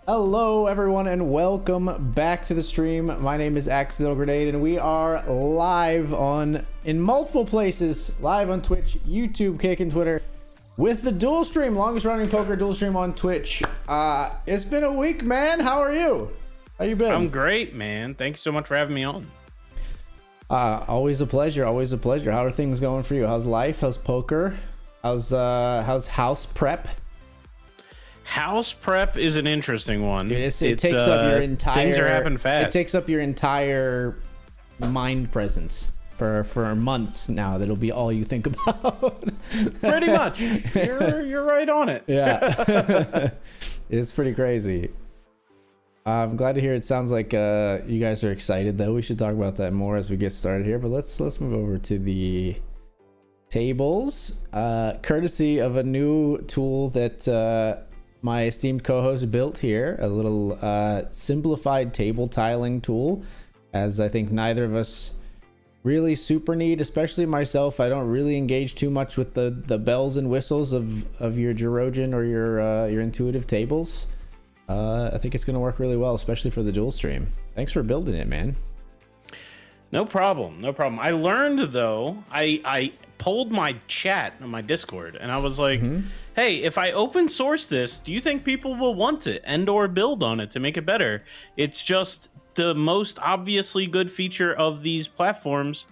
Hello everyone and welcome back to the stream. My name is AccidentalGrenade and we are live in multiple places, live on Twitch, YouTube, Kick, and Twitter with the dual stream, longest running poker dual stream on Twitch. It's been a week, man. How are you? How you been? I'm great, man. Thanks so much for having me on. Always a pleasure. Always a pleasure. How are things going for you? How's life? How's poker? How's house prep? House prep is an interesting one. Dude, it takes up your entire... Things are happening fast. It takes up your entire mind presence for months now. That'll be all you think about. Pretty much. You're right on it. Yeah. It's pretty crazy. I'm glad to hear it. Sounds like you guys are excited, though. We should talk about that more as we get started here. But let's move over to the tables. Courtesy of a new tool that... my esteemed co-host built here, a little simplified table tiling tool, as I think neither of us really super need, especially myself. I don't really engage too much with the bells and whistles of your Girogen or your intuitive tables. I think it's going to work really well, especially for the dual stream. Thanks for building it, man. No problem. No problem. I learned, though, I polled my chat on my Discord, and I was like, hey, if I open source this, do you think people will want it and or build on it to make it better? It's just the most obviously good feature of these platforms,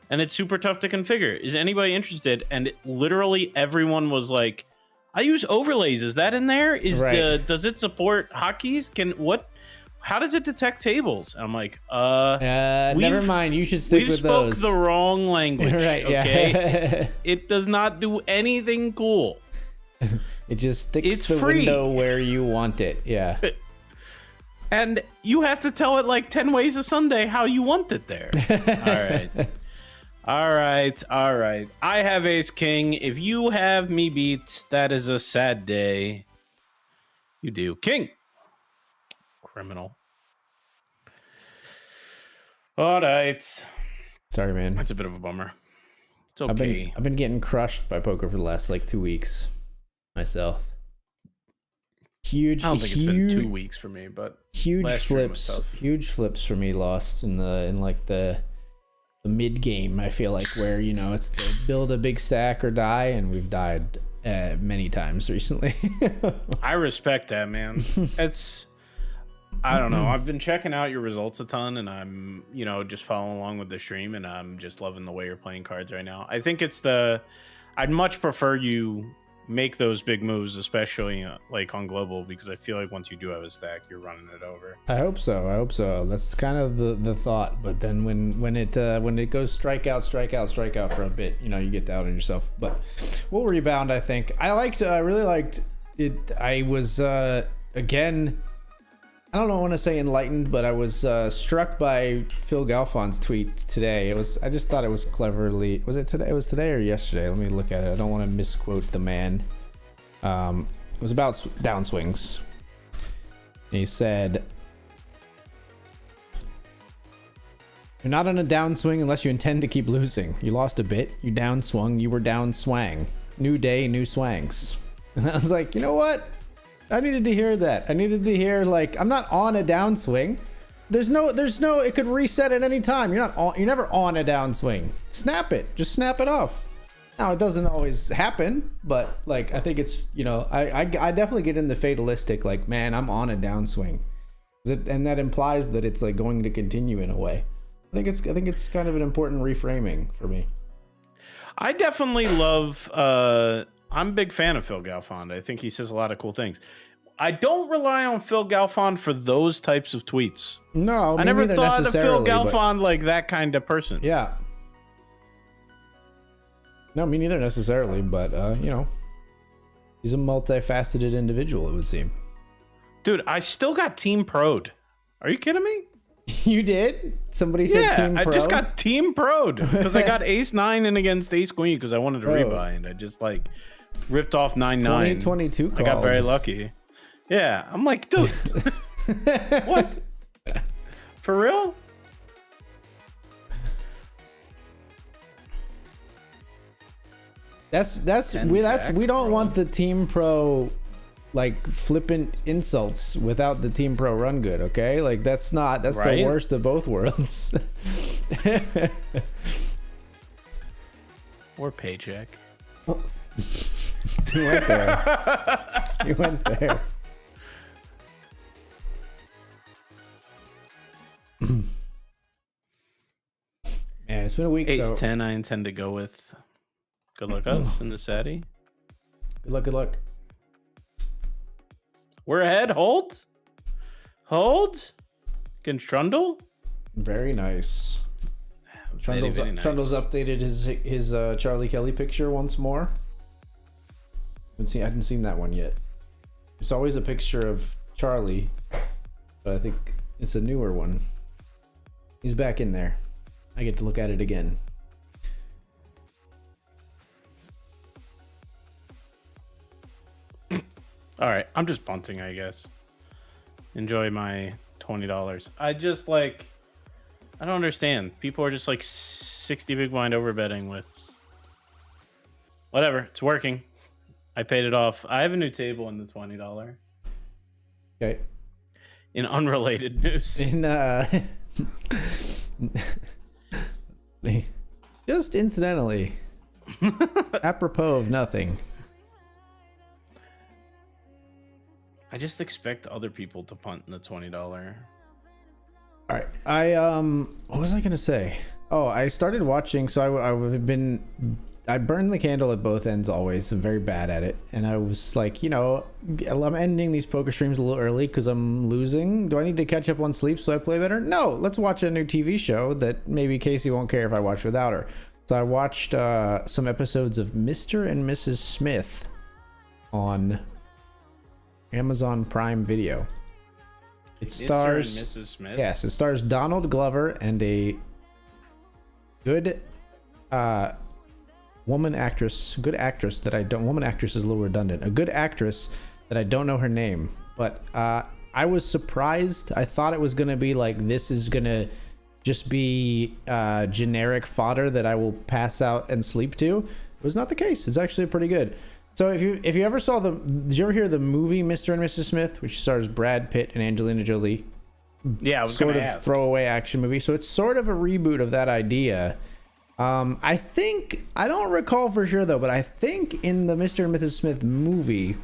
and it's super tough to configure. Is anybody interested? And literally everyone was like, I use overlays. Is that in there? Does it support hotkeys? How does it detect tables? I'm like, never mind. You should stick with those. We spoke the wrong language. Right, okay. Yeah. It does not do anything cool. It just sticks the window where you want it. Yeah. And you have to tell it like 10 ways a Sunday how you want it there. All right. I have ace king. If you have me beat, that is a sad day. You do. King. Criminal. All right. Sorry, man. That's a bit of a bummer. It's okay. I've been getting crushed by poker for the last like 2 weeks myself. I don't think it's been 2 weeks for me, but huge flips for me lost in the mid game. I feel like where, you know, it's to build a big stack or die, and we've died many times recently. I respect that, man. I don't know. I've been checking out your results a ton, and I'm, you know, just following along with the stream, and I'm just loving the way you're playing cards right now. I think I'd much prefer you make those big moves, especially like on global, because I feel like once you do have a stack, you're running it over. I hope so. That's kind of the thought. But then when it goes strikeout for a bit, you know, you get down on yourself. But we'll rebound. I think I really liked it. I was again, I don't want to say enlightened, but I was struck by Phil Galfon's tweet today. I just thought it was cleverly. Was it today? It was today or yesterday? Let me look at it. I don't want to misquote the man. It was about downswings. He said, "You're not on a downswing unless you intend to keep losing. You lost a bit. You downswung. You were down swang. New day, new swangs." And I was like, you know what? I needed to hear that. I needed to hear, like, I'm not on a downswing. There's no, it could reset at any time. You're never on a downswing. Snap it. Just snap it off. Now, it doesn't always happen, but like, I think it's, you know, I definitely get in the fatalistic, like, man, I'm on a downswing. And that implies that it's like going to continue in a way. I think it's kind of an important reframing for me. I definitely love, I'm a big fan of Phil Galfond. I think he says a lot of cool things. I don't rely on Phil Galfond for those types of tweets. No, I never thought of Phil Galfond like that kind of person. Yeah. No, me neither necessarily, but you know, he's a multifaceted individual, it would seem. Dude, I still got Team Pro'd. Are you kidding me? You did? Somebody said Team Pro? I just got Team Pro'd because I got Ace 9 in against Ace Queen because I wanted to rebuy, and I just like ripped off 9-9. 2022 called. I got very lucky. Yeah, I'm like, dude, what? For real? We don't want the Team Pro like flippant insults without the Team Pro run good, okay? Like that's right? The worst of both worlds. Or paycheck. Oh. You went there. You went there. Man, it's been a week. Ace 10 I intend to go with. Good luck us in the Sadie. Good luck. We're ahead. Hold. Against Trundle. Very nice. Trundle's updated his Charlie Kelly picture once more. I hadn't seen that one yet. It's always a picture of Charlie, but I think it's a newer one. He's back in there. I get to look at it again. All right, I'm just punting, I guess. Enjoy my $20. I don't understand. People are just like 60 big blind overbetting with whatever. It's working. I paid it off. I have a new table in the $20. Okay. In unrelated news. Just incidentally. Apropos of nothing. I just expect other people to punt in the $20. All right. What was I gonna say? Oh, I started watching. So I burned the candle at both ends always. I'm very bad at it, and I was like, you know, I'm ending these poker streams a little early because I'm losing. Do I need to catch up on sleep so I play better? No. Let's watch a new TV show that maybe Casey won't care if I watch without her. So I watched some episodes of Mr. and Mrs. Smith on Amazon Prime Video. It stars Mr. and Mrs. Smith. Yes, it stars Donald Glover and a good woman actress. Good actress that I don't. Woman actress is a little redundant. A good actress that I don't know her name, but I was surprised. I thought it was gonna be like, this is gonna just be generic fodder that I will pass out and sleep to. It was not the case. It's actually pretty good. So if you ever saw did you ever hear the movie Mr. and Mrs. Smith, which stars Brad Pitt and Angelina Jolie? Yeah, I was sort gonna of ask. throwaway action movie. So it's sort of a reboot of that idea. I think, I don't recall for sure though, but I think in the Mr. and Mrs. Smith movie,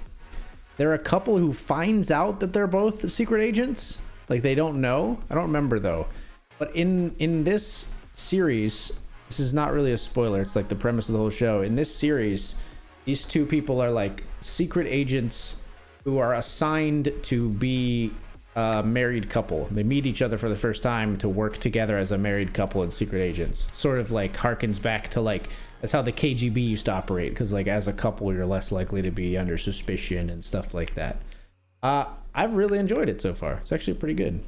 there are a couple who finds out that they're both secret agents. Like, they don't know. I don't remember though. But in this series, this is not really a spoiler. It's like the premise of the whole show. In this series, these two people are like secret agents who are assigned to be a married couple. They meet each other for the first time to work together as a married couple and secret agents. Sort of like harkens back to like, that's how the KGB used to operate. Because like as a couple, you're less likely to be under suspicion and stuff like that. I've really enjoyed it so far. It's actually pretty good.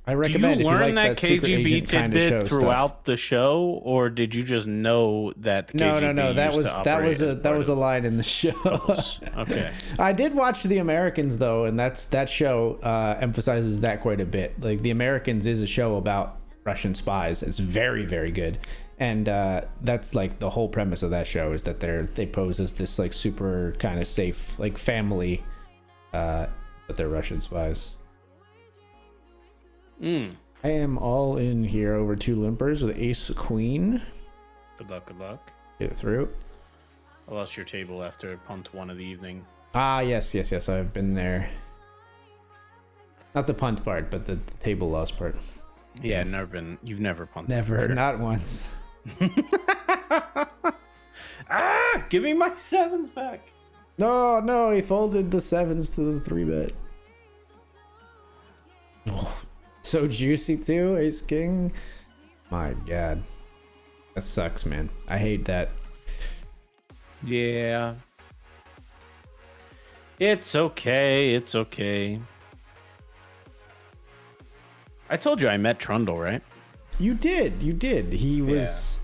I recommend. Did you learn that secret KGB agent kind of show tidbit throughout stuff. the show, or did you just know that the KGB No. That was a line in the show. Okay. I did watch The Americans though, and that show emphasizes that quite a bit. Like, The Americans is a show about Russian spies. It's very, very good, and that's like the whole premise of that show, is that they pose as this like super kind of safe like family, but they're Russian spies. I am all in here over 2 limpers with ace queen. Good luck, good luck. Get it through. I lost your table after punt 1 of the evening. Ah, yes. I've been there. Not the punt part, but the table loss part. Yeah, you've never punted. Never, not once. Give me my 7s back. No, he folded the 7s to the 3-bet. Oh, so juicy too, ace king. My god. That sucks, man. I hate that. Yeah. It's okay. I told you I met Trundle, right? You did. He was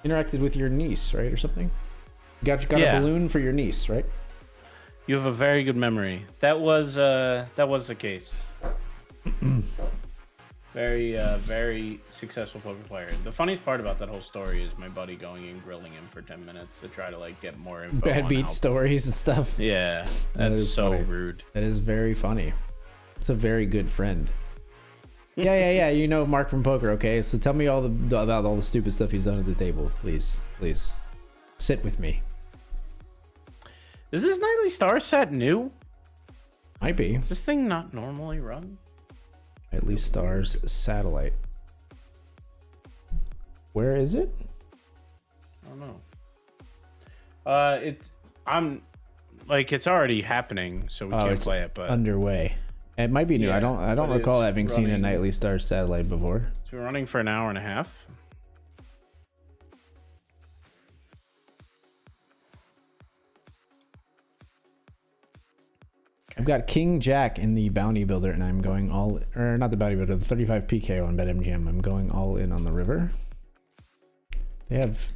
interacted with your niece, right, or something? You got a balloon for your niece, right? You have a very good memory. That was the case. Very successful poker player. The funniest part about that whole story is my buddy going and grilling him for 10 minutes to try to like get more info. Bad on beat how... stories and stuff. Yeah, that's so funny. rude. That is very funny. It's a very good friend. Yeah. You know Mark from poker, okay? So tell me about all the stupid stuff he's done at the table, please. Sit with me. Is this Nightly Star set new? Might be. Is this thing not normally run? At least Stars satellite. Where is it? I don't know. It's already happening, so we can't play it. But underway. It might be new. Yeah, I don't recall having seen a Nightly Stars satellite before. So we're running for an hour and a half. I've got King Jack in the Bounty Builder, and I'm going all, or not the Bounty Builder, the 35 PK on BetMGM. I'm going all in on the river. They have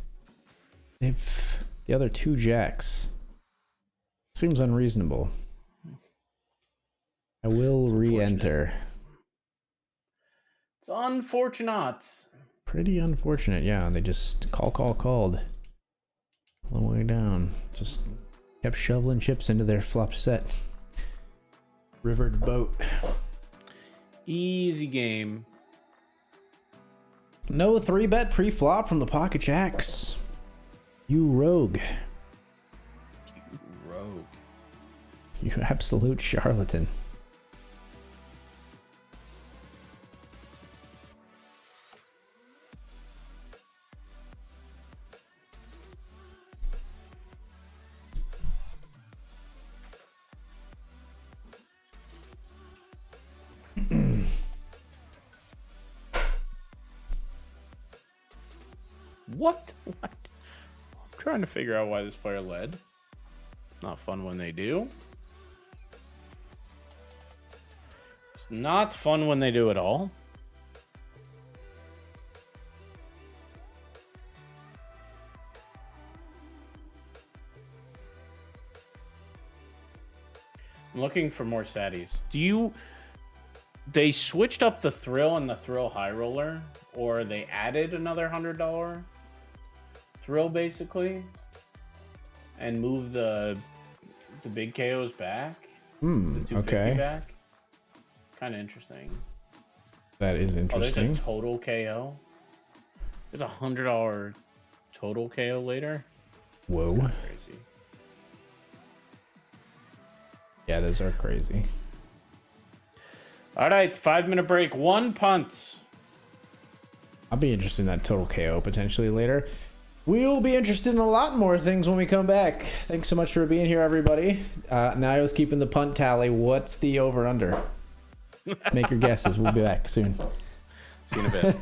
the other 2 jacks. Seems unreasonable. I will re-enter. It's unfortunate. Pretty unfortunate, yeah. They just called. All the way down. Just kept shoveling chips into their flop set. Rivered boat. Easy game. No 3-bet pre-flop from the pocket jacks. You rogue. You absolute charlatan. What? I'm trying to figure out why this player led. It's not fun when they do. not fun when they do it all. I'm looking for more saddies. They switched up the thrill and the thrill high roller, or they added another $100 thrill basically, and moved the big KOs back. The 250 okay. back. It's kind of interesting. That is interesting. There's a total KO. There's $100 total KO later. Whoa. Crazy. Yeah, those are crazy. All right, 5-minute break. 1 punt. I'll be interested in that total KO potentially later. We will be interested in a lot more things when we come back. Thanks so much for being here, everybody. Naigo's keeping the punt tally. What's the over-under? Make your guesses. We'll be back soon. See you in a bit.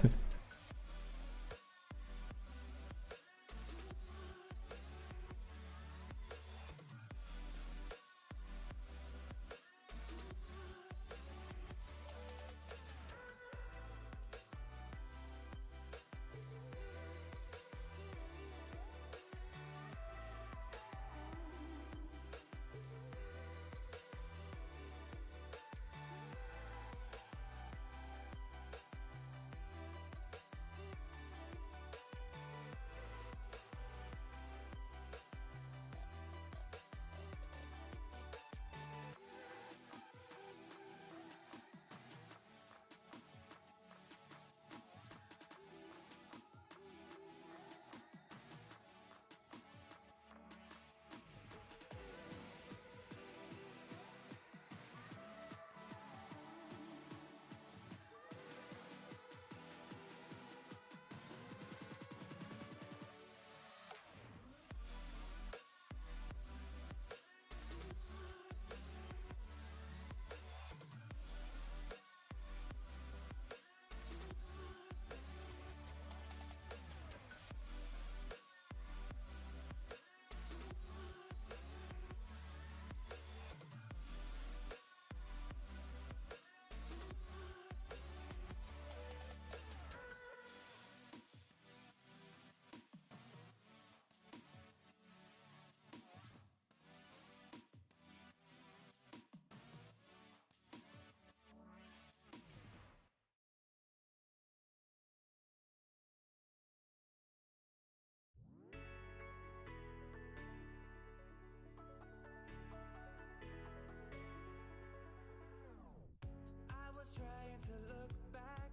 Trying to look back,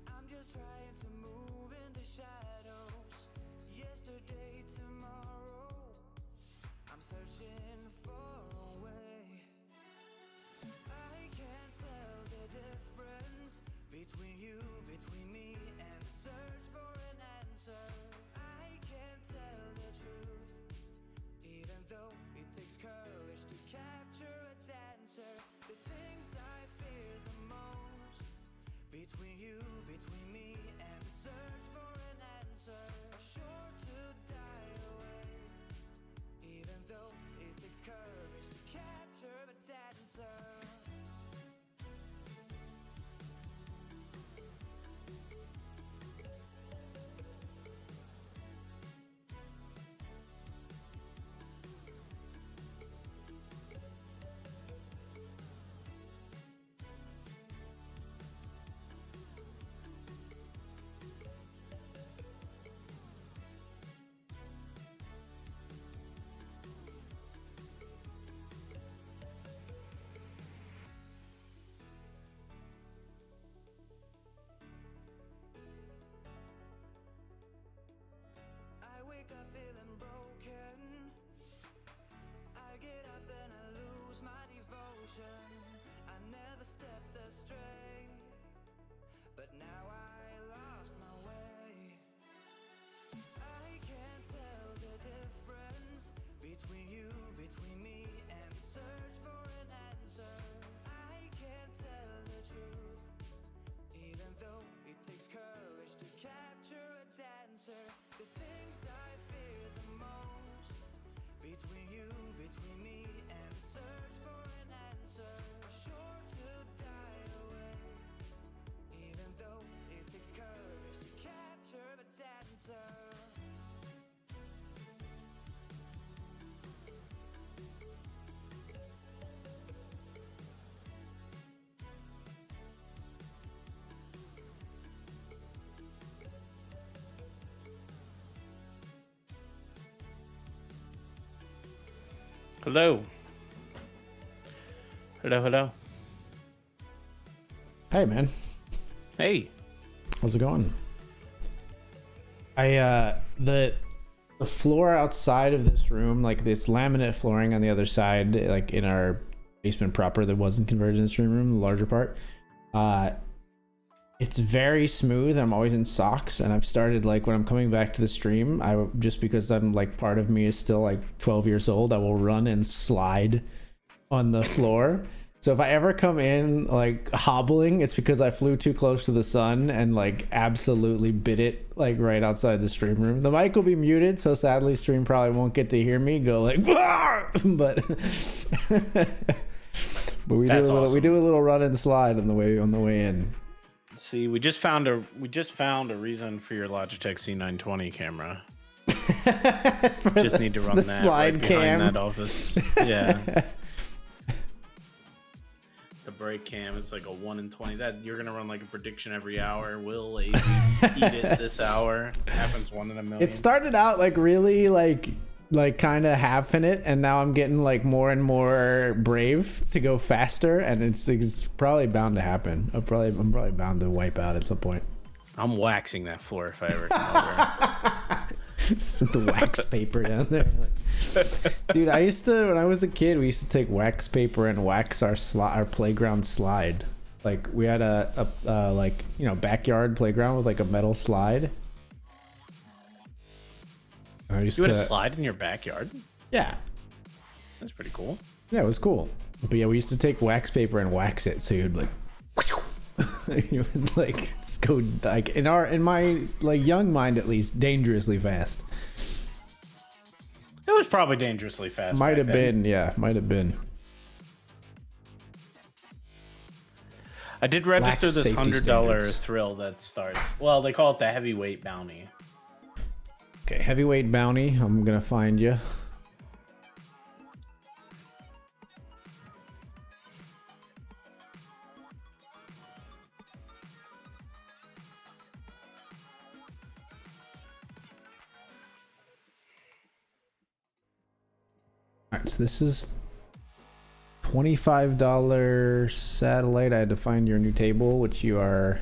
I'm just trying to move in the shadows. Yesterday, tomorrow, I'm searching for a way. I can't tell the difference between you, between me, and the search for an answer. I can't tell the truth, even though it takes courage to capture a dancer. The things I fear the most, between you, between me, and the search for an answer, are sure to die away, even though it takes courage to capture a dancer. I wake up feeling broken. I get up and I lose my devotion. I never stepped astray, but now I lost my way. I can't tell the difference between you, between me, and the search for an answer. I can't tell the truth, even though it takes courage to capture a dancer. The things I fear the most, between you, between me, and the search for an answer, are sure to Hello. Hello, hello. Hey, man. Hey. How's it going? The floor outside of this room, like this laminate flooring on the other side, like in our basement proper that wasn't converted into the stream room, the larger part, it's very smooth. I'm always in socks, and I've started, like, when I'm coming back to the stream, just because I'm like, part of me is still like 12 years old, I will run and slide on the floor. So if I ever come in like hobbling, it's because I flew too close to the sun and like absolutely bit it like right outside the stream room. The mic will be muted, so sadly stream probably won't get to hear me go like but we do a little run and slide on the way in. See, we just found a reason for your Logitech C920 camera. Just need to run the that slide right cam behind that office. Yeah. The break cam, it's like a 1 in 20. That you're gonna run like a prediction every hour. Will AZ eat it this hour? It happens 1 in a million. It started out like really like kind of halving it, and now I'm getting like more and more brave to go faster, and it's probably bound to happen. I'm probably bound to wipe out at some point. I'm waxing that floor if I ever come over. Just the wax paper down there. Dude, I used to, when I was a kid, we used to take wax paper and wax our playground slide. Like we had a like, you know, backyard playground with like a metal slide. I used You had to a slide in your backyard? Yeah. That's pretty cool. Yeah, it was cool. But yeah, we used to take wax paper and wax it, so you'd like you would like just go like in my like young mind at least dangerously fast. It was probably dangerously fast. Might have been, yeah, might have been. I did register Lax this safety $100 standards. thrill that starts. Well, they call it the heavyweight bounty. Okay, heavyweight bounty. I'm gonna find you. Alright, so this is $25 satellite. I had to find your new table, which you are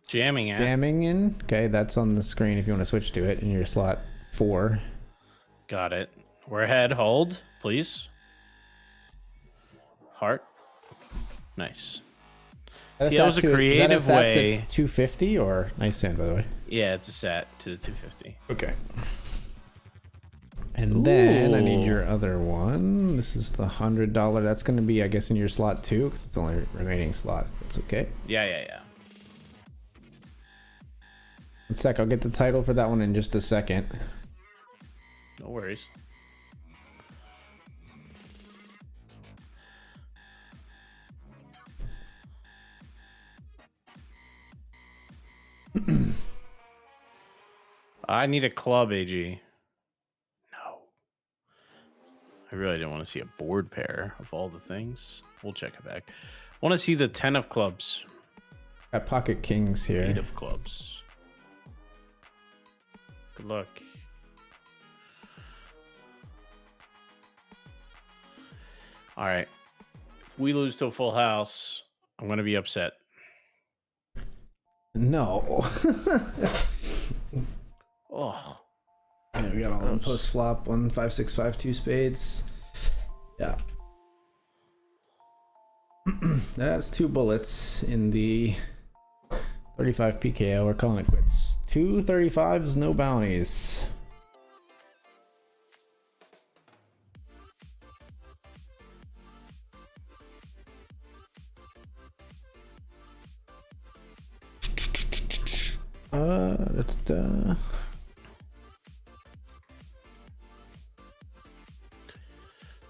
Jamming at. jamming in. Okay, that's on the screen if you want to switch to it in your slot 4. Got it. We're ahead. Hold, please. Heart. Nice. See, that was a creative way. 250 or nice hand, by the way. Yeah, it's a sat to the 250. Okay. And then I need Ooh. your other one. This is the $100. That's going to be, I guess, in your slot 2 because it's the only remaining slot. It's okay. Yeah. 1 sec. I'll get the title for that one in just a second. No worries. I need a club, AG. No. I really didn't want to see a board pair of all the things. We'll check it back. I want to see the 10 of clubs. Got pocket kings here. 8 of clubs. Good luck. All right. If we lose to a full house, I'm going to be upset. No. Oh. Yeah, we got all in post flop. 1 5 6 5 2 spades. Yeah. That's 2 bullets in the 35 PKO. We're calling it quits. 2 35s, no bounties.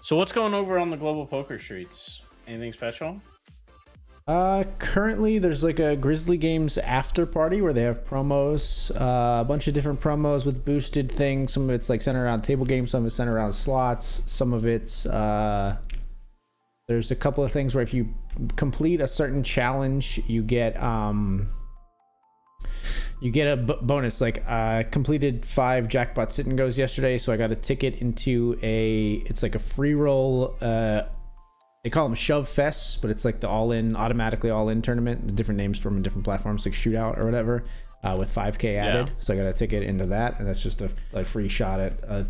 So what's going over on the global poker streets? Anything special? Currently there's like a Grizzly Games after party where they have promos, a bunch of different promos with boosted things. Some of it's like centered around table games, some of it's centered around slots, some of it's there's a couple of things where if you complete a certain challenge, you get you get a bonus. Like I completed 5 jackpot sit and goes yesterday, so I got a ticket into it's like a free roll. They call them shove fests, but it's like the automatically all in tournament. The different names from different platforms, like shootout or whatever, with 5K added. So I got a ticket into that, and that's just a free shot at a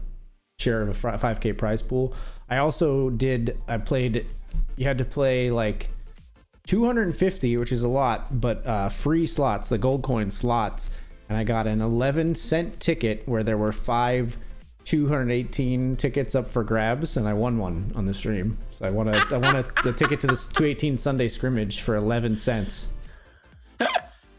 share of a 5K prize pool. I played. You had to play like 250, which is a lot, but free slots, the gold coin slots, and I got an 11-cent ticket where there were 5 218 tickets up for grabs, and I won one on the stream. So I won a ticket to this 218 Sunday scrimmage for 11 cents,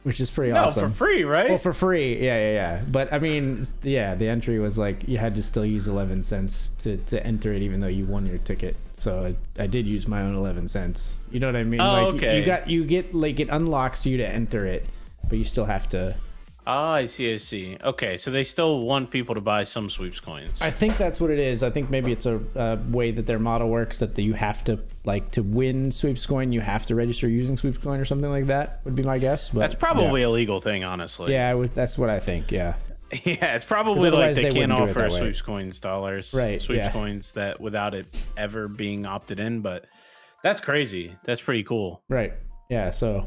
which is pretty awesome. For free, right? Well, for free, yeah. But I mean, yeah, the entry was like you had to still use 11 cents to enter it, even though you won your ticket. So I did use my own 11 cents. You know what I mean? Oh, like okay. you get like it unlocks you to enter it, but you still have to. Ah, I see. Okay, so they still want people to buy some sweeps coins. I think that's what it is. I think maybe it's a way that their model works, that you have to, like, to win sweeps coin, you have to register using sweeps coin or something like that, would be my guess. But that's probably a legal thing, honestly. Yeah, that's what I think, yeah. Yeah, it's probably like they can't offer sweeps coins dollars. Right, Sweeps coins that without it ever being opted in, but that's crazy. That's pretty cool. Right, yeah, so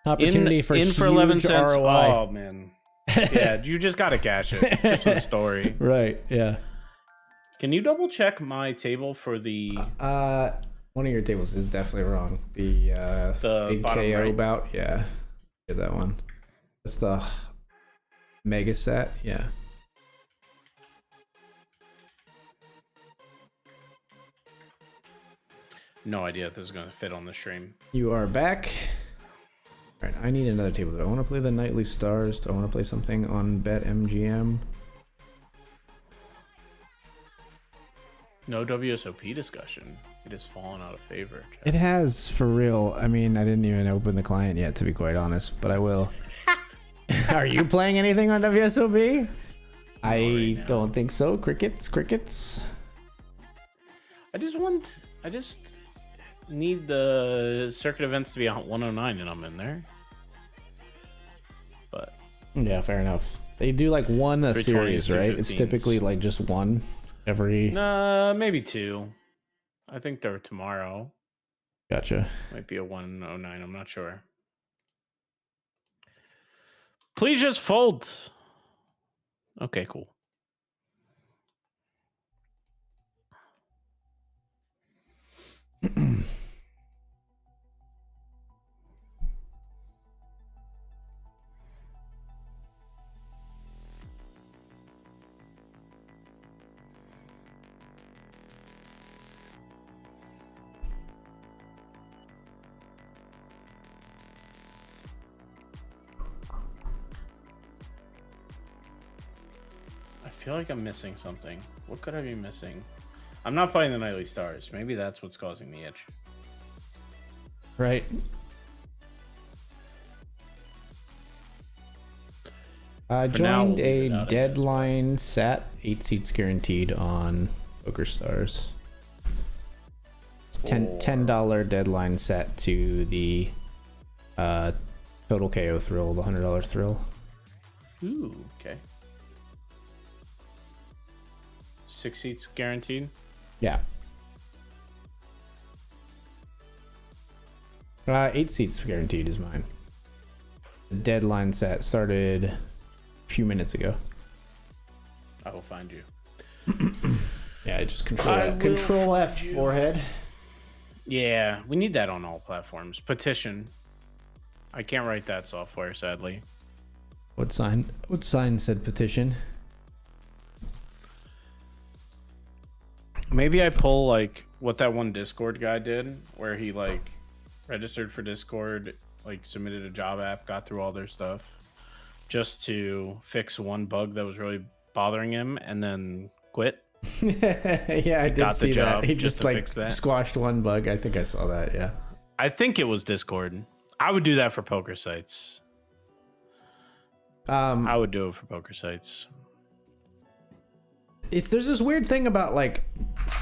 opportunity for in for 11 cents. ROI. Oh, man. Yeah, you just got to cash it. Just for the story. Right, yeah. Can you double check my table for the... One of your tables is definitely wrong. The big KO right bout, yeah. Get that one. That's the mega set, yeah. No idea if this is going to fit on the stream. You are back. All right, I need another table. Do I want to play the Nightly Stars? Do I want to play something on BetMGM? No WSOP discussion. It has fallen out of favor. It has, for real. I mean, I didn't even open the client yet, to be quite honest, but I will. Are you playing anything on WSOP? I don't think so. Crickets. I just need the circuit events to be on 109 and I'm in there. But yeah, fair enough. They do like one a series, right? It's typically like just one every. Maybe 2. I think they're tomorrow. Gotcha. Might be a 109. I'm not sure. Please just fold. Okay, cool. I feel like I'm missing something. What could I be missing? I'm not playing the Nightly Stars. Maybe that's what's causing the itch. Right. I joined a deadline set, 8 seats guaranteed on PokerStars. It's $10 deadline set to the total KO thrill, the $100 thrill. Ooh, okay. 6 seats guaranteed? Yeah. 8 seats guaranteed is mine. The deadline set started a few minutes ago. I will find you. Yeah, just control F, forehead. Yeah, we need that on all platforms. Petition. I can't write that software, sadly. What sign said petition? Maybe I pull like what that one Discord guy did, where he like registered for Discord, like submitted a job app, got through all their stuff, just to fix one bug that was really bothering him, and then quit. Yeah, I did see that. He just like squashed one bug. I think I saw that. Yeah. I think it was Discord. I would do that for poker sites. I would do it for poker sites. If there's this weird thing about like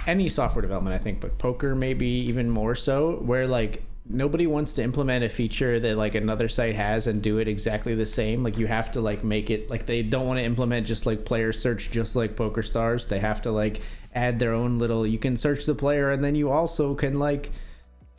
any software development, I think, but poker maybe even more so, where like nobody wants to implement a feature that like another site has and do it exactly the same. Like you have to like make it like they don't want to implement just like player search just like PokerStars. They have to like add their own little, you can search the player and then you also can like,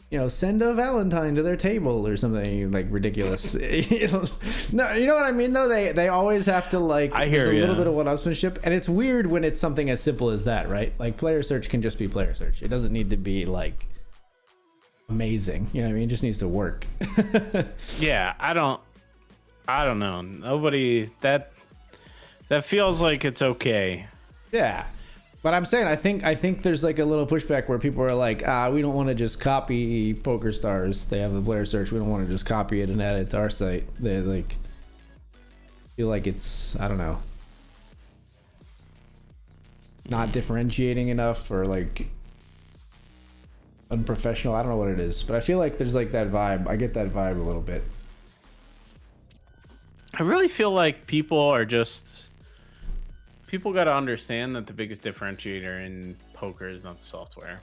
you know, send a Valentine to their table or something like ridiculous. No, you know what I mean though? They always have to like, I hear there's a ya. little bit of one-upsmanship, and it's weird when it's something as simple as that, right? Like player search can just be player search. It doesn't need to be like amazing. You know what I mean? It just needs to work. Yeah, I don't know. Nobody that feels like it's okay. Yeah. But I'm saying I think there's like a little pushback where people are like, we don't want to just copy PokerStars. They have the player search. We don't want to just copy it and add it to our site. They like feel like it's, I don't know, not differentiating enough or like unprofessional. I don't know what it is, but I feel like there's like that vibe. I get that vibe a little bit. I really feel like people got to understand that the biggest differentiator in poker is not the software.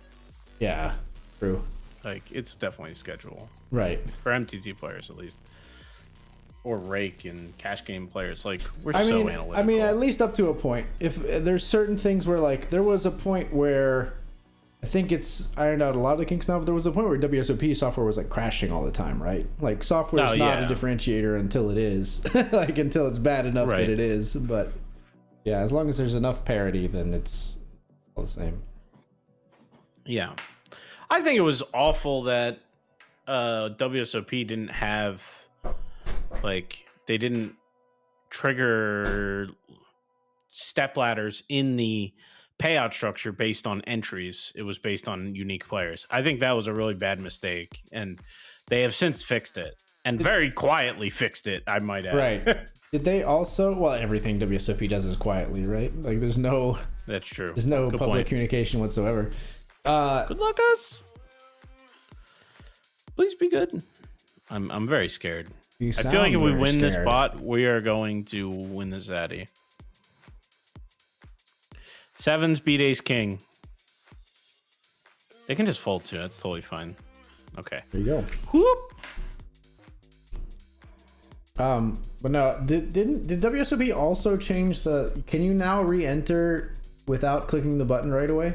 Yeah, true. Like, it's definitely schedule. Right. For MTT players, at least. Or rake and cash game players. Like, we're I so mean, analytical. I mean, at least up to a point. If there's certain things where, like, there was a point where I think it's ironed out a lot of the kinks now, but there was a point where WSOP software was like crashing all the time, right? Like, software is not a differentiator until it is, like, until it's bad enough that it is. But yeah, as long as there's enough parity, then it's all the same. Yeah. I think it was awful that WSOP didn't have, like, they didn't trigger step ladders in the payout structure based on entries. It was based on unique players. I think that was a really bad mistake, and they have since fixed it, and very quietly fixed it, I might add. Right. Did they also, well, everything WSOP does is quietly, right? Like, there's no, That's true. there's no Good public point. communication whatsoever. Good luck, us. Please be good. I'm very scared. You I feel like if sound we very win this scared. bot, we are going to win this Zaddy. Sevens beat ace king. They can just fold too. That's totally fine. Okay. There you go. Whoop. But no, did WSOP also change the? Can you now re-enter without clicking the button right away?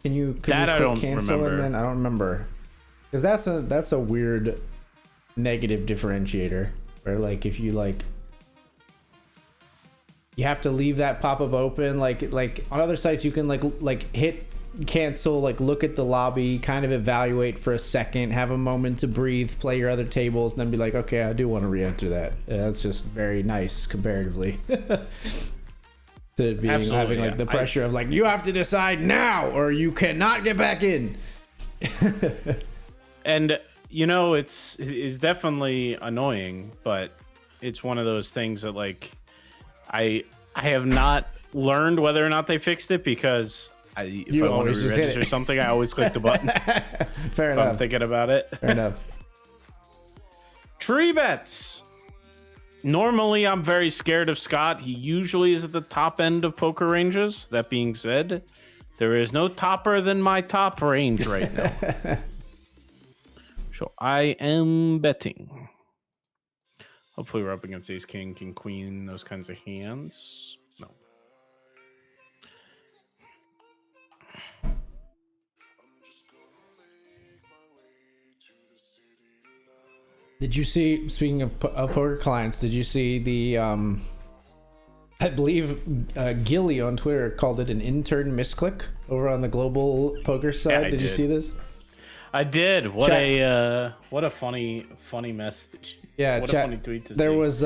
Can you That I click don't cancel remember. and then I don't remember, because that's a weird negative differentiator where like if you like you have to leave that pop-up open, like on other sites you can like hit cancel, like look at the lobby, kind of evaluate for a second, have a moment to breathe, play your other tables, and then be like, okay, I do want to re-enter that. That's just very nice comparatively to being having like the pressure of like you have to decide now or you cannot get back in. And you know, it's definitely annoying, but it's one of those things that like I have not learned whether or not they fixed it, because if I want to re-register something, I always click the button. Fair if enough. I'm thinking about it. Fair enough. Tree bets. Normally, I'm very scared of Scott. He usually is at the top end of poker ranges. That being said, there is no topper than my top range right now. So I am betting. Hopefully, we're up against ace king, king queen, those kinds of hands. No. Did you see, speaking of poker clients, did you see the, I believe Gilly on Twitter called it an intern misclick over on the global poker side? I did you did. see this? I did. What Chat. a funny message. Yeah, what chat, a funny tweet to there see.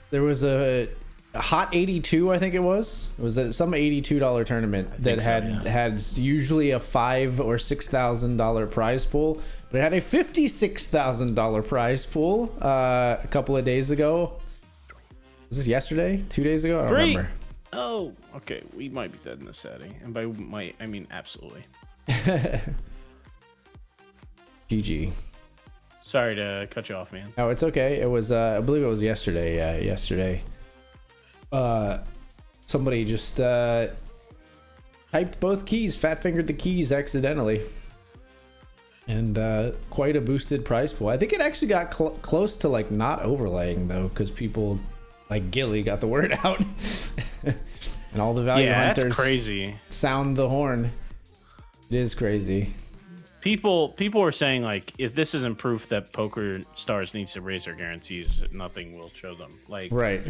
There was a hot 82, I think it was. It was some $82 tournament that had usually a $5,000 or $6,000 prize pool, but it had a $56,000 prize pool a couple of days ago. Was this yesterday? 2 days ago? I don't remember. Oh, okay. We might be dead in the setting, and by might I mean absolutely. GG. Sorry to cut you off, man. No, it's okay. It was I believe it was yesterday. Yeah, yesterday. Somebody just typed both keys, fat fingered the keys accidentally. And quite a boosted price pool. I think it actually got close to like not overlaying though, because people like Gilly got the word out. And all the value hunters that's crazy. Sound the horn. It is crazy. People are saying like, if this isn't proof that Poker Stars needs to raise their guarantees, nothing will show them. Like, right.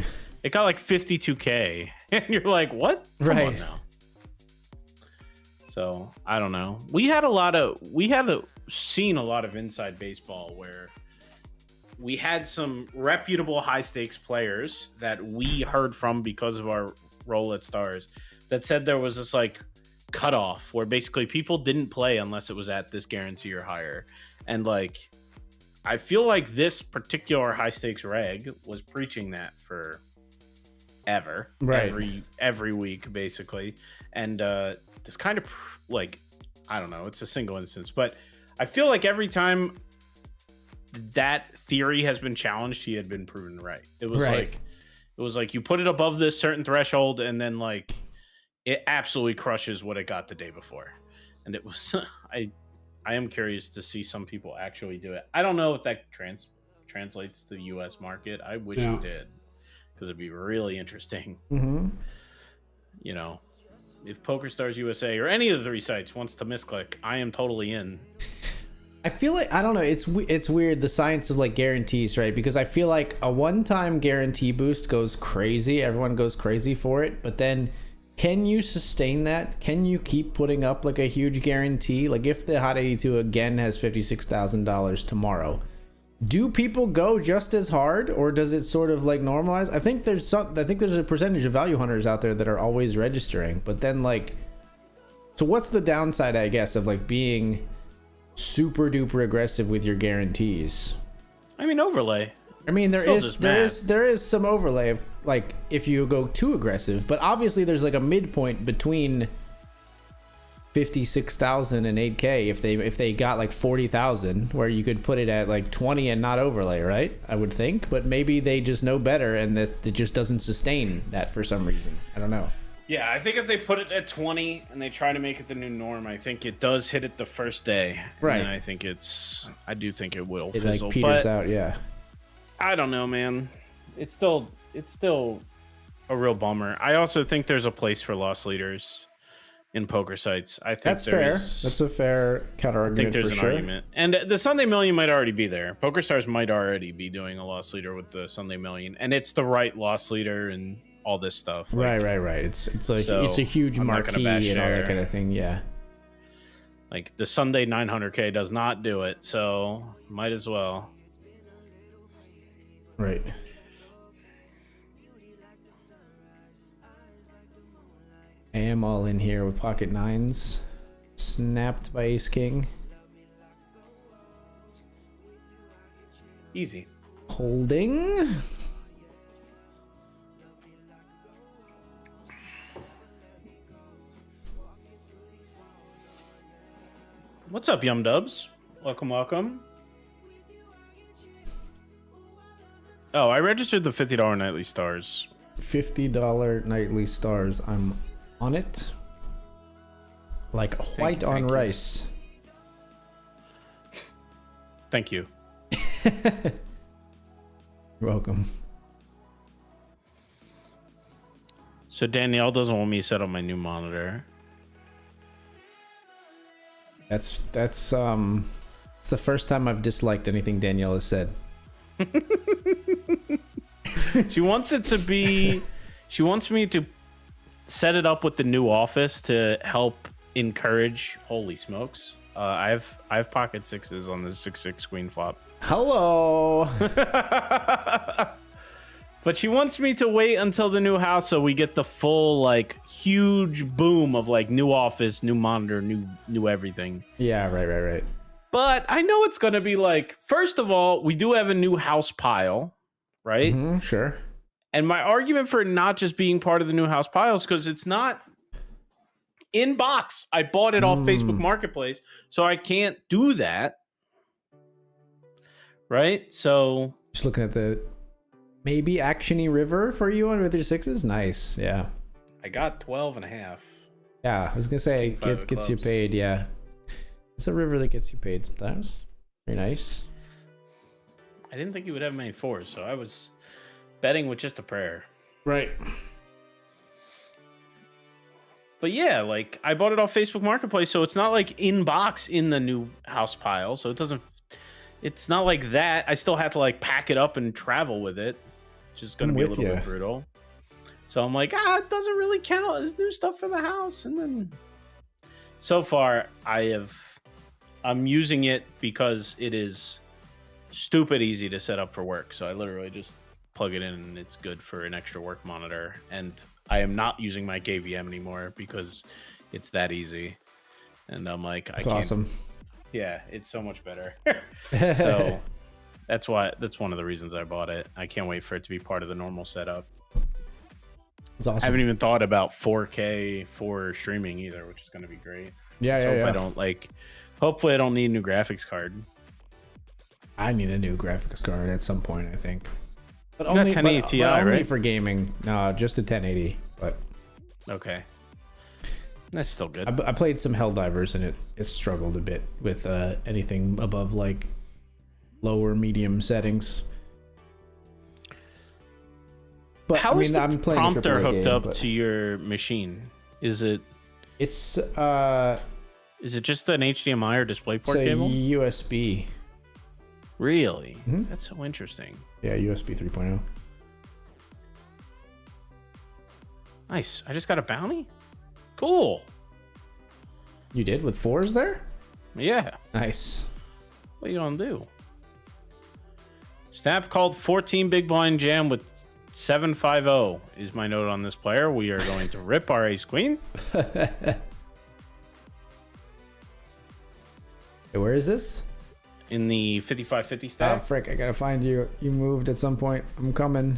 It got like 52K, and you're like, what? Come on now. So I don't know. We had seen a lot of inside baseball where we had some reputable high stakes players that we heard from because of our role at Stars that said there was this like cutoff where basically people didn't play unless it was at this guarantee or higher. And like, I feel like this particular high stakes reg was preaching that for ever, right? Every week basically. And this kind of like, I don't know, it's a single instance, but I feel like every time that theory has been challenged, he had been proven right. It was like you put it above this certain threshold and then like it absolutely crushes what it got the day before. And it was I am curious to see some people actually do it. I don't know if that translates to the US market. I wish it did, because it'd be really interesting. You know, if PokerStars USA or any of the 3 sites wants to misclick, I am totally in. I feel like, I don't know, it's weird, the science of like guarantees, right? Because I feel like a one-time guarantee boost goes crazy, everyone goes crazy for it, but then can you sustain that? Can you keep putting up like a huge guarantee? Like if the Hot 82 again has $56,000 tomorrow, do people go just as hard, or does it sort of like normalize? I think there's a percentage of value hunters out there that are always registering, but then like, so what's the downside, I guess, of like being super duper aggressive with your guarantees? I mean, overlay. I mean, there is some overlay, like if you go too aggressive, but obviously there's like a midpoint between 56,000 and 8K if they got like 40,000, where you could put it at like 20 and not overlay, right? I would think, but maybe they just know better and that it just doesn't sustain that for some reason. I don't know. Yeah, I think if they put it at 20 and they try to make it the new norm, I think it does hit it the first day. Right. And I do think it will it fizzle. Like peters out, yeah. I don't know, man. It's still a real bummer. I also think there's a place for loss leaders in poker sites. I think that's fair. That's a fair counter argument. I think there's an argument. And the Sunday Million might already be there. PokerStars might already be doing a loss leader with the Sunday Million, and it's the right loss leader and all this stuff. Like, right. It's like it's a huge marquee and all that kind of thing. Yeah. Like the Sunday 900K does not do it, so might as well. Right. I am all in here with pocket nines. Snapped by Ace King. Easy. Holding. What's up, Yum Dubs? Welcome. Oh, I registered the $50 nightly stars. $50 nightly stars. I'm on it. Like white on rice. Thank you. You're welcome. So Danielle doesn't want me to set up my new monitor. It's the first time I've disliked anything Danielle has said. She wants me to set it up with the new office to help encourage. Holy smokes. I have pocket sixes on the 6-6 queen flop. Hello. But she wants me to wait until the new house so we get the full like huge boom of like new office, new monitor, new everything. Yeah, right. But I know it's going to be like, first of all, we do have a new house pile, right? Mm-hmm, sure. And my argument for it not just being part of the new house pile is because it's not in box. I bought it off Facebook Marketplace, so I can't do that. Right? So just looking at the maybe actiony river for you on with your sixes. Nice. Yeah. I got 12.5. Yeah, I was gonna say gets you paid. Yeah. It's a river that gets you paid sometimes. Very nice. I didn't think you would have many fours, so I was betting with just a prayer. Right. But yeah, like I bought it off Facebook Marketplace, so it's not like in box in the new house pile, so it doesn't. It's not like that. I still have to like pack it up and travel with it, which is going to be a little bit brutal. So I'm like, it doesn't really count. There's new stuff for the house, and then so far I'm using it because it is stupid easy to set up for work. So I literally just plug it in, and it's good for an extra work monitor. And I am not using my KVM anymore because it's that easy. And I'm like, That's awesome. Yeah, it's so much better. So that's one of the reasons I bought it. I can't wait for it to be part of the normal setup. It's awesome. I haven't even thought about 4K for streaming either, which is going to be great. Yeah, I don't hopefully I don't need a new graphics card. I need a new graphics card at some point, I think. But you got 1080 Ti, only right? for gaming. No, just a 1080. But okay, that's still good. I played some Helldivers and it struggled a bit with anything above like lower medium settings. But how is I'm the playing a prompter AAA hooked game, up but to your machine? Is it it's just an HDMI or DisplayPort cable? USB. Really? Mm-hmm. That's so interesting. Yeah, USB 3.0. Nice. I just got a bounty? Cool. You did with 4s there? Yeah. Nice. What are you gonna do? Snap called 14 big blind jam with 750 is my note on this player. We are going to rip our ace queen. Hey, where is this? In the 55-50 Oh, stack. frick, I gotta find you. You moved at some point. I'm coming.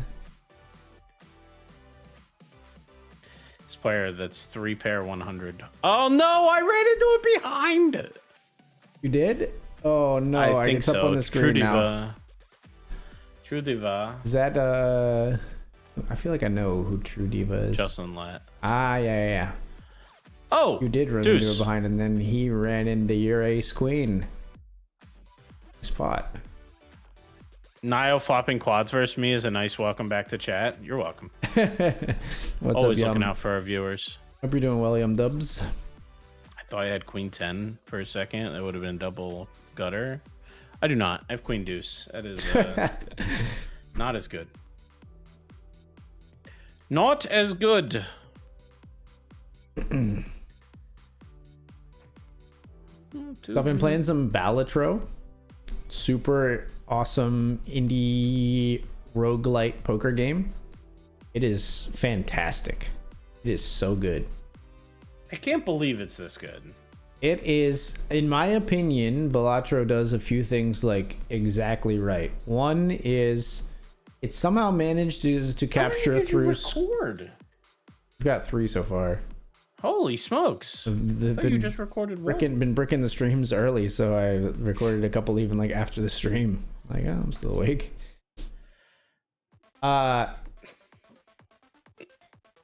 This player that's 3 pair 100. Oh no, I ran into it behind. You did? Oh no, I think it's up so. on the It's screen now. True Diva. Is that I feel like I know who True Diva is. Justin Lett. Yeah. Oh, You did run deuce. into it behind, and then he ran into your ace queen spot. Nio flopping quads versus me is a nice welcome back to chat. You're welcome. What's Always up, looking Yum? out for our viewers. Hope you're doing well, Yum Dubs. I thought I had queen 10 for a second. That would have been double gutter. I do not. I have queen deuce. That is not as good. Not as good. So I've been playing some Balatro. Super awesome indie roguelite poker game. It is fantastic. It is so good. I can't believe it's this good. It is, in my opinion, Balatro does a few things like exactly right. One is it somehow managed to capture through. Record? We've got 3 so far. Holy smokes! They've I thought you just recorded one. been bricking the streams early, so I recorded a couple even like after the stream. Like, oh, I'm still awake. The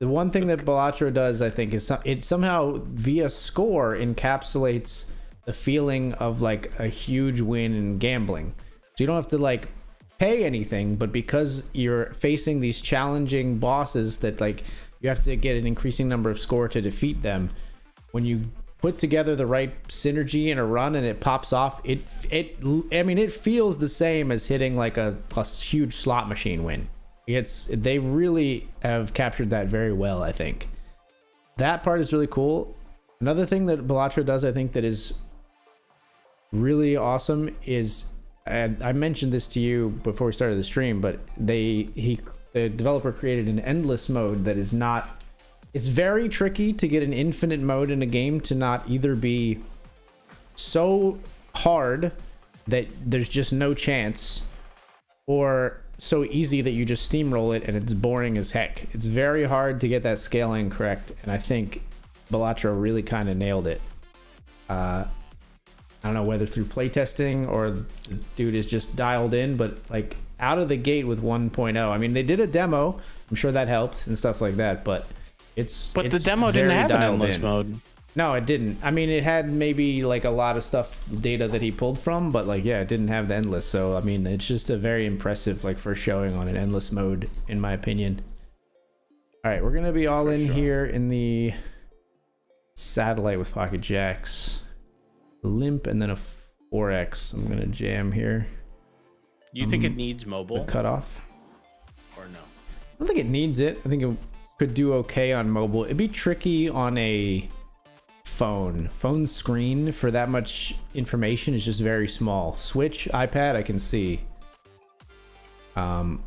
one thing that Balatro does, I think, is it somehow via score encapsulates the feeling of like a huge win in gambling. So you don't have to like pay anything, but because you're facing these challenging bosses that like you have to get an increasing number of score to defeat them, when you put together the right synergy in a run and it pops off, it feels the same as hitting like a huge slot machine win. They really have captured that very well, I think. That part is really cool. Another thing that Balatro does, I think, that is really awesome is, and I mentioned this to you before we started the stream, but the developer created an endless mode that is not. It's very tricky to get an infinite mode in a game to not either be so hard that there's just no chance, or so easy that you just steamroll it and it's boring as heck. It's very hard to get that scaling correct, and I think Balatro really kind of nailed it. I don't know whether through playtesting or the dude is just dialed in, but like out of the gate with 1.0, I mean, they did a demo. I'm sure that helped and stuff like that, but the demo didn't have an endless mode. No, it didn't. I mean, it had maybe like a lot of stuff, data that he pulled from, but like, yeah, it didn't have the endless. So, I mean, it's just a very impressive like first showing on an endless mode, in my opinion. All right, we're gonna be all in here in the satellite with pocket jacks, limp, and then a 4x. I'm gonna jam here. You think it needs mobile? The cutoff. Or no? I don't think it needs it. I think it could do okay on mobile. It'd be tricky on a phone screen for that much information is just very small. Switch, iPad, I can see. I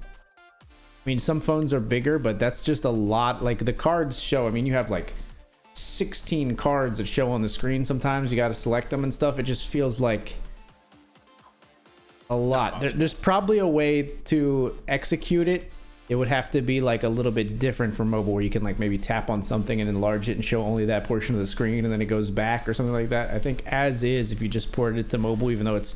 mean, some phones are bigger, but that's just a lot. Like the cards show, I mean, you have like 16 cards that show on the screen. Sometimes you got to select them and stuff. It just feels like a lot. There's probably a way to execute it. It would have to be like a little bit different from mobile, where you can like maybe tap on something and enlarge it and show only that portion of the screen, and then it goes back or something like that. I think as is, if you just ported it to mobile, even though it's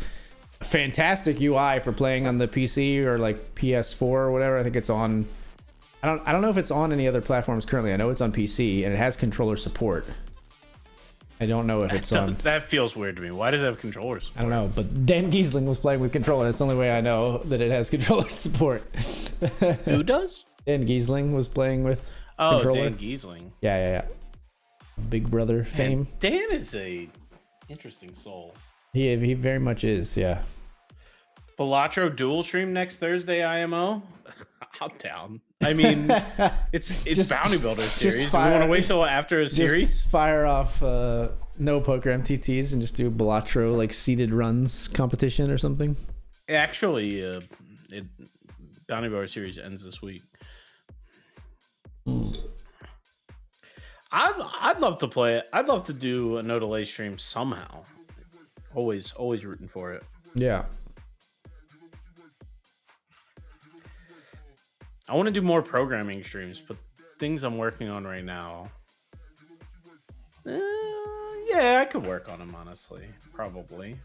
a fantastic UI for playing on the PC or like PS4 or whatever, I think it's on. I don't know if it's on any other platforms currently. I know it's on PC and it has controller support. I don't know if it's on. That feels weird to me. Why does it have controllers? I don't know, but Dan Giesling was playing with controller. That's the only way I know that it has controller support. Who does? Dan Giesling was playing with controller. Dan Giesling. Yeah. Big Brother fame. Man, Dan is a interesting soul. He very much is, yeah. Balatro dual stream next Thursday, IMO. I'm down. I mean, it's just, Bounty Builder series. Do we want to wait till after a series? Just fire off no poker MTTs and just do Balatro like seeded runs competition or something. Actually, Bounty Builder series ends this week. I'd love to play it. I'd love to do a no delay stream somehow. Always rooting for it. Yeah. I want to do more programming streams, but things I'm working on right now. Yeah, I could work on them, honestly. Probably.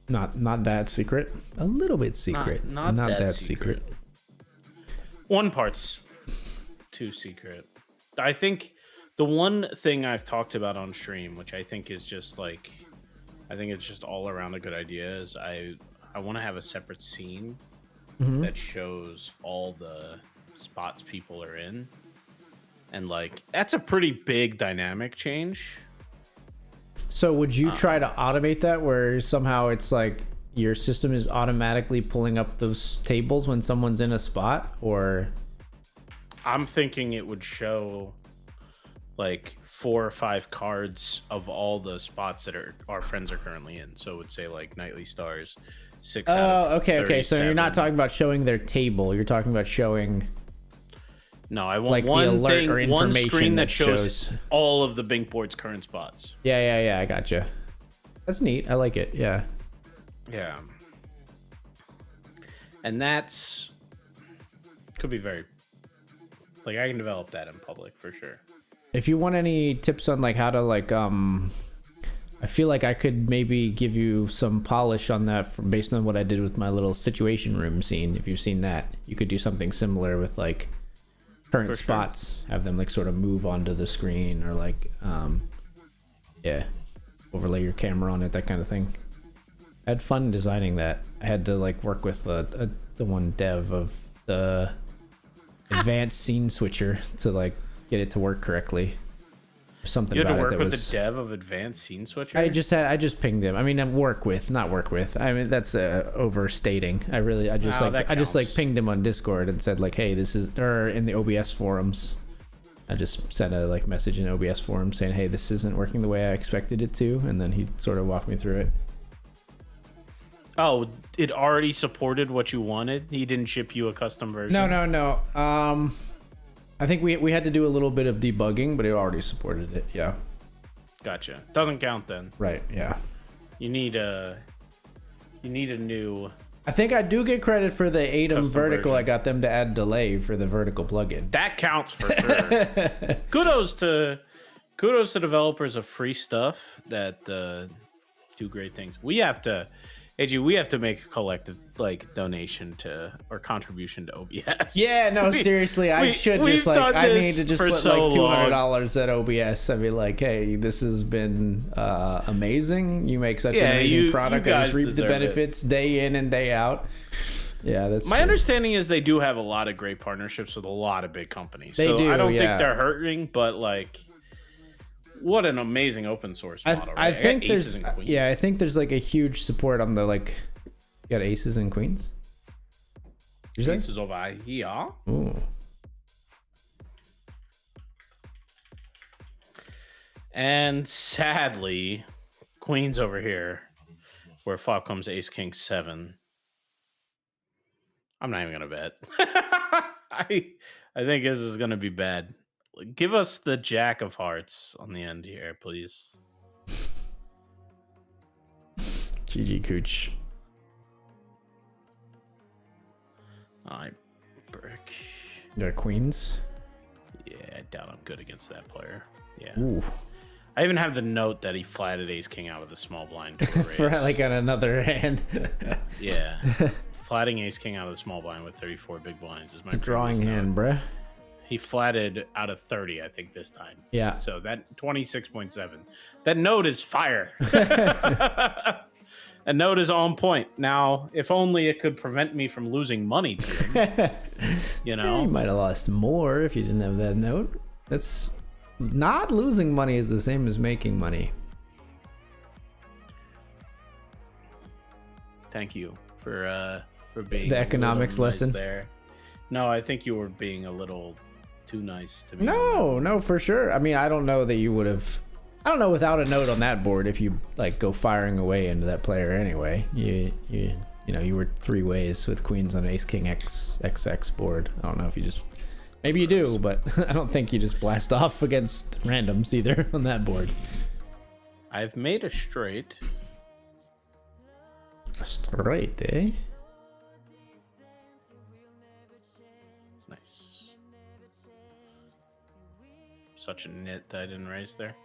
Not that secret. A little bit secret. Not that secret. One part's too secret. I think the one thing I've talked about on stream, which I think is just like, I think it's just all around a good idea, is I want to have a separate scene that shows all the spots people are in. And like, that's a pretty big dynamic change. So would you try to automate that where somehow it's like your system is automatically pulling up those tables when someone's in a spot? Or I'm thinking it would show like 4 or 5 cards of all the spots that our friends are currently in. So it would say like Nightly Stars 6 out of okay. 37. So you're not talking about showing their table. You're talking about showing. No, I want like one the alert thing, or one information screen that that shows all of the Bink board's current spots. Yeah. I gotcha. That's neat. I like it. Yeah. Yeah. And that's could be very like I can develop that in public for sure. If you want any tips on like how to like I feel like I could maybe give you some polish on that based on what I did with my little situation room scene. If you've seen that, you could do something similar with like current spots, have them like sort of move onto the screen or like, overlay your camera on it, that kind of thing. I had fun designing that. I had to like work with the one dev of the advanced scene switcher to like get it to work correctly. Something you had about to work it that with was the dev of Advanced Scene Switcher. I just pinged him. I mean, not work with. I mean, that's overstating. I just pinged him on Discord and said like, hey, this is, or in the OBS forums. I just sent a like message in OBS forum saying, hey, this isn't working the way I expected it to, and then he sort of walked me through it. Oh, it already supported what you wanted? He didn't ship you a custom version? No. I think we had to do a little bit of debugging, but it already supported it. Yeah. Gotcha. Doesn't count then. Right. Yeah. You need a new. I think I do get credit for the ATEM vertical. version. I got them to add delay for the vertical plugin. That counts for sure. Kudos to developers of free stuff that do great things. We have to. AG, we have to make a collective like donation to or contribution to OBS. Yeah, no, seriously, I should we've just like done I need this to just for put so like long. $200 at OBS. I mean, like, hey, this has been amazing. You make such an amazing product. I just reap the benefits day in and day out. Yeah, that's my true. understanding is they do have a lot of great partnerships with a lot of big companies. They so do, I don't yeah. think they're hurting, but like, what an amazing open source model! I Right? think Aces there's and queens. I think there's like a huge support on the like. You got aces and queens. You say? Aces over here. Ooh. And sadly, queens over here, where flop comes ace king 7. I'm not even gonna bet. I think this is gonna be bad. Give us the jack of hearts on the end here, please. GG Cooch. I brick. You got queens. Yeah, I doubt I'm good against that player. Yeah. Ooh. I even have the note that he flatted ace king out of the small blind to a raise. For like on another hand. Yeah. Flatting ace king out of the small blind with 34 big blinds is my Drawing previous hand, note. bruh. He flatted out of 30, I think, this time. Yeah. So that 26.7. That note is fire. A note is on point. Now, if only it could prevent me from losing money to him. You know? You might have lost more if you didn't have that note. That's not losing money is the same as making money. Thank you for being The a economics little nice lesson there. No, I think you were being a little too nice to me. No, for sure. I mean, I don't know that you would have. I don't know without a note on that board if you like go firing away into that player anyway. You know you were 3 ways with queens on ace king XX board. I don't know if you just maybe you do, but I don't think you just blast off against randoms either on that board. I've made a straight. Straight, eh? Nice. Such a nit that I didn't raise there.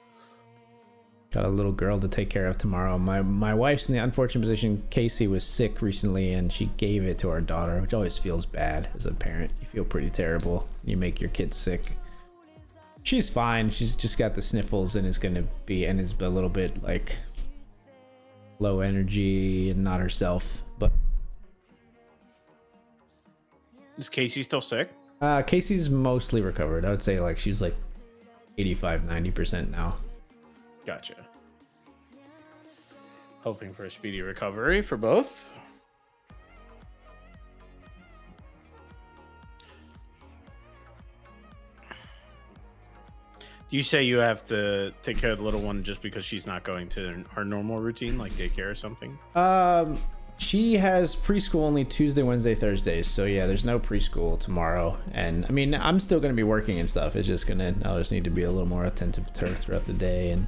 Got a little girl to take care of tomorrow. My wife's in the unfortunate position. Casey was sick recently and she gave it to our daughter, which always feels bad as a parent. You feel pretty terrible. You make your kid sick. She's fine. She's just got the sniffles and is a little bit like low energy and not herself. But Is Casey still sick? Casey's mostly recovered. I would say like she's like 85-90% now. Gotcha. Hoping for a speedy recovery for both. Do you say you have to take care of the little one just because she's not going to her normal routine, like daycare or something? She has preschool only Tuesday, Wednesday, Thursdays. So yeah, there's no preschool tomorrow. And I mean, I'm still going to be working and stuff. It's just I'll just need to be a little more attentive to her throughout the day. And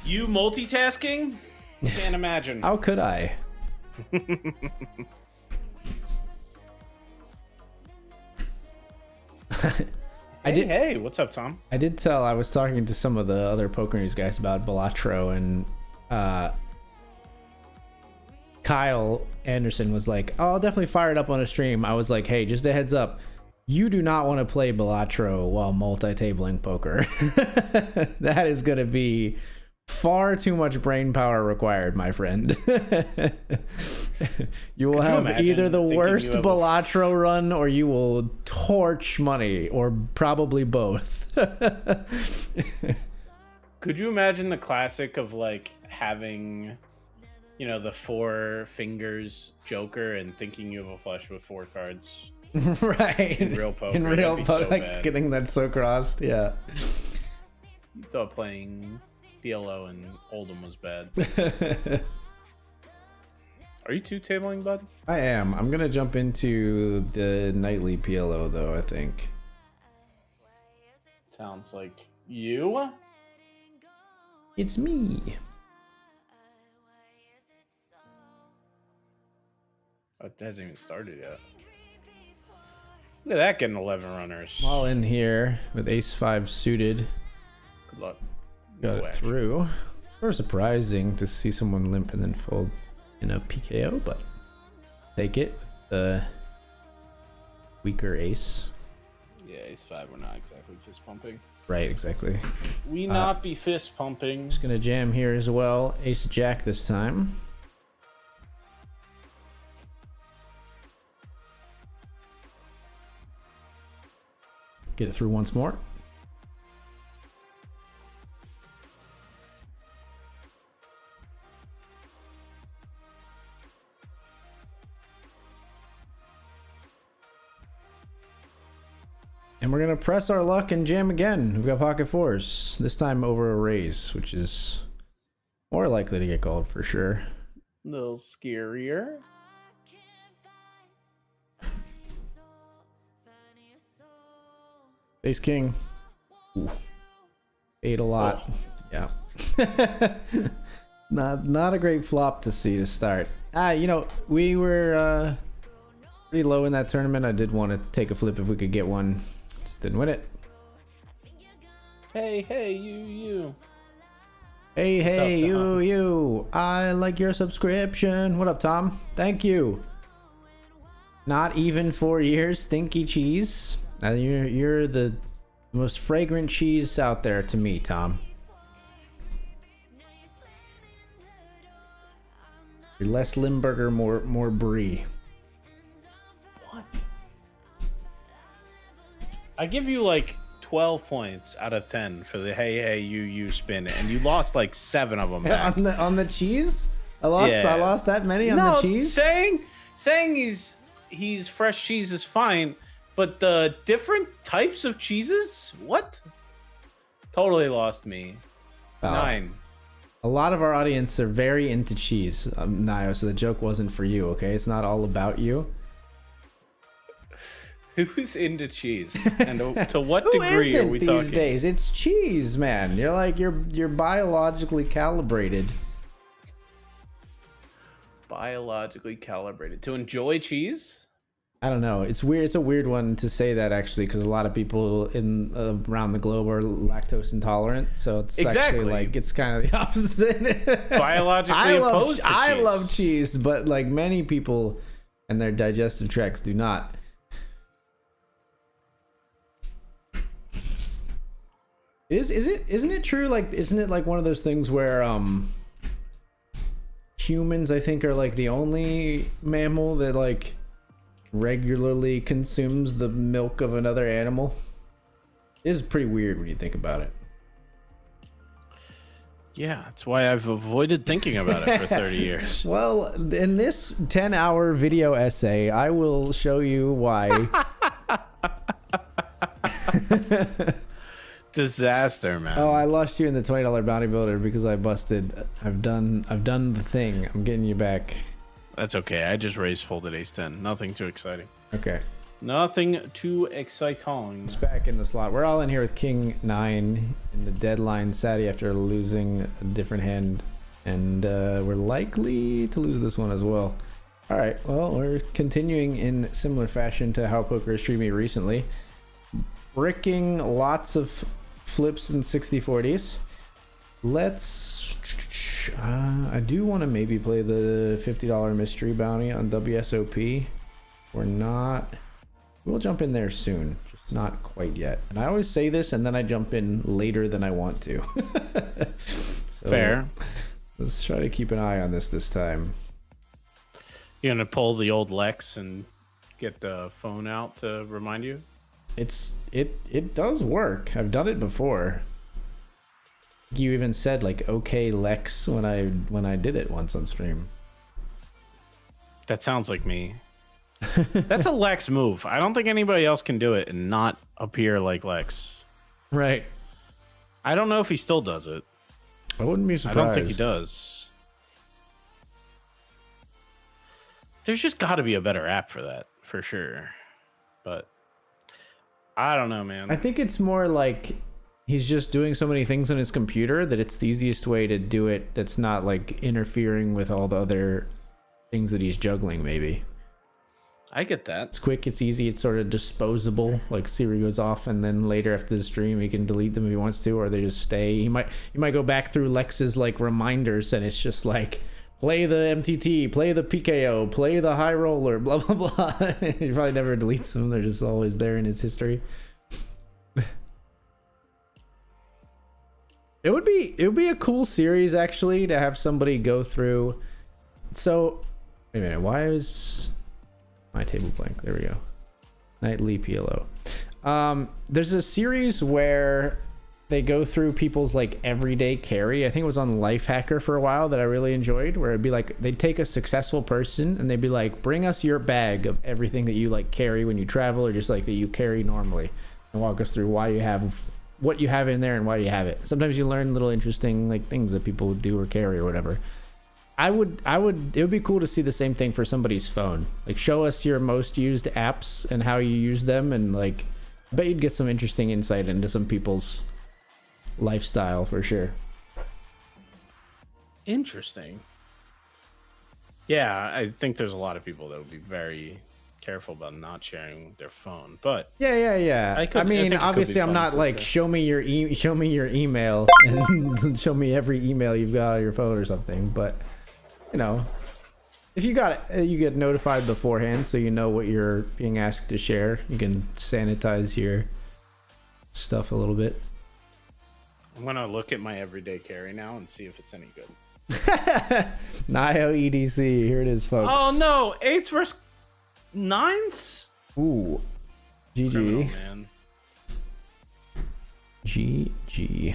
You multitasking? Can't imagine. how could I? Hey, what's up, Tom? I was talking to some of the other PokerNews guys about Balatro, and Kyle Anderson was like, oh, I'll definitely fire it up on a stream. I was like, hey, just a heads up. You do not want to play Balatro while multi-tabling poker. That is going to be far too much brain power required, my friend. You will have either the worst Balatro run or you will torch money, or probably both. Could you imagine the classic of like having, the 4 fingers Joker and thinking you have a flush with 4 cards? Right. In real poker. In real poker, so like bad. getting that so crossed. Yeah. You thought playing PLO and Oldham was bad. Are you 2-tabling, bud? I am. I'm going to jump into the nightly PLO, though, I think. Sounds like you. It's me. Oh, it hasn't even started yet. Look at that, getting 11 runners. I'm all in here with ace-5 suited. Good luck. Got No it action. through. Sort of surprising to see someone limp and then fold in a PKO, but take it. The weaker ace. Yeah, ace 5, we're not exactly fist pumping. Right, exactly. We not be fist pumping. Just gonna jam here as well. Ace jack this time. Get it through once more. And we're gonna press our luck and jam again. We've got pocket fours. This time over a raise, which is more likely to get called for sure. A little scarier. Ace king. Ooh. Ate a lot. Yeah. Not a great flop to see to start. You know, we were pretty low in that tournament. I did want to take a flip if we could get one. Just didn't win it. Hey, you. Hey, up, Tom? you. I like your subscription. What up, Tom? Thank you. Not even 4 years, stinky cheese. You're the most fragrant cheese out there to me, Tom. You're less Limburger, more brie. What? I give you like 12 points out of 10 for the hey you spin, and you lost like 7 of them back. on the cheese? I lost that many on the cheese? Saying he's fresh cheese is fine, but the different types of cheeses? What? Totally lost me. 9. A lot of our audience are very into cheese, Nio, so the joke wasn't for you, okay? It's not all about you. Who's into cheese? And to what degree are we talking? These days? It's cheese, man. You're like, you're biologically calibrated. Biologically calibrated. To enjoy cheese? I don't know. It's weird. It's a weird one to say that actually, because a lot of people around the globe are lactose intolerant. So it's actually like it's kind of the opposite. Biologically opposed to cheese. I love cheese, but like many people and their digestive tracts do not. Isn't it true? Like, isn't it like one of those things where humans, I think, are like the only mammal that like regularly consumes the milk of another animal? It is pretty weird when you think about it. Yeah, that's why I've avoided thinking about it for 30 years. Well, in this 10-hour video essay, I will show you why. Disaster, man. Oh, I lost you in the $20 bounty builder because I busted. I've done the thing. I'm getting you back. That's okay. I just raised folded ace 10. Nothing too exciting. Okay. Nothing too exciting. It's back in the slot. We're all in here with King 9 in the deadline Sadie after losing a different hand. And we're likely to lose this one as well. All right. Well, we're continuing in similar fashion to how poker is streaming recently. Bricking lots of flips and 60-40s. Let's... I do want to maybe play the $50 mystery bounty on WSOP. We're not... We'll jump in there soon. Just not quite yet. And I always say this and then I jump in later than I want to. So, fair. Let's try to keep an eye on this time. You're going to pull the old Lex and get the phone out to remind you? It does work. I've done it before. You even said like okay Lex when I did it once on stream. That sounds like me. That's a Lex move. I don't think anybody else can do it and not appear like Lex. Right. I don't know if he still does it. I wouldn't be surprised. I don't think he does. There's just got to be a better app for that, for sure. But I don't know, man. I think it's more like he's just doing so many things on his computer that it's the easiest way to do it that's not like interfering with all the other things that he's juggling, maybe. I get that. It's quick, it's easy, it's sort of disposable. Like Siri goes off, and then later after the stream, he can delete them if he wants to, or they just stay. You might go back through Lex's like reminders, and it's just like play the MTT, play the PKO, play the high roller, blah blah blah. He probably never deletes them; they're just always there in his history. It would be a cool series actually to have somebody go through. So, wait a minute, why is my table blank? There we go. Nightly PLO. There's a series where they go through people's like everyday carry. I think it was on Lifehacker for a while that I really enjoyed, where it'd be like they'd take a successful person and they'd be like, bring us your bag of everything that you like carry when you travel, or just like that you carry normally, and walk us through why you have what you have in there and why you have it. Sometimes you learn little interesting like things that people do or carry or whatever. It would be cool to see the same thing for somebody's phone. Like, show us your most used apps and how you use them, and like I bet you'd get some interesting insight into some people's lifestyle for sure. Interesting. Yeah, I think there's a lot of people that would be very careful about not sharing their phone, but Yeah. I mean, obviously, I'm not like show me your email and show me every email you've got on your phone or something. But you know, if you got it, you get notified beforehand, so you know what you're being asked to share. You can sanitize your stuff a little bit. I'm gonna look at my everyday carry now and see if it's any good. Naigo EDC, here it is, folks. Oh no, 8s versus 9s. Ooh, GG. Criminal, man. GG.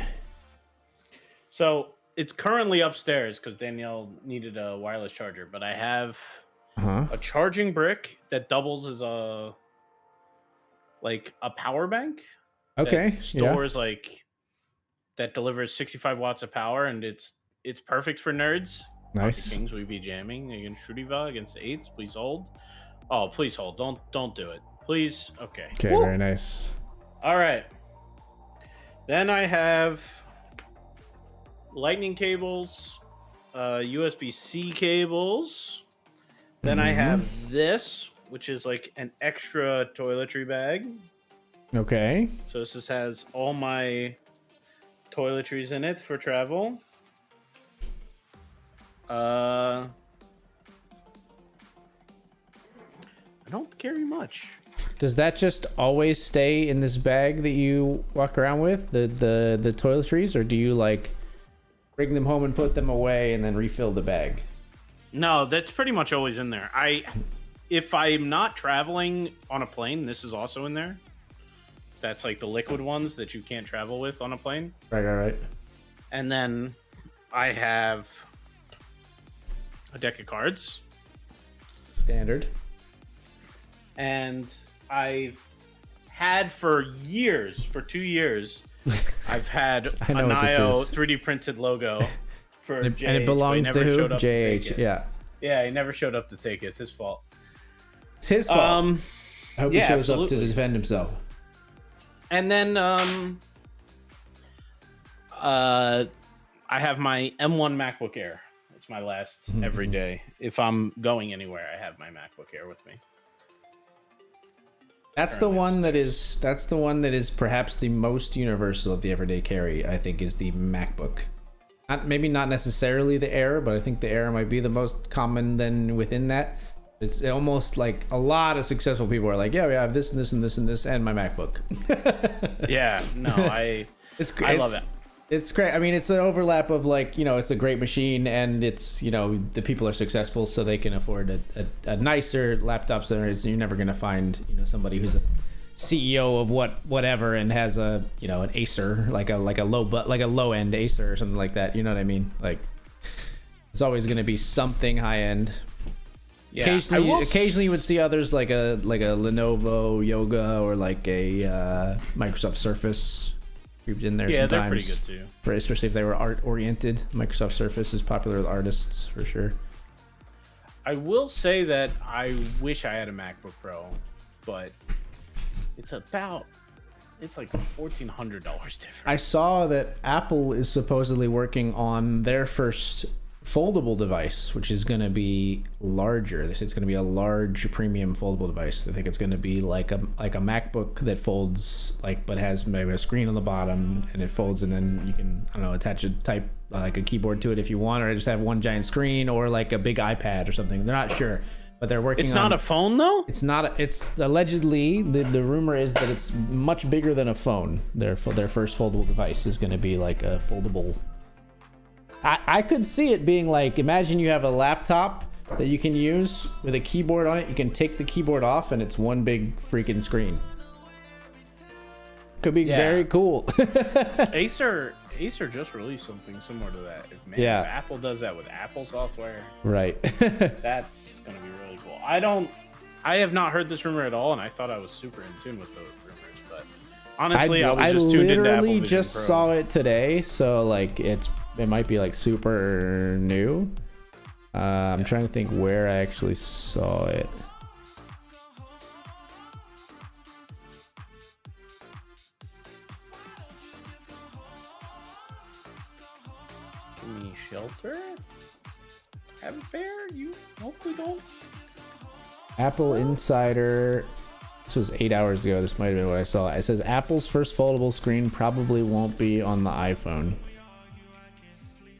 So it's currently upstairs because Danielle needed a wireless charger, but I have a charging brick that doubles as a power bank. Okay. That stores that delivers 65 watts of power, and it's perfect for nerds. Nice. Pocket Kings, we be jamming against Shrutiva against 8s. Please hold. Oh, please hold. Don't do it. Please. Okay. Okay, Woo! very nice. All right. Then I have lightning cables, USB-C cables. Then I have this, which is like an extra toiletry bag. Okay. So this just has all my toiletries in it for travel. I don't carry much. Does that just always stay in this bag that you walk around with, the toiletries, or do you like bring them home and put them away and then refill the bag? No, that's pretty much always in there. If I'm not traveling on a plane, this is also in there. That's like the liquid ones that you can't travel with on a plane. Right. And then I have a deck of cards. Standard. And I've had for 2 years, I've had a Naigo 3D printed logo for JH, and it belongs to who? JH. Yeah, he never showed up to take it. It's his fault. It's his fault. I hope he shows up to defend himself. And then I have my M1 MacBook Air. It's my last every day. If I'm going anywhere, I have my MacBook Air with me. That's the one that is perhaps the most universal of the everyday carry, I think, is the MacBook. Maybe not necessarily the Air, but I think the Air might be the most common then within that. It's almost like a lot of successful people are like, yeah, we have this and this and this and this and my MacBook. Yeah, no, I love it. It's great. I mean, it's an overlap of like, you know, it's a great machine, and it's, you know, the people are successful so they can afford a nicer laptop. So you're never going to find, you know, somebody who's a CEO of whatever and has a, you know, an Acer, like a low end Acer or something like that. You know what I mean? Like, it's always going to be something high end. Yeah, occasionally you would see others like a Lenovo Yoga or like a Microsoft Surface grouped in there. Yeah, sometimes. they're pretty good too. Especially if they were art oriented. Microsoft Surface is popular with artists for sure. I will say that I wish I had a MacBook Pro, but it's like $1,400 different. I saw that Apple is supposedly working on their first foldable device, which is going to be larger. They say it's going to be a large premium foldable device. They think it's going to be like a MacBook that folds, like, but has maybe a screen on the bottom, and it folds, and then you can, I don't know, attach a type like a keyboard to it if you want, or just have one giant screen, or like a big iPad or something. They're not sure, but they're working. It's not a phone though. It's not. It's allegedly the rumor is that it's much bigger than a phone. Their first foldable device is going to be like a foldable. I could see it being like, imagine you have a laptop that you can use with a keyboard on it. You can take the keyboard off and it's one big freaking screen. Could be very cool. Acer just released something similar to that. If Apple does that with Apple software, right? That's gonna be really cool. I have not heard this rumor at all, and I thought I was super in tune with those rumors, but honestly, I was just tuned into Apple Vision just Pro. saw it today, so like it might be like super new. I'm trying to think where I actually saw it. Give me shelter. Have a bear. You hopefully don't. Apple Insider. This was 8 hours ago. This might have been what I saw. It says Apple's first foldable screen probably won't be on the iPhone.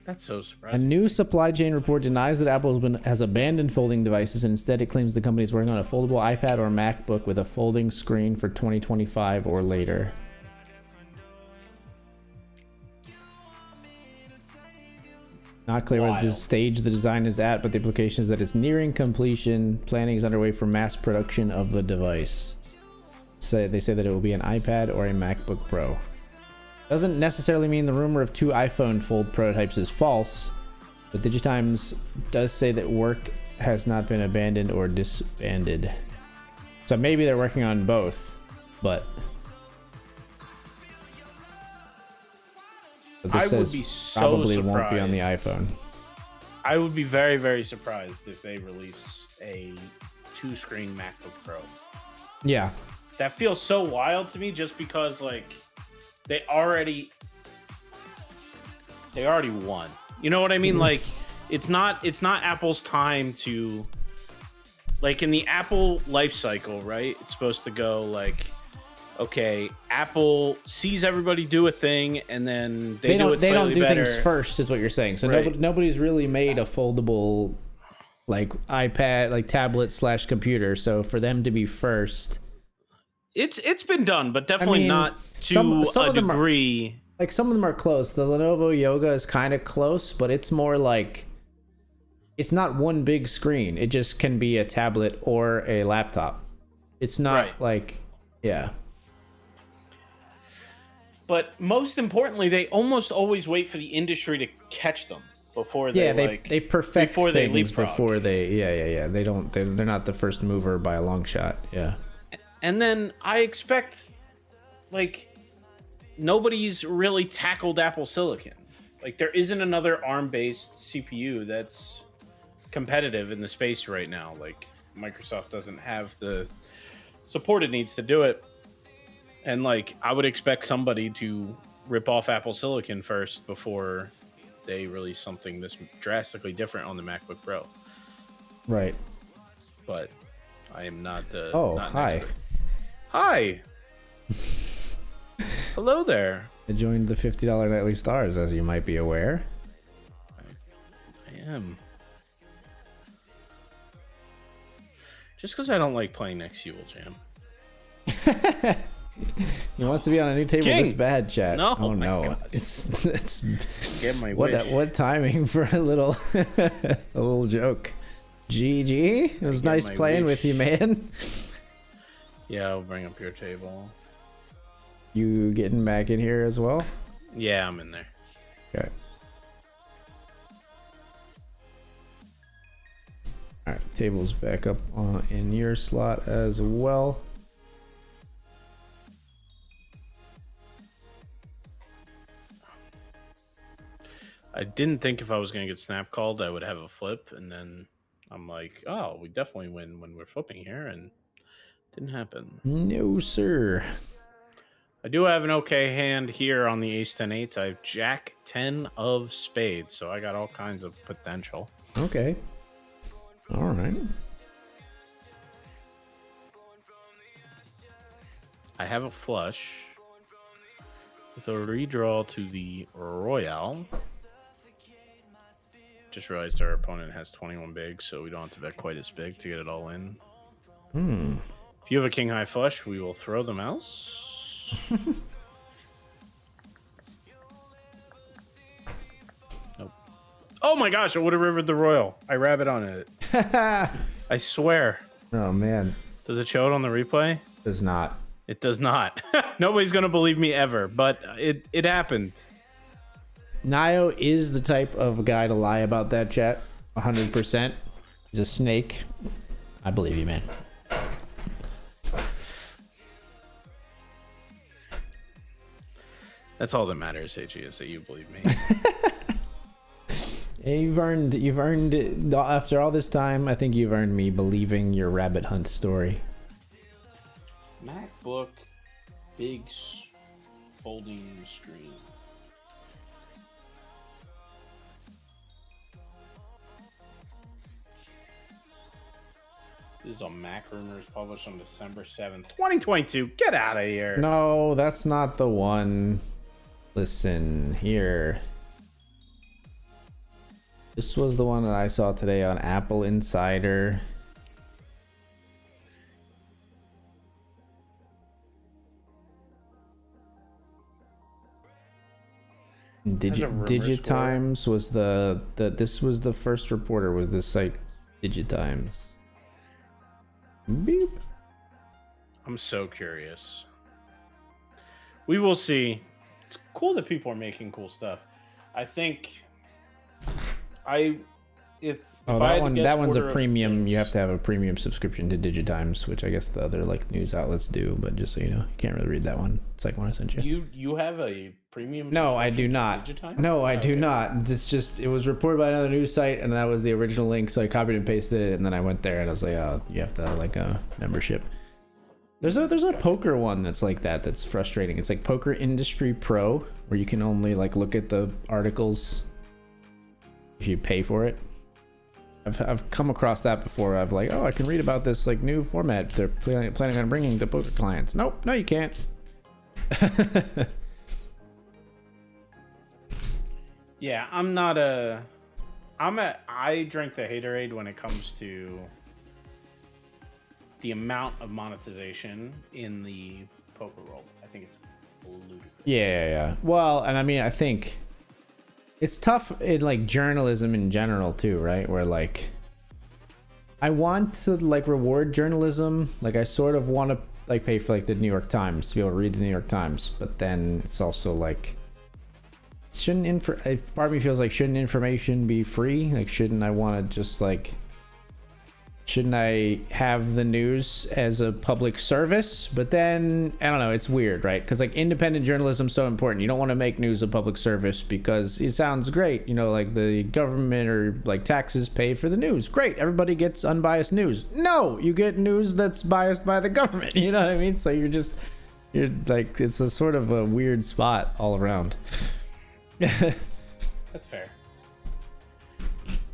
That's so A surprising. new supply chain report denies that Apple has abandoned folding devices, and instead it claims the company is working on a foldable iPad or MacBook with a folding screen for 2025 or later. Not clear what the stage the design is at, but the implication is that it's nearing completion. Planning is underway for mass production of the device. They say that it will be an iPad or a MacBook Pro. Doesn't necessarily mean the rumor of 2 iPhone Fold prototypes is false, but Digitimes does say that work has not been abandoned or disbanded. So maybe they're working on both, but I would be so probably surprised. won't be on the iPhone. I would be very, very surprised if they release a 2-screen MacBook Pro. Yeah. That feels so wild to me, just because like they already won. You know what I mean? Like it's not Apple's time to, like, in the Apple life cycle, right? It's supposed to go like, okay, Apple sees everybody do a thing, and then they don't do better. Things first, is what you're saying. So Right. nobody's really made a foldable like iPad, like tablet / computer. So for them to be first, it's been done, but definitely not to some a of them degree. like some of them are close. The Lenovo Yoga is kind of close, but it's more like it's not one big screen. It just can be a tablet or a laptop. It's not like, yeah. But most importantly, they almost always wait for the industry to catch them before they they perfect before they things leapfrog. before they they're not the first mover by a long shot. Yeah. And then I expect, like, nobody's really tackled Apple Silicon. Like, there isn't another ARM-based CPU that's competitive in the space right now. Like, Microsoft doesn't have the support it needs to do it. And, like, I would expect somebody to rip off Apple Silicon first before they release something this drastically different on the MacBook Pro. Right. But I am not the... Oh, not an hi. expert. Hi. Hello there. I joined the $50 nightly stars, as you might be aware. I am. Just because I don't like playing next to you will jam. He wants to be on a new table King. this bad, chat. No, oh my no. God. It's Get my what wish. what timing for a little a little joke. GG. It was get nice my playing wish. with you, man. Yeah, I'll bring up your table. You getting back in here as well? Yeah, I'm in there. Okay. All right, table's back up on in your slot as well. I didn't think if I was going to get snap called, I would have a flip. And then I'm like, oh, we definitely win when we're flipping here. And it didn't happen. No, sir. I do have an okay hand here on the ace 10 8. I have jack 10 of spades, so I got all kinds of potential. Okay. All right. I have a flush with a redraw to the royale. Just realized our opponent has 21 bigs, so we don't have to bet quite as big to get it all in. If you have a king high flush, we will throw the mouse. Nope. Oh my gosh, I would have rivered the royal. I rabbit on it. I swear. Oh man. Does it show it on the replay? Does not. It does not. Nobody's gonna believe me ever, but it happened. Nio is the type of guy to lie about that, chat. 100%. He's a snake. I believe you, man. That's all that matters, HE, is that you believe me. Yeah, you've earned it. After all this time, I think you've earned me believing your rabbit hunt story. MacBook, big folding screen. This is a Mac Rumors published on December 7th, 2022. Get out of here. No, that's not the one. Listen here. This was the one that I saw today on Apple Insider. Digitimes was this was the first reporter, was this site Digitimes. Beep. I'm so curious. We will see. It's cool that people are making cool stuff. I think if Oh, I that had to one. guess That one's a order of premium. things- You have to have a premium subscription to Digitimes, which I guess the other like news outlets do. But just so you know, you can't really read that one. It's like one I sent you. You have a premium? No, I do subscription to not. Digitimes? No, I do Okay. not. It's just it was reported by another news site, and that was the original link. So I copied and pasted it, and then I went there, and I was like, oh, you have to have like a membership. There's a poker one that's like that. That's frustrating. It's like Poker Industry Pro, where you can only like look at the articles if you pay for it. I've come across that before. I've like, oh, I can read about this like new format they're planning on bringing to poker clients. Nope, no, you can't. Yeah, I drink the haterade when it comes to the amount of monetization in the poker world. I think it's ludicrous. Yeah. Well, and I mean, I think it's tough in like journalism in general too, right? Where like I want to like reward journalism. Like I sort of want to like pay for like the New York Times to be able to read the New York Times, but then it's also like part of me feels like shouldn't information be free? Like shouldn't I want to just like shouldn't I have the news as a public service? But then I don't know, it's weird, right? Because like independent journalism is so important. You don't want to make news a public service because it sounds great, you know, like the government or like taxes pay for the news. Great, everybody gets unbiased news. No, you get news that's biased by the government. You know what I mean? So you're like, it's a sort of a weird spot all around. That's fair.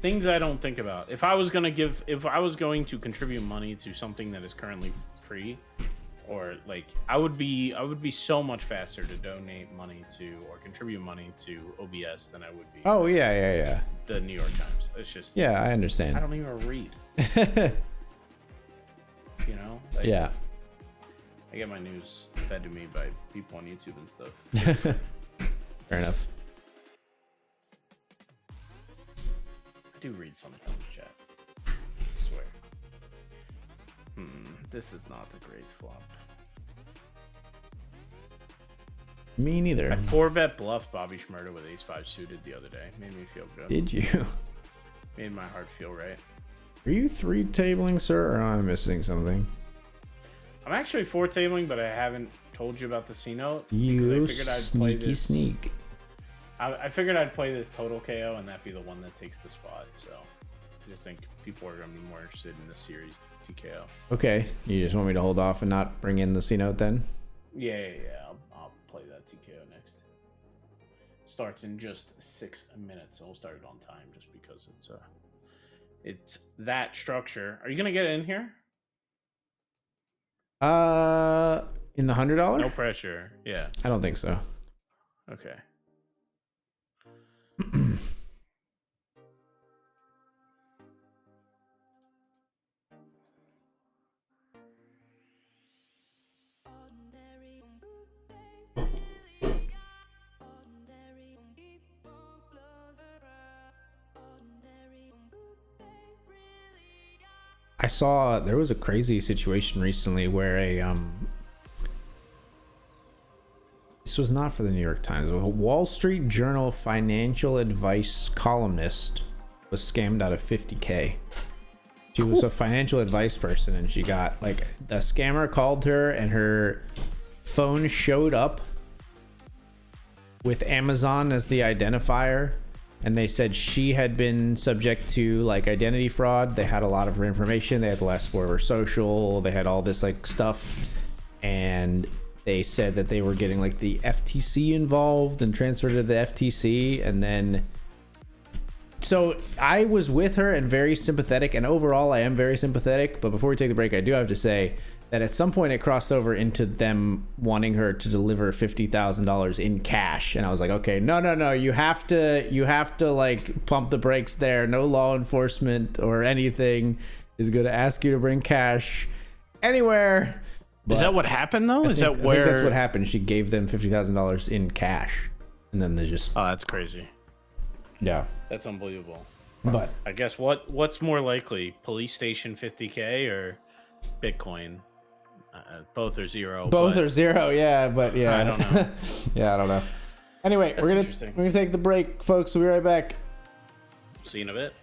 Things I don't think about. If I was going to contribute money to something that is currently free, or like I would be so much faster to donate money to or contribute money to OBS than I would be. Oh yeah. The New York Times. It's just Yeah, I understand. I don't even read. You know? Like, Yeah. I get my news fed to me by people on YouTube and stuff. Fair enough. I do read sometimes, chat. I swear. This is not the great flop. Me neither. I 4-bet bluffed Bobby Schmurda with ace-5 suited the other day. Made me feel good. Did you? Made my heart feel right. Are you 3-tabling, sir, or am I missing something? I'm actually 4-tabling, but I haven't told you about the C-note. You because I figured I'd play this. sneak. I figured I'd play this total KO, and that'd be the one that takes the spot. So I just think people are going to be more interested in this series TKO. Okay, you just want me to hold off and not bring in the C-note then? Yeah. I'll starts in just 6 minutes, and we'll start it on time just because it's that structure. Are you gonna get in here? In the $100? No pressure. Yeah. I don't think so. Okay. Ordinary, they really are. Ordinary, keep on closer. Ordinary, they really are. I saw there was a crazy situation recently where this was not for the New York Times. A Wall Street Journal financial advice columnist was scammed out of $50K. She was a financial advice person, and she got, like, the scammer called her and her phone showed up with Amazon as the identifier, and they said she had been subject to, like, identity fraud. They had a lot of her information. They had the last four of her social. They had all this, like, stuff, and they said that they were getting, like, the FTC involved and transferred to the FTC. And then, so I was with her and very sympathetic, and overall I am very sympathetic. But before we take the break, I do have to say that at some point it crossed over into them wanting her to deliver $50,000 in cash, and I was like, okay, no, you have to like pump the brakes there. No law enforcement or anything is going to ask you to bring cash anywhere. Is that what happened though? I Is think that where? that's what happened? She gave them $50,000 in cash, and then they just Oh, that's crazy. yeah. That's unbelievable. But I guess what's more likely, police station 50K or Bitcoin? Both are zero. both but are zero, yeah. But yeah, I don't know. yeah, I don't know. Anyway, That's we're interesting. gonna take the break, folks. We'll be right back. See you in a bit.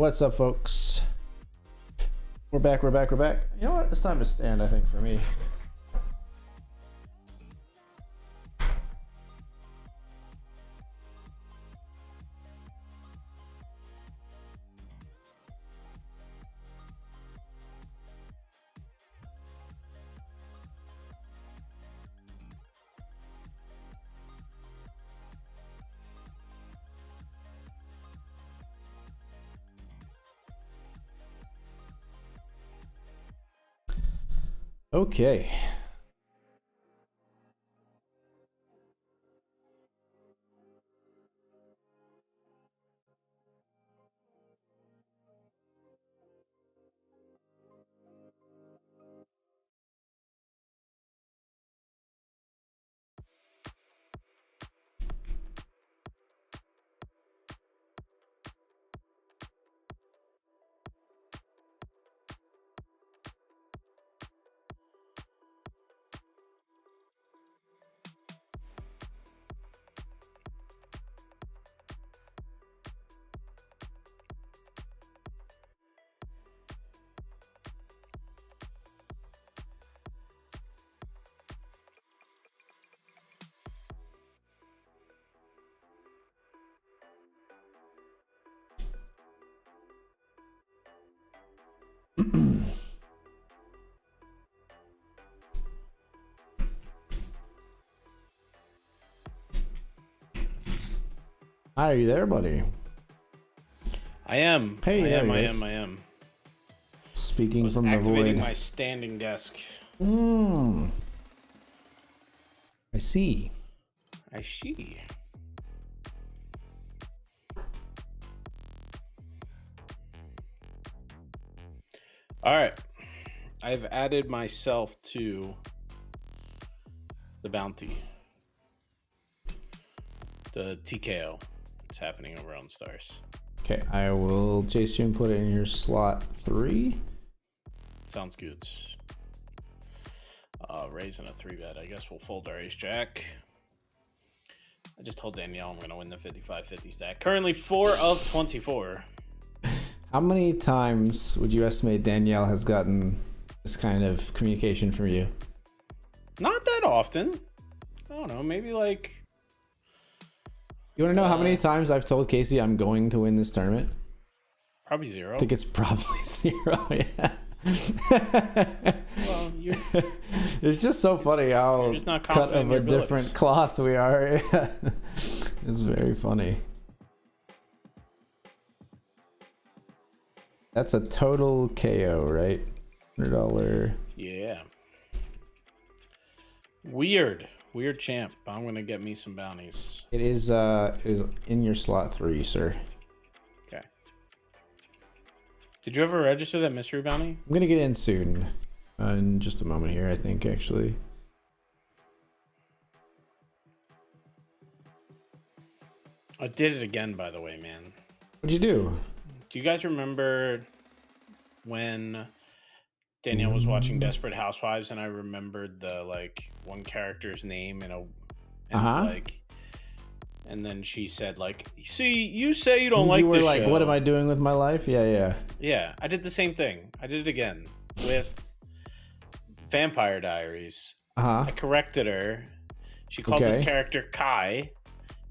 What's up, folks? We're back. You know what? It's time to stand, I think, for me. Okay. Hi, are you there, buddy? I am. Hey, I there am. he I is. am. I am. Speaking Was from the activating void. my standing desk. I see. I see. All right. I've added myself to the bounty. The TKO. It's happening over on Stars. Okay, I will chase you and put it in your slot 3. Sounds good. Raising a 3-bet. I guess we'll fold our ace jack. I just told Danielle I'm going to win the 55-50 stack. Currently 4 of 24. How many times would you estimate Danielle has gotten this kind of communication from you? Not that often. I don't know. Maybe like... You want to know how many times I've told Casey I'm going to win this tournament? Probably 0. I think it's probably 0, yeah. Well, you're It's just so funny how just not cut confident of in a your abilities. different cloth we are. It's very funny. That's a total KO, right? $100. Yeah. Weird champ. I'm gonna get me some bounties. It is in your slot 3, sir. Okay. Did you ever register that mystery bounty? I'm gonna get in soon. In just a moment here, I think, actually. I did it again, by the way, man. What'd you do? Do you guys remember when Danielle was watching Desperate Housewives and I remembered the like one character's name and like, and then she said like, "See, you say you don't like You were this like, show." what am I doing with my life? Yeah. Yeah, I did the same thing. I did it again with Vampire Diaries. I corrected her. She called this character Kai,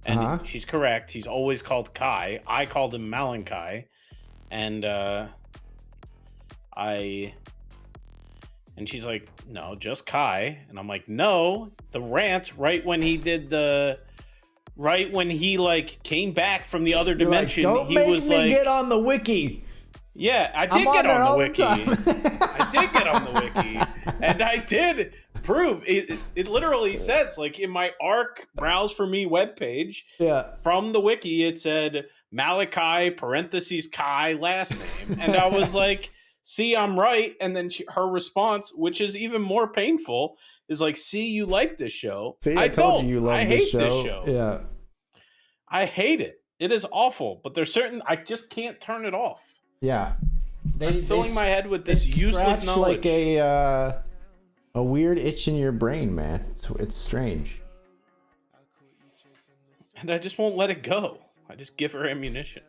and she's correct. He's always called Kai. I called him Malachi, and and she's like, "No, just Kai." And I'm like, "No, the rant right when he like came back from the other dimension, Don't he make was me like, get on the wiki. yeah, I did I'm get on there on all the the wiki. time. I did get on the wiki, and I did prove it. It literally says, like, in my ARC browse for me webpage, Yeah. from the wiki, it said Malachi parentheses Kai last name, and I was like, "See, I'm right." And then her response, which is even more painful, is like, "See, you like this show." See, I told you love I this hate this show. Yeah. I hate it. It is awful, but there's certain I just can't turn it off. Yeah. I'm filling my head with this useless scratch knowledge. like a weird itch in your brain, man. It's strange. And I just won't let it go. I just give her ammunition.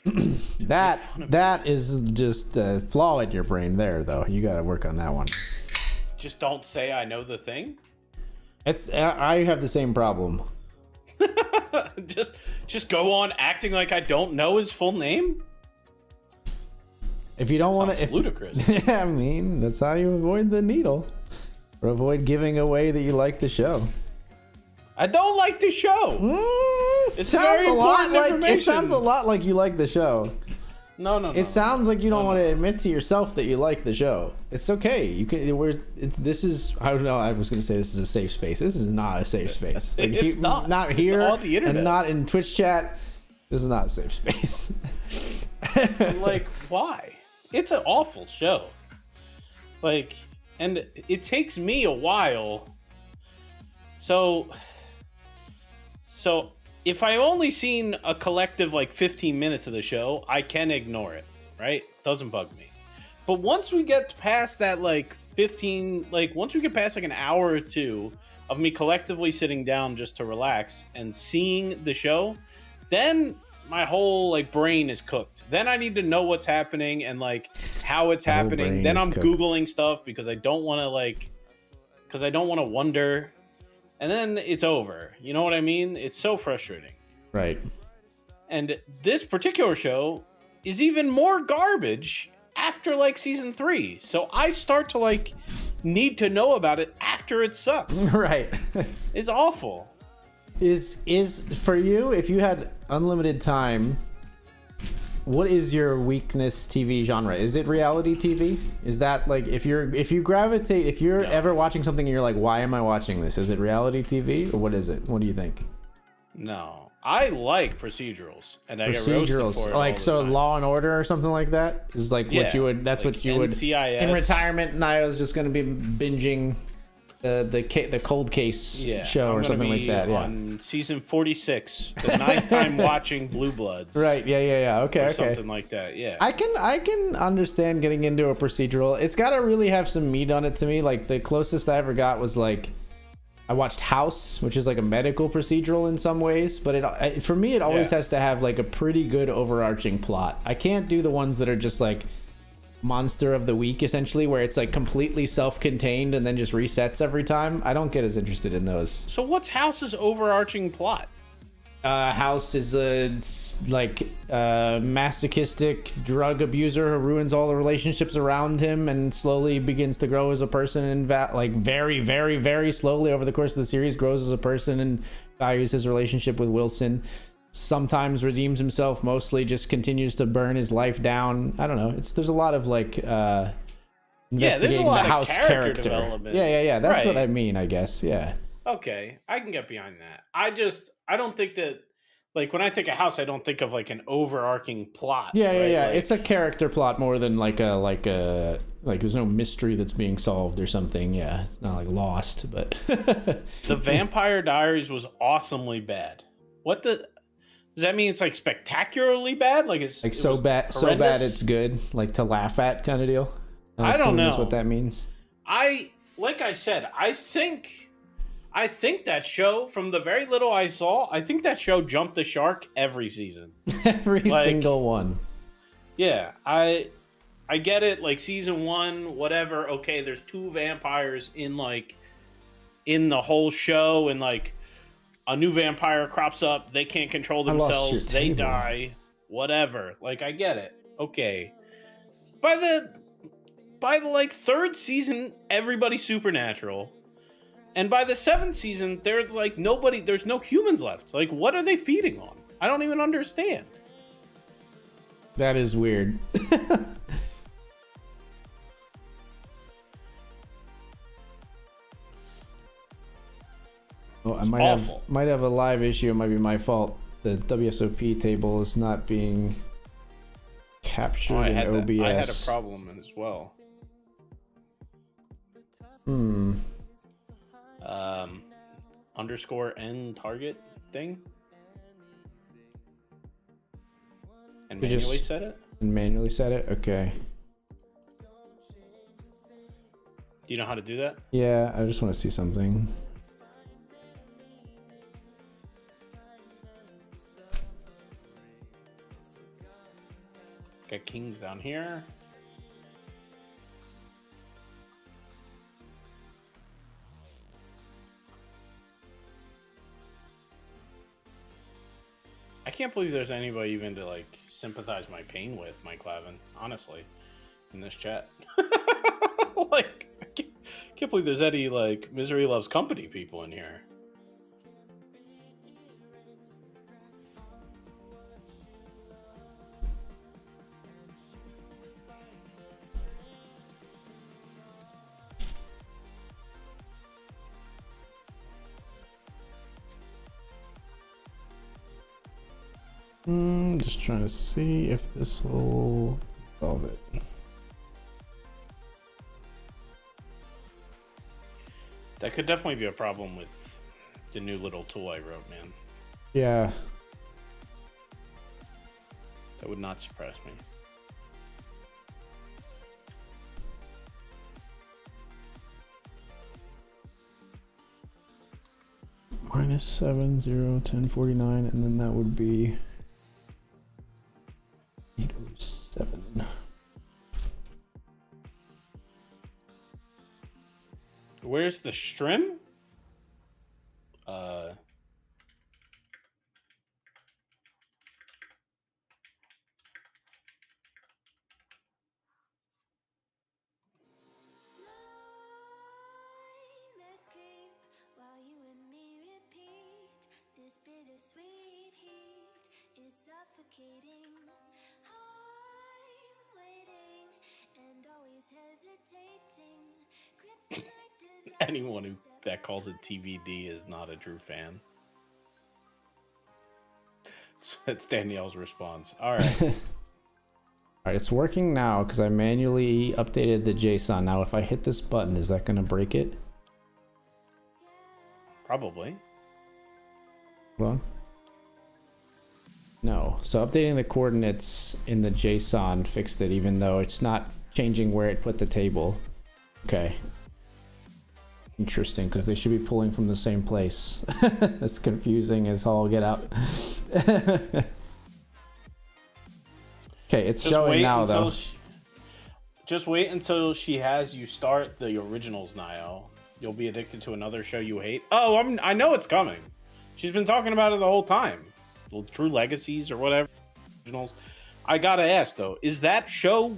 That is just a flaw in your brain there, though. You got to work on that one. Just don't say I know the thing. I have the same problem. just go on acting like I don't know his full name. If you don't want to, ludicrous. Yeah, I mean, that's how you avoid the needle, or avoid giving away that you like the show. I don't like the show. It sounds a lot like you like the show. No. It sounds like you don't want to admit to yourself that you like the show. It's okay. You can. This is. I don't know. I was going to say this is a safe space. This is not a safe space. Like, it's not. Not here. It's on the internet. And not in Twitch chat. This is not a safe space. Like, why? It's an awful show. Like, and it takes me a while. So if I've only seen a collective like 15 minutes of the show, I can ignore it, right? Doesn't bug me. But once we get past that like 15, like once we get past like an hour or two of me collectively sitting down just to relax and seeing the show, then my whole like brain is cooked. Then I need to know what's happening and like how it's happening. Then I'm Googling stuff because I don't want to wonder. And then it's over. You know what I mean? It's so frustrating. Right. And this particular show is even more garbage after like season 3. So I start to like need to know about it after it sucks. Right. It's awful. Is for you, if you had unlimited time, what is your weakness TV genre? Is it reality TV? Is that like if you're ever watching something and you're like, why am I watching this? Is it reality TV or what is it? What do you think? No, I like procedurals, and I get roasted for it like all so the time. Law and Order or something like that is like what you would. That's like what you would. NCIS. In retirement, Naigo's just going to be binging the cold case show or something like that. Yeah. On season 46, the 9th time watching Blue Bloods. Right. Yeah. Okay. Something like that. Yeah. I can understand getting into a procedural. It's got to really have some meat on it to me. Like the closest I ever got was like I watched House, which is like a medical procedural in some ways, but for me it always has to have like a pretty good overarching plot. I can't do the ones that are just like monster of the week essentially, where it's like completely self-contained and then just resets every time. I don't get as interested in those. So what's House's overarching plot? House is a masochistic drug abuser who ruins all the relationships around him and slowly begins to grow as a person and very, very, very slowly over the course of the series grows as a person and values his relationship with Wilson. Sometimes redeems himself, mostly just continues to burn his life down. I don't know. There's a lot of investigating the House character development. Yeah. That's what I mean, I guess. Yeah. Okay, I can get behind that. I don't think that, like, when I think of House, I don't think of like an overarching plot. Yeah. Like, it's a character plot more than like there's no mystery that's being solved or something. Yeah, it's not like Lost, but The Vampire Diaries was awesomely bad. Does that mean? It's like spectacularly bad? Like it's like so bad it's good, like to laugh at kind of deal. I don't know. Is what that means. Like I said, I think that show, from the very little I saw, I think that show jumped the shark every season. Every single one. Yeah, I get it. Like season 1, whatever. Okay, there's 2 vampires in the whole show, and like a new vampire crops up. They can't control themselves. They die. Whatever. Like I get it. Okay. By the like 3rd season, everybody's supernatural. And by the 7th season, there's like there's no humans left. Like, what are they feeding on? I don't even understand. That is weird. Oh, I might have a live issue. It might be my fault. The WSOP table is not being captured in OBS. I had a problem as well. Underscore N target thing. And manually set it? And manually set it? Okay. Do you know how to do that? Yeah, I just want to see something. down here. I can't believe there's anybody even to like sympathize my pain with, Mike Clavin, honestly, in this chat. Like, I can't believe there's any like misery loves company people in here. Just trying to see if this will solve it. That could definitely be a problem with the new little tool I wrote, man. Yeah. That would not surprise me. -7, 0, 10, 49, and then that would be 807. Where's the strim? Nightmares creep while you and me repeat. This bittersweet heat is suffocating. I'm waiting and always hesitating. Kryptonite desire. Anyone that calls it TVD is not a true fan. That's Danielle's response. All right. All right, it's working now because I manually updated the JSON. Now, if I hit this button, is that going to break it? Probably. Well, no. So updating the coordinates in the JSON fixed it, even though it's not changing where it put the table. Okay. Interesting, because they should be pulling from the same place. That's confusing as all get out. Okay, it's showing now, though. Just wait until she has you start the originals, Nio. You'll be addicted to another show you hate. Oh, I know it's coming. She's been talking about it the whole time. True Legacies or whatever. Originals. I gotta ask, though, is that show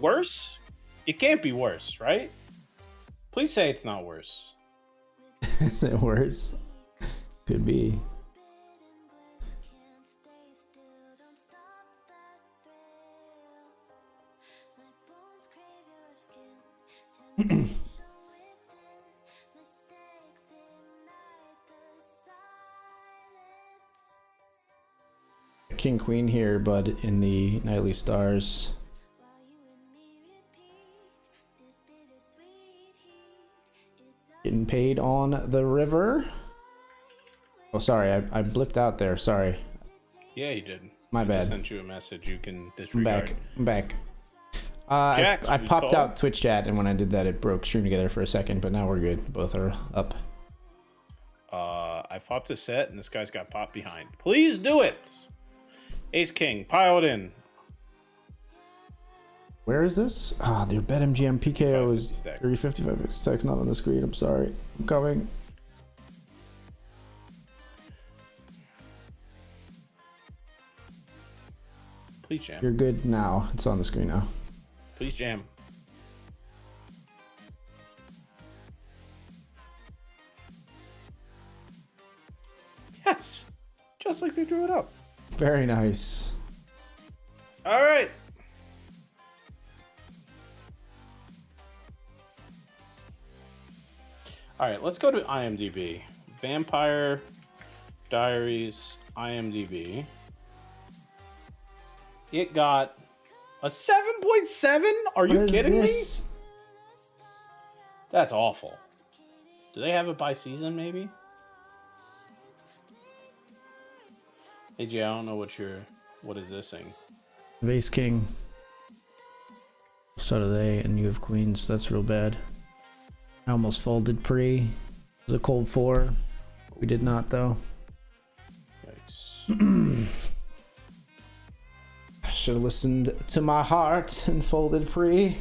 worse? It can't be worse, right? Please say it's not worse. Is it worse? Could be. King Queen here, but in the Nightly Stars. Getting paid on the river. Oh, sorry, I blipped out there. Sorry. Yeah, you did. My bad. I sent you a message you can disregard. I'm back. Jax, I we popped call? out Twitch chat, and when I did that, it broke stream together for a second, but now we're good. Both are up. I popped a set, and this guy's got popped behind. Please do it! Ace King, pile it in. Where is this? Ah, their BetMGM PKO is 550 stack. 355 stacks not on the screen. I'm sorry. I'm coming. Please jam. You're good now. It's on the screen now. Please jam. Yes! Just like they drew it up. Very nice. All right. All right, let's go to IMDb. Vampire Diaries IMDb. It got a 7.7? Are you kidding me? That's awful. Do they have it by season, maybe? AJ, I don't know what is this thing? Ace King. So do they, and you have queens. That's real bad. I almost folded pre. It was a cold 4. We did not, though. Yikes. Should have listened to my heart and folded pre.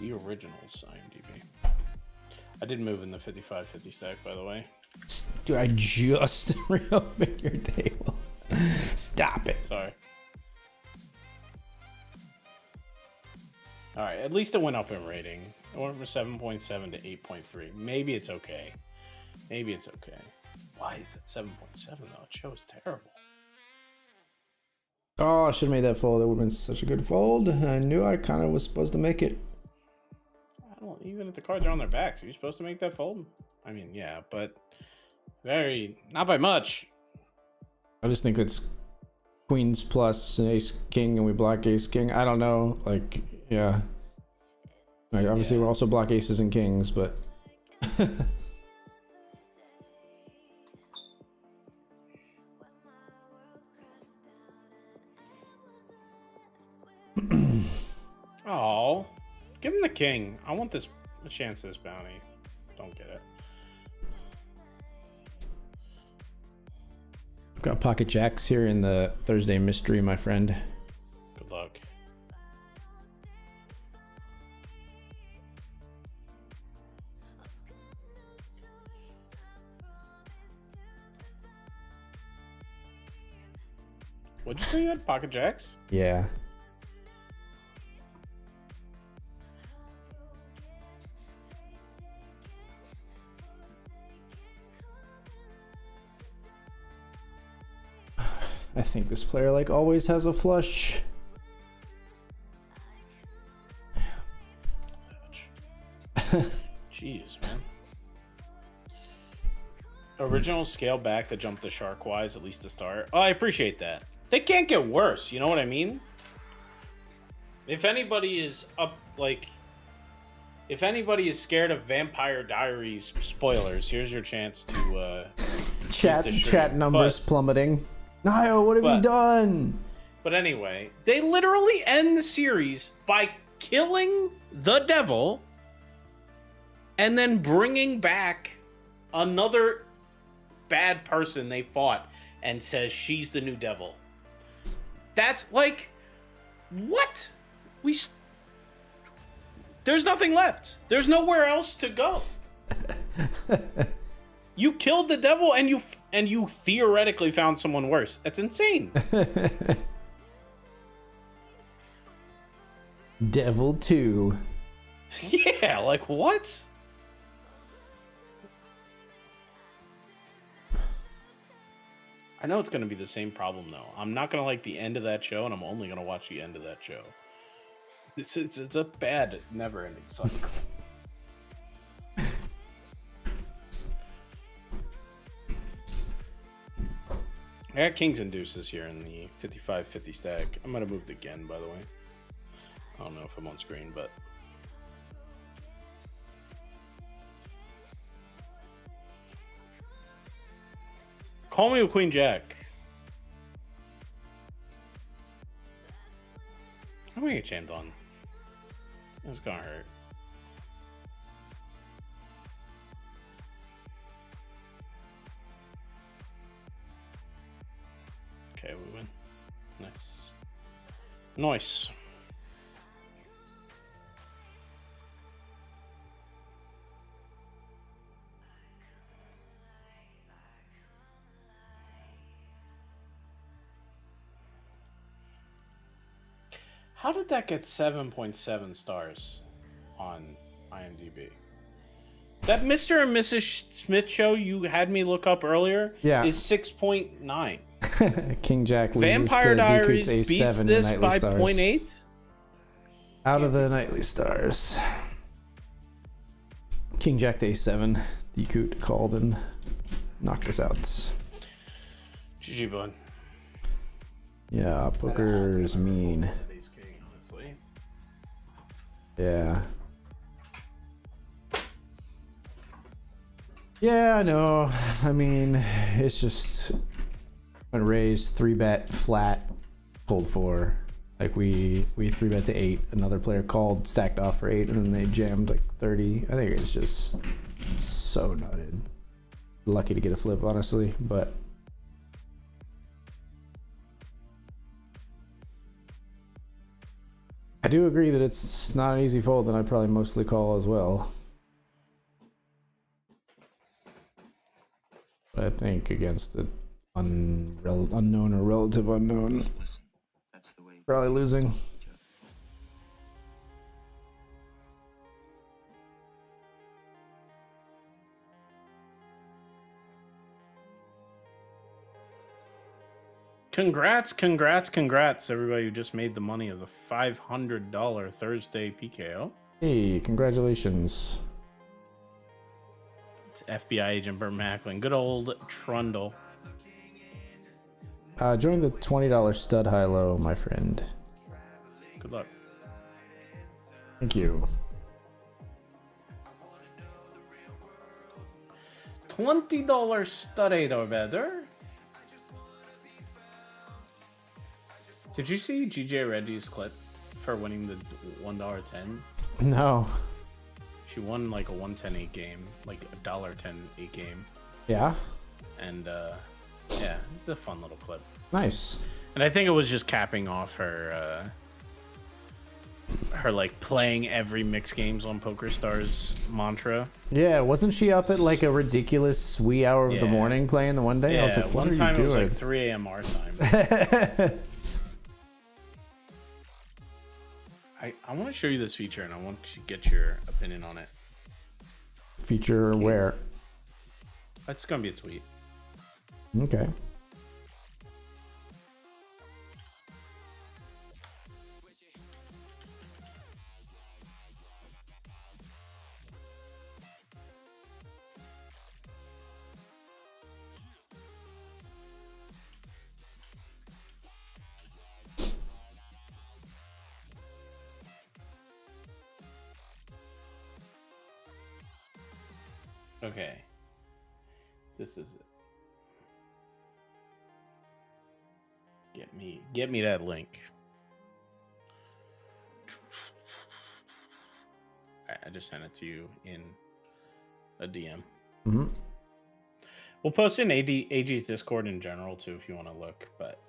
The originals, IMDb. I did move in the 55-50 stack, by the way. Dude, I just reopened your table. Stop it. Sorry. All right, at least it went up in rating. It went from 7.7 to 8.3. Maybe it's okay. Maybe it's okay. Why is it 7.7 though? It shows terrible. Oh, I should have made that fold. That would have been such a good fold. I knew I kind of was supposed to make it. I don't even if the cards are on their backs. Are you supposed to make that fold? I mean, yeah, but not by much. I just think it's queens plus ace king and we block ace king. I don't know. Like, yeah. Like, obviously, Yeah. we're also block aces and kings, but. Oh, give him the king. I want a chance at this bounty. Don't get it. I've got pocket jacks here in the Thursday mystery, my friend. Good luck. What'd you say you had? Pocket jacks? Yeah. I think this player, like always, has a flush. Jeez, man. Original scale back to jump the shark wise, at least to start. Oh, I appreciate that. They can't get worse, you know what I mean? If anybody is if anybody is scared of Vampire Diaries spoilers, here's your chance to Chat numbers plummeting. Nio, what have you done? But anyway, they literally end the series by killing the devil and then bringing back another bad person they fought and says she's the new devil. That's like, what? There's nothing left. There's nowhere else to go. You killed the devil and you theoretically found someone worse. That's insane. Devil 2. Yeah, like what? I know it's going to be the same problem though. I'm not going to like the end of that show and I'm only going to watch the end of that show. It's a bad never-ending cycle. I got kings and deuces here in the 55-50 stack. I might have moved again, by the way. I don't know if I'm on screen, but... Call me a queen jack. I'm gonna get jammed on. It's gonna hurt. Okay, we win. Nice. Nice. How did that get 7.7 stars on IMDb? That Mr. and Mrs. Smith show you had me look up earlier is 6.9. King Jack loses Vampire to Diaries Decoot's beats A7 this in by Nightly Stars. 0.8? Out of the Nightly Stars. King Jack to A7. Decoot called and knocked us out. GG, bud. Yeah, poker's mean. Yeah. Yeah, I know. I mean, it's just when raised 3-bet flat, cold 4. Like we 3-bet to 8. Another player called, stacked off for 8, and then they jammed like 30. I think it's just so nutted. Lucky to get a flip, honestly, but I do agree that it's not an easy fold, and I'd probably mostly call as well. But I think against the unknown or relative unknown, probably losing. Congrats, everybody who just made the money of the $500 Thursday PKO. Hey, congratulations. It's FBI agent Burt Macklin. Good old Trundle. Join the $20 stud high-low, my friend. Good luck. Thank you. $20 stud or better. Did you see GJ Reggie's clip for winning the $1.10? No. She won like a 110.8 game, like a $1.10.8 game. Yeah? And yeah, it's a fun little clip. Nice. And I think it was just capping off her like playing every mixed games on PokerStars mantra. Yeah, wasn't she up at like a ridiculous wee hour of the morning playing the one day? Yeah, I was like, what one are time you doing? it was like 3 a.m. our time. I want to show you this feature, and I want to get your opinion on it. Feature where? That's gonna be a tweet. Okay. Okay. This is it. Get me that link. I just sent it to you in a DM. Mm-hmm. We'll post in AG's Discord in general too if you want to look, but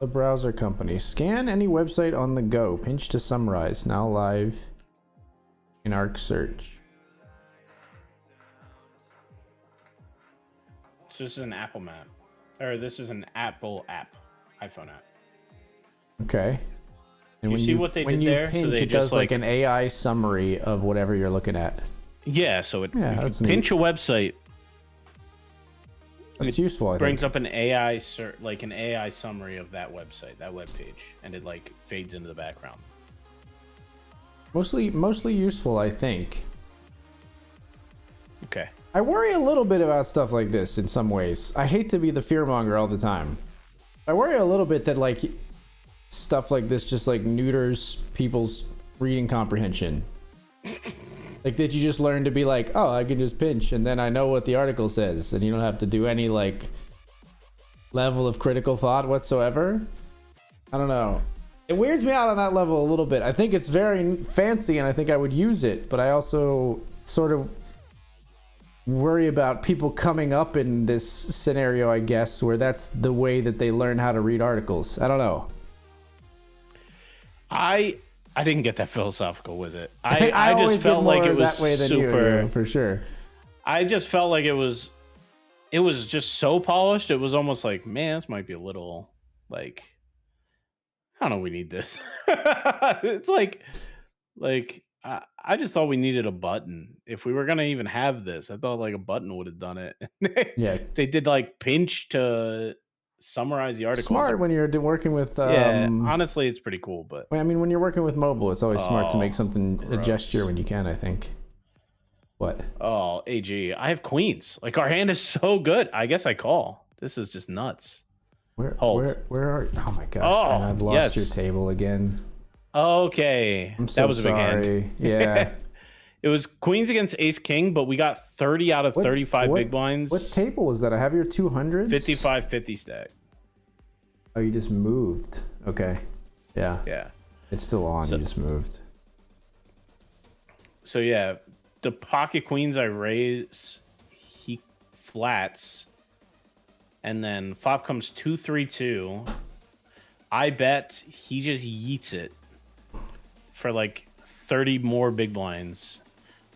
The browser company. Scan any website on the go. Pinch to summarize. Now live in Arc Search. so this is an Apple map. Or this is an Apple app. iPhone app. Okay. And You when see what they when did you there? So pinch, they it does just, like like- an AI summary of whatever you're looking at. Yeah, so it Yeah, if that's you neat. pinch a website, That's useful, I think. brings up an AI like an AI summary of that website, that web page, and it like fades into the background. Mostly useful, I think. Okay. I worry a little bit about stuff like this in some ways. I hate to be the fearmonger all the time. I worry a little bit that like stuff like this just like neuters people's reading comprehension. Like that you just learn to be like, oh, I can just pinch and then I know what the article says and you don't have to do any like level of critical thought whatsoever. I don't know. It weirds me out on that level a little bit. I think it's very fancy and I think I would use it, but I also sort of worry about people coming up in this scenario, I guess, where that's the way that they learn how to read articles. I don't know. I didn't get that philosophical with it. I I always just felt get more like it was that way than super. you, for sure. I just felt like it was just so polished. It was almost like, man, this might be a little like, I don't know, we need this. It's like I just thought we needed a button. If we were gonna even have this, I thought like a button would have done it. Yeah. They did like pinch to summarize the article. Smart when you're working with. Yeah, honestly, it's pretty cool. But I mean, when you're working with mobile, it's always smart to make something a gross. gesture when you can. I think. What? oh, AG, I have queens. Like our hand is so good. I guess I call. This is just nuts. Where? Hold. Where are? Oh my gosh! Oh, man, I've lost yes. your table again. Okay, I'm so that was a big hand. sorry. Yeah. It was queens against ace king, but we got 30 out of 35 big blinds. What table was that? I have your 200s. 55-50 stack. Oh, you just moved. Okay. Yeah. Yeah. It's still on. So- You just moved. So yeah, the pocket queens I raise, he flats, and then flop comes 2-3-2. I bet he just yeets it for like 30 more big blinds,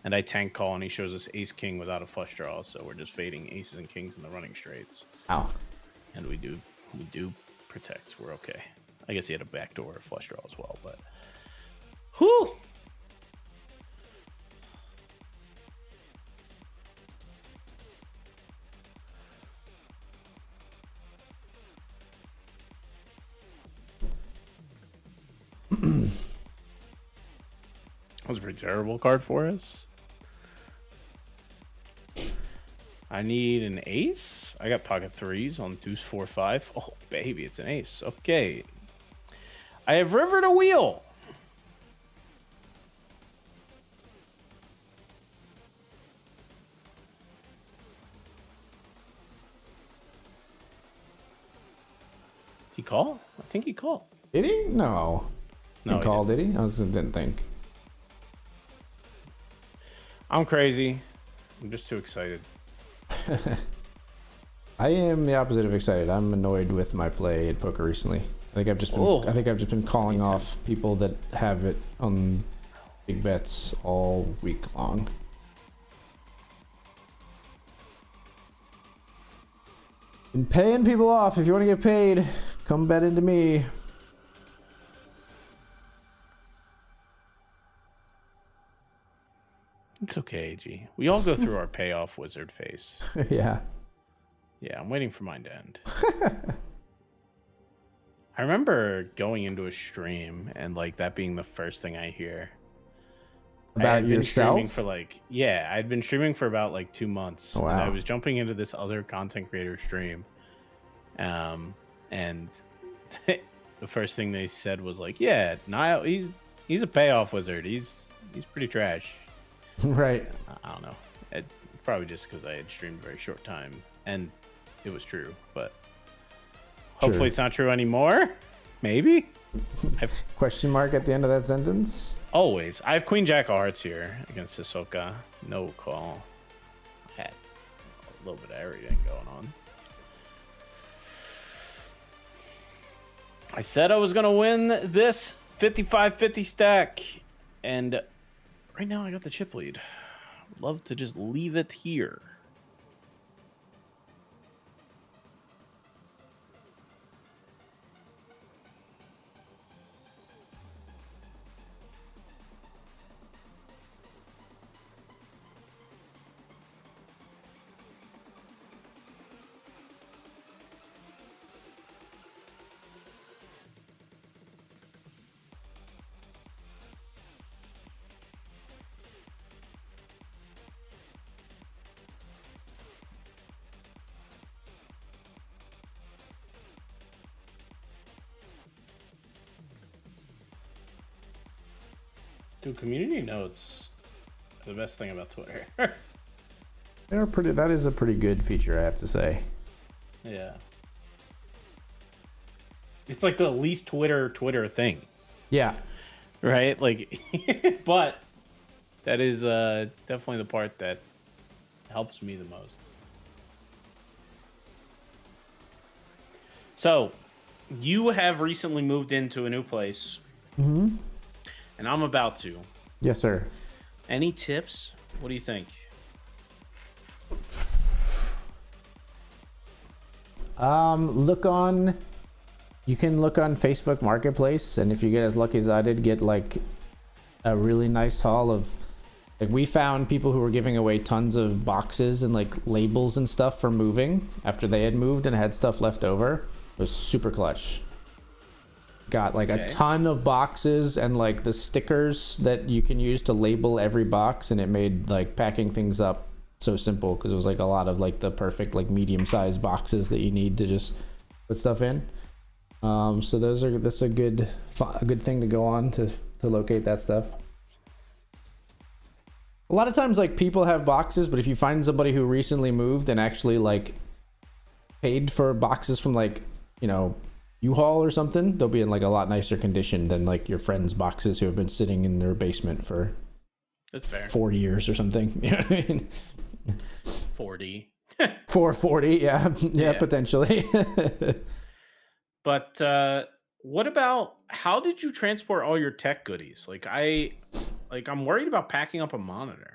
and I tank call, and he shows us ace king without a flush draw, so we're just fading aces and kings in the running straights. Ow. And we do protect. We're okay. I guess he had a backdoor flush draw as well, but whew. That was a pretty terrible card for us. I need an ace. I got pocket threes on deuce 4-5. Oh, baby, it's an ace. Okay. I have river to wheel. He call? I think he called. Did he? No. No, He called, did he? I didn't think. I'm crazy. I'm just too excited. I am the opposite of excited. I'm annoyed with my play at poker recently. I think I've just been calling off people that have it on big bets all week long. Been paying people off. If you want to get paid, come bet into me. It's okay, AG. We all go through our payoff wizard phase. Yeah. Yeah, I'm waiting for mine to end. I remember going into a stream and like that being the first thing I hear. About been yourself? streaming for like, yeah, I'd been streaming for about like 2 months. Oh, wow. And I was jumping into this other content creator stream. And the first thing they said was like, yeah, Niall, he's a payoff wizard. He's pretty trash. Right. I don't know. Probably just because I had streamed a very short time, and it was true. But hopefully it's not true anymore. Maybe. Question mark at the end of that sentence? Always. I have Queen Jack of Hearts here against Hisoka. No call. I had a little bit of everything going on. I said I was going to win this 55-50 stack, and right now I got the chip lead. I'd love to just leave it here. Dude, community notes are the best thing about Twitter. They're pretty. That is a pretty good feature, I have to say. Yeah. It's like the least Twitter thing, Yeah. right? Like, but that is definitely the part that helps me the most. So, you have recently moved into a new place. Mm-hmm. And I'm about to. Yes, sir. Any tips? What do you think? You can look on Facebook Marketplace, and if you get as lucky as I did, get like a really nice haul of, like, we found people who were giving away tons of boxes and like labels and stuff for moving after they had moved and had stuff left over. It was super clutch. Got like a ton of boxes and like the stickers that you can use to label every box, and it made like packing things up so simple because it was like a lot of like the perfect like medium-sized boxes that you need to just put stuff in. So that's a good thing to go on to locate that stuff. A lot of times like people have boxes, but if you find somebody who recently moved and actually like paid for boxes from like, you know, U-Haul or something, they'll be in like a lot nicer condition than like your friends' boxes who have been sitting in their basement for That's fair. 4 years or something. You know what I mean? 40. 440, yeah, potentially. But What about how did you transport all your tech goodies? I'm worried about packing up a monitor.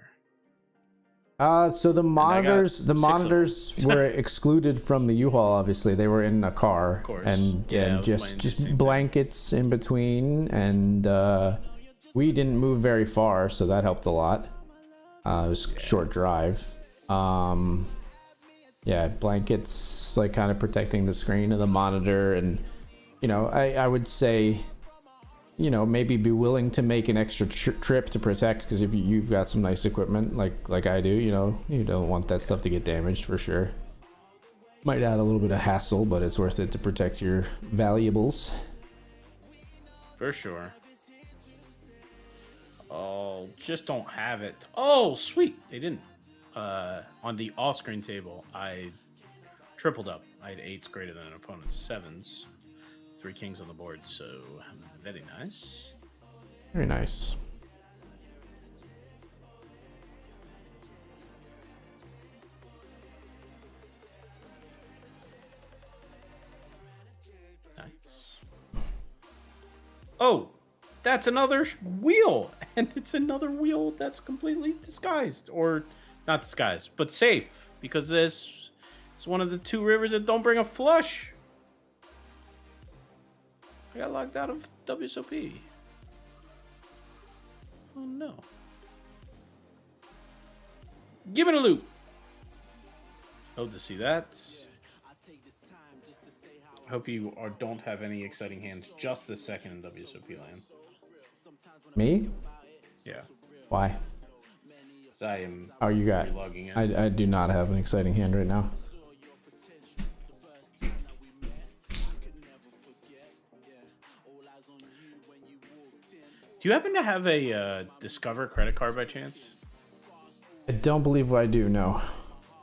So the I got monitors, 6 of them. were excluded from the U-Haul. Obviously, they were in a car, Of course. and Yeah, and I was planning just the same thing. blankets in between, and we didn't move very far, so that helped a lot. It was a short drive. Yeah, blankets like kind of protecting the screen of the monitor, and I would say, maybe be willing to make an extra trip to protect, because if you've got some nice equipment like I do, you don't want that stuff to get damaged for sure. Might add a little bit of hassle, but it's worth it to protect your valuables. For sure. Oh, just don't have it. Oh, sweet. They didn't. On the off-screen table, I tripled up. I had 8s greater than an opponent's 7s. 3 kings on the board, so very nice. Very nice. Nice. Oh, that's another wheel, and it's another wheel that's completely disguised, or not disguised, but safe, because this is one of the 2 rivers that don't bring a flush. I got locked out of WSOP. Oh no. Give it a loop. Hope to see that. Hope you don't have any exciting hands just this second in WSOP land. Me? Yeah. Why? So I am Oh, you got. relogging in. I do not have an exciting hand right now. Do you happen to have a Discover credit card by chance? I don't believe I do. No.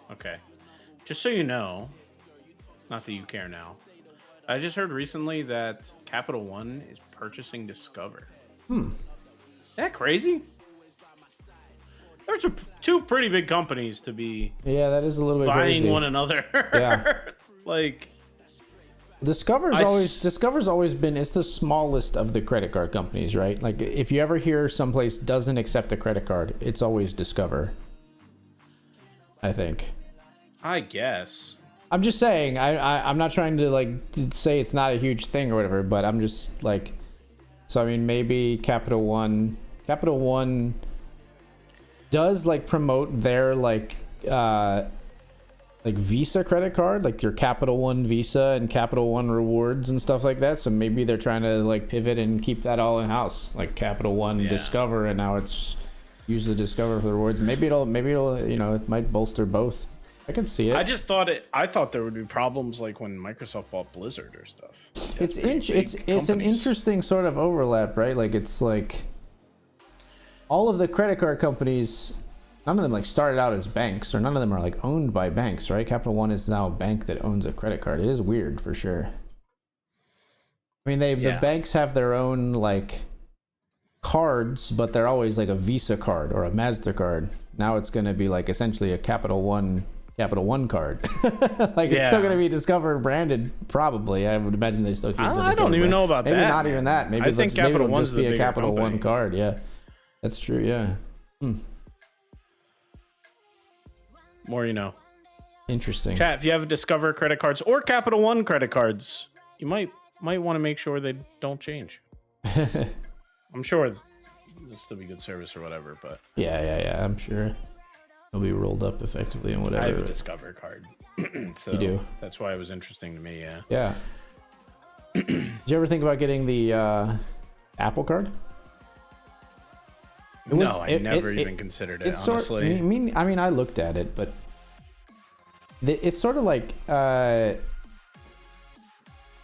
Okay. Just so you know, not that you care now, I just heard recently that Capital One is purchasing Discover. Isn't that crazy? There's 2 pretty big companies to be Yeah, that is a little bit buying crazy. one another. Yeah. Like, Discover's always been, it's the smallest of the credit card companies, right? Like if you ever hear someplace doesn't accept a credit card, it's always Discover, I think. I guess. I'm just saying, I'm not trying to to say it's not a huge thing or whatever, but I'm just like, so I mean, maybe Capital One does promote their Visa credit card, like your Capital One Visa and Capital One rewards and stuff like that. So maybe they're trying to pivot and keep that all in house, like Capital One Discover, and now it's use the Discover for the rewards. Maybe it'll it might bolster both. I can see it. I thought there would be problems like when Microsoft bought Blizzard or stuff. It's an interesting sort of overlap, right? Like it's like all of the credit card companies, none of them started out as banks, or none of them are owned by banks, right? Capital One is now a bank that owns a credit card. It is weird for sure. I mean, the banks have their own cards, but they're always a Visa card or a MasterCard. Now it's going to be essentially a Capital One card. It's still going to be Discover branded, probably. I would imagine they still keep the Discover I don't even brand. know about maybe that. Not even that. Maybe I think Capital it'll One's just be the a bigger Capital company. One card. Yeah, that's true. Yeah. More you know. Interesting. Chat, if you have Discover credit cards or Capital One credit cards, you might want to make sure they don't change. I'm sure it'll still be good service or whatever, but Yeah. I'm sure it'll be rolled up effectively and whatever. I have a Discover card. So You do? That's why it was interesting to me, yeah. Yeah. Did you ever think about getting the Apple card? I never even considered it, honestly. I mean, I looked at it, but it's sort of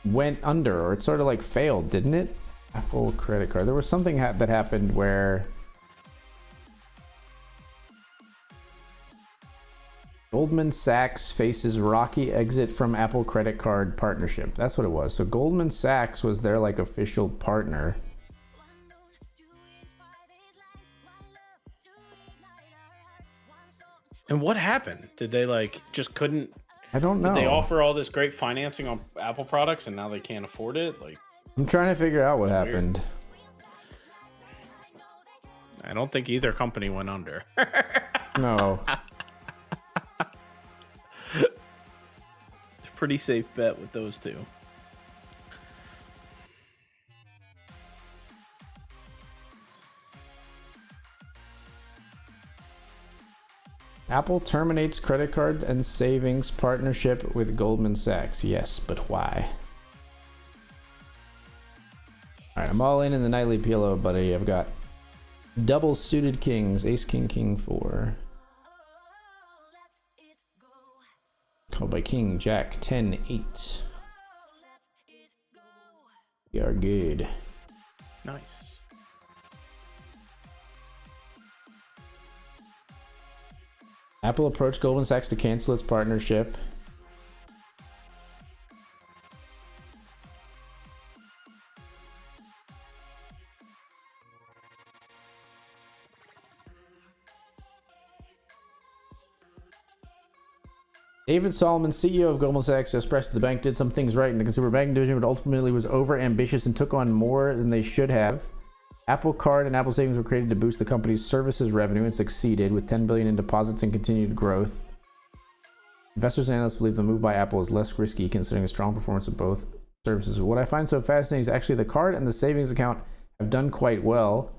went under, or it sort of failed, didn't it? Apple credit card. There was something that happened where Goldman Sachs faces rocky exit from Apple credit card partnership. That's what it was. So Goldman Sachs was their official partner. And what happened? Did they just couldn't? I don't know. Did they offer all this great financing on Apple products and now they can't afford it? I'm trying to figure out what happened. I don't think either company went under. No. Pretty safe bet with those two. Apple terminates credit card and savings partnership with Goldman Sachs. Yes, but why? All right, I'm all in the nightly pillow, buddy. I've got double suited kings, ace, king, king, 4. Called by king, jack, 10, 8. We are good. Nice. Apple approached Goldman Sachs to cancel its partnership. David Solomon, CEO of Goldman Sachs, expressed that the bank did some things right in the consumer banking division, but ultimately was over ambitious and took on more than they should have. Apple Card and Apple Savings were created to boost the company's services revenue and succeeded with $10 billion in deposits and continued growth. Investors and analysts believe the move by Apple is less risky considering the strong performance of both services. What I find so fascinating is actually the card and the savings account have done quite well.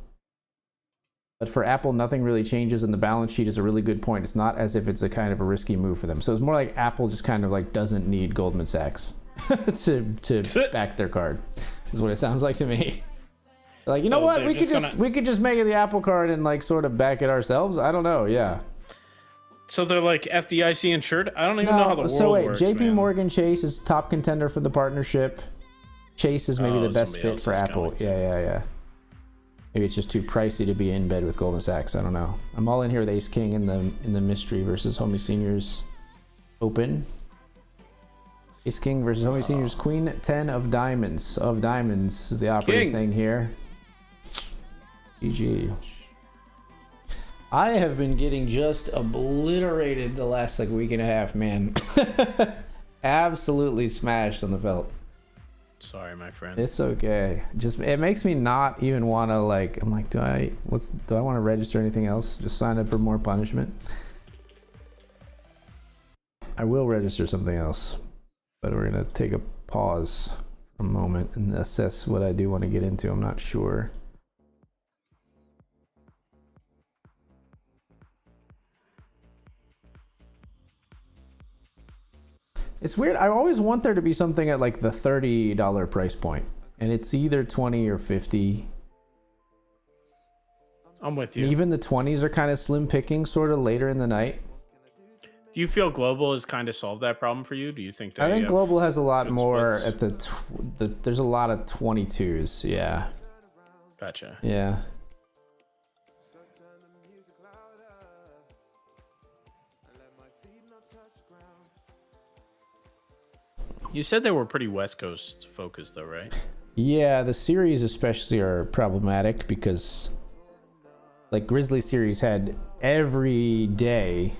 But for Apple, nothing really changes, and the balance sheet is a really good point. It's not as if it's a kind of a risky move for them. So it's more like Apple just kind of like doesn't need Goldman Sachs to back their card, is what it sounds like to me. Like, you know what? We could just make it the Apple Card and like sort of back it ourselves. I don't know. Yeah. So they're like FDIC insured? I don't even know how the world so wait, works, JP man. Morgan Chase is top contender for the partnership. Chase is maybe the best fit for Apple. Yeah. Maybe it's just too pricey to be in bed with Goldman Sachs. I don't know. I'm all in here with Ace King in the mystery versus Homie Seniors open. Ace King versus Homie Seniors Queen 10 of diamonds. Of diamonds is the operative thing here. GG. I have been getting just obliterated the last like week and a half, man. Absolutely smashed on the felt. Sorry, my friend. It's okay. Just it makes me not even want to like. I'm like, do I want to register anything else? Just sign up for more punishment. I will register something else, but we're gonna take a pause for a moment and assess what I do want to get into. I'm not sure. It's weird. I always want there to be something at like the $30 price point, and it's either 20 or 50. I'm with you. And even the 20s are kind of slim picking, sort of later in the night. Do you feel Global has kind of solved that problem for you? Do you think? I think Global has a lot more splits? at the there's a lot of 22s. Yeah. Gotcha. Yeah. You said they were pretty West Coast focused, though, right? Yeah, the series especially are problematic because, like, Grizzly series had every day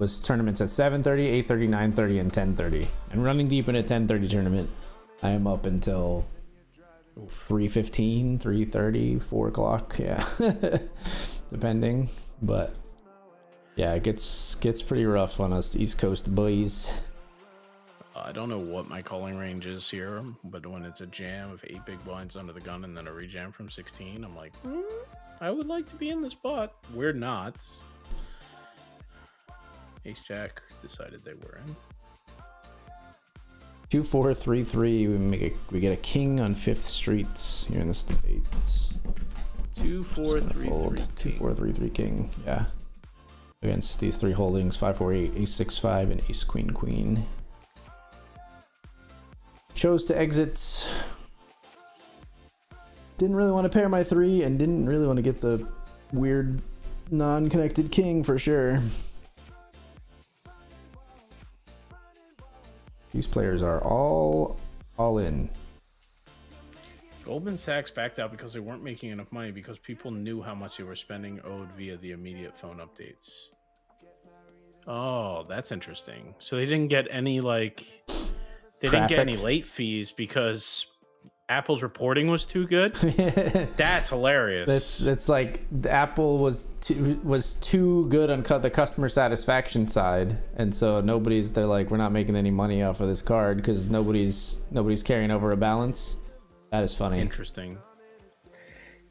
was tournaments at 7:30, 8:30, 9:30, and 10:30. And running deep in a 10:30 tournament, I am up until 3:15, 3:30, 4 o'clock. Yeah, depending. But yeah, it gets pretty rough on us East Coast boys. I don't know what my calling range is here, but when it's a jam of 8 big blinds under the gun and then a rejam from 16, I'm like, I would like to be in the spot. We're not. Ace Jack decided they were in. 2, 4, 3, 3. We get a king on 5th Street here in the States. 2, 4, 3, 3. 2, 4, 3, 3 king. Yeah. Against these 3 holdings: 5, 4, 8, ace 6, 5, and ace queen queen. Chose to exit. Didn't really want to pair my 3 and didn't really want to get the weird non-connected king for sure. These players are all in. Goldman Sachs backed out because they weren't making enough money because people knew how much they were spending owed via the immediate phone updates. Oh, that's interesting. So they didn't get any like... They didn't get any late fees because Apple's reporting was too good. That's hilarious. That's like the Apple was too good on the customer satisfaction side, and so they're like, we're not making any money off of this card because nobody's carrying over a balance. That is funny. Interesting.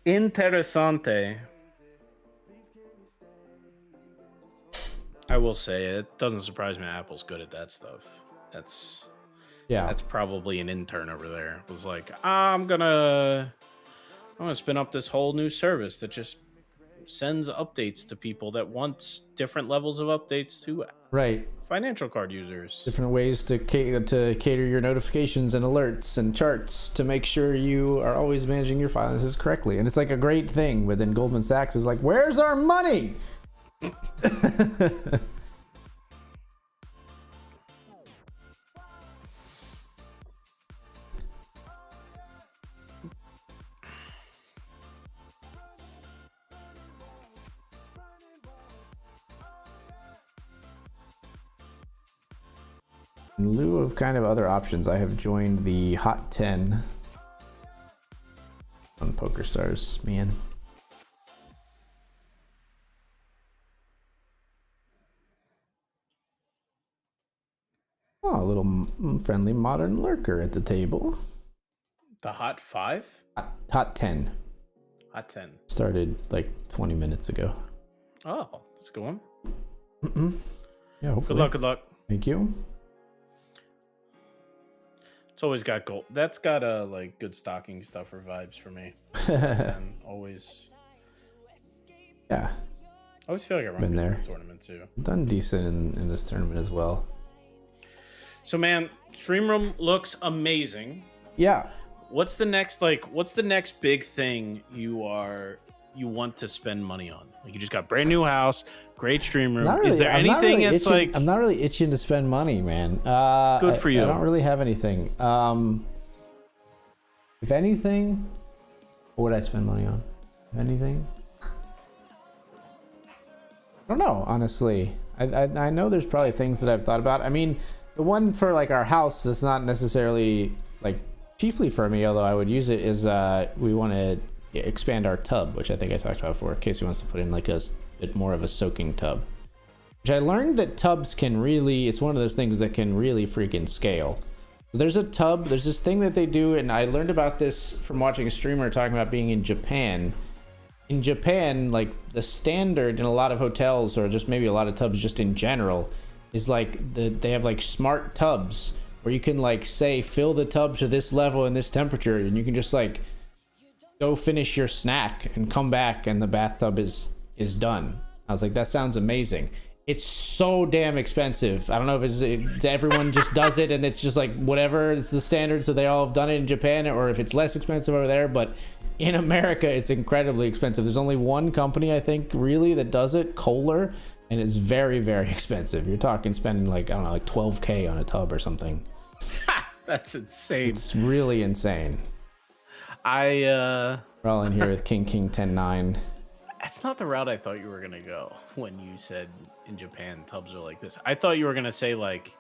Interessante. I will say it doesn't surprise me Apple's good at that stuff. That's probably an intern over there. Was like, I'm gonna spin up this whole new service that just sends updates to people that want different levels of updates to financial card users. Different ways to cater your notifications and alerts and charts to make sure you are always managing your finances correctly. And it's like a great thing. But then Goldman Sachs is like, where's our money? In lieu of kind of other options, I have joined the Hot 10 on PokerStars, man. Oh, a little friendly modern lurker at the table. The Hot 5? Hot 10. Hot 10. Started like 20 minutes ago. Oh, let's go on. Yeah, hopefully. Good luck. Thank you. It's always got gold. That's got like good stocking stuffer vibes for me. Always. Yeah. I always feel like I run Been there. the tournament too. Done decent in this tournament as well. So man, Stream Room looks amazing. Yeah. What's the next big thing you want to spend money on? Like you just got brand new house, great Stream Room. Really, is there anything that's like I'm not really itching to spend money, man. Good for you. I don't really have anything. If anything, what would I spend money on? If anything? I don't know, honestly. I know there's probably things that I've thought about. I mean, the one for like our house that's not necessarily like chiefly for me, although I would use it, is we want to expand our tub, which I think I talked about before. Casey wants to put in like a bit more of a soaking tub, which I learned that tubs can really, it's one of those things that can really freaking scale. There's a tub, there's this thing that they do, and I learned about this from watching a streamer talking about being in Japan. In Japan, like the standard in a lot of hotels, or just maybe a lot of tubs just in general, is like they have like smart tubs where you can like say fill the tub to this level and this temperature, and you can just like go finish your snack and come back and the bathtub is done. I was like, that sounds amazing. It's so damn expensive. I don't know if everyone just does it and it's just like whatever, it's the standard, so they all have done it in Japan, or if it's less expensive over there. But in America, it's incredibly expensive. There's only one company, I think, really that does it, Kohler, and it's very, very expensive. You're talking spending like, I don't know, like $12K on a tub or something. That's insane. It's really insane. We're all in here with King 10-9. That's not the route I thought you were gonna go when you said in Japan tubs are like this. I thought you were gonna say like,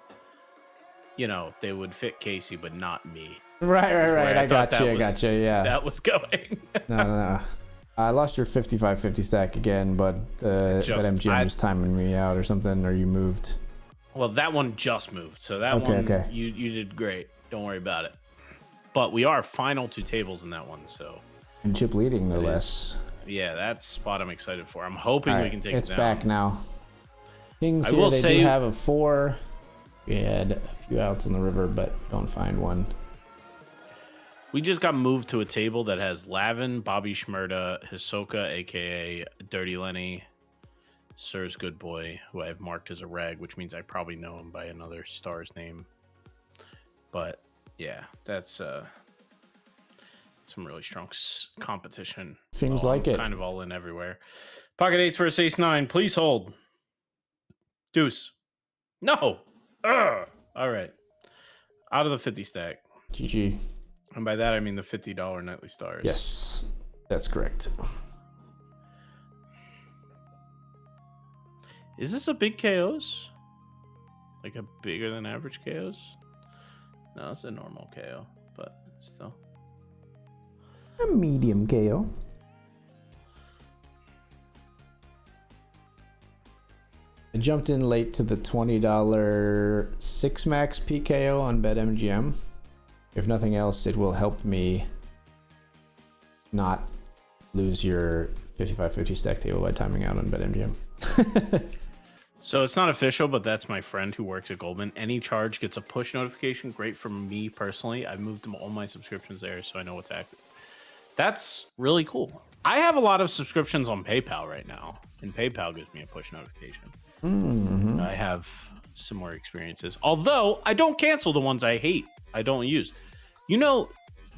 you know, they would fit Casey but not me. Right. I got you. Yeah. That was going. No. I lost your 55-50 stack again, but MGM was timing me out or something, or you moved. Well, that one just moved, so that okay. You did great. Don't worry about it. But we are final 2 tables in that one, so. And chip leading, no less. Yeah, that's spot I'm excited for. I'm hoping we can take it down. It's back now. Kings here, they do have a 4. We had a few outs on the river, but don't find one. We just got moved to a table that has Lavin, Bobby Shmurda, Hisoka, a.k.a. Dirty Lenny, Sir's Good Boy, who I've marked as a reg, which means I probably know him by another star's name. But, yeah, that's some really strong competition. Seems like it. Kind of all in everywhere. Pocket 8s versus ace-9. Please hold. Deuce. No. Ugh. All right. Out of the 50 stack. GG. And by that, I mean the $50 nightly stars. Yes, that's correct. Is this a big KOs? Like a bigger than average KOs? No, it's a normal KO, but still. A medium KO. I jumped in late to the $20 6 max PKO on BetMGM. If nothing else, it will help me not lose your 55-50 stack table by timing out on BetMGM. So it's not official, but that's my friend who works at Goldman. Any charge gets a push notification. Great for me personally. I've moved all my subscriptions there, so I know what's active. That's really cool. I have a lot of subscriptions on PayPal right now, and PayPal gives me a push notification. Mm-hmm. I have similar experiences. Although I don't cancel the ones I hate, I don't use. You know,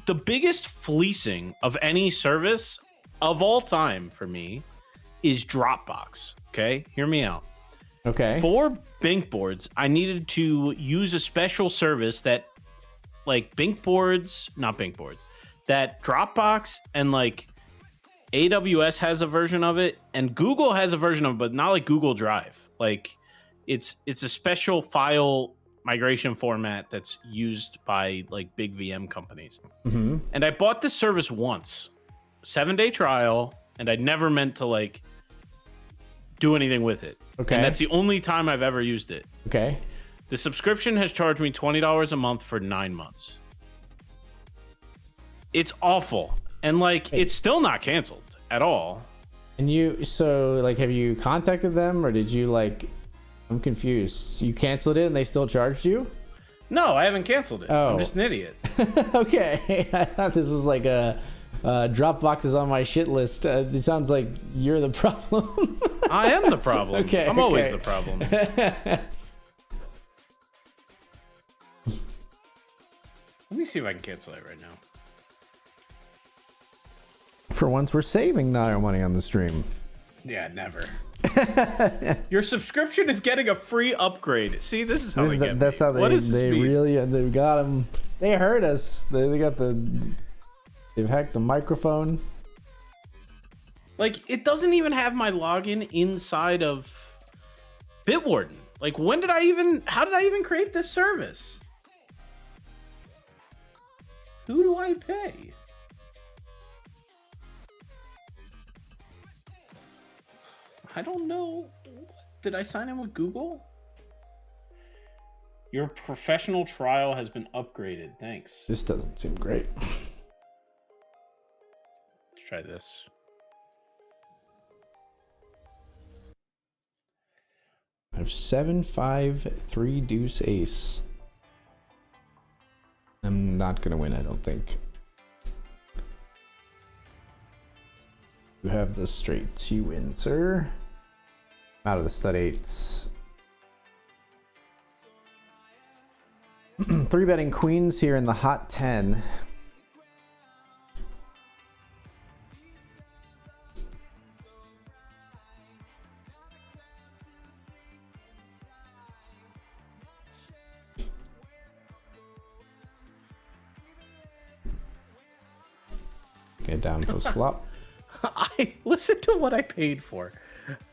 the biggest fleecing of any service of all time for me is Dropbox. Okay, hear me out. Okay. For Bink boards, I needed to use a special service that, like, that Dropbox and like AWS has a version of it, and Google has a version of it, but not like Google Drive. Like, it's a special file migration format that's used by like big VM companies. Mm-hmm. And I bought this service once, 7-day trial, and I never meant to like do anything with it. Okay. And that's the only time I've ever used it. Okay. The subscription has charged me $20 a month for 9 months. It's awful. And like, it's still not canceled at all. And have you contacted them, or did you like, I'm confused. You canceled it and they still charged you? No, I haven't canceled it. Oh. I'm just an idiot. Okay. I thought this was like a Dropbox is on my shit list. It sounds like you're the problem. I am the problem. Okay. I'm always the problem. Let me see if I can cancel it right now. For once, we're saving Naigo money on the stream. Yeah, never. Your subscription is getting a free upgrade. See, this is how they get That's me. how What does this mean? they got them. They heard us. They've hacked the microphone. Like, it doesn't even have my login inside of Bitwarden. Like, how did I even create this service? Who do I pay? I don't know. Did I sign in with Google? Your professional trial has been upgraded. Thanks. This doesn't seem great. Let's try this. I have 7, 5, 3 deuce ace. I'm not gonna win, I don't think. You have the straight. You win, sir. Out of the stud eights. 3 betting queens here in the hot 10. Okay, down post flop. I listen to what I paid for.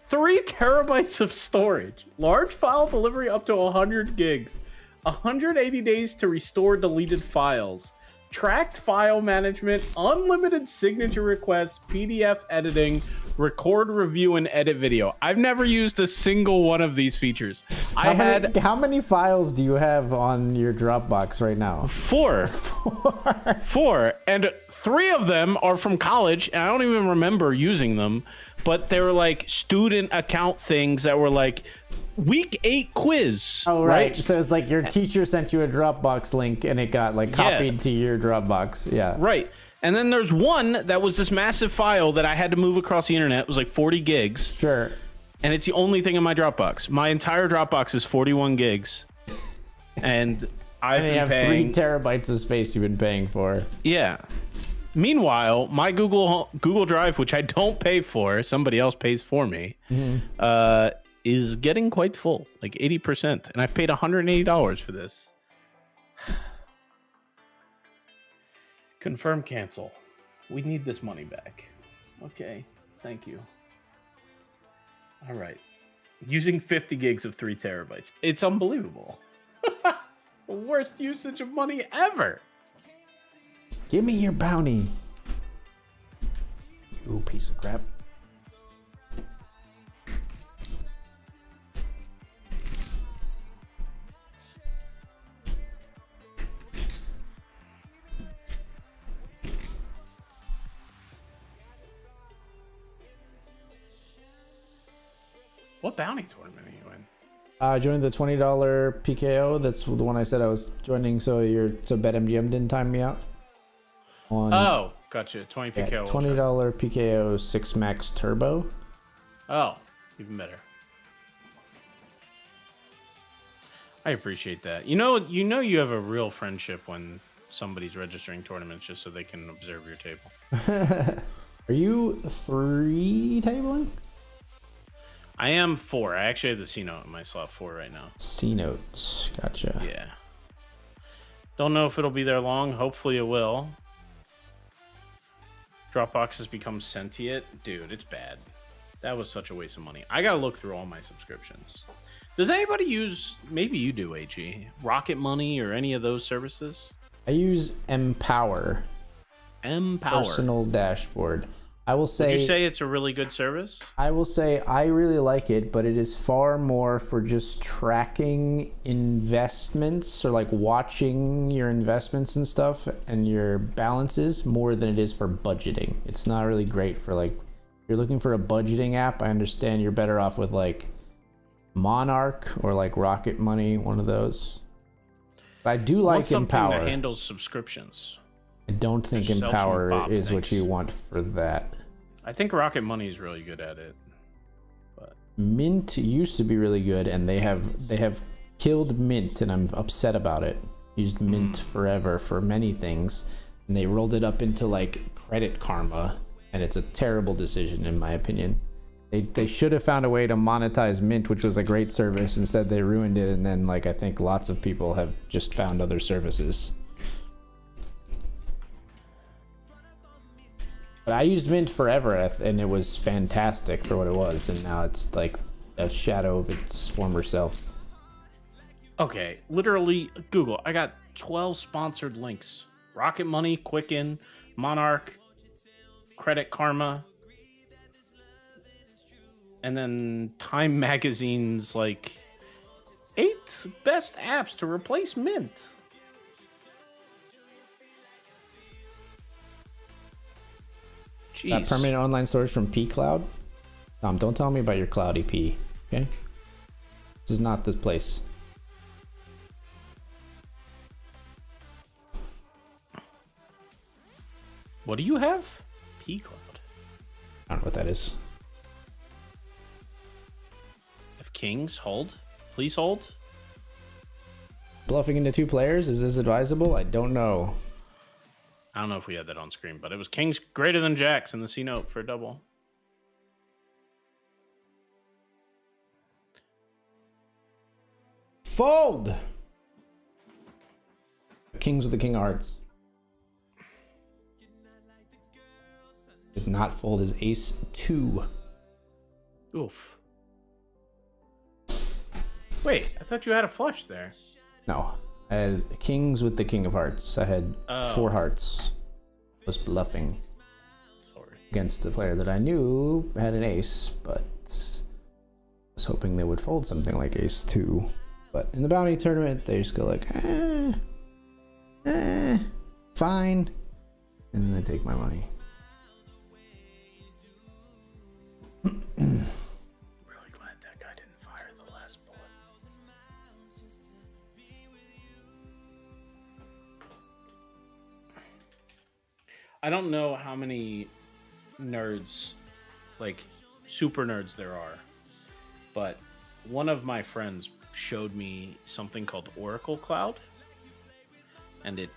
3 terabytes of storage, large file delivery up to 100 gigs, 180 days to restore deleted files, tracked file management, unlimited signature requests, PDF editing, record, review, and edit video. I've never used a single one of these features. How many files do you have on your Dropbox right now? 4. 4. And 3 of them are from college, and I don't even remember using them, but they were like student account things that were like week 8 quiz. Oh, right. So it's like your teacher sent you a Dropbox link and it got like copied to your Dropbox. Yeah. Right. And then there's one that was this massive file that I had to move across the internet. It was like 40 gigs. Sure. And it's the only thing in my Dropbox. My entire Dropbox is 41 gigs. And I've been have paying 3 terabytes of space you've been paying for. Yeah. Meanwhile, my Google Drive, which I don't pay for, somebody else pays for me, is getting quite full, like 80%. And I've paid $180 for this. Confirm cancel. We need this money back. Okay, thank you. All right. Using 50 gigs of 3 terabytes. It's unbelievable. The worst usage of money ever. Give me your bounty. Ooh, piece of crap. What bounty tournament are you in? Joined the $20 PKO. That's the one I said I was joining. So BetMGM didn't time me out. Oh, gotcha. 20 PKO. Yeah, $20 PKO 6 max turbo. Oh, even better. I appreciate that. You know you have a real friendship when somebody's registering tournaments just so they can observe your table. Are you 3 tabling? I am 4. I actually have the C note in my slot 4 right now. C notes. Gotcha. Yeah. Don't know if it'll be there long. Hopefully it will. Dropbox has become sentient. Dude, it's bad. That was such a waste of money. I gotta look through all my subscriptions. Does anybody use, maybe you do, AG, Rocket Money or any of those services? I use Empower. Personal dashboard. I will say. Would you say it's a really good service? I will say I really like it, but it is far more for just tracking investments or like watching your investments and stuff and your balances more than it is for budgeting. It's not really great for like, if you're looking for a budgeting app, I understand you're better off with like Monarch or like Rocket Money, one of those. But I do like Empower. Something that handles subscriptions. I don't think Empower is what you want for that. I think Rocket Money is really good at it. But Mint used to be really good, and they have killed Mint, and I'm upset about it. Used Mint forever for many things, and they rolled it up into like Credit Karma, and it's a terrible decision in my opinion. They should have found a way to monetize Mint, which was a great service. Instead, they ruined it, and then like I think lots of people have just found other services. But I used Mint forever, and it was fantastic for what it was, and now it's like a shadow of its former self. okay, literally Google. I got 12 sponsored links. Rocket Money, Quicken, Monarch, Credit Karma, and then Time Magazine's like 8 best apps to replace Mint. Jeez. Permanent online storage from P Cloud. Don't tell me about your cloudy P. Okay, this is not this place. What do you have? P Cloud. I don't know what that is. If Kings, hold. Please hold. Bluffing into 2 players, is this advisable? I don't know. I don't know if we had that on screen, but it was Kings greater than Jacks in the C note for a double. Fold! Kings with the King of Hearts. Did not fold his Ace 2. Oof. Wait, I thought you had a flush there. No. I had Kings with the King of Hearts. I had 4 hearts. I was bluffing. Sorry. Against the player that I knew had an ace, but I was hoping they would fold something like Ace 2. But in the bounty tournament, they just go like, fine. And then they take my money. Really glad that guy didn't fire the last bullet. I don't know how many nerds, like super nerds there are, but one of my friends showed me something called Oracle Cloud, and it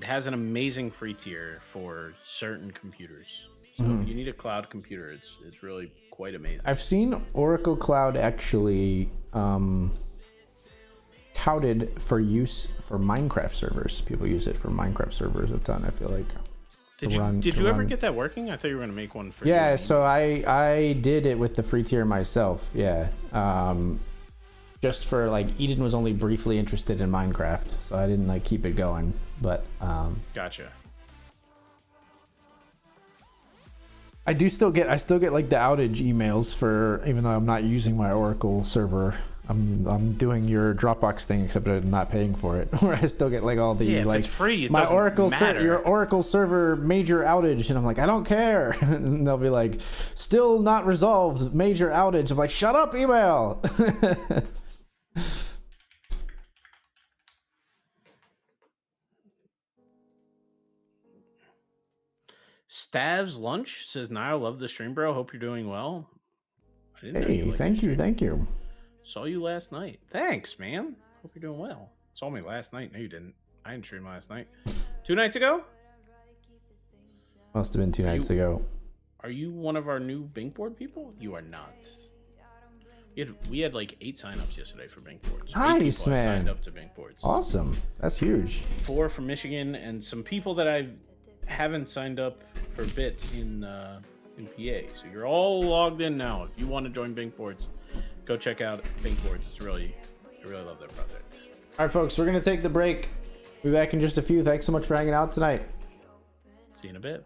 has an amazing free tier for certain computers. So if you need a cloud computer, it's really quite amazing. I've seen Oracle Cloud actually touted for use for Minecraft servers. People use it for Minecraft servers a ton, I feel like. Did you ever get that working? I thought you were going to make one for Yeah, you. so I did it with the free tier myself. Yeah. Just for like, Eden was only briefly interested in Minecraft, so I didn't like keep it going, but Gotcha. I still get like the outage emails for, even though I'm not using my Oracle server. I'm doing your Dropbox thing, except I'm not paying for it. Where I still get like all the Yeah, if like it's free, it my doesn't Oracle matter. your Oracle server major outage, and I'm like, I don't care. And they'll be like, still not resolved, major outage. I'm like, shut up, email. Stav's Lunch says, Niall, love the stream, bro. Hope you're doing well. I didn't know you Hey, liked thank the you, stream. thank you. Saw you last night. Thanks, man. Hope you're doing well. Saw me last night. No, you didn't. I didn't stream last night. 2 nights ago? Must have been 2 nights ago. Are you one of our new Binkboard people? You are not. We had like 8 signups yesterday for Binkboards. Nice, man. Signed up to Binkboards. Awesome. That's huge. 4 from Michigan, and some people that I haven't signed up for a bit in PA. So you're all logged in now. If you want to join Binkboards, go check out Binkboards. I really love their project. All right, folks, we're gonna take the break. Be back in just a few. Thanks so much for hanging out tonight. See you in a bit.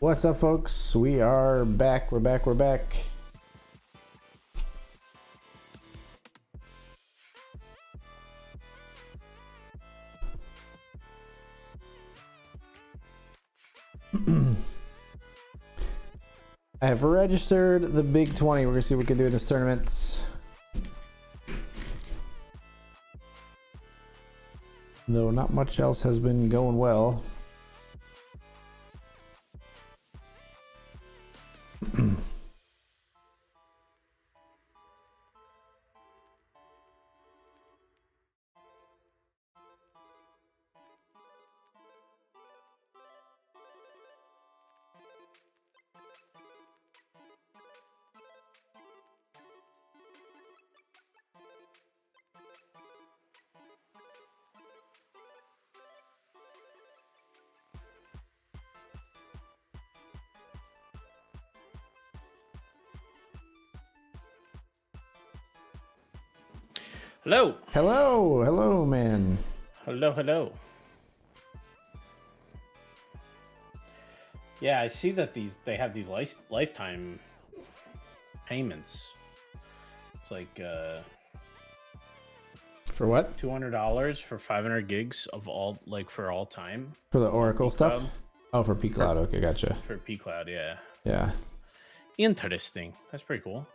What's up, folks? We are back. We're back. I have registered the big 20. We're gonna see what we can do in this tournament. Though not much else has been going well. Hello. Hello, man. Hello. Yeah, I see that they have these lifetime payments. It's like For what? $200 for 500 gigs of all for all time For the Oracle stuff? Cloud. Oh, for P Cloud. Okay, gotcha. For P Cloud, yeah. Yeah. Interesting. That's pretty cool.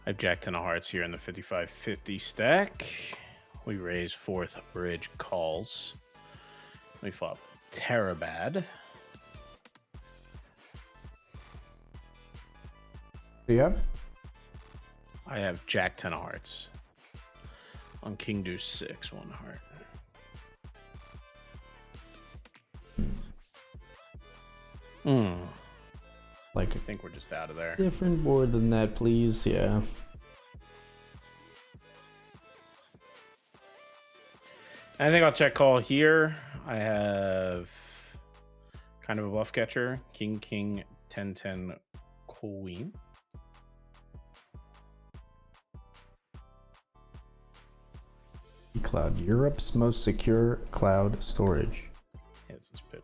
I have Jack 10 of hearts here in the 55-50 stack. We raise fourth bridge calls. We flop Terabad. What do you have? I have Jack 10 of hearts. On King Deuce 6, 1 heart. Like I think we're just out of there. different board than that, please. Yeah. I think I'll check call here. I have kind of a bluff catcher. King, 10, 10, queen. Cloud, Europe's most secure cloud storage. Yeah, it's just pipped.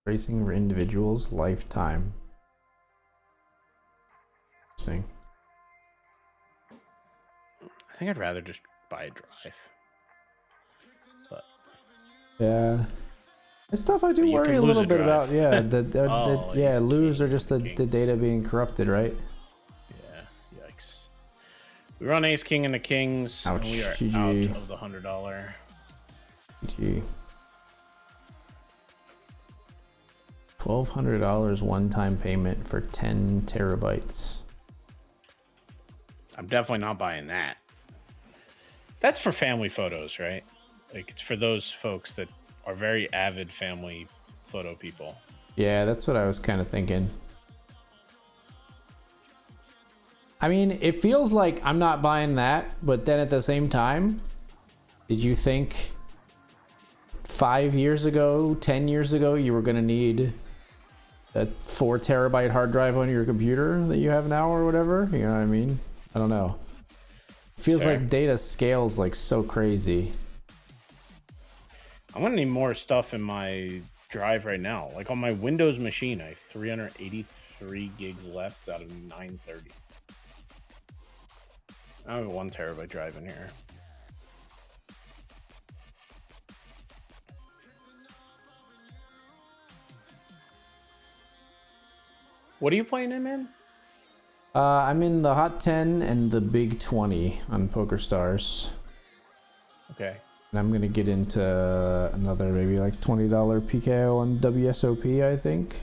Racing for individuals, lifetime. Interesting. I think I'd rather just buy a drive. But Yeah. It's stuff I do You worry can a lose little a bit drive. about. Yeah, yeah, he's lose or king, just the king. data being corrupted, right? yeah, yikes. We run ace king into kings. Ouch, And we are GG. out of the $100. Gee. $1,200 one-time payment for 10 terabytes. I'm definitely not buying that. That's for family photos, right? Like it's for those folks that are very avid family photo people. Yeah, that's what I was kind of thinking. I mean, it feels like I'm not buying that, but then at the same time, did you think 5 years ago, 10 years ago, you were going to need a 4 terabyte hard drive on your computer that you have now or whatever? You know what I mean? I don't know. It feels Fair. like data scales like so crazy. I'm gonna need more stuff in my drive right now. Like on my Windows machine, I have 383 gigs left out of 930. I have a 1 terabyte drive in here. What are you playing in, man? I'm in the Hot 10 and the Big 20 on PokerStars. Okay. And I'm gonna get into another maybe like $20 PKO on WSOP, I think.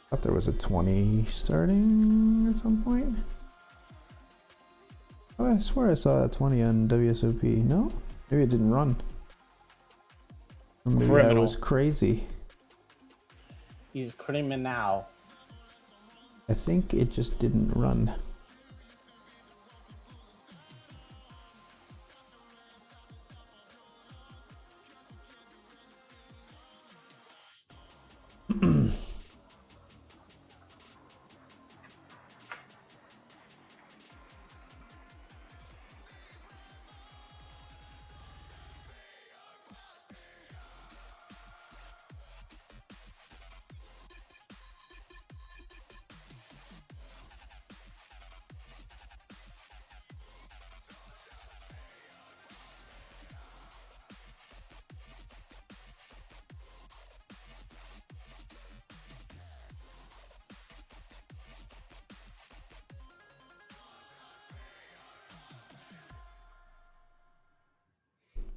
Thought there was a 20 starting at some point. Oh, I swear I saw that 20 on WSOP. No? Maybe it didn't run. Or maybe I Criminal. was crazy. He's criminal. I think it just didn't run.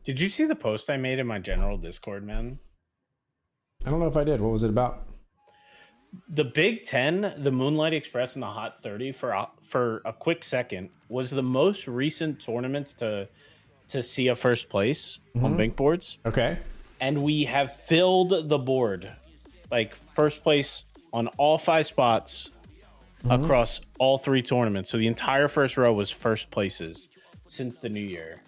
Did you see the post I made in my general Discord, man? I don't know if I did. What was it about? The Big Ten, the Moonlight Express, and the Hot 30 for a quick second was the most recent tournaments to see a first place on big boards. Okay. And we have filled the board, like first place on all 5 spots across all 3 tournaments. So the entire first row was first places since the new year.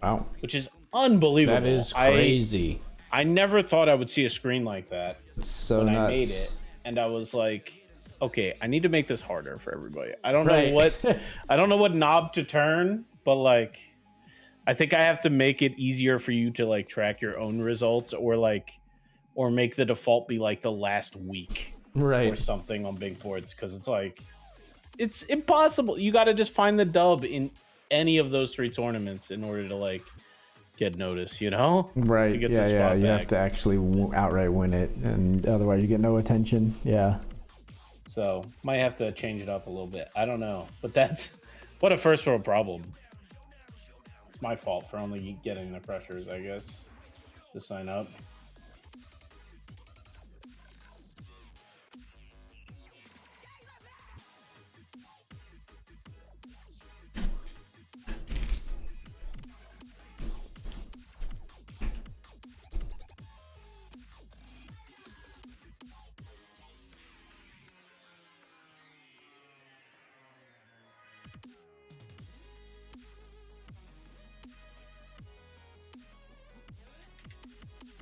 Wow. Which is unbelievable. That is crazy. I never thought I would see a screen like that It's so when nuts. I made it. And I was like, okay, I need to make this harder for everybody. I don't Right. know what knob to turn, but like I think I have to make it easier for you to like track your own results or make the default be like the last week Right. or something on big boards, because it's like it's impossible. You got to just find the dub in any of those 3 tournaments in order to like get noticed, you know? Right. To get Yeah, the yeah. spot You back. have to actually outright win it, and otherwise you get no attention. Yeah. So might have to change it up a little bit. I don't know, but that's what a first world problem. It's my fault for only getting the pressures, I guess, to sign up.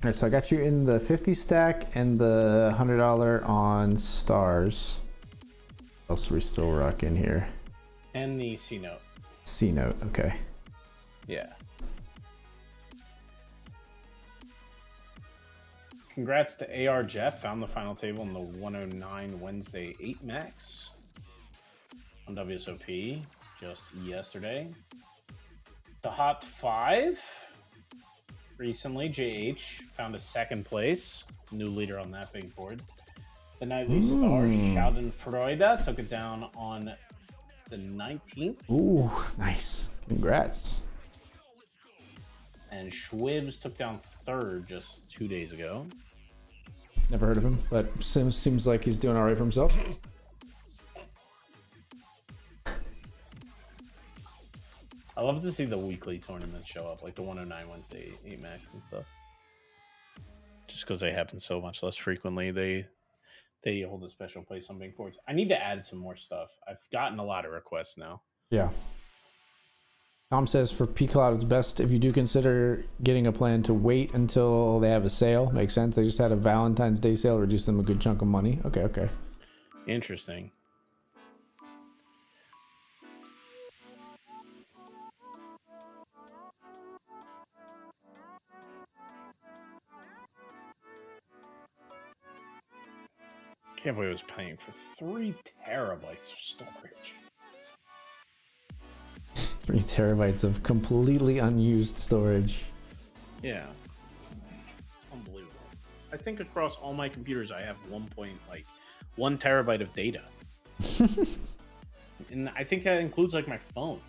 All right, so I got you in the 50 stack and the $100 on stars. What else are we still rocking here? And the C note. C note. Okay. Yeah. Congrats to AR Jeff. Found the final table in the 109 Wednesday 8 max on WSOP just yesterday. The Hot 5 recently, JH found a 2nd place, new leader on that big board. The Nightly Star, Schadenfreude, took it down on the 19th. Ooh, nice. Congrats. And Schwibs took down 3rd just 2 days ago. Never heard of him, but seems like he's doing all right for himself. I love to see the weekly tournaments show up, like the 109 Wednesday 8 max and stuff. Just because they happen so much less frequently, they hold a special place on big boards. I need to add some more stuff. I've gotten a lot of requests now. Yeah. Tom says for P-Cloud, it's best if you do consider getting a plan to wait until they have a sale. Makes sense. They just had a Valentine's Day sale, reduced them a good chunk of money. Okay, okay. Interesting. Can't believe I was paying for 3 terabytes of storage. 3 terabytes of completely unused storage. Yeah. It's unbelievable. I think across all my computers I have 1 terabyte of data. And I think that includes like my phone.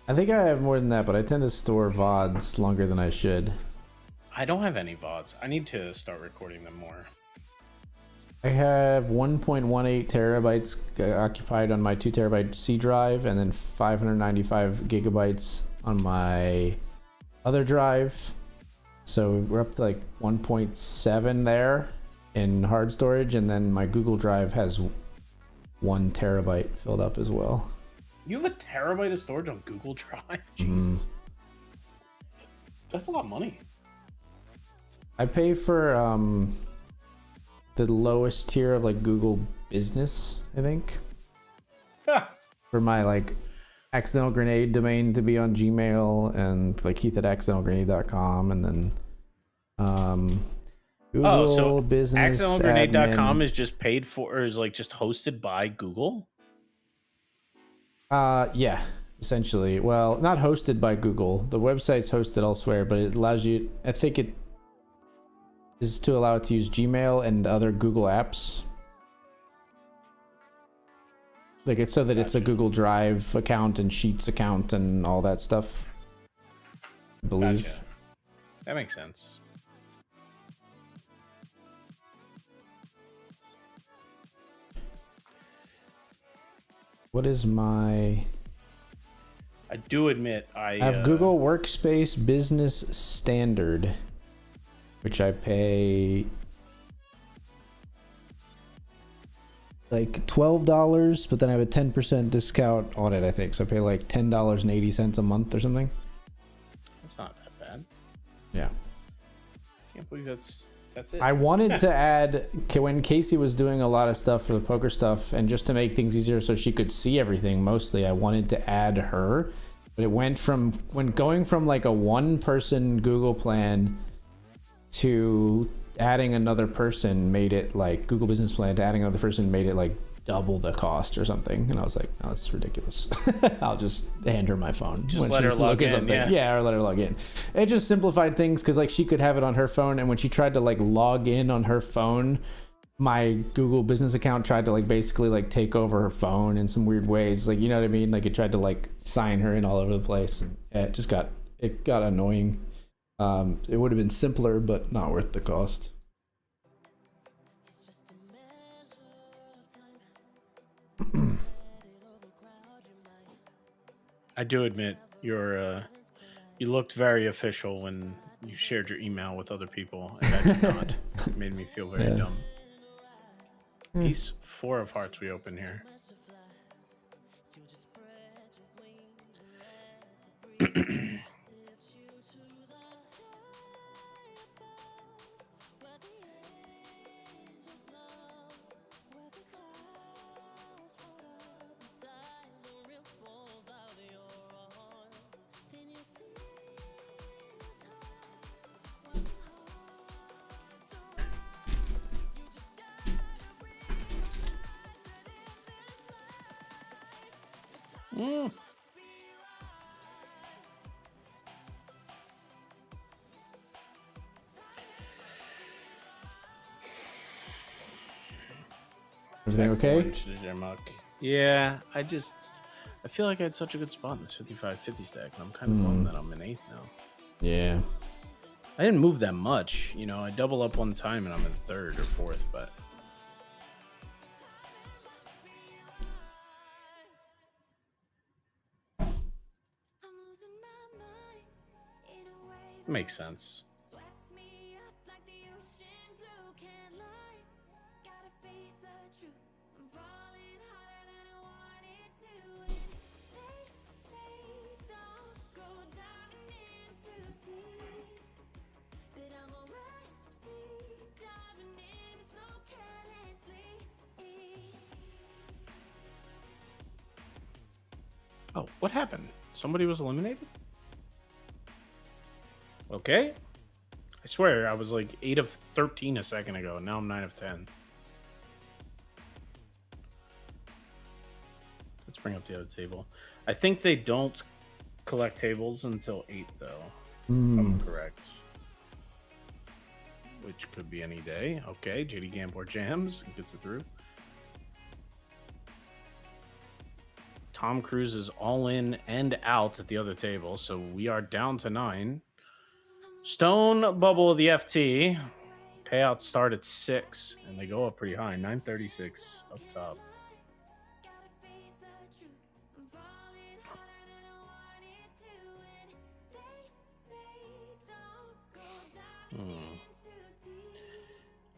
I think I have more than that, but I tend to store VODs longer than I should. I don't have any VODs. I need to start recording them more. I have 1.18 terabytes occupied on my 2 terabyte C drive, and then 595 gigabytes on my other drive. So we're up to like 1.7 there in hard storage, and then my Google Drive has 1 terabyte filled up as well. You have a terabyte of storage on Google Drive? Mm. That's a lot of money. I pay for the lowest tier of like Google Business, I think, for my like Accidental Grenade domain to be on Gmail, and like Keith at accidentalgrenade.com, and then Google Business AccidentalGrenade.com admin. is just paid for, or is like just hosted by Google? Yeah, essentially. Well, not hosted by Google. The website's hosted elsewhere, but it allows you, I think it is to allow it to use Gmail and other Google apps. Like it's so that it's a Google Drive account and Sheets account and all that stuff. I believe. Gotcha. That makes sense. What is my... I do admit I have Google Workspace Business Standard, which I pay like $12, but then I have a 10% discount on it, I think. So I pay like $10.80 a month or something. That's not that bad. Yeah. Can't believe that's it. I wanted to add, when Casey was doing a lot of stuff for the poker stuff, and just to make things easier so she could see everything mostly, I wanted to add her. But it went from, going from like a one-person Google plan to adding another person made it like, Google Business Plan to adding another person made it like double the cost or something. And I was like, oh, that's ridiculous. I'll just hand her my phone. Just let her log in, yeah, or let her log in. It just simplified things because like she could have it on her phone, and when she tried to like log in on her phone, my Google Business account tried to like basically like take over her phone in some weird ways. Like, you know what I mean? Like it tried to like sign her in all over the place. And it just got annoying. It would have been simpler, but not worth the cost. I do admit you looked very official when you shared your email with other people, and I did not. It made me feel very dumb. Piece 4 of hearts we open here. Everything okay? Yeah, I feel like I had such a good spot in this 55-50 stack, and I'm kind of bummed that I'm in 8th now. Yeah. I didn't move that much, you know. I double up one time and I'm in 3rd or 4th, but it makes sense. Oh, what happened? Somebody was eliminated? Okay. I swear, I was like 8 of 13 a second ago, and now I'm 9 of 10. Let's bring up the other table. I think they don't collect tables until 8, though. If I'm correct. Which could be any day. Okay, JD Gambler jams. Gets it through. Tom Cruise is all in and out at the other table, so we are down to 9. Stone bubble of the FT. Payouts start at 6, and they go up pretty high. 936 up top.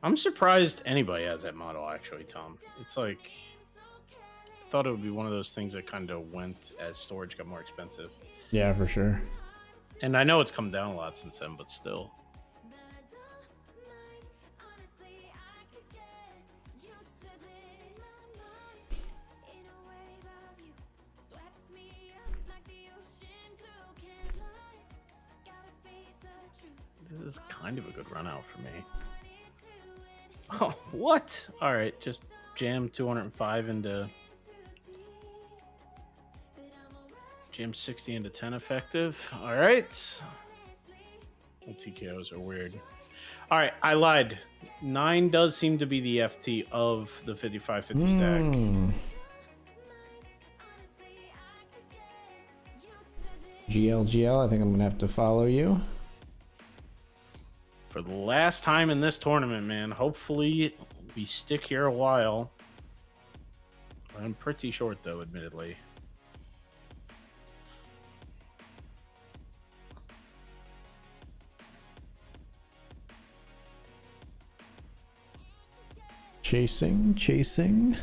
I'm surprised anybody has that model, actually, Tom. It's like, I thought it would be one of those things that kind of went as storage got more expensive. Yeah, for sure. And I know it's come down a lot since then, but still. This is kind of a good run out for me. Oh, what? All right, just jam 205 into... Jam 60 into 10 effective. All right. TKOs are weird. All right, I lied. 9 does seem to be the FT of the 55-50 stack. GLGL, I think I'm gonna have to follow you. For the last time in this tournament, man. Hopefully we stick here a while. I'm pretty short, though, admittedly. Chasing, chasing.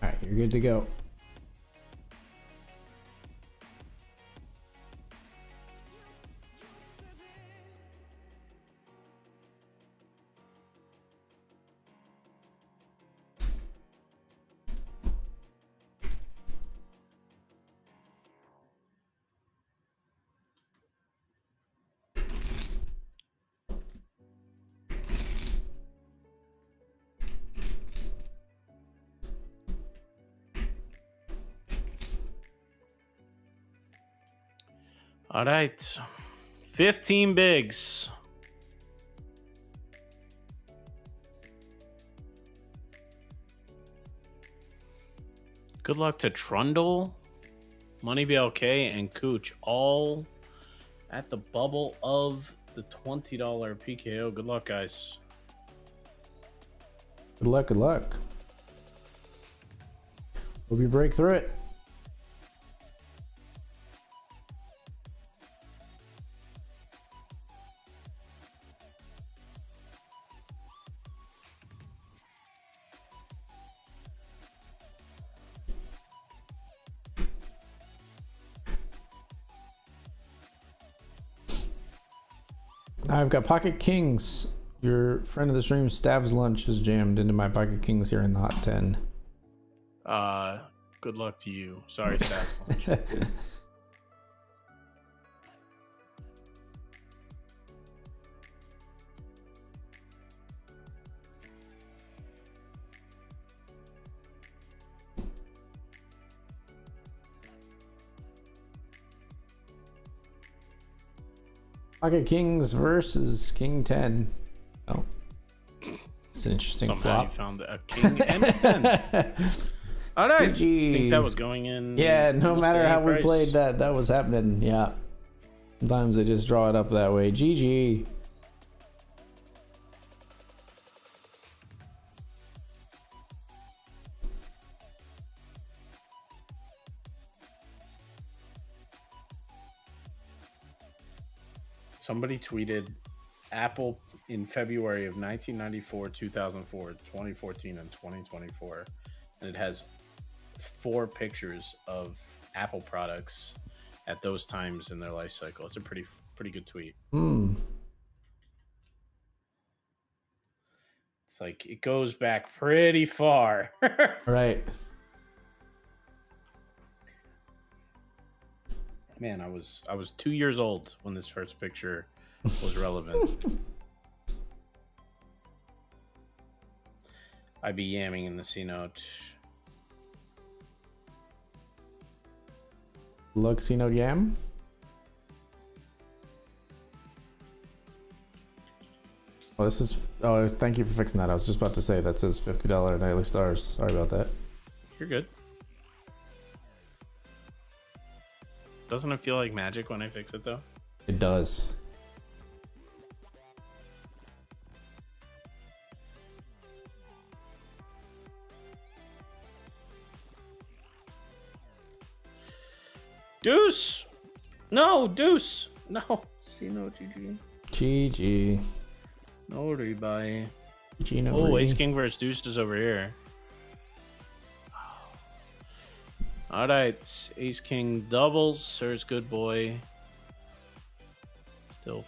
All right, you're good to go. All right. 15 bigs. Good luck to Trundle, Money BLK, and Cooch, all at the bubble of the $20 PKO. Good luck, guys. Good luck, good luck. Hope you break through it. I've got Pocket Kings. Your friend of the stream, Stabs Lunch, has jammed into my Pocket Kings here in the hot 10. Good luck to you. Sorry, Stabs Lunch. Pocket Kings versus King 10. Oh, it's an interesting Somehow you flop. found a king and a 10. All right. GG. I think that was going in. Yeah, no matter how we price. played that, that was happening. Yeah. Sometimes they just draw it up that way. GG. Somebody tweeted Apple in February of 1994, 2004, 2014, and 2024. And it has 4 pictures of Apple products at those times in their life cycle. It's a pretty good tweet. It's like it goes back pretty far. Right. Man, I was 2 years old when this first picture was relevant. I'd be yamming in the C note. Luxino Yam. Oh, this is. Oh, thank you for fixing that. I was just about to say that says $50 nightly stars. Sorry about that. You're good. Doesn't it feel like magic when I fix it, though? It does. Deuce! No, Deuce! No. See, no, GG. GG. No rebuy. GG no Oh, re. Ace King versus Deuce is over here. All right, Ace King doubles. Sir's good boy. Still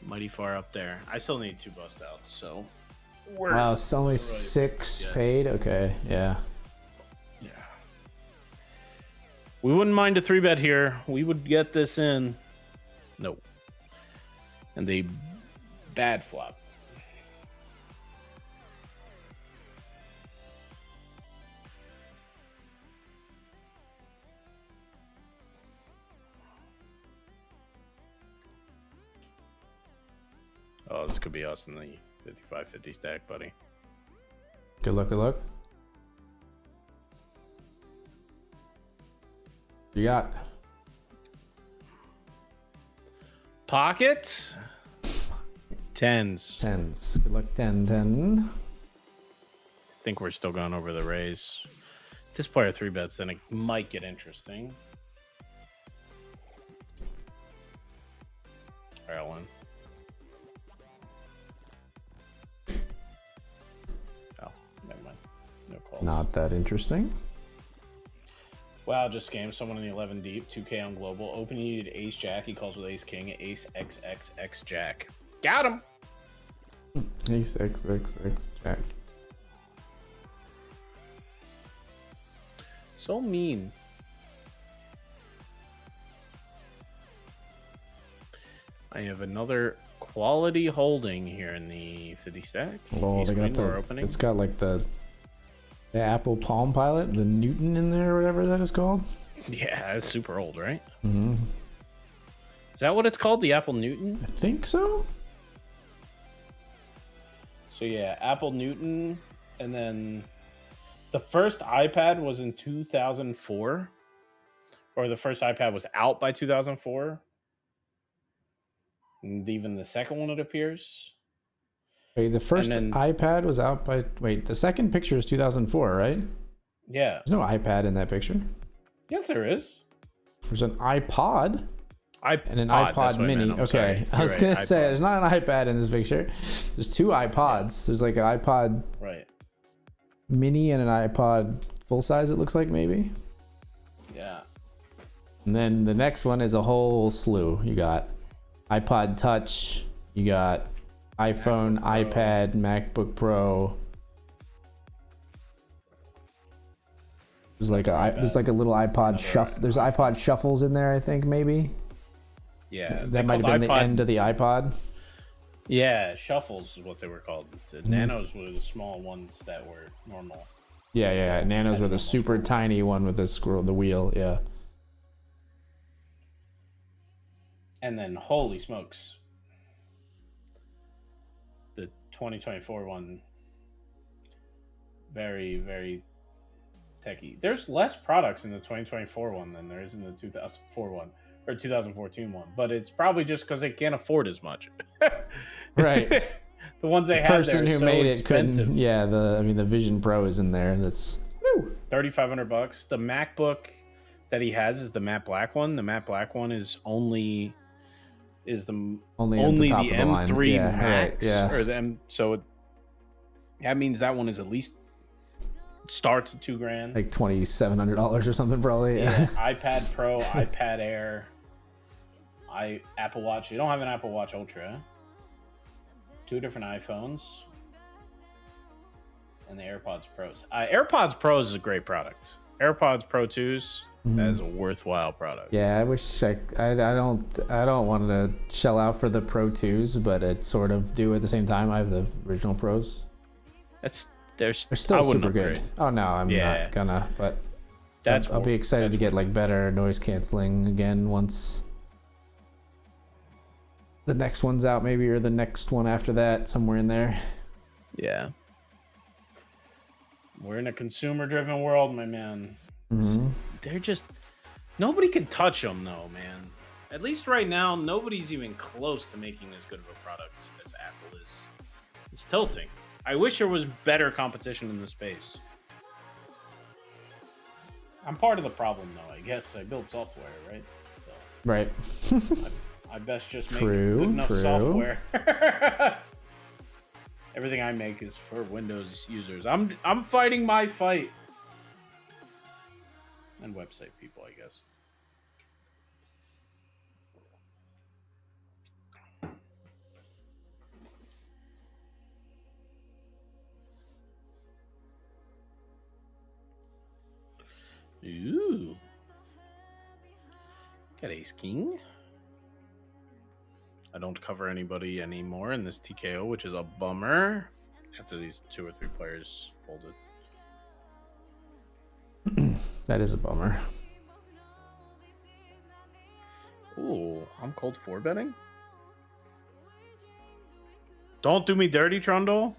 mighty far up there. I still need 2 bust outs, so. Wow, it's only 6 Yeah. paid? Okay, yeah. Yeah. We wouldn't mind a 3-bet here. We would get this in. Nope. And they bad flop. Oh, this could be us in the 55-50 stack, buddy. Good luck, good luck. You got Pocket. Tens. tens. Good luck, 10. I think we're still going over the raise. If this player 3-bets, then it might get interesting. All right, one. Oh, never mind. No call. Not that interesting. Wow, just scammed someone in the 11 deep. 2K on global. Open, he needed ace jack. He calls with ace king. Ace XXX jack. Got him. Ace XXX jack. So mean. I have another quality holding here in the 50 stack. Oh, they got the. Opening. It's got like the Apple Palm Pilot, the Newton in there, or whatever that is called. Yeah, it's super old, right? Mm-hmm. Is that what it's called? The Apple Newton? I think so. So yeah, Apple Newton, and then the first iPad was in 2004, or the first iPad was out by 2004. And even the second one, it appears. Wait, the first iPad was out by. Wait, the second picture is 2004, right? Yeah. There's no iPad in that picture. Yes, there is. There's an iPod. And an that's iPod what I Mini. meant. I'm Okay, sorry. I was You're gonna right, say iPod. there's not an iPad in this picture. There's two iPods. There's like an iPod Right. Mini and an iPod full size. It looks like maybe. Yeah. And then the next one is a whole slew. You got iPod Touch. You got iPhone, MacBook Pro. iPad, MacBook Pro. There's like a little iPod shuffle. There's iPod shuffles in there, I think maybe. Yeah. That might have been the end of the iPod. Yeah, shuffles is what they were called. The Nanos were the small ones that were normal. Yeah. Nanos were the super tiny one with the scroll, the wheel. Yeah. And then, holy smokes, the 2024 one, very, very techy. There's less products in the 2024 one than there is in the 2004 one or 2014 one, but it's probably just because they can't afford as much. Right. The ones they have Person there who are so made it expensive. couldn't. Yeah. The Vision Pro is in there. That's $3,500. The MacBook that he has is the matte black one. The matte black one is only at only top the of the line. M3 Yeah, Max, right, yeah. or the M. So that means that one is at least starts at $2,000. like $2,700 or something probably. Yeah, iPad Pro, iPad Air, Apple Watch. You don't have an Apple Watch Ultra. 2 different iPhones, and the AirPods Pros. AirPods Pros is a great product. AirPods Pro 2s. That is a worthwhile product. Yeah, I wish I don't want to shell out for the Pro 2s, but it sort of do at the same time. I have the original Pros. They're still super good. Oh no, I'm not gonna, but I'll be excited to get like better noise canceling again once the next one's out, maybe, or the next one after that, somewhere in there. Yeah. We're in a consumer-driven world, my man. They're just... Nobody can touch them, though, man. At least right now, nobody's even close to making as good of a product as Apple is. It's tilting. I wish there was better competition in the space. I'm part of the problem, though. I guess I build software, right? So Right. I best just make True, good enough true. software. Everything I make is for Windows users. I'm fighting my fight. And website people, I guess. Ooh. Got ace king. I don't cover anybody anymore in this TKO, which is a bummer. After these 2 or 3 players folded. That is a bummer. Ooh, I'm cold 4-betting? Don't do me dirty, Trundle.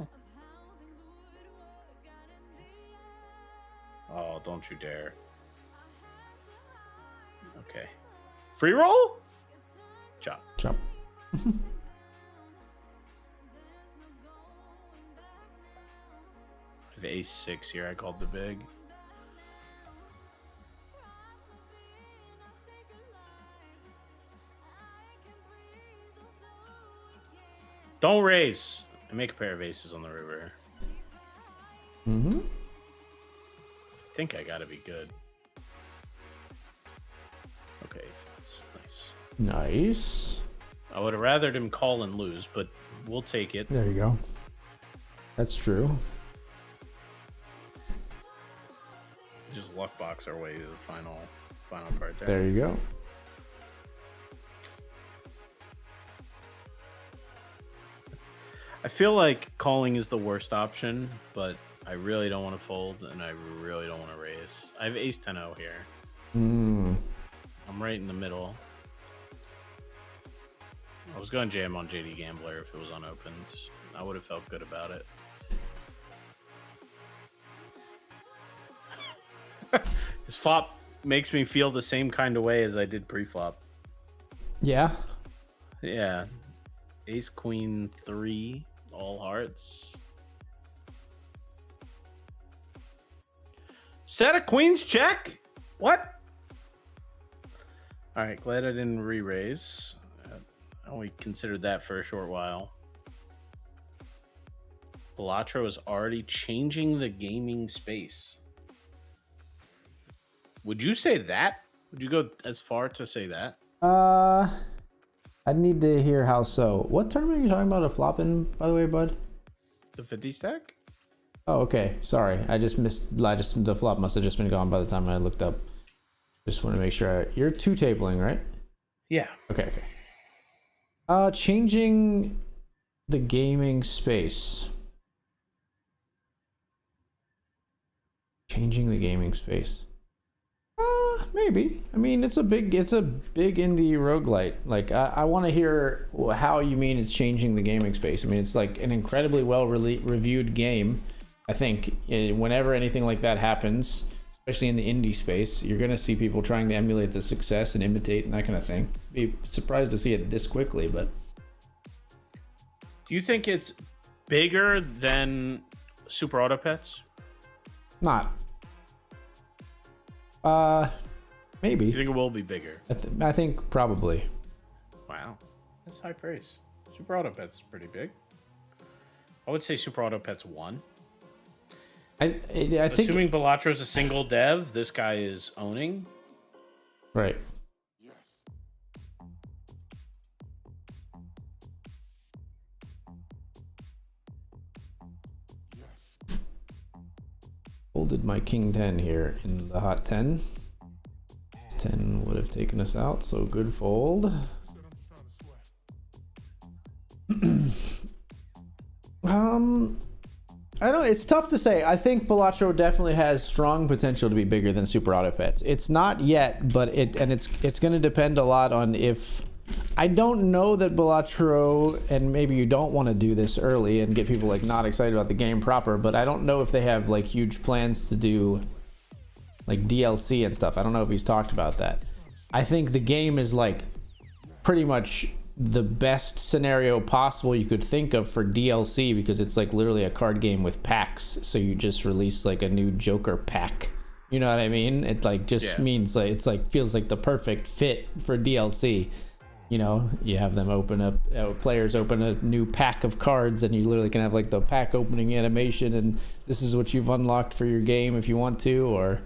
Oh, don't you dare. Okay. Free roll? Chop. Chop. I have ace-6 here. I called the big. Don't raise. I make a pair of aces on the river. Mm-hmm. I think I gotta be good. Okay, that's nice. Nice. I would have rathered him call and lose, but we'll take it. There you go. That's true. Just luck box our way to the final part there. There you go. I feel like calling is the worst option, but I really don't want to fold, and I really don't want to raise. I have ace-10-0 here. Mm. I'm right in the middle. I was going to jam on JD Gambler if it was unopened. I would have felt good about it. This flop makes me feel the same kind of way as I did pre-flop. Yeah. Yeah. Ace, queen, 3, all hearts. Set of queens check? What? All right, glad I didn't re-raise. I only considered that for a short while. Balatro is already changing the gaming space. Would you say that? Would you go as far to say that? I need to hear how so. What tournament are you talking about a flop in, by the way, bud? The 50 stack? Oh, okay. Sorry. I just missed. The flop must have just been gone by the time I looked up. Just want to make sure. You're two tabling, right? Yeah. Okay. Changing the gaming space. Changing the gaming space. Maybe. I mean, it's a big indie roguelite. Like, I want to hear how you mean it's changing the gaming space. I mean, it's like an incredibly well reviewed game. I think whenever anything like that happens, especially in the indie space, you're going to see people trying to emulate the success and imitate and that kind of thing. Be surprised to see it this quickly, but... Do you think it's bigger than Super Auto Pets? Not. Maybe. You think it will be bigger? I think probably. Wow. That's high praise. Super Auto Pets is pretty big. I would say Super Auto Pets 1. I think... Assuming Balatro's a single dev, this guy is owning. Right. Folded my king 10 here in the hot 10. 10 would have taken us out, so good fold. I don't. It's tough to say. I think Balatro definitely has strong potential to be bigger than Super Auto Pets. It's not yet, but it's going to depend a lot on if. I don't know that Balatro, and maybe you don't want to do this early and get people like not excited about the game proper, but I don't know if they have like huge plans to do like DLC and stuff. I don't know if he's talked about that. I think the game is like pretty much the best scenario possible you could think of for DLC, because it's like literally a card game with packs. So you just release like a new Joker pack. You know what I mean? It like just means like it's like feels like the perfect fit for DLC. You know, you have them open up, players open a new pack of cards, and you literally can have like the pack opening animation, and this is what you've unlocked for your game if you want to, or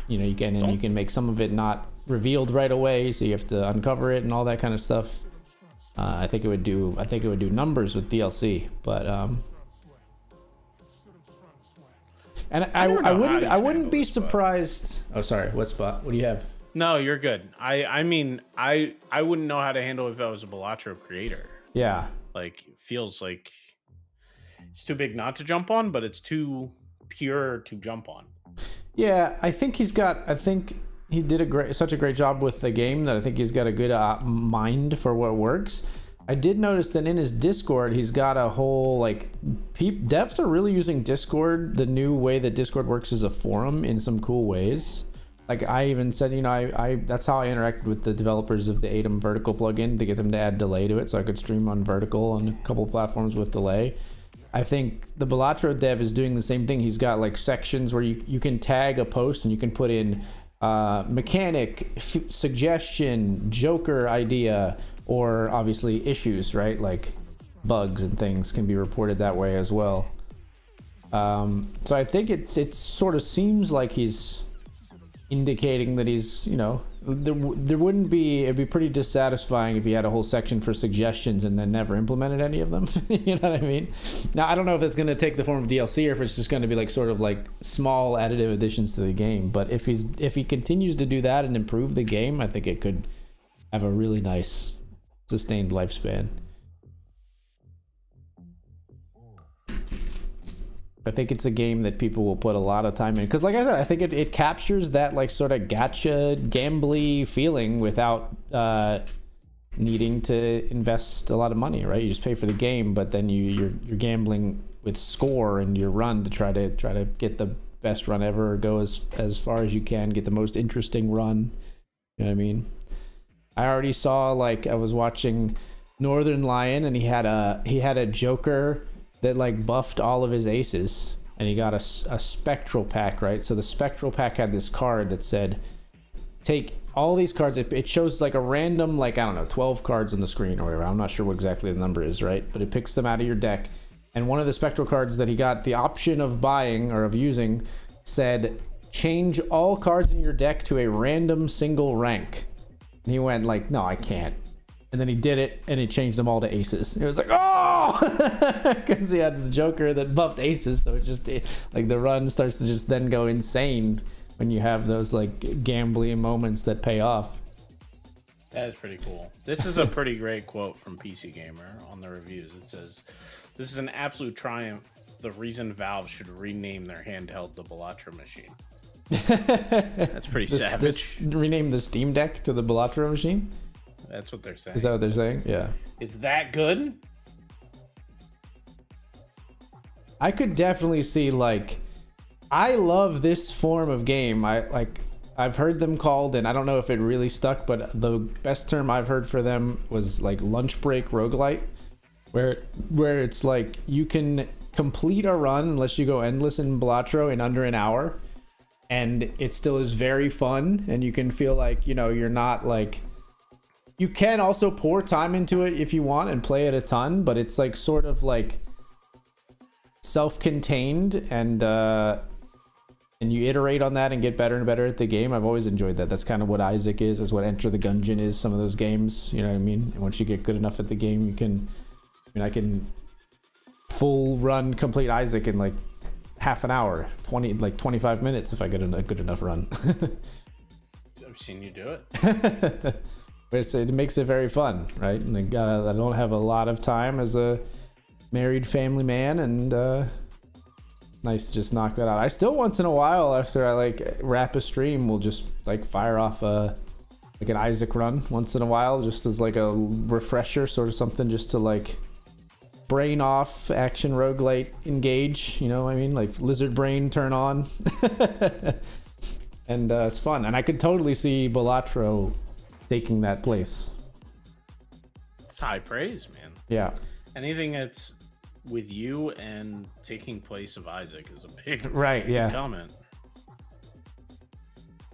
you know, you can make some of it not revealed right away, so you have to uncover it and all that kind of stuff. I think it would do numbers with DLC, but and I wouldn't be surprised. Oh, sorry, what spot? What do you have? No, you're good. I mean, I wouldn't know how to handle it if I was a Balatro creator. Yeah. Like, it feels like it's too big not to jump on, but it's too pure to jump on. Yeah, I think he did such a great job with the game that I think he's got a good mind for what works. I did notice that in his Discord, he's got a whole like devs are really using Discord. The new way that Discord works as a forum in some cool ways. like I even said, you know, I that's how I interacted with the developers of the Atom vertical plugin to get them to add delay to it, so I could stream on vertical on a couple platforms with delay. I think the Balatro dev is doing the same thing. He's got like sections where you can tag a post and you can put in mechanic, suggestion, joker idea, or obviously issues, right? Like bugs and things can be reported that way as well. So I think it sort of seems like he's indicating that he's, you know, there wouldn't be, it'd be pretty dissatisfying if he had a whole section for suggestions and then never implemented any of them. You know what I mean? Now, I don't know if it's going to take the form of DLC or if it's just going to be like sort of like small additive additions to the game. But if he continues to do that and improve the game, I think it could have a really nice sustained lifespan. I think it's a game that people will put a lot of time in, because like I said, I think it captures that like sort of gacha gambly feeling without needing to invest a lot of money, right? You just pay for the game, but then you're gambling with score and your run to try to get the best run ever, or go as far as you can, get the most interesting run. You know what I mean? I already saw, like, I was watching Northern Lion and he had a joker that like buffed all of his aces, and he got a spectral pack, right? So the spectral pack had this card that said, take all these cards. It shows like a random, like, I don't know, 12 cards on the screen or whatever. I'm not sure what exactly the number is, right? But it picks them out of your deck. And one of the spectral cards that he got the option of buying or of using said, change all cards in your deck to a random single rank. And he went like, no, I can't. And then he did it, and he changed them all to aces. It was like, oh, because he had the joker that buffed aces. So it just, like, the run starts to just then go insane when you have those like gambly moments that pay off. That is pretty cool. This is a pretty great quote from PC Gamer on the reviews. It says, "This is an absolute triumph. The reason Valve should rename their handheld the Balatro machine." That's pretty savage. Rename the Steam Deck to the Balatro machine? That's what they're saying. Is that what they're saying? Yeah. It's that good? I could definitely see, like, I love this form of game. I've heard them called, and I don't know if it really stuck, but the best term I've heard for them was like lunch break roguelite, where it's like you can complete a run unless you go endless in Balatro in under an hour, and it still is very fun, and you can feel like, you know, you're not like, you can also pour time into it if you want and play it a ton, but it's like sort of like self-contained, and you iterate on that and get better and better at the game. I've always enjoyed that. That's kind of what Isaac is. That's what Enter the Gungeon is. Some of those games, you know what I mean? And once you get good enough at the game, you can, I mean, I can full run complete Isaac in like half an hour, 25 minutes if I get a good enough run. I've seen you do it. It makes it very fun, right? And I don't have a lot of time as a married family man, and nice to just knock that out. I still, once in a while, after I like wrap a stream, will just like fire off like an Isaac run once in a while, just as like a refresher, sort of something, just to like brain off, action roguelite engage, you know what I mean? Like lizard brain turn on. And it's fun, and I could totally see Balatro taking that place. It's high praise, man. Yeah. Anything that's with you and taking place of Isaac is a big right. Yeah. comment.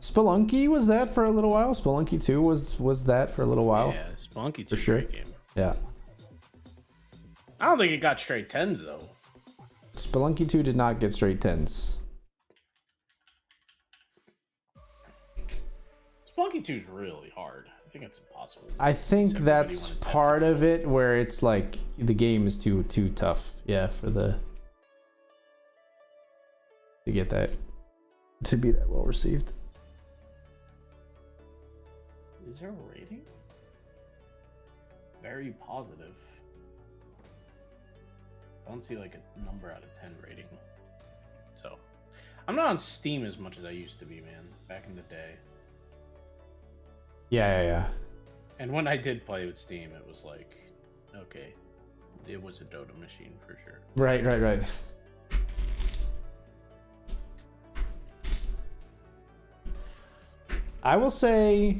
Spelunky was that for a little while. Spelunky 2 was that for a little while. Yeah, Spelunky 2 for sure. Great game. Yeah. I don't think it got straight 10s though. Spelunky 2 did not get straight 10s. Spelunky 2 is really hard. I think it's impossible. I think that's part of it, where it's like the game is too tough. Yeah, for to get that to be that well received. Is there a rating? Very positive. I don't see like a number out of 10 rating. So I'm not on Steam as much as I used to be, man, back in the day. Yeah. And when I did play with Steam, it was like, okay, it was a Dota machine for sure. Right. I will say,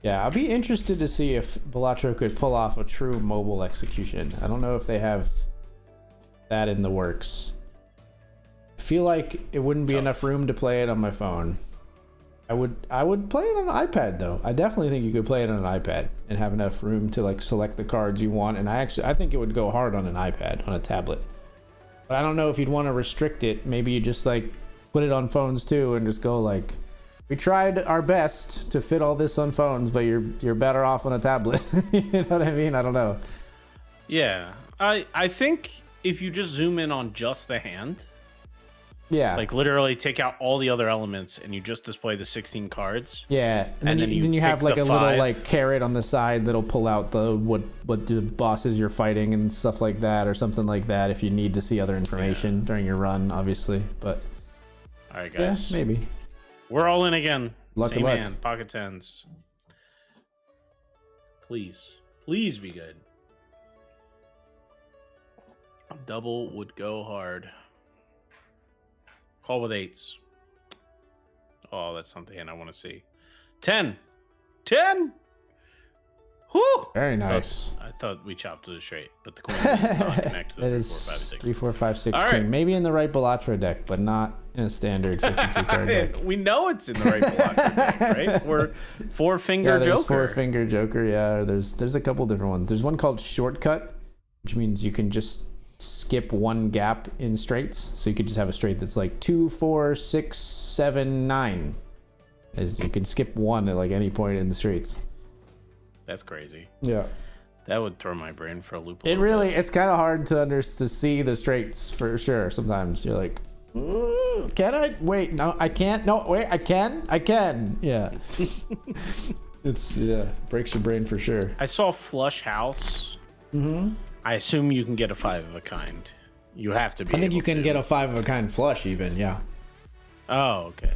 yeah, I'll be interested to see if Balatro could pull off a true mobile execution. I don't know if they have that in the works. I feel like it wouldn't be enough room to play it on my phone. I would play it on an iPad though. I definitely think you could play it on an iPad and have enough room to like select the cards you want. And I think it would go hard on an iPad, on a tablet. But I don't know if you'd want to restrict it. Maybe you just like put it on phones too and just go like, we tried our best to fit all this on phones, but you're better off on a tablet. You know what I mean? I don't know. Yeah, I think if you just zoom in on just the hand, Yeah. like literally take out all the other elements and you just display the 16 cards. Yeah, and then you have pick like the a little 5. like carrot on the side that'll pull out the what the bosses you're fighting and stuff like that, or something like that if you need to see other information during your run, obviously. But All right, yeah, guys. maybe. We're all in again. Luck to Same luck. hand, pocket tens. Please be good. Double would go hard. Call with 8s. Oh, that's something I want to see. 10. Whew! Very nice. I thought we chopped to the straight, but the queen is not connected to That the is 3, 4, 5, 6. 3, 4, 5, 6 All queen. right. Maybe in the right Balatro deck, but not in a standard 52 card deck. We know it's in the right block deck, right? Four finger Yeah, there's Joker. 4-finger Joker. Yeah, there's a couple different ones. There's one called Shortcut, which means you can just skip one gap in straights. So you could just have a straight that's like 2, 4, 6, 7, 9. As you can skip one at like any point in the straights. That's crazy. Yeah. That would throw my brain for a loop. It's kind of hard to see the straights for sure. Sometimes you're like, can I? Wait, no, I can't. No, wait, I can. Yeah. Breaks your brain for sure. I saw Flush House. Mm-hmm. I assume you can get a 5 of a kind. You have to be. I think you able can to. get a 5 of a kind flush even, yeah. Oh, okay.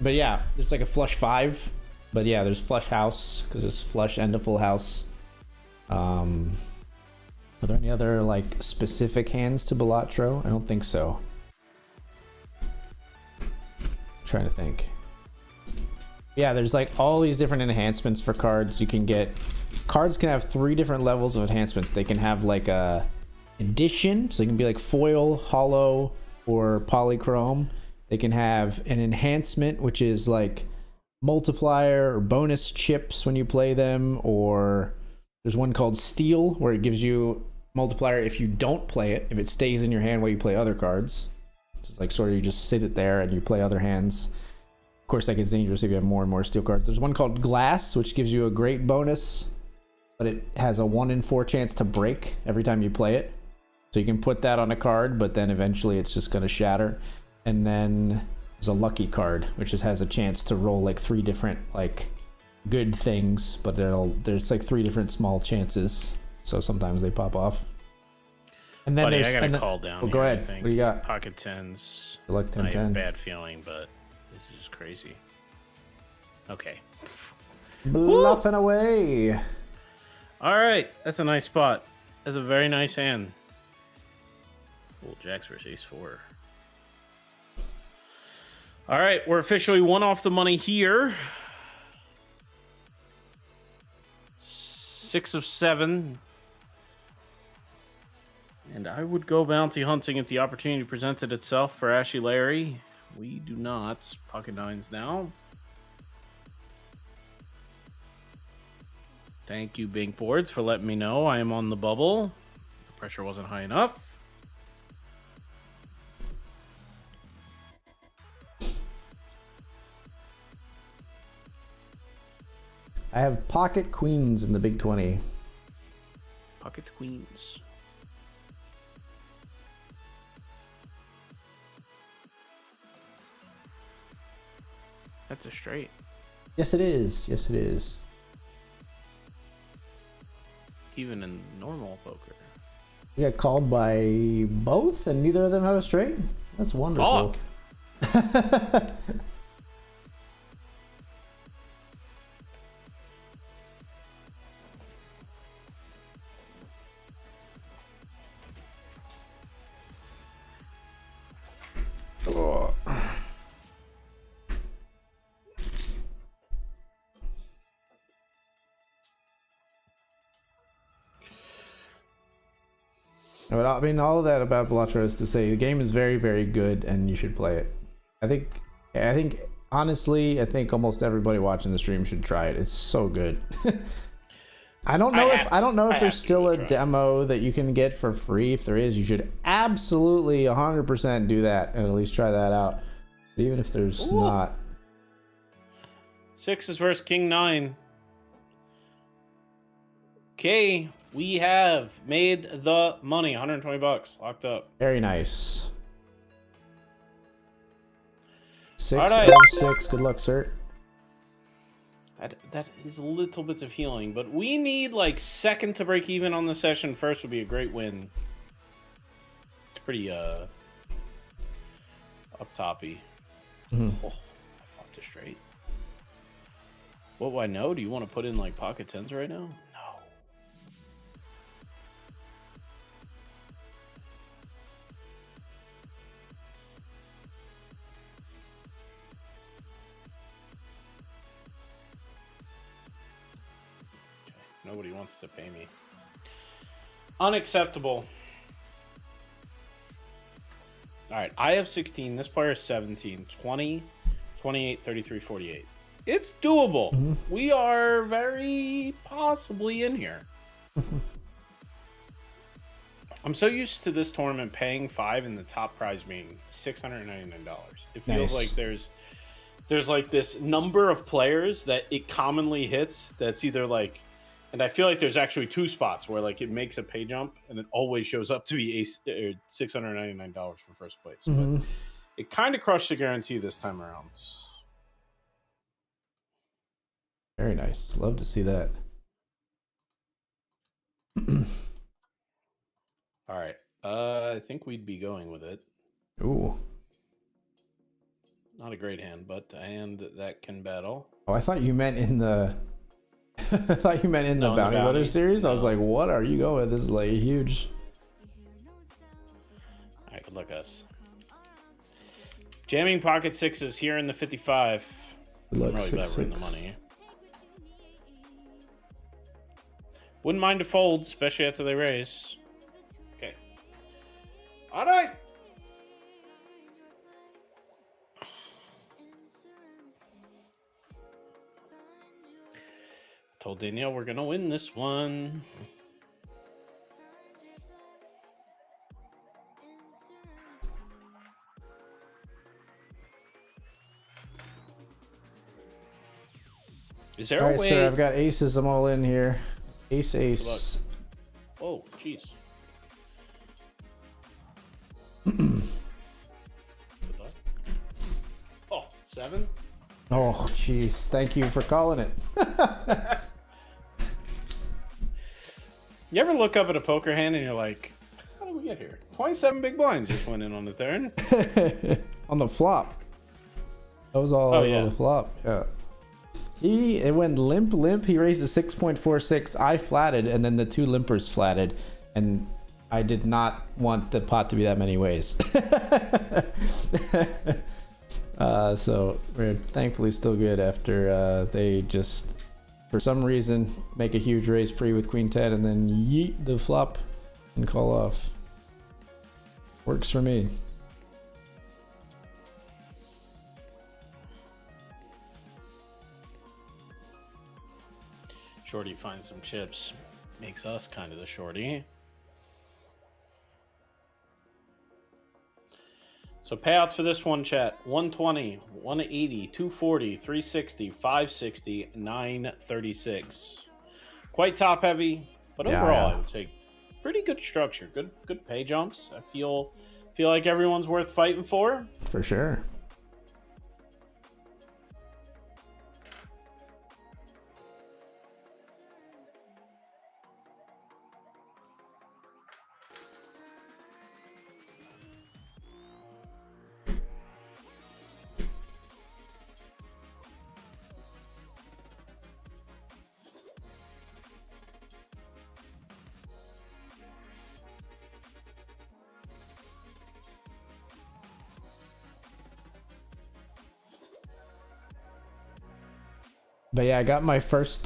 But yeah, there's like a flush 5. But yeah, there's flush house because it's flush and a full house. Are there any other like specific hands to Balatro? I don't think so. I'm trying to think. Yeah, there's like all these different enhancements for cards. You can get cards can have 3 different levels of enhancements. They can have like a addition, so they can be like foil, hollow, or polychrome. They can have an enhancement, which is like multiplier or bonus chips when you play them, or there's one called Steal where it gives you multiplier if you don't play it, if it stays in your hand while you play other cards. So it's like sort of you just sit it there and you play other hands. Of course, that gets dangerous if you have more and more Steal cards. There's one called Glass, which gives you a great bonus, but it has a 1 in 4 chance to break every time you play it. So you can put that on a card, but then eventually it's just going to shatter. And then there's a lucky card, which just has a chance to roll like 3 different like good things, but there's like 3 different small chances, so sometimes they pop off. And then Buddy, there's I got a call down. Well, go here, ahead. I think. What do you got? Pocket tens. Good luck, 10, I have a 10. bad feeling, but this is just crazy. Okay. Bluffing away. All right, that's a nice spot. That's a very nice hand. Cool, Jacks versus Ace 4. All right, we're officially 1 off the money here. 6 of 7. And I would go bounty hunting if the opportunity presented itself for Ashy Larry. We do not. Pocket 9s now. Thank you, Bink Boards, for letting me know I am on the bubble. The pressure wasn't high enough. I have pocket queens in the big 20. Pocket queens. That's a straight. Yes, it is. Yes, it is. Even in normal poker. You got called by both, and neither of them have a straight? That's wonderful. But I mean, all of that about Balatro is to say the game is very, very good, and you should play it. I think honestly, I think almost everybody watching the stream should try it. It's so good. I don't know if there's still a demo that you can get for free. If there is, you should absolutely 100% do that and at least try that out. But even if there's not. Sixes versus King 9. Okay, we have made the money. 120 bucks locked up. Very nice. 6 Alright. out of 6. Good luck, sir. That is a little bit of healing, but we need like second to break even on the session. First would be a great win. It's pretty up toppy. Oh, I flopped it straight. What do I know? Do you want to put in like pocket tens right now? No. Okay. Nobody wants to pay me. Unacceptable. All right, I have 16. This player is 17. 20, 28, 33, 48. It's doable. We are very possibly in here. I'm so used to this tournament paying 5 and the top prize being $699. It feels like there's like this number of players that it commonly hits that's either like, and I feel like there's actually 2 spots where like it makes a pay jump and it always shows up to be $699 for first place. But it kind of crushed the guarantee this time around. Very nice. Love to see that. All right. I think we'd be going with it. Ooh. Not a great hand, but a hand that can battle. Oh, I thought you meant in the I thought you meant in the Bounty Hunter series. I was like, what are you going with? This is like huge. All right, good luck, us. Jamming pocket sixes here in the 55. Good luck, I'm really glad we're in the 6-6. money. Wouldn't mind a fold, especially after they raise. Okay. All right. Told Danielle we're gonna win this one. Is there All a right, way? sir, I've got aces. I'm all in here. Ace, ace. Oh, jeez. Oh, 7? Oh, jeez. Thank you for calling it. You ever look up at a poker hand and you're like, how did we get here? 27 big blinds just went in on the turn. On the flop. That was all on the flop. Yeah. It went limp, limp. He raised a 6.46. I flatted, and then the 2 limpers flatted. And I did not want the pot to be that many ways. So we're thankfully still good after they just, for some reason, make a huge raise pre with Queen 10 and then yeet the flop and call off. Works for me. Shorty finds some chips. Makes us kind of the shorty. So payouts for this one, chat. 120, 180, 240, 360, 560, 936. Quite top heavy, but overall I would say pretty good structure. Good pay jumps. I feel like everyone's worth fighting for. For sure. But yeah, I got my first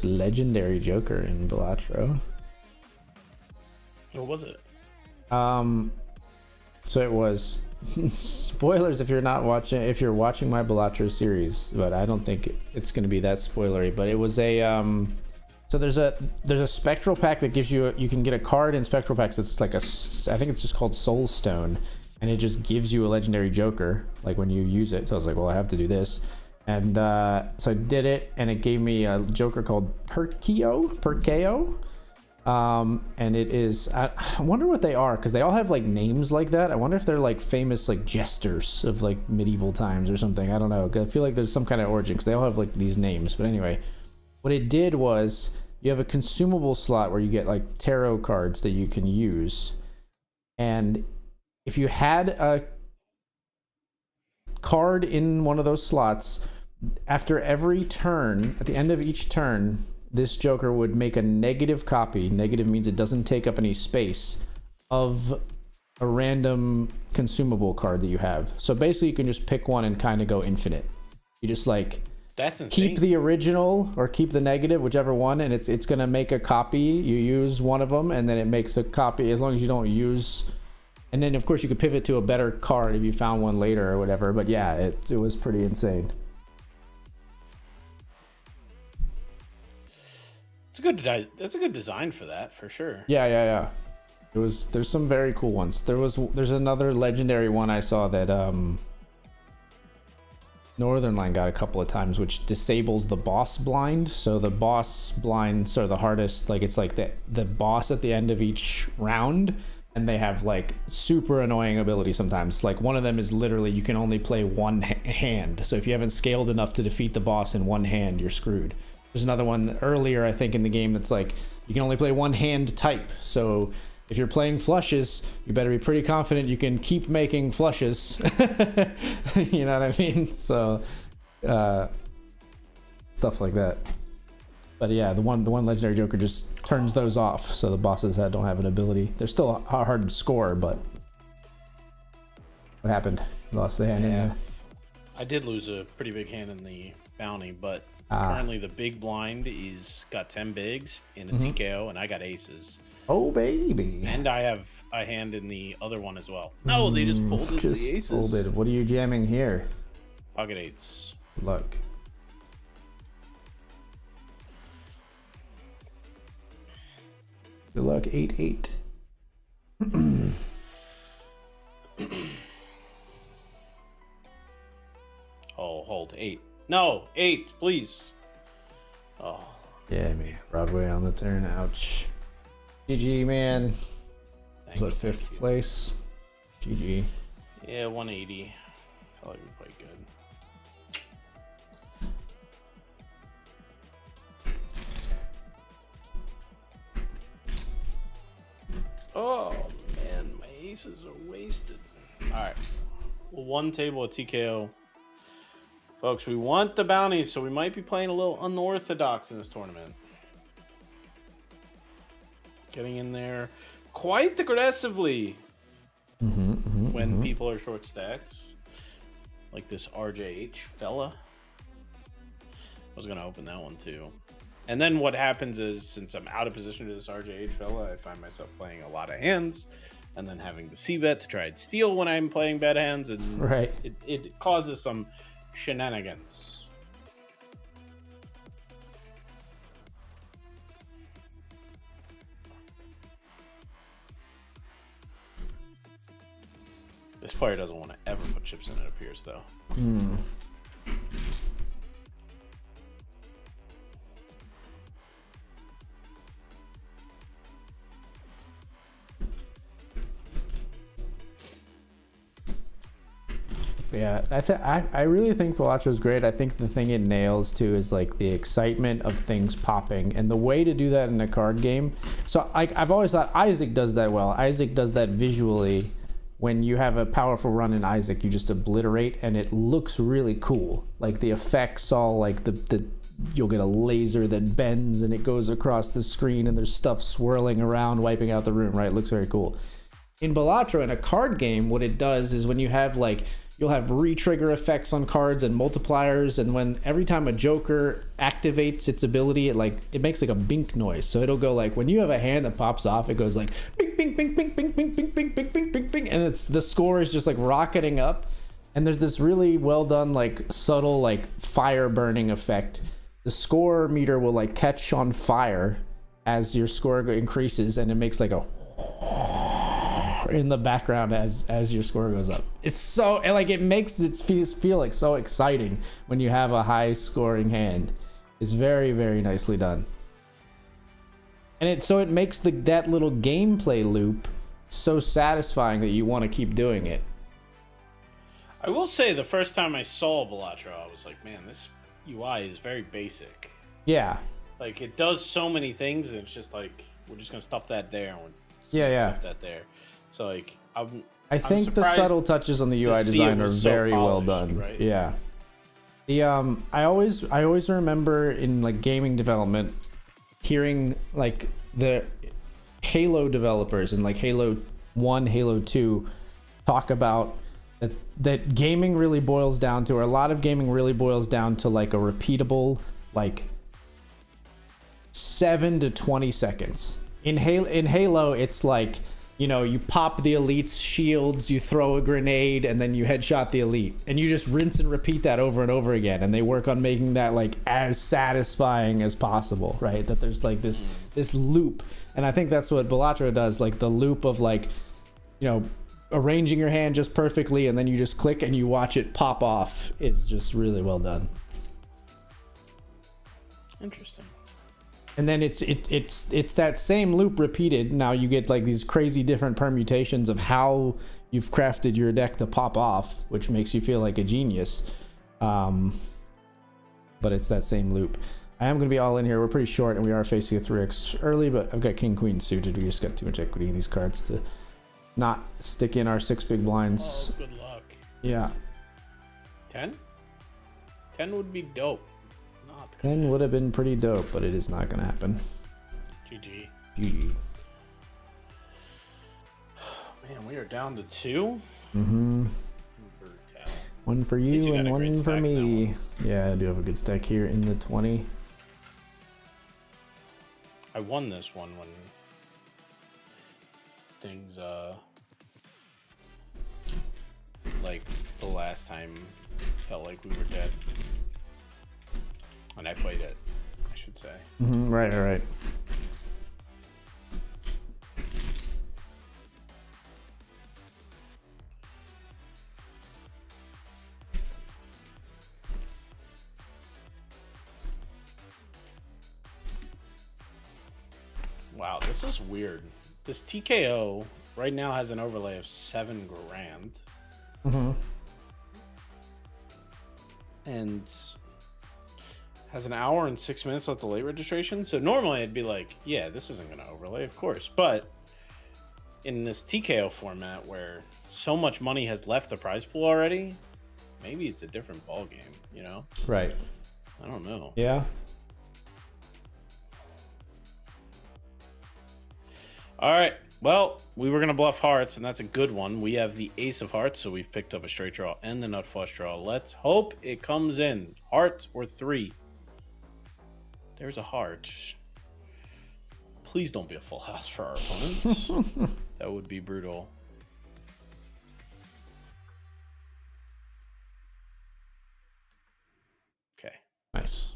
legendary Joker in Balatro. What was it? So it was spoilers if you're not watching, if you're watching my Balatro series, but I don't think it's going to be that spoilery. But it was a so there's a spectral pack that gives you you can get a card in spectral packs that's like I think it's just called Soul Stone, and it just gives you a legendary Joker like when you use it. So I was like, well, I have to do this, and so I did it, and it gave me a Joker called Perkeo. And it is, I wonder what they are, because they all have like names like that. I wonder if they're like famous like jesters of like medieval times or something. I don't know. I feel like there's some kind of origin because they all have like these names. But anyway, what it did was you have a consumable slot where you get like tarot cards that you can use. And if you had a card in one of those slots, after every turn, at the end of each turn, this Joker would make a negative copy. Negative means it doesn't take up any space of a random consumable card that you have. So basically you can just pick one and kind of go infinite. You just like That's insane. keep the original or keep the negative, whichever one, and it's going to make a copy. You use one of them and then it makes a copy as long as you don't use. And then of course you could pivot to a better card if you found one later or whatever. But yeah, it was pretty insane. That's a good design for that, for sure. Yeah. There's some very cool ones. There's another legendary one I saw that Northern Line got a couple of times, which disables the boss blind. So the boss blinds are the hardest. Like it's like the boss at the end of each round, and they have like super annoying ability sometimes. Like one of them is literally you can only play one hand. So if you haven't scaled enough to defeat the boss in one hand, you're screwed. There's another one earlier, I think, in the game that's like you can only play one hand type. So if you're playing flushes, you better be pretty confident you can keep making flushes. You know what I mean? So stuff like that. But yeah, the one legendary Joker just turns those off, so the bosses don't have an ability. They're still hard to score, but what happened? Lost the hand. Yeah. I did lose a pretty big hand in the bounty, but currently the big blind got 10 bigs in a TKO, and I got aces. Oh baby! And I have a hand in the other one as well. No, they just folded the aces. Folded. What are you jamming here? Pocket eights. Good luck. Good luck. 8-8. Oh, hold 8. No, 8, please. Oh. Yeah, man. Broadway on the turn. Ouch. GG, man. Thank So you, fifth thank you. place. GG. Yeah, 180. Felt like we played good. Oh man, my aces are wasted. All right, well, one table of TKO, folks. We want the bounties, so we might be playing a little unorthodox in this tournament. Getting in there quite aggressively when people are short stacked, like this RJH fella. I was gonna open that one too. And then what happens is, since I'm out of position to this RJH fella, I find myself playing a lot of hands and then having the C-bet to try and steal when I'm playing bad hands, and Right. it causes some shenanigans. This player doesn't want to ever put chips in, it appears, though. Yeah, I really think Palacho is great. I think the thing it nails too is like the excitement of things popping, and the way to do that in a card game. So I've always thought Isaac does that well. Isaac does that visually. When you have a powerful run in Isaac, you just obliterate, and it looks really cool. Like the effects, all like the you'll get a laser that bends and it goes across the screen, and there's stuff swirling around, wiping out the room. Right, it looks very cool. In Balatro, in a card game, what it does is when you have like, you'll have re-trigger effects on cards and multipliers, and when every time a joker activates its ability, it makes like a bink noise. So it'll go like, when you have a hand that pops off, it goes like bink bink bink bink bink bink bink bink bink bink bink bink, and it's the score is just like rocketing up. And there's this really well done like subtle like fire burning effect. The score meter will like catch on fire as your score increases, and it makes like a in the background as your score goes up. It's so, and like it makes it feel like so exciting when you have a high scoring hand. It's very, very nicely done. And it makes that little gameplay loop so satisfying that you want to keep doing it. I will say the first time I saw Balatro, I was like, man, this UI is very basic. Yeah. Like it does so many things, and it's just like, we're just gonna stuff that there, and we're just yeah, gonna yeah. stuff that there. So like, I think the subtle touches on the UI design are very well done. Right? Yeah. The I always remember in like gaming development hearing like the Halo developers and like Halo 1, Halo 2 talk about that gaming really boils down to, or a lot of gaming really boils down to like a repeatable like 7 to 20 seconds. In Halo, it's like, you know, you pop the elite's shields, you throw a grenade, and then you headshot the elite. And you just rinse and repeat that over and over again. And they work on making that like as satisfying as possible, right? That there's like this loop. And I think that's what Balatro does, like the loop of like, you know, arranging your hand just perfectly, and then you just click and you watch it pop off is just really well done. Interesting. And then it's that same loop repeated. Now you get like these crazy different permutations of how you've crafted your deck to pop off, which makes you feel like a genius. But it's that same loop. I am going to be all in here. We're pretty short, and we are facing a 3x early, but I've got King Queen suited. We just got too much equity in these cards to not stick in our 6 big blinds. Oh, good luck. Yeah. 10? 10 would be dope. 10 would have been pretty dope, but it is not going to happen. GG. GG. Man, we are down to 2. Mm-hmm. One for you and one for me. Yeah, I do have a good stack here in the 20. I won this one when things, like the last time felt like we were dead. And I played it, I should say. Mm-hmm, right. Wow, this is weird. This TKO right now has an overlay of 7 grand. Mm-hmm. And has an hour and 6 minutes left of late registration. So normally I'd be like, yeah, this isn't going to overlay, of course. But in this TKO format where so much money has left the prize pool already, maybe it's a different ball game, you know? Right. I don't know. Yeah. All right. Well, we were going to bluff hearts, and that's a good one. We have the ace of hearts, so we've picked up a straight draw and the nut flush draw. Let's hope it comes in. Heart or 3. There's a heart. Please don't be a full house for our opponents. That would be brutal. Okay. Nice.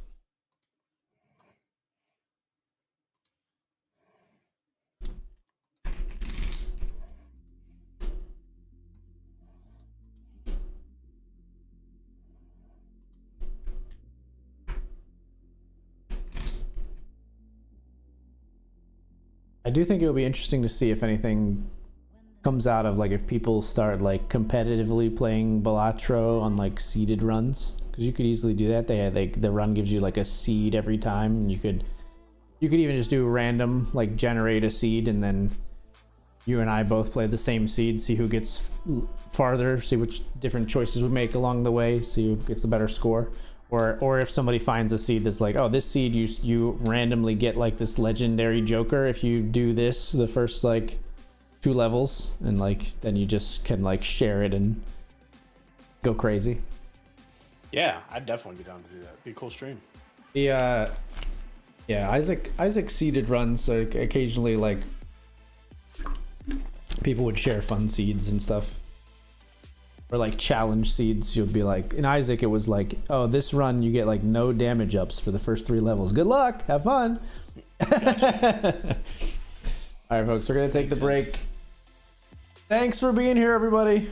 I do think it'll be interesting to see if anything comes out of like if people start like competitively playing Balatro on like seeded runs, because you could easily do that. The run gives you like a seed every time, and you could even just do random like generate a seed, and then you and I both play the same seed, see who gets farther, see which different choices we make along the way, see who gets the better score. Or if somebody finds a seed that's like, oh, this seed you randomly get like this legendary joker if you do this the first like 2 levels, and like then you just can like share it and go crazy. Yeah, I'd definitely be down to do that. Be a cool stream. The yeah, Isaac seeded runs, so occasionally like people would share fun seeds and stuff. Or like challenge seeds, you'd be like, in Isaac it was like, oh, this run you get like no damage ups for the first 3 levels. Good luck, have fun. Gotcha. All right, folks, we're gonna take the break. Thanks for being here, everybody.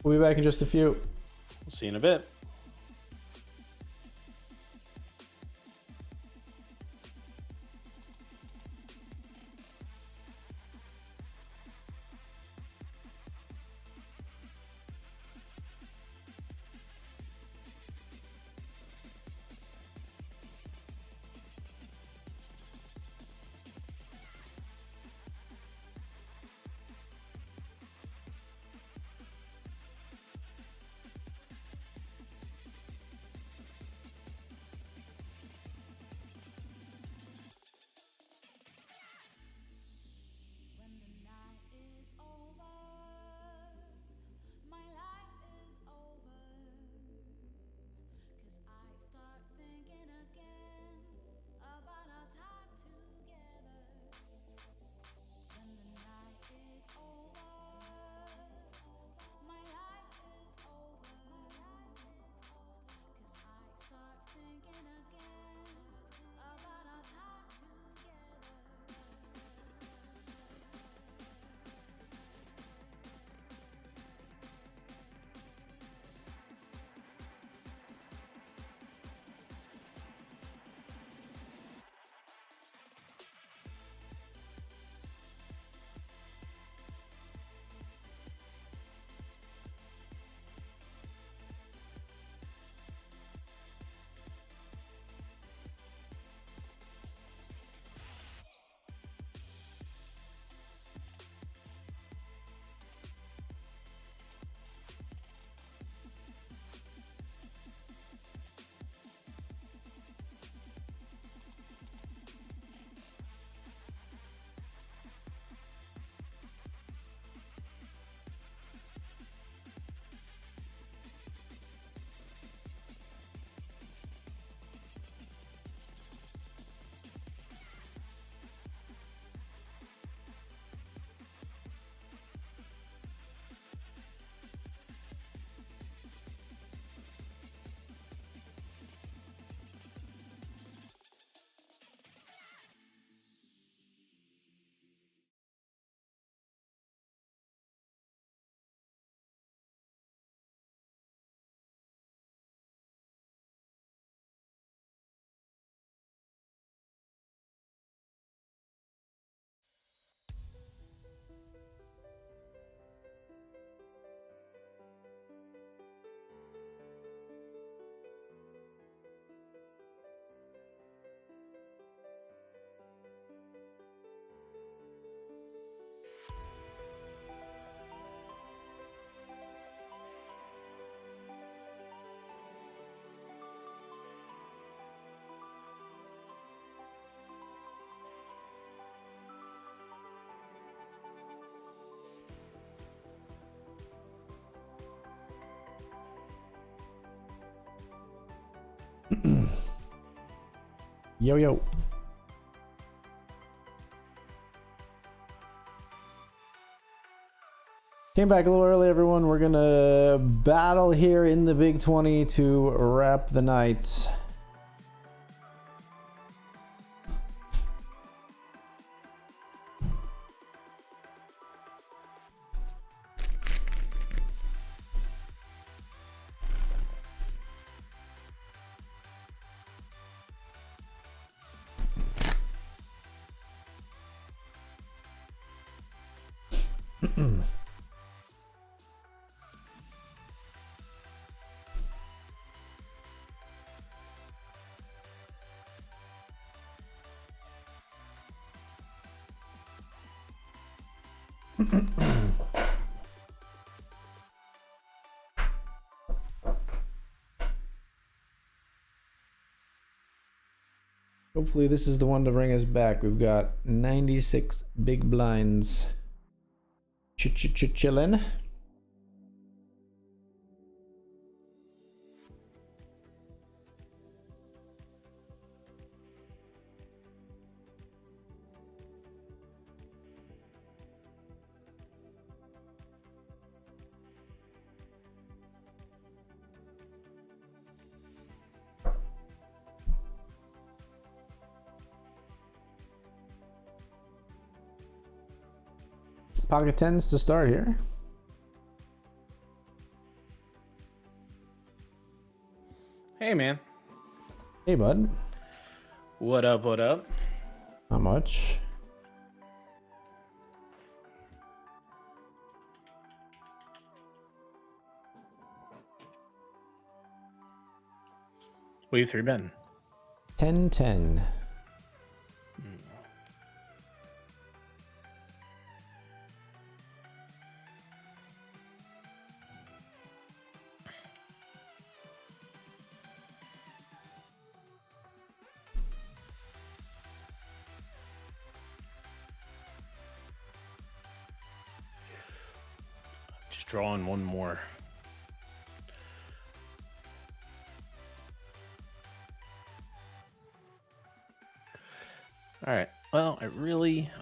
We'll be back in just a few. We'll see you in a bit. When the night is over, my life is over. 'Cause I start thinking again about our time together. When the night is over, my life is over. 'Cause I start thinking again about our time together. Yo, yo. Came back a little early, everyone. We're gonna battle here in the Big 20 to wrap the night. Hopefully this is the one to bring us back. We've got 96 big blinds. chillin'. Pocket tens to start here. Hey, man. Hey, bud. What up? What up? How much? What are you 3-betting? 10-10. Just drawing one more. All right. Well,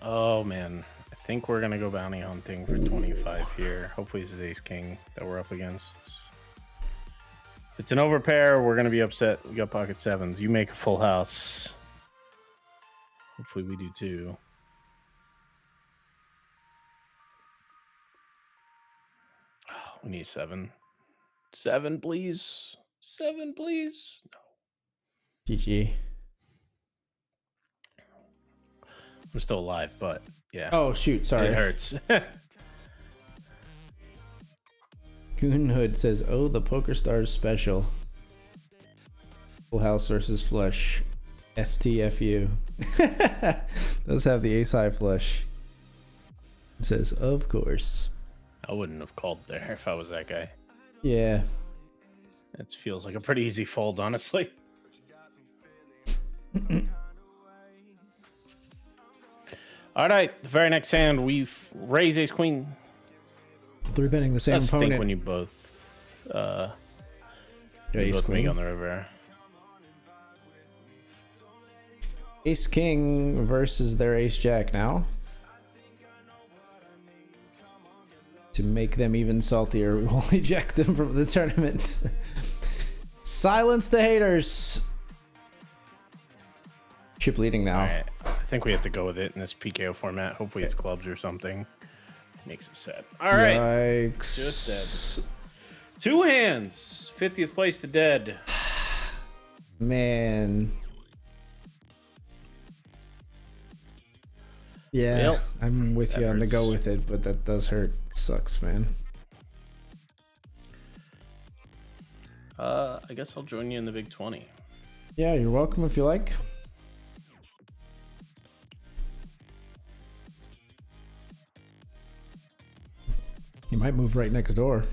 oh man, I think we're gonna go bounty hunting for 25 here. Hopefully it's ace king that we're up against. If it's an overpair, we're gonna be upset. We got pocket sevens. You make a full house. Hopefully we do too. Oh, we need 7. 7, please. 7, please. No. GG. I'm still alive, but yeah. Oh, shoot. Sorry. It hurts. Goon Hood says, oh, the Poker Stars special. Full house versus flush. STFU. Those have the ace high flush. It says, of course. I wouldn't have called there if I was that guy. Yeah. It feels like a pretty easy fold, honestly. All right, the very next hand, we've raised ace queen. 3-betting the same Let's opponent. think when you both, Ace make queen. on the river. Ace king versus their ace jack now. To make them even saltier, we will eject them from the tournament. Silence the haters. Chip leading now. All right, I think we have to go with it in this PKO format. Hopefully it's clubs or something. Makes it sad. All right, Yikes. just dead. 2 hands, 50th place to dead. Man. Yeah, Well, I'm with that you on the go hurts. with it, but that does hurt. Sucks, man. I guess I'll join you in the big 20. Yeah, you're welcome if you like. You might move right next door.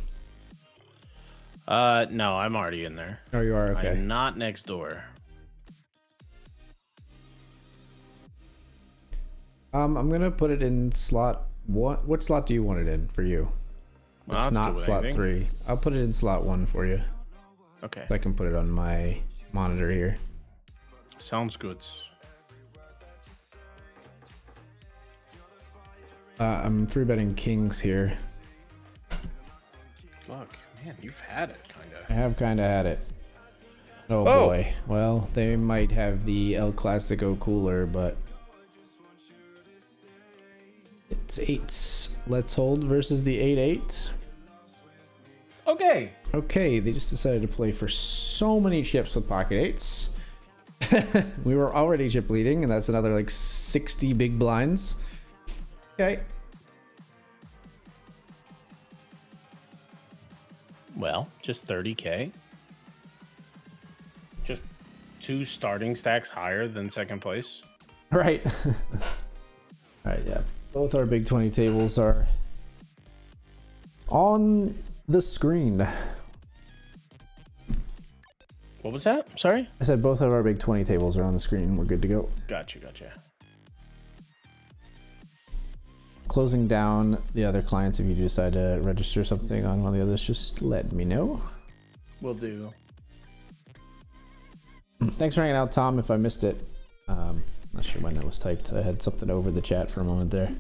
No, I'm already in there. Oh, you are? Okay. I'm not next door. I'm gonna put it in slot one. What slot do you want it in for you? Well, It's that's not good with slot anything. 3. I'll put it in slot 1 for you. Okay, So I can put it on my monitor here. sounds good. I'm 3-betting kings here. Look, man, you've had it, kind I of. have kind of had it. Oh, Oh. boy. Well, they might have the El Clasico cooler, but it's 8s. Let's hold versus the 8-8. Okay. Okay, they just decided to play for so many chips with pocket 8s. We were already chip leading, and that's another like 60 big blinds. Okay. Well, just 30K. Just 2 starting stacks higher than second place. Right. All right, yeah. Both our big 20 tables are on the screen. What was that? Sorry? I said both of our big 20 tables are on the screen. We're good to go. Gotcha, gotcha. closing down the other clients. If you decide to register something on one of the others, just let me know. Will do. Thanks for hanging out, Tom. If I missed it, not sure when that was typed. I had something over the chat for a moment there.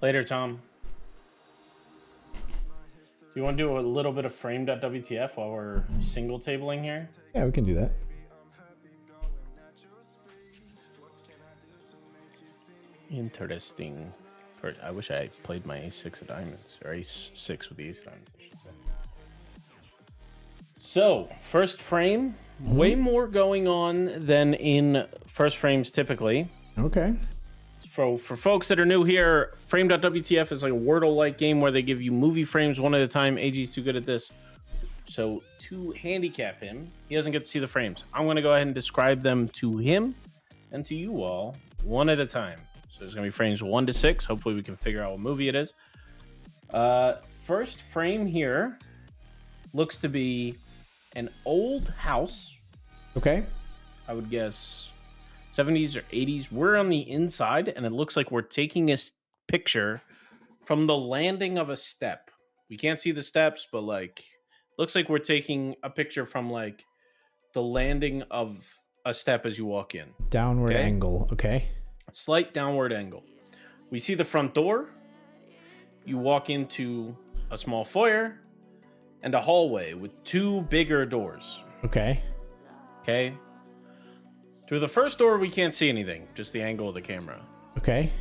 Later, Tom. You want to do a little bit of frame.wtf while we're single tabling here? Yeah, we can do that. Interesting. I wish I played my ace-6 of diamonds, or ace-6 with the ace of diamonds, I should say. So, first frame, way more going on than in first frames typically. Okay. For folks that are new here, frame.wtf is like a Wordle-like game where they give you movie frames one at a time. AG's too good at this. So to handicap him, he doesn't get to see the frames. I'm going to go ahead and describe them to him and to you all one at a time. So there's going to be frames 1 to 6. Hopefully we can figure out what movie it is. First frame here looks to be an old house. Okay. I would guess 70s or 80s. We're on the inside, and it looks like we're taking a picture from the landing of a step. We can't see the steps, but like, looks like we're taking a picture from like the landing of a step as you walk in. Downward angle. Okay. Slight downward angle. We see the front door. You walk into a small foyer and a hallway with 2 bigger doors. Okay. Okay. Through the first door, we can't see anything, just the angle of the camera. Okay.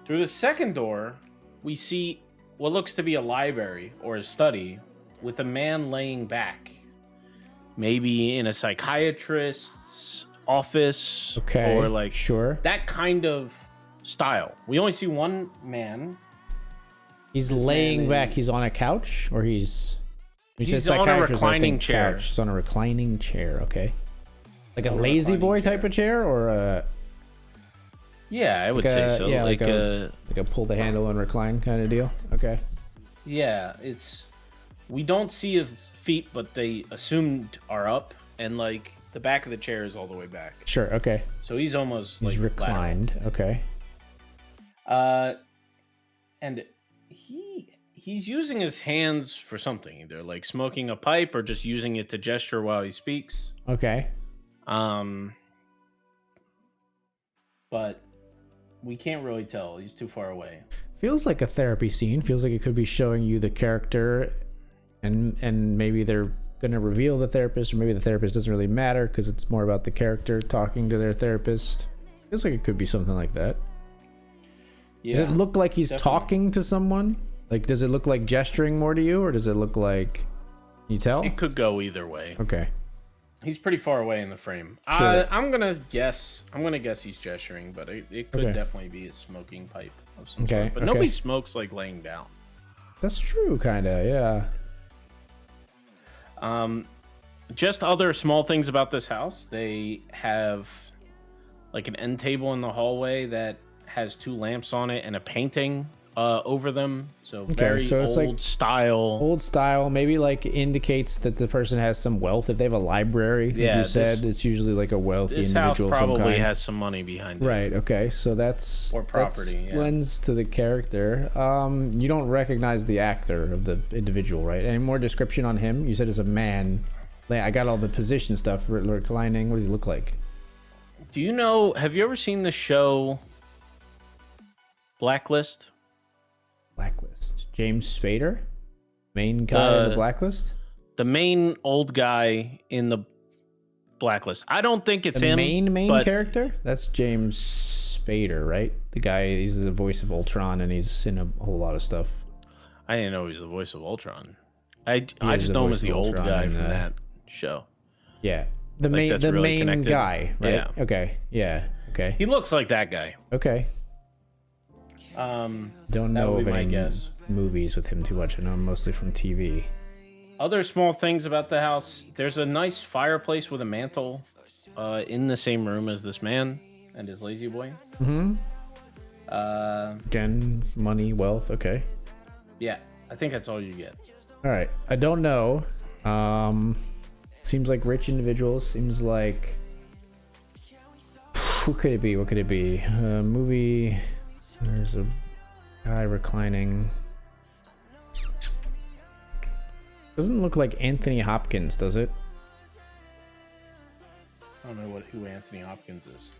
Through the second door, we see what looks to be a library or a study with a man laying back. Maybe in a psychiatrist's office. Okay. Or like sure. that kind of style. We only see one man. He's laying back. He's on a couch, or he's on a reclining chair. Couch. He's on a reclining chair. Okay. Like a lazy boy type of chair, or a... Yeah, I would say so. Yeah, like a pull the handle and recline kind of deal. Okay. Yeah, it's... We don't see his feet, but they assumed are up, and like the back of the chair is all the way back. Sure, okay. So he's almost he's like reclined. Lateral. Okay. And he's using his hands for something, either like smoking a pipe or just using it to gesture while he speaks. Okay. But we can't really tell. He's too far away. Feels like a therapy scene. Feels like it could be showing you the character, and maybe they're gonna reveal the therapist, or maybe the therapist doesn't really matter because it's more about the character talking to their therapist. Feels like it could be something like that. Yeah, does it look like he's talking to someone? Like, does it look like gesturing more to you, or does it look like... Can you tell? It could go either way. Okay. He's pretty far away in the frame. Sure. I'm gonna guess he's gesturing, but it could definitely be a smoking pipe of some sort. But nobody smokes like laying down. That's true, kind of. Yeah. Just other small things about this house. They have like an end table in the hallway that has 2 lamps on it and a painting over them. So very so it's old like style. Old style, maybe like indicates that the person has some wealth. If they have a library, like you said, it's usually like a wealthy individual. This house probably of some kind. has some money behind it. Right. Okay. So that's or property. Lends to the character. You don't recognize the actor of the individual, right? Any more description on him? You said it's a man. I got all the position stuff. Reclining. What does he look like? Do you know? Have you ever seen the show Blacklist? Blacklist. James Spader, main guy in the Blacklist. The main old guy in the Blacklist. I don't think it's him. Main character. That's James Spader, right? The guy. He's the voice of Ultron, and he's in a whole lot of stuff. I didn't know he was the voice of Ultron. I just know him as the old guy from that show. Yeah, the main guy, right? Yeah. Okay. Yeah. Okay. He looks like that guy. Okay. Don't know of any movies with him too much. I know him mostly from TV. Other small things about the house. There's a nice fireplace with a mantle in the same room as this man and his lazy boy. Mm-hmm. Again, money, wealth. Okay. Yeah, I think that's all you get. All right. I don't know. Seems like rich individuals. Seems like What could it be? What could it be? Movie. There's a guy reclining. Doesn't look like Anthony Hopkins, does it? I don't know who Anthony Hopkins is.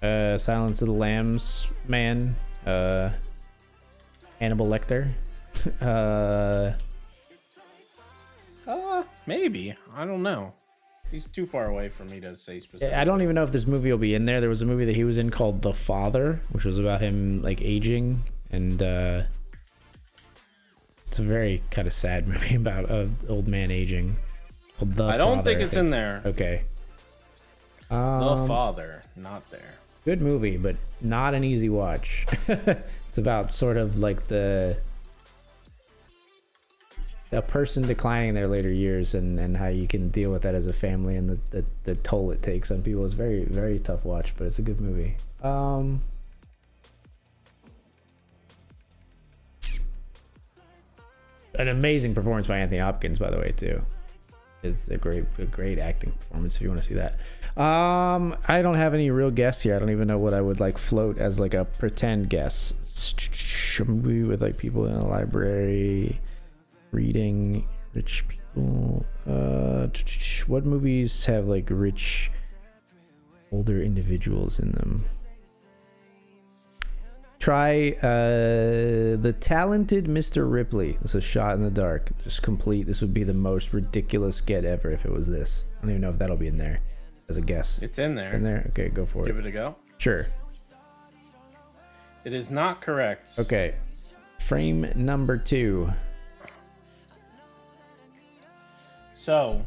Silence of the Lambs man. Hannibal Lecter. Maybe. I don't know. He's too far away for me to say specifically. I don't even know if this movie will be in there. There was a movie that he was in called The Father, which was about him like aging, and it's a very kind of sad movie about an old man aging. Called The I don't Father, think it's in there. Okay. The Father, not there. Good movie, but not an easy watch. It's about sort of like a person declining in their later years and how you can deal with that as a family and the toll it takes on people. It's very, very tough watch, but it's a good movie. An amazing performance by Anthony Hopkins, by the way, too. It's a great acting performance if you want to see that. I don't have any real guess here. I don't even know what I would like float as like a pretend guess. A movie with like people in a library reading, rich people. What movies have like rich older individuals in them? Try The Talented Mr. Ripley. It's a shot in the dark. Just complete. This would be the most ridiculous get ever if it was this. I don't even know if that'll be in there as a guess. It's in there. In there? Okay, go for it. Give it a go. Sure. It is not correct. Okay. Frame number 2. So,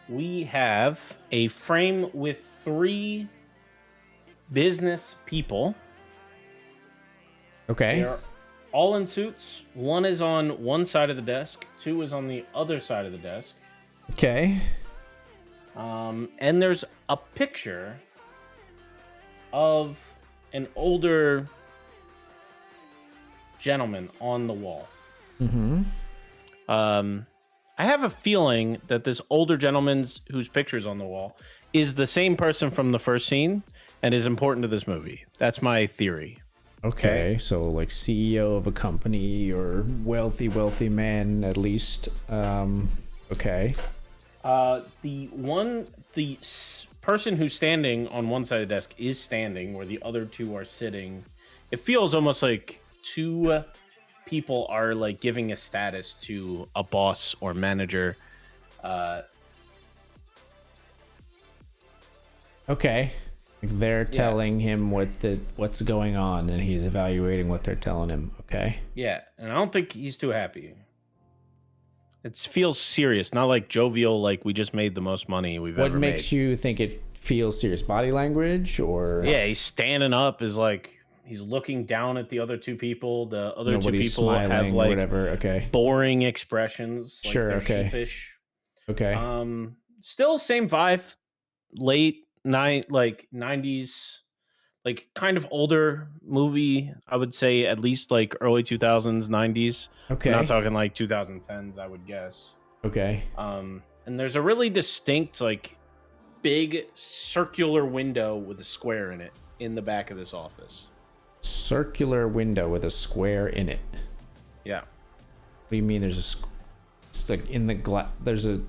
we have a frame with 3 business people. Okay. They're all in suits. One is on one side of the desk. 2 is on the other side of the desk. Okay. And there's a picture of an older gentleman on the wall. Mm-hmm. I have a feeling that this older gentleman's whose picture is on the wall is the same person from the first scene and is important to this movie. That's my theory. Okay, so like CEO of a company or wealthy man at least. Okay. The person who's standing on one side of the desk is standing where the other 2 are sitting. It feels almost like 2 people are like giving a status to a boss or manager. Okay. They're telling him what's going on, and he's evaluating what they're telling him. Okay. Yeah, and I don't think he's too happy. It feels serious, not like jovial, like we just made the most money we've ever made. What makes you think it feels serious? Body language, or yeah, he's standing up, is like he's looking down at the other 2 people. The other nobody's 2 people smiling, have like whatever. Okay. boring expressions. Like Sure. they're Okay. sheepish. Okay. Still same vibe, late night, like 90s, like kind of older movie. I would say at least like early 2000s, 90s. Okay. Not talking like 2010s, I would guess. Okay. And there's a really distinct, like, big circular window with a square in it in the back of this office. Circular window with a square in it. Yeah. What do you mean? It's like in the glass. There's a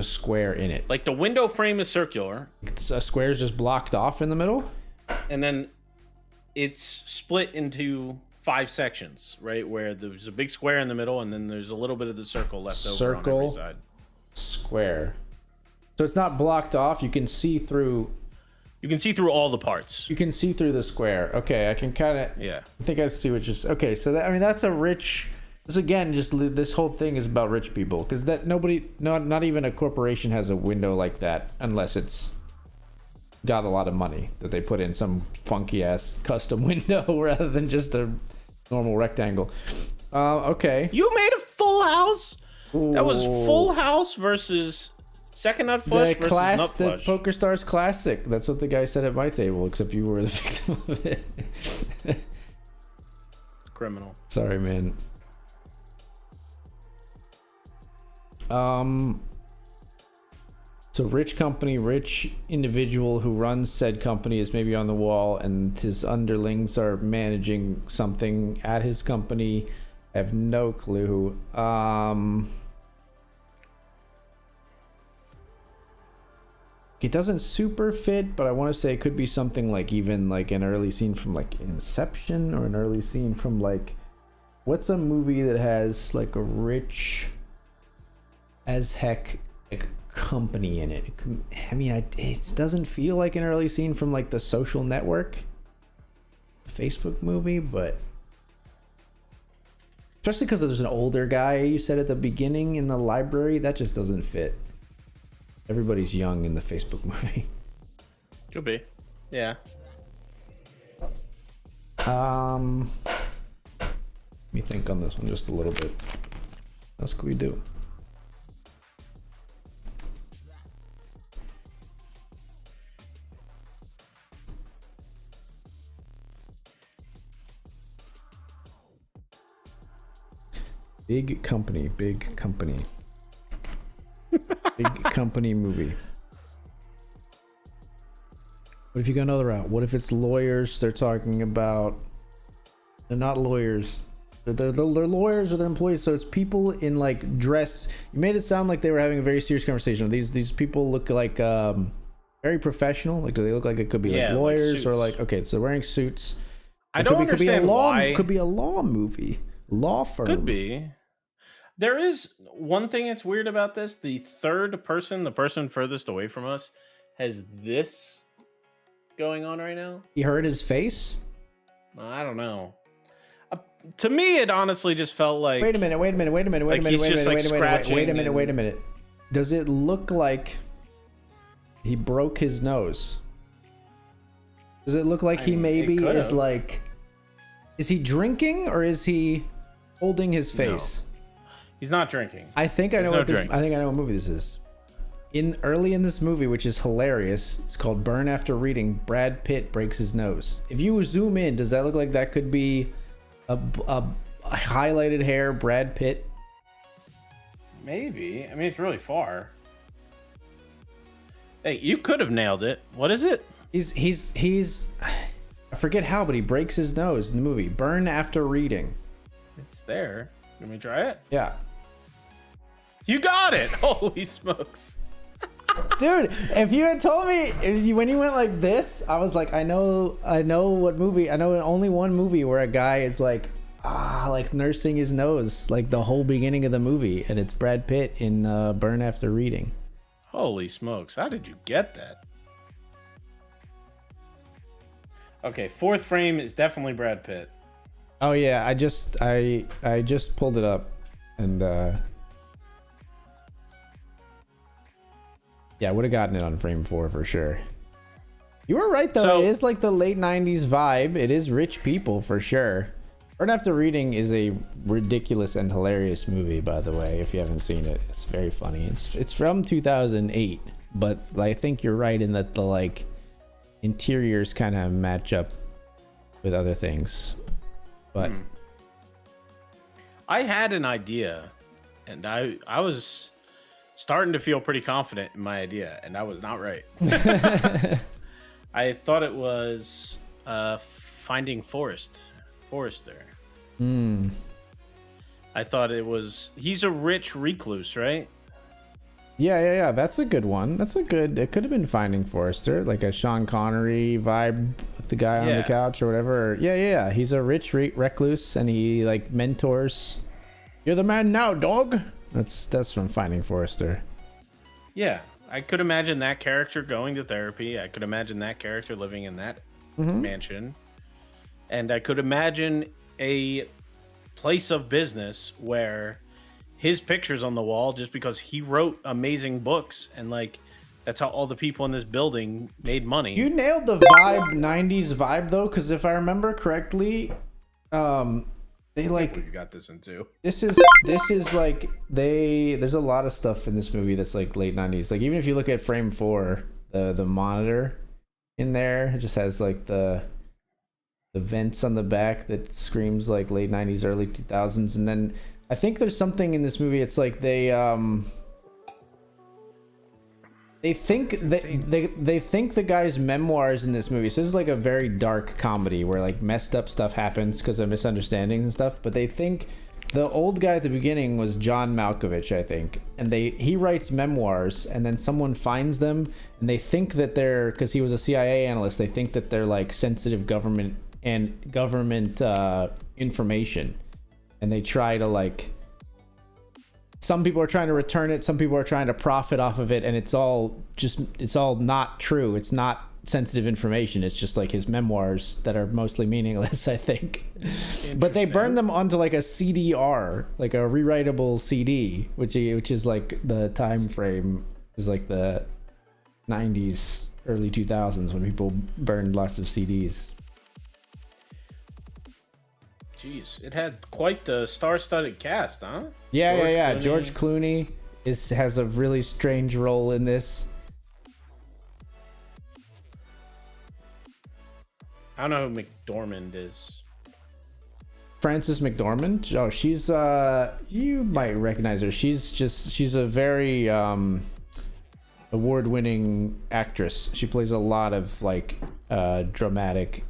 square in it. Like the window frame is circular, A square's just blocked off in the middle. and then it's split into 5 sections, right? Where there's a big square in the middle, and then there's a little bit of the circle left over on every side. Square. So it's not blocked off. You can see through. You can see through all the parts. You can see through the square. Okay, I can kind of. Yeah. I think I see what you're. Okay, so that, I mean that's a rich. This again, just this whole thing is about rich people, because that not even a corporation has a window like that unless it's got a lot of money that they put in some funky ass custom window rather than just a normal rectangle. Okay. You made a full house. Ooh. That was Full House versus Second Nut Flush versus Nut Flush. The PokerStars Classic. That's what the guy said at my table, except you were the victim of it. Criminal. Sorry, man. So rich company, rich individual who runs said company is maybe on the wall, and his underlings are managing something at his company. I have no clue. It doesn't super fit, but I want to say it could be something like even like an early scene from like Inception, or an early scene from like, what's a movie that has like a rich as heck like company in it? I mean, it doesn't feel like an early scene from like The Social Network, Facebook movie, but especially because there's an older guy you said at the beginning in the library, that just doesn't fit. Everybody's young in the Facebook movie. Could be. Yeah. Let me think on this one just a little bit. What else could we do? Big company, big company. Big company movie. What if you go another route? What if it's lawyers they're talking about? They're not lawyers. They're lawyers or they're employees, so it's people in like dress. You made it sound like they were having a very serious conversation. These people look like very professional. Like, do they look like it could be like lawyers, or like, okay, so they're wearing suits. I don't understand why. Could be a law movie. Law firm. Could be. There is one thing that's weird about this. The third person, the person furthest away from us, has this going on right now. He hurt his face? I don't know. To me, it honestly just felt like... Wait a minute. Does it look like he broke his nose? Does it look like he maybe is like... Is he drinking or is he holding his face? No. He's not drinking. I think I know what movie this is. Early in this movie, which is hilarious, it's called Burn After Reading. Brad Pitt breaks his nose. If you zoom in, does that look like that could be a highlighted hair Brad Pitt? Maybe. I mean, it's really far. Hey, you could have nailed it. What is it? He's I forget how, but he breaks his nose in the movie. Burn After Reading. It's there. Let me try it. Yeah. You got it. Holy smokes. Dude, if you had told me when you went like this, I was like, I know what movie. I know only one movie where a guy is like nursing his nose, like the whole beginning of the movie, and it's Brad Pitt in Burn After Reading. Holy smokes. How did you get that? Okay, fourth frame is definitely Brad Pitt. Oh yeah, I just pulled it up, and yeah, I would have gotten it on frame 4 for sure. You were right though. It is like the late 90s vibe. It is rich people for sure. Burn After Reading is a ridiculous and hilarious movie, by the way. If you haven't seen it, it's very funny. It's from 2008, but I think you're right in that the like interiors kind of match up with other things. But I had an idea, and I was starting to feel pretty confident in my idea, and I was not right. I thought it was Finding Forrester. I thought it was, he's a rich recluse, right? Yeah. That's a good one. It could have been Finding Forrester, like a Sean Connery vibe with the guy on the couch or whatever. Yeah. He's a rich recluse, and he like mentors. You're the man now, dog. That's from Finding Forrester. Yeah, I could imagine that character going to therapy. I could imagine that character living in that mansion. And I could imagine a place of business where his picture's on the wall just because he wrote amazing books, and like that's how all the people in this building made money. You nailed the vibe, 90s vibe though, because if I remember correctly, they like you got this one too. This is like there's a lot of stuff in this movie that's like late 90s. Like even if you look at frame 4, the monitor in there, it just has like the vents on the back that screams like late 90s, early 2000s. And then I think there's something in this movie, it's like they They think they think the guy's memoirs in this movie. So this is like a very dark comedy where like messed up stuff happens because of misunderstandings and stuff. But they think the old guy at the beginning was John Malkovich, I think, and he writes memoirs, and then someone finds them, and they think that they're, because he was a CIA analyst, they think that they're like sensitive government information, and they try to like. Some people are trying to return it, some people are trying to profit off of it, and it's all not true. It's not sensitive information. It's just like his memoirs that are mostly meaningless, I think. But they burn them onto like a CDR, like a rewritable CD, which is like the time frame is like the 90s, early 2000s when people burned lots of CDs. Jeez, it had quite the star-studded cast, huh? Yeah. George Clooney has a really strange role in this. I don't know who McDormand is. Frances McDormand. Oh, she's you might recognize her. She's a very award-winning actress. She plays a lot of like dramatic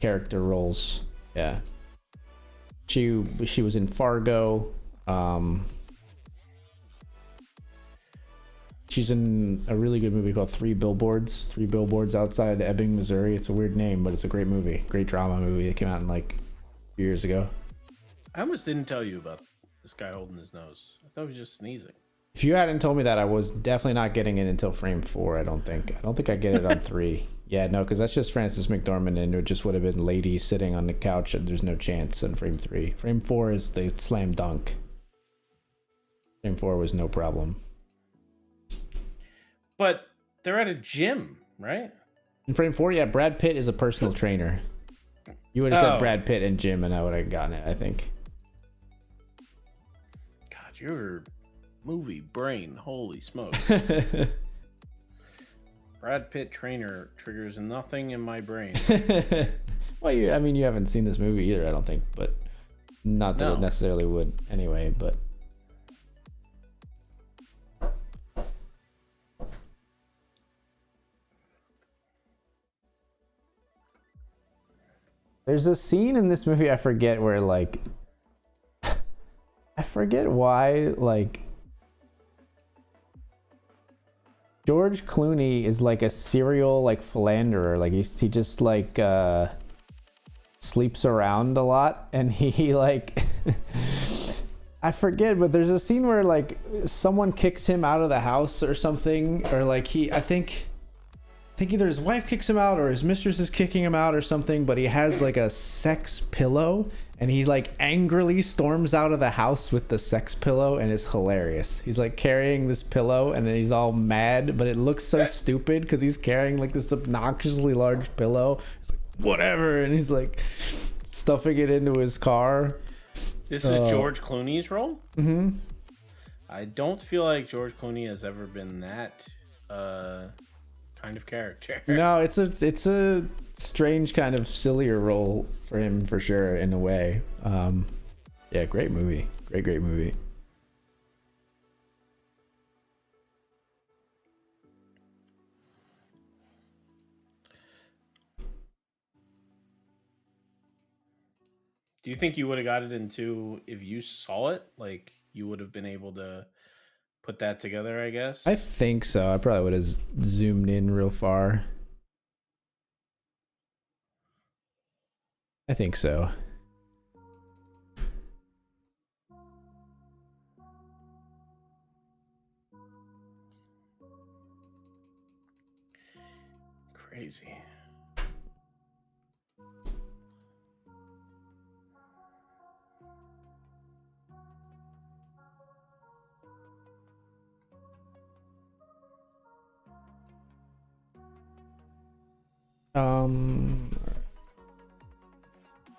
character roles. Yeah. She was in Fargo. She's in a really good movie called Three Billboards Outside Ebbing, Missouri. It's a weird name, but it's a great movie. Great drama movie that came out in like a few years ago. I almost didn't tell you about this guy holding his nose. I thought he was just sneezing. If you hadn't told me that, I was definitely not getting it until frame 4. I don't think I get it on 3. Yeah, no, because that's just Frances McDormand, and it just would have been lady sitting on the couch, and there's no chance in frame 3. Frame 4 is the slam dunk. Frame 4 was no problem. But they're at a gym, right? In frame 4, yeah, Brad Pitt is a personal trainer. You would have said Brad Pitt and gym, and I would have gotten it, I think. God, your movie brain, holy smokes. Brad Pitt trainer triggers nothing in my brain. Well, you haven't seen this movie either, I don't think, but not that it necessarily would anyway, but. There's a scene in this movie, I forget where, like, I forget why, like, George Clooney is like a serial, like, philanderer. Like, he just, like, sleeps around a lot, and he like, I forget, but there's a scene where, like, someone kicks him out of the house or something, or, like, I think either his wife kicks him out or his mistress is kicking him out or something, but he has like a sex pillow, and he like angrily storms out of the house with the sex pillow, and it's hilarious. He's like carrying this pillow, and then he's all mad, but it looks so stupid because he's carrying like this obnoxiously large pillow. He's like, whatever, and he's like stuffing it into his car. This is George Clooney's role? Mm-hmm. I don't feel like George Clooney has ever been that kind of character. No, it's a strange kind of sillier role for him, for sure, in a way. Yeah, great movie. Great movie. Do you think you would have got it into if you saw it? Like, you would have been able to put that together, I guess? I think so. I probably would have zoomed in real far. I think so. Crazy.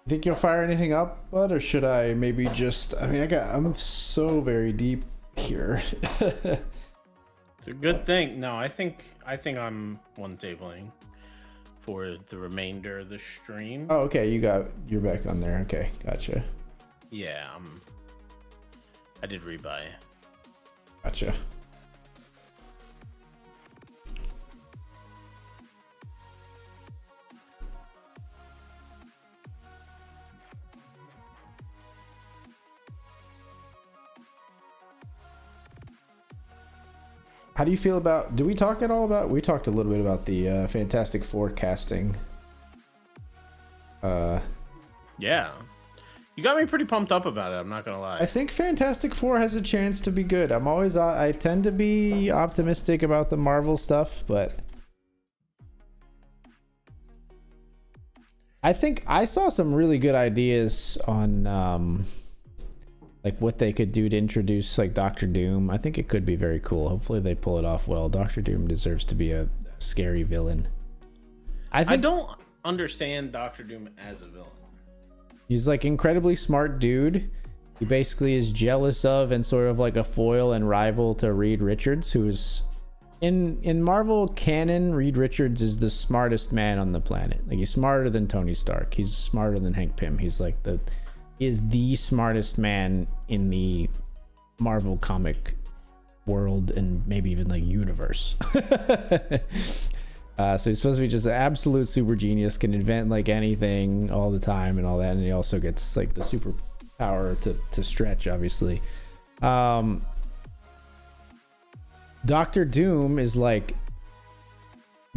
Think you'll fire anything up, bud, or should I maybe just? I mean, I'm so very deep here. It's a good thing. No, I think I'm one tabling for the remainder of the stream. Oh, okay. You're back on there. Okay, gotcha. Yeah, I did rebuy. Gotcha. How do you feel about? Do we talk at all about? We talked a little bit about the Fantastic Four casting. Yeah, you got me pretty pumped up about it. I'm not gonna lie. I think Fantastic Four has a chance to be good. I tend to be optimistic about the Marvel stuff, but I think I saw some really good ideas on like what they could do to introduce like Doctor Doom. I think it could be very cool. Hopefully they pull it off well. Doctor Doom deserves to be a scary villain. I don't understand Doctor Doom as a villain. He's like incredibly smart dude. He basically is jealous of and sort of like a foil and rival to Reed Richards, who's in Marvel canon. Reed Richards is the smartest man on the planet. Like he's smarter than Tony Stark. He's smarter than Hank Pym. He's like he is the smartest man in the Marvel comic world and maybe even like universe. So he's supposed to be just an absolute super genius, can invent like anything all the time and all that, and he also gets like the super power to stretch, obviously. Doctor Doom is like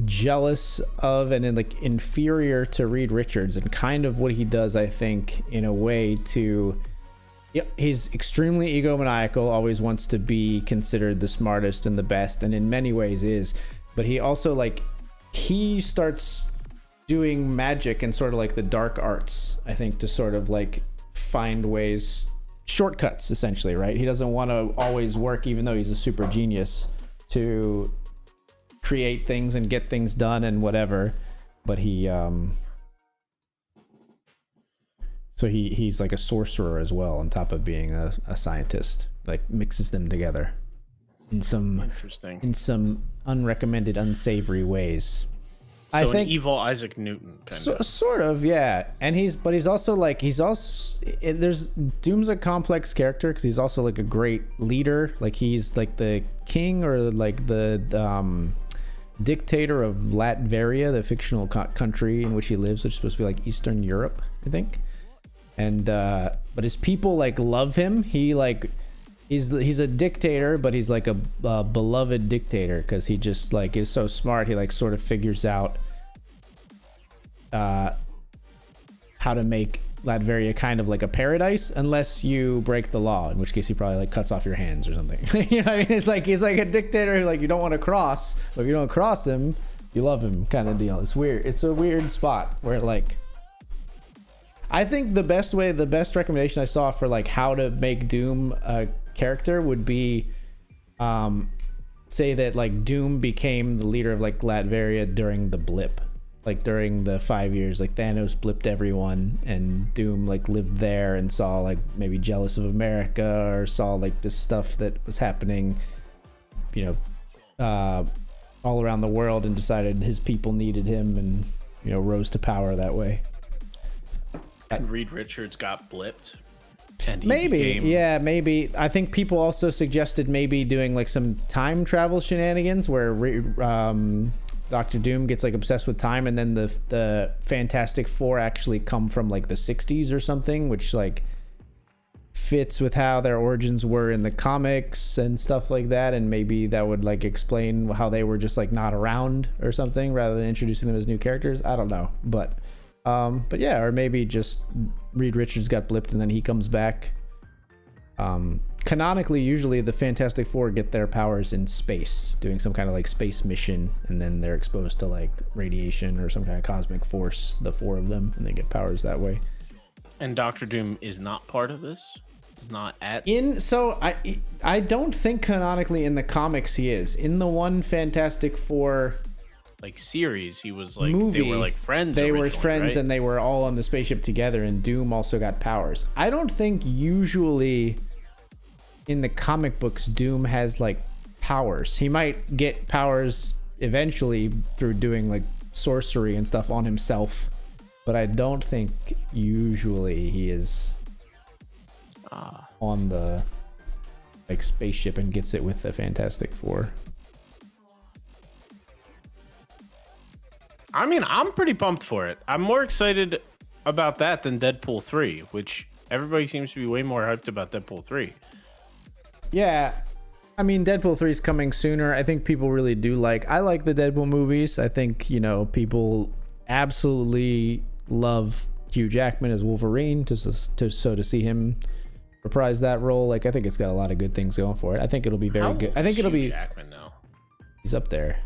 jealous of and like inferior to Reed Richards, and kind of what he does, I think, in a way to... Yep, he's extremely egomaniacal, always wants to be considered the smartest and the best, and in many ways is, but he also like... he starts doing magic and sort of like the dark arts, I think, to sort of like find ways, shortcuts essentially, right? He doesn't want to always work, even though he's a super genius, to create things and get things done and whatever, but he so he's like a sorcerer as well, on top of being a scientist, like mixes them together in some Interesting. in some unrecommended, unsavory ways. So I an think evil Isaac Newton kind of. sort of, yeah. And he's also like, there's Doom's a complex character because he's also like a great leader. Like he's like the king or like the dictator of Latveria, the fictional country in which he lives, which is supposed to be like Eastern Europe, I think. And but his people like love him. He like he's a dictator, but he's like a beloved dictator because he just like is so smart. He like sort of figures out how to make Latveria kind of like a paradise, unless you break the law, in which case he probably like cuts off your hands or something. You know what I mean? It's like he's like a dictator who like you don't want to cross, but if you don't cross him, you love him, kind of deal. It's weird. It's a weird spot where like, I think the best recommendation I saw for like how to make Doom a character would be say that like Doom became the leader of like Latveria during the blip, like during the 5 years, like Thanos blipped everyone and Doom like lived there and saw like maybe jealous of America or saw like this stuff that was happening, you know, all around the world, and decided his people needed him and, you know, rose to power that way. Reed Richards got blipped. And he Maybe, became... yeah, maybe. I think people also suggested maybe doing like some time travel shenanigans where Doctor Doom gets like obsessed with time, and then the Fantastic Four actually come from like the 60s or something, which like fits with how their origins were in the comics and stuff like that, and maybe that would like explain how they were just like not around or something, rather than introducing them as new characters. I don't know, but yeah, or maybe just Reed Richards got blipped and then he comes back. Canonically, usually the Fantastic Four get their powers in space, doing some kind of like space mission, and then they're exposed to like radiation or some kind of cosmic force, the four of them, and they get powers that way. And Doctor Doom is not part of this? Is not at... I don't think canonically in the comics he is. In the one Fantastic Four... like series, he was like movie, they were like friends. They were originally, friends, right? and they were all on the spaceship together, and Doom also got powers. I don't think usually in the comic books Doom has like powers. He might get powers eventually through doing like sorcery and stuff on himself, but I don't think usually he is on the like spaceship and gets it with the Fantastic Four. I mean, I'm pretty pumped for it. I'm more excited about that than Deadpool 3, which everybody seems to be way more hyped about Deadpool 3. Yeah, I mean, Deadpool 3 is coming sooner. I think people really do I like the Deadpool movies. I think, people absolutely love Hugh Jackman as Wolverine. To see him reprise that role, I think it's got a lot of good things going for it. I think it'll be very good. I think it'll be. Jackman now. He's up there.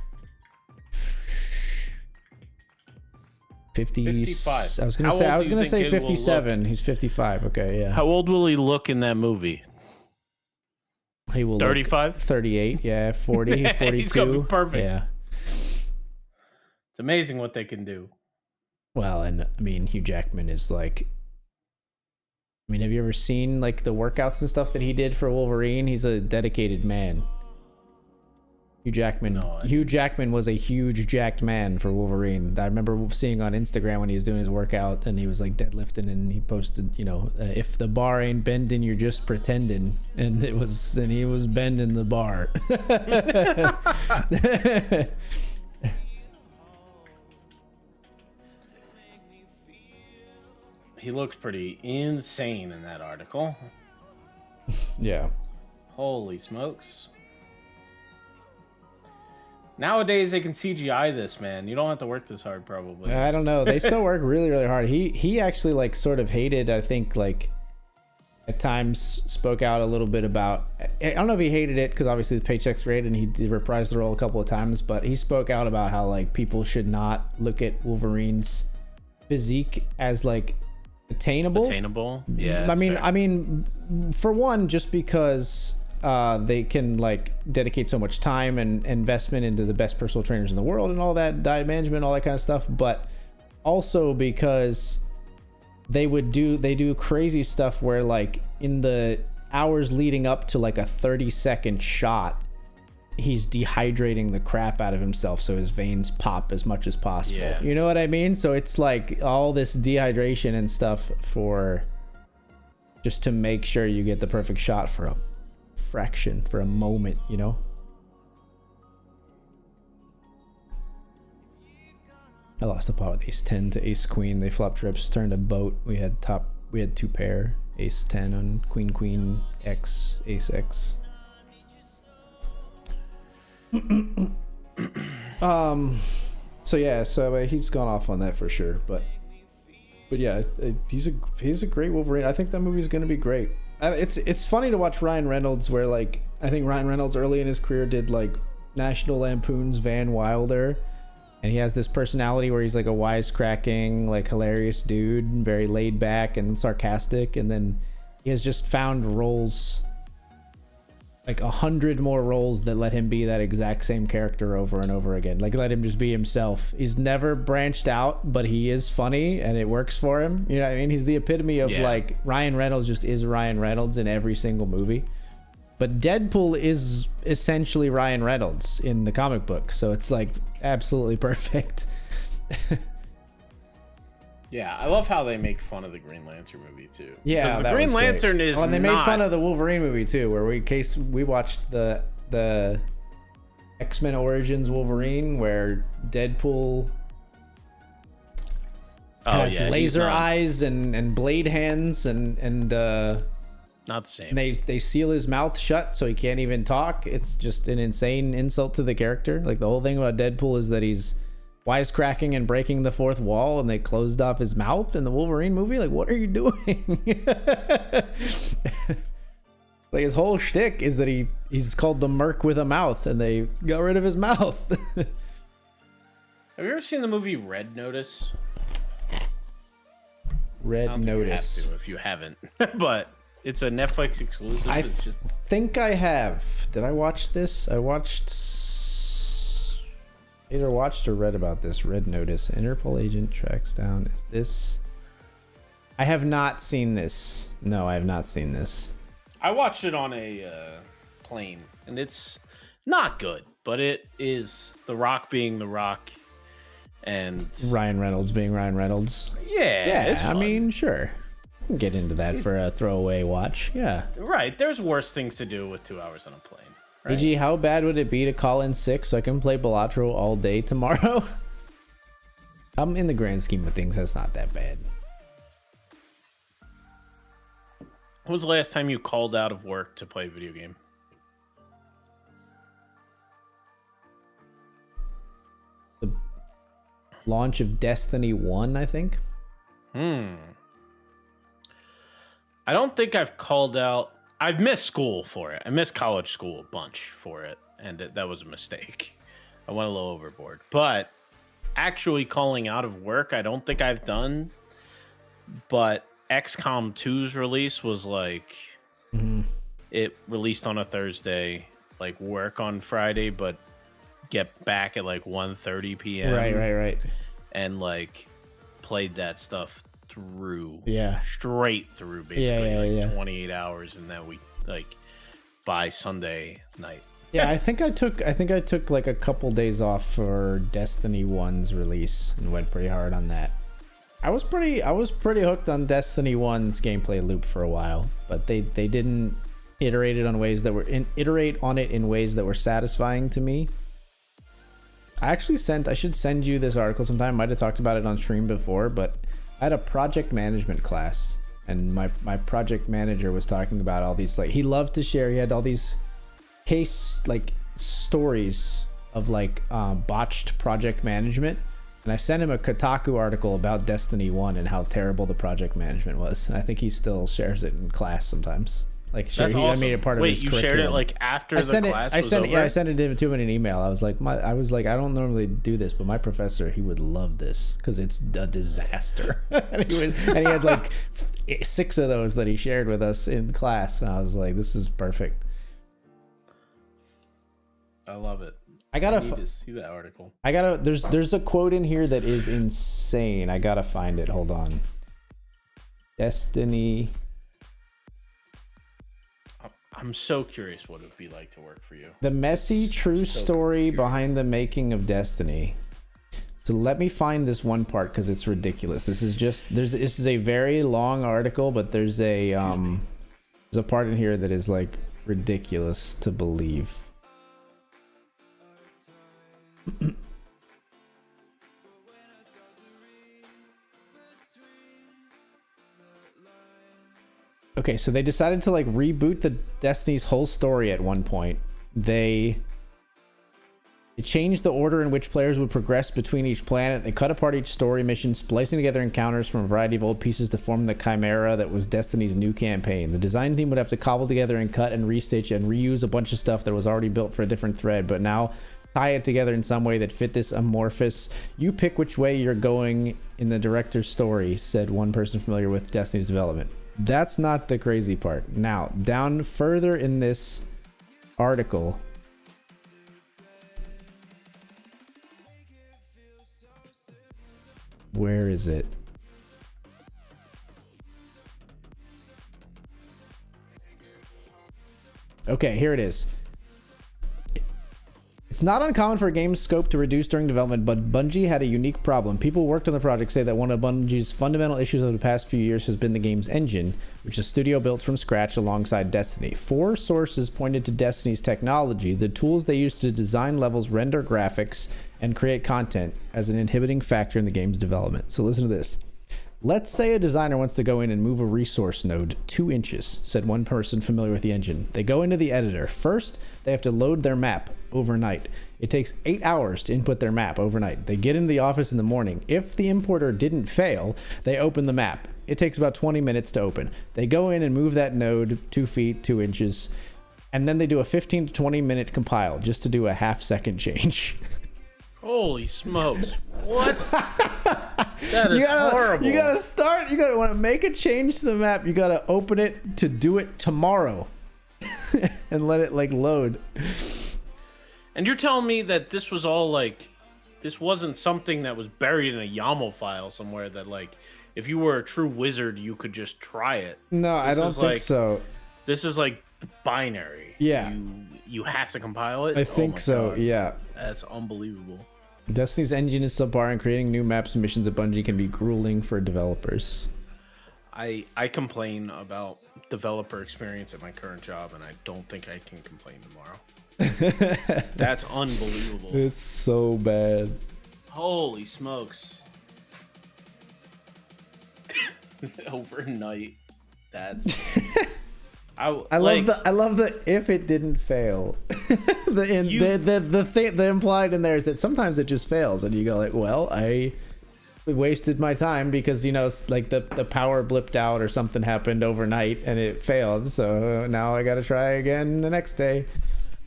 55. I was gonna say 57. He's 55. Okay, yeah. How old will he look in that movie? He will 35? 38, yeah, 40, 42. He's gonna be perfect. Yeah. It's amazing what they can do. Well, and I mean, Hugh Jackman is have you ever seen the workouts and stuff that he did for Wolverine? He's a dedicated man. Hugh Jackman was a huge jacked man for Wolverine. I remember seeing on Instagram when he was doing his workout and he was deadlifting and he posted, if the bar ain't bending, you're just pretending. And he was bending the bar. He looks pretty insane in that article. Yeah. Holy smokes. Nowadays they can CGI this, man. You don't have to work this hard, probably. I don't know. They still work really, really hard. He actually sort of hated, I think, at times spoke out a little bit about, I don't know if he hated it because obviously the paycheck's great and he did reprise the role a couple of times, but he spoke out about how people should not look at Wolverine's physique as attainable. Yeah. I mean, for one, just because they can dedicate so much time and investment into the best personal trainers in the world and all that, diet management, all that kind of stuff, but also because they do crazy stuff where in the hours leading up to a 30-second shot, he's dehydrating the crap out of himself so his veins pop as much as possible. Yeah. You know what I mean? So it's all this dehydration and stuff for just to make sure you get the perfect shot for a fraction, for a moment, I lost the pot with ace 10 to ace queen. They flop trips, turned a boat. We had two pair, ace 10 on queen x, ace x. So he's gone off on that for sure, but yeah, he's a great Wolverine. I think that movie's gonna be great. It's funny to watch Ryan Reynolds, where I think Ryan Reynolds early in his career did National Lampoon's Van Wilder, and he has this personality where he's a wisecracking, hilarious dude, very laid back and sarcastic, and then he has just found roles, 100 more roles that let him be that exact same character over and over again. Let him just be himself. He's never branched out, but he is funny and it works for him. You know what I mean? He's the epitome of Ryan Reynolds just is Ryan Reynolds in every single movie. But Deadpool is essentially Ryan Reynolds in the comic book. So it's absolutely perfect. Yeah, I love how they make fun of the Green Lantern movie too. Yeah, the Green Lantern is. Oh, and they made fun of the Wolverine movie too, where we watched the X-Men Origins Wolverine, where Deadpool has laser eyes and blade hands and not the same. They seal his mouth shut so he can't even talk. It's just an insane insult to the character. The whole thing about Deadpool is that he's wisecracking and breaking the fourth wall, and they closed off his mouth in the Wolverine movie. What are you doing? His whole shtick is that he's called the Merc with a mouth, and they got rid of his mouth. Have you ever seen the movie Red Notice? Red Notice. You have to if you haven't, but it's a Netflix exclusive. I It's just think I have. Did I watch this? I either watched or read about this. Red Notice. Interpol agent tracks down. Is this? I have not seen this. No, I have not seen this. I watched it on a plane, and it's not good, but it is The Rock being The Rock, and Ryan Reynolds being Ryan Reynolds. Yeah, it's fun. I mean, sure. I can get into that for a throwaway watch. Yeah. Right. There's worse things to do with 2 hours on a plane. Right? AG, how bad would it be to call in sick so I can play Balatro all day tomorrow? In the grand scheme of things, that's not that bad. When was the last time you called out of work to play a video game? launch of Destiny 1, I think. I don't think I've called out. I've missed school for it. I missed college school a bunch for it, and that was a mistake. I went a little overboard. But actually calling out of work, I don't think I've done. But XCOM 2's release was like, it released on a Thursday, like work on Friday, but get back at like 1:30 p.m. Right. And like played that stuff through, straight through, basically 28 hours, and then we like by Sunday night. Yeah, I think I took like a couple days off for Destiny 1's release and went pretty hard on that. I was pretty hooked on Destiny 1's gameplay loop for a while, but they didn't iterate on it in ways that were satisfying to me. I should send you this article sometime. Might have talked about it on stream before, but I had a project management class, and my project manager was talking about all these, like, he loved to share. He had all these case like stories of like botched project management, and I sent him a Kotaku article about Destiny 1 and how terrible the project management was, and I think he still shares it in class sometimes. Like, sure, That's awesome. I made it part of his curriculum. Shared it like after the class was over? Yeah, I sent it to him in an email. I was like, I don't normally do this, but my professor, he would love this because it's a disaster. and he had like 6 of those that he shared with us in class, and I was like, this is perfect. I love it. I need to see that article. There's a quote in here that is insane. I gotta find it. Hold on. Destiny. I'm so curious what it would be like to work for you. The messy true story behind the making of Destiny. So let me find this one part because it's ridiculous. This is a very long article, but there's a part in here that is like ridiculous to believe. Okay, so they decided to like reboot the Destiny's whole story at one point. They changed the order in which players would progress between each planet. They cut apart each story mission, splicing together encounters from a variety of old pieces to form the Chimera that was Destiny's new campaign. The design team would have to cobble together and cut and restitch and reuse a bunch of stuff that was already built for a different thread, but now tie it together in some way that fit this amorphous, you pick which way you're going in the director's story, said one person familiar with Destiny's development. That's not the crazy part. Now, down further in this article, where is it? Okay, here it is. It's not uncommon for a game's scope to reduce during development, but Bungie had a unique problem. People who worked on the project say that one of Bungie's fundamental issues of the past few years has been the game's engine, which the studio built from scratch alongside Destiny. 4 sources pointed to Destiny's technology, the tools they used to design levels, render graphics, and create content, as an inhibiting factor in the game's development. So listen to this. Let's say a designer wants to go in and move a resource node 2 inches, said one person familiar with the engine. They go into the editor. First, they have to load their map overnight. It takes 8 hours to input their map overnight. They get into the office in the morning. If the importer didn't fail, they open the map. It takes about 20 minutes to open. They go in and move that node 2 feet, 2 inches, and then they do a 15 to 20 minute compile just to do a half-second change. Holy smokes. What? That is horrible. You gotta want to make a change to the map. You gotta open it to do it tomorrow and let it like load. And you're telling me that this was all like, this wasn't something that was buried in a YAML file somewhere that like, if you were a true wizard, you could just try it. No, I don't think so. This is like binary. Yeah. You have to compile it? I think so, God. Yeah. That's unbelievable. Destiny's engine is subpar, and creating new maps and missions at Bungie can be grueling for developers. I complain about developer experience at my current job, and I don't think I can complain tomorrow. That's unbelievable. It's so bad. Holy smokes. Overnight. That's... I love the if it didn't fail. The implied in there is that sometimes it just fails, and you go like, well, I wasted my time because, you know, like the power blipped out or something happened overnight and it failed, so now I gotta try again the next day.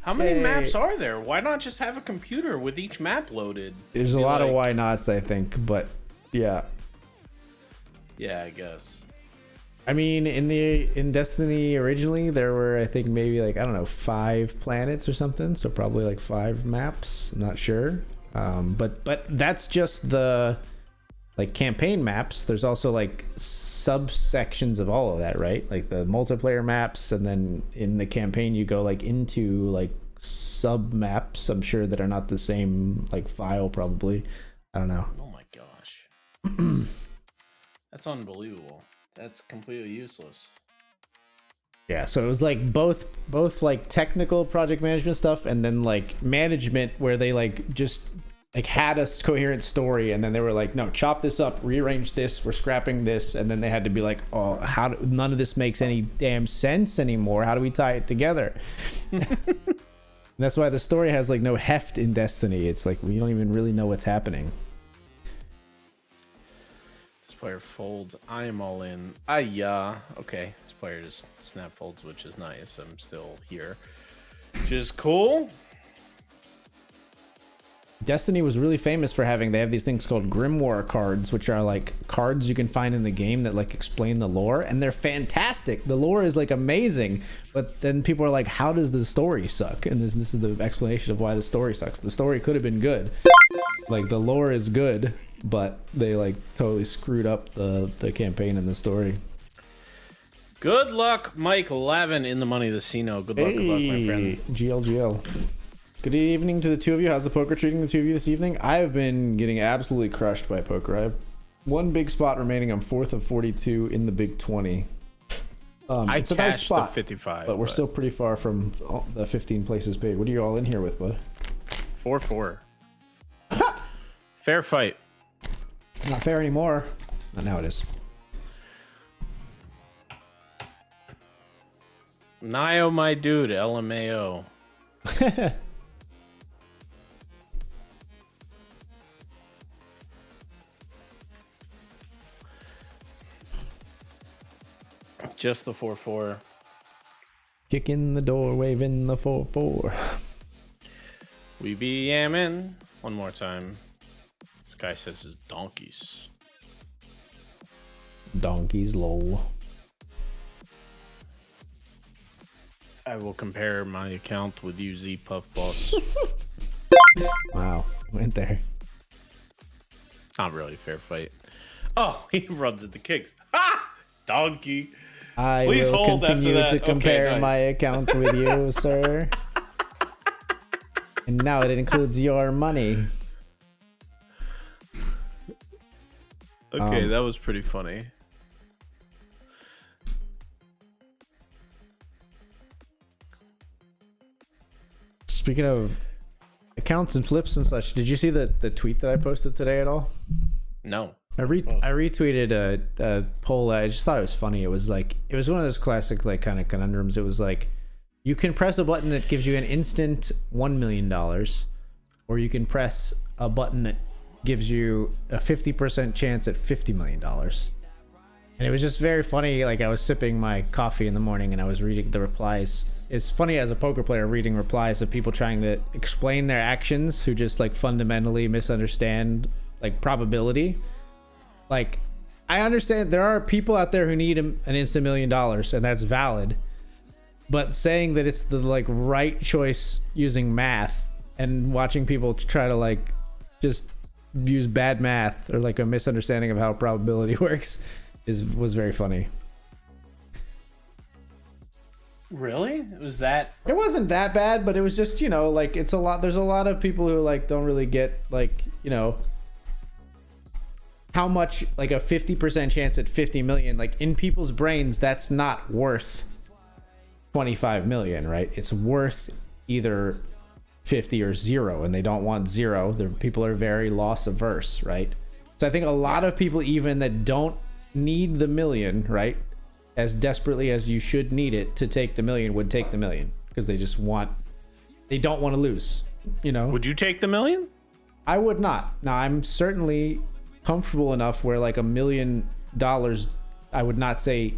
How many maps are there? Why not just have a computer with each map loaded? There's a lot of why nots, I think, but yeah. Yeah, I guess. I mean, in Destiny originally, there were, I think, maybe like, I don't know, 5 planets or something, so probably like 5 maps. I'm not sure. But that's just the like campaign maps. There's also like subsections of all of that, right? Like the multiplayer maps, and then in the campaign you go like into like sub maps, I'm sure, that are not the same like file probably. I don't know. Oh my gosh. That's unbelievable. That's completely useless. Yeah, so it was like both like technical project management stuff and then like management where they like just like had a coherent story, and then they were like, no, chop this up, rearrange this, we're scrapping this, and then they had to be like, oh, none of this makes any damn sense anymore, how do we tie it together? And that's why the story has like no heft in Destiny. It's like we don't even really know what's happening. This player folds. I am all in. Okay, this player just snap folds, which is nice. I'm still here, which is cool. Destiny was really famous for they have these things called grimoire cards, which are like cards you can find in the game that like explain the lore, and they're fantastic. The lore is like amazing, but then people are like, how does the story suck? And this is the explanation of why the story sucks. The story could have been good. Like the lore is good, but they like totally screwed up the campaign and the story. Good luck, Mike Lavin in the money casino. Good luck, my friend. GLGL. Good evening to the two of you. How's the poker treating the two of you this evening? I've been getting absolutely crushed by poker. I have one big spot remaining. I'm 4th of 42 in the big 20. It's a nice spot, 55, but we're still pretty far from the 15 places paid. What are you all in here with, bud? 4-4. Fair fight. Not fair anymore. Not now it is. Nio, my dude, LMAO. Just the 4-4. Kick in the door, waving the 4-4. We be yamming. One more time. This guy says it's donkeys. Donkeys, lol. I will compare my account with UZ Puff Boss. Wow, went there. It's not really a fair fight. Oh, he runs into kicks. Ah! Donkey. I Please will hold continue after to that. compare Okay, nice. my account with you, sir. And now it includes your money. Okay, that was pretty funny. Speaking of accounts and flips and such, did you see the tweet that I posted today at all? No. I retweeted a poll. I just thought it was funny. It was one of those classic like kind of conundrums. It was like, you can press a button that gives you an instant $1 million, or you can press a button that gives you a 50% chance at $50 million. And it was just very funny. Like I was sipping my coffee in the morning and I was reading the replies. It's funny as a poker player reading replies of people trying to explain their actions who just like fundamentally misunderstand like probability. Like, I understand there are people out there who need an instant $1 million, and that's valid. But saying that it's the like right choice using math and watching people try to like just use bad math or like a misunderstanding of how probability works was very funny. Really? Was that? It wasn't that bad, but it was just, you know, like it's a lot. There's a lot of people who like don't really get like, you know, how much like a 50% chance at 50 million, like in people's brains, that's not worth 25 million, right? It's worth either 50 or 0, and they don't want 0. The people are very loss averse, right? So I think a lot of people, even that don't need the million, right, as desperately as you should need it to take the million, would take the million because they just want they don't want to lose. You know, Would you take the million? I would not. Now I'm certainly comfortable enough where like $1 million, I would not say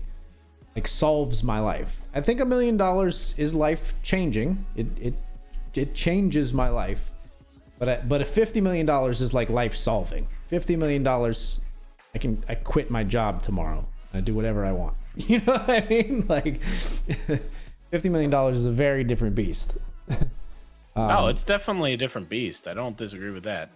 like solves my life. I think $1 million is life changing. It changes my life. But a $50 million is like life solving. $50 million, I quit my job tomorrow. I do whatever I want. You know what I mean? Like $50 million is a very different beast. Oh, it's definitely a different beast. I don't disagree with that.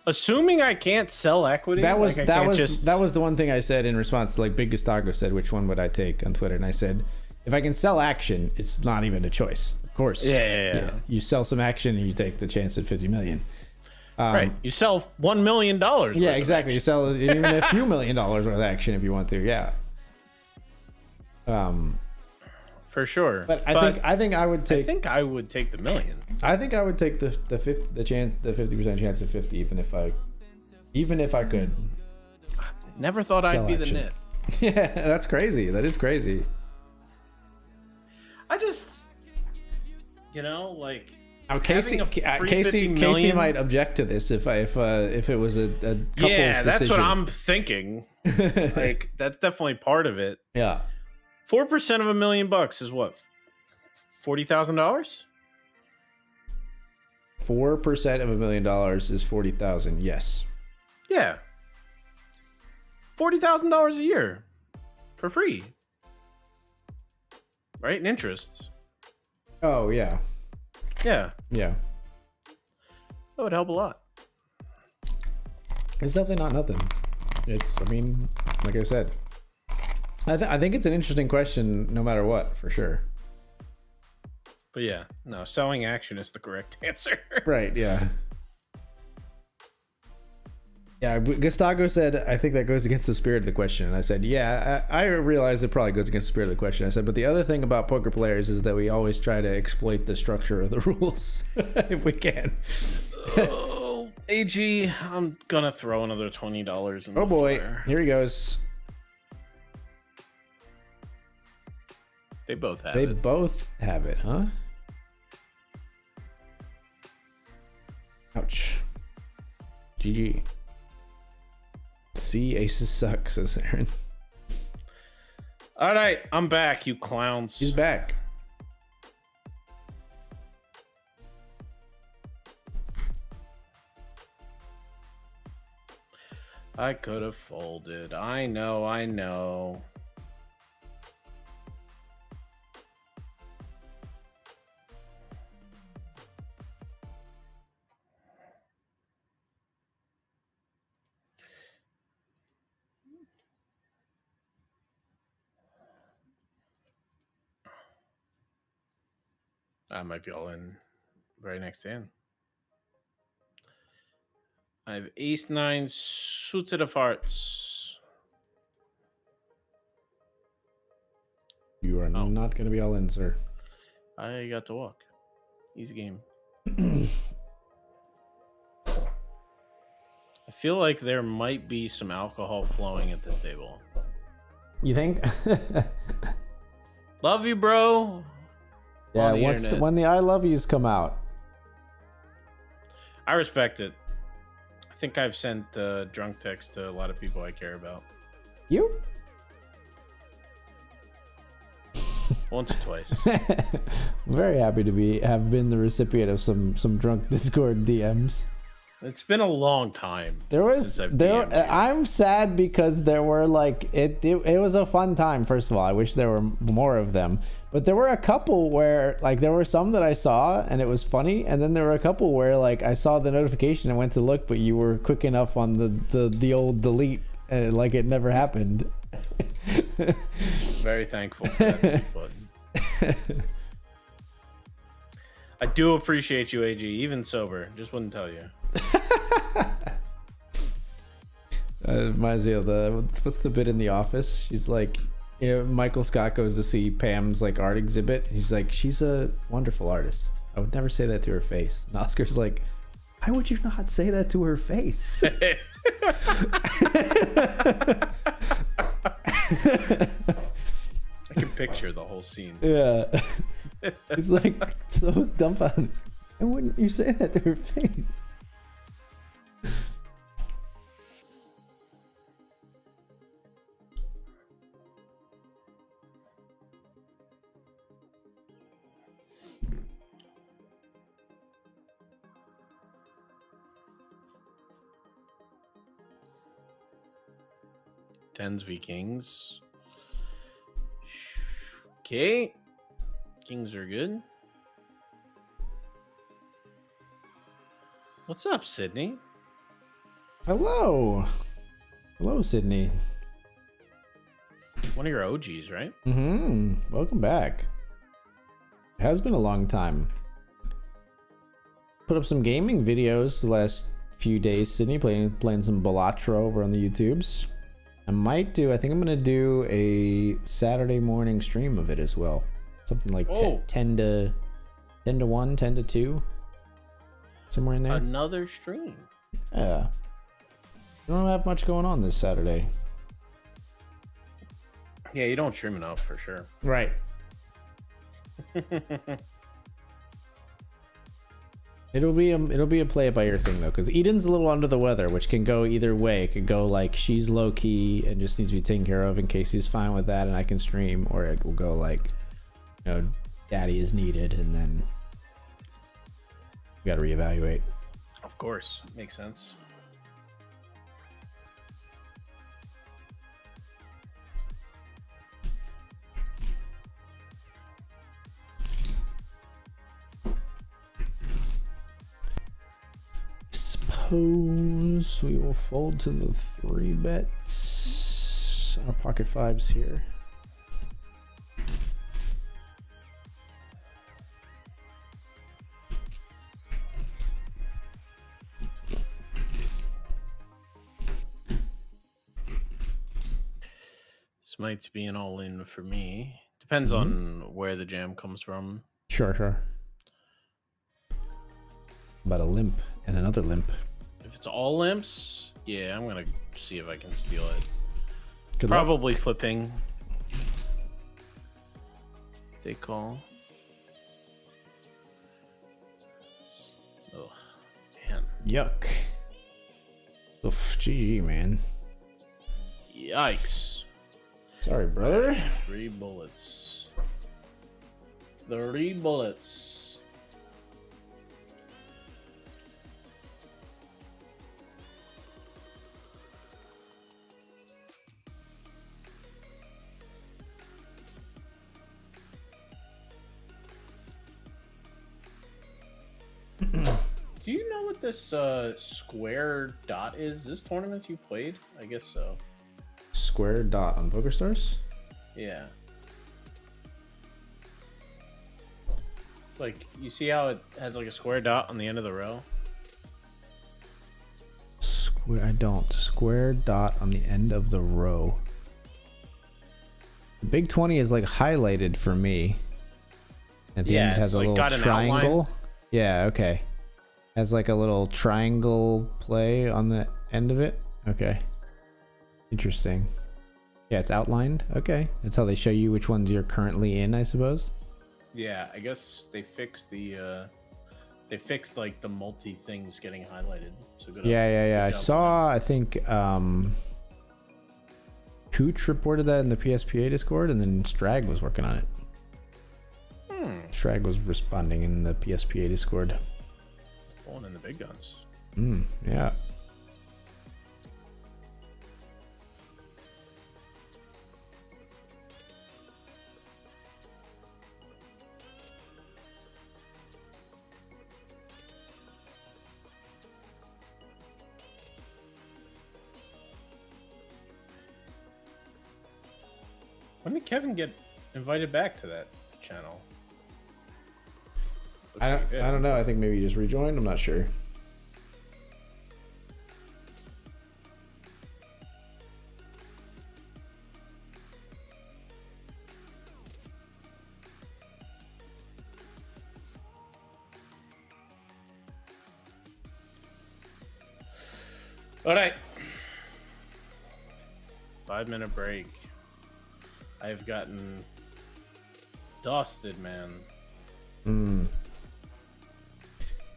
Assuming I can't sell equity, That was like I can't just... that was the one thing I said in response to like Big Gustago said, which one would I take on Twitter? And I said, if I can sell action, it's not even a choice. Of course. Yeah. You sell some action and you take the chance at 50 million. Right. You sell $1 million. Yeah, exactly. You sell even a few $1 million worth of action if you want to. Yeah. For sure. But I think I would take. I think I would take the million. I think I would take the 50% chance of 50, even if I could. Never thought I'd Sell be action. the nit. Yeah, that's crazy. That is crazy. I just, like. Now, Casey having a free 50 million might object to this if it was a couple's Yeah, that's decision. what I'm thinking. Like, that's definitely part of it. Yeah. 4% of $1 million is what? $40,000? 4% of $1 million is 40,000. Yes. Yeah. $40,000 a year for free. Right? In interest. Oh yeah. Yeah. Yeah. That would help a lot. It's definitely not nothing. I mean, like I said, I think it's an interesting question no matter what, for sure. But yeah, no, selling action is the correct answer. Right, yeah. Yeah, Gustago said, I think that goes against the spirit of the question. And I said, yeah, I realize it probably goes against the spirit of the question. I said, but the other thing about poker players is that we always try to exploit the structure of the rules if we can. Oh, AG, I'm gonna throw another $20 in the Oh boy, fire. here he goes. They both have They it. both have it, huh? Ouch. GG. See, aces suck, says Aaron. All right, I'm back, you clowns. He's back. I could have folded. I know. I might be all in very next hand. I have ace nine suited of hearts. You are not going to be all in, sir. I got to walk. Easy game. I feel like there might be some alcohol flowing at this table. You think? Love you, bro. Yeah, On the internet. when the I love yous come out? I respect it. I think I've sent drunk text to a lot of people I care about. You? Once or twice. I'm very happy to have been the recipient of some drunk Discord DMs. It's been a long time. Since I've DM'd you. I'm sad because there were like it was a fun time. First of all, I wish there were more of them, but there were a couple where like there were some that I saw and it was funny, and then there were a couple where like I saw the notification and went to look, but you were quick enough on the old delete and like it never happened. Very thankful for that delete button. I do appreciate you, AG, even sober. Just wouldn't tell you. Reminds me of what's the bit in The Office? She's like, Michael Scott goes to see Pam's like art exhibit. And he's like, she's a wonderful artist. I would never say that to her face. And Oscar's like, why would you not say that to her face? I can picture the whole scene. Yeah. He's like so dumbfounded. And wouldn't you say that to her face? Tens v kings. Okay. Kings are good. What's up, Sydney? Hello. Hello, Sydney. One of your OGs, right? Welcome back. It has been a long time. Put up some gaming videos the last few days, Sydney, playing some Balatro over on the YouTubes. I think I'm gonna do a Saturday morning stream of it as well. Something like 10 to 1, 10 to 2. Somewhere in there. Another stream. Yeah. You don't have much going on this Saturday. Yeah, you don't stream enough for sure. Right. It'll be a play it by ear thing though, because Eden's a little under the weather, which can go either way. It could go like she's low key and just needs to be taken care of in case he's fine with that and I can stream, or it will go like, you know, daddy is needed and then we got to reevaluate. Of course, makes sense. Suppose we will fold to the 3 bets. Our pocket fives here. This might be an all-in for me. Depends on where the jam comes from. Sure. About a limp and another limp. If it's all limps, yeah, I'm gonna see if I can steal it. Good Probably luck. flipping. They call. Oh, man. Yuck. Oof, GG, man. Yikes. Sorry, brother. 3 bullets. 3 bullets. Do you know what this square dot is? This tournament you played? I guess so. Square dot on PokerStars? Yeah. Like, you see how it has like a square dot on the end of the row? I don't. Square dot on the end of the row. The big 20 is like highlighted for me. At the end it has a like little got an triangle. outline. Yeah, okay. Has like a little triangle play on the end of it. Okay. Interesting. Yeah, it's outlined. Okay. That's how they show you which ones you're currently in, I suppose. Yeah, I guess they fixed the like the multi things getting highlighted. So good. Yeah. I job. saw, I think Cooch reported that in the PSPA Discord, and then Strag was working on it. Strag was responding in the PSPA Discord. Pulling in the big guns. Yeah. When did Kevin get invited back to that channel? Looks I like he did. don't know. I think maybe you just rejoined. I'm not sure. All right. 5-minute break. I've gotten dusted, man.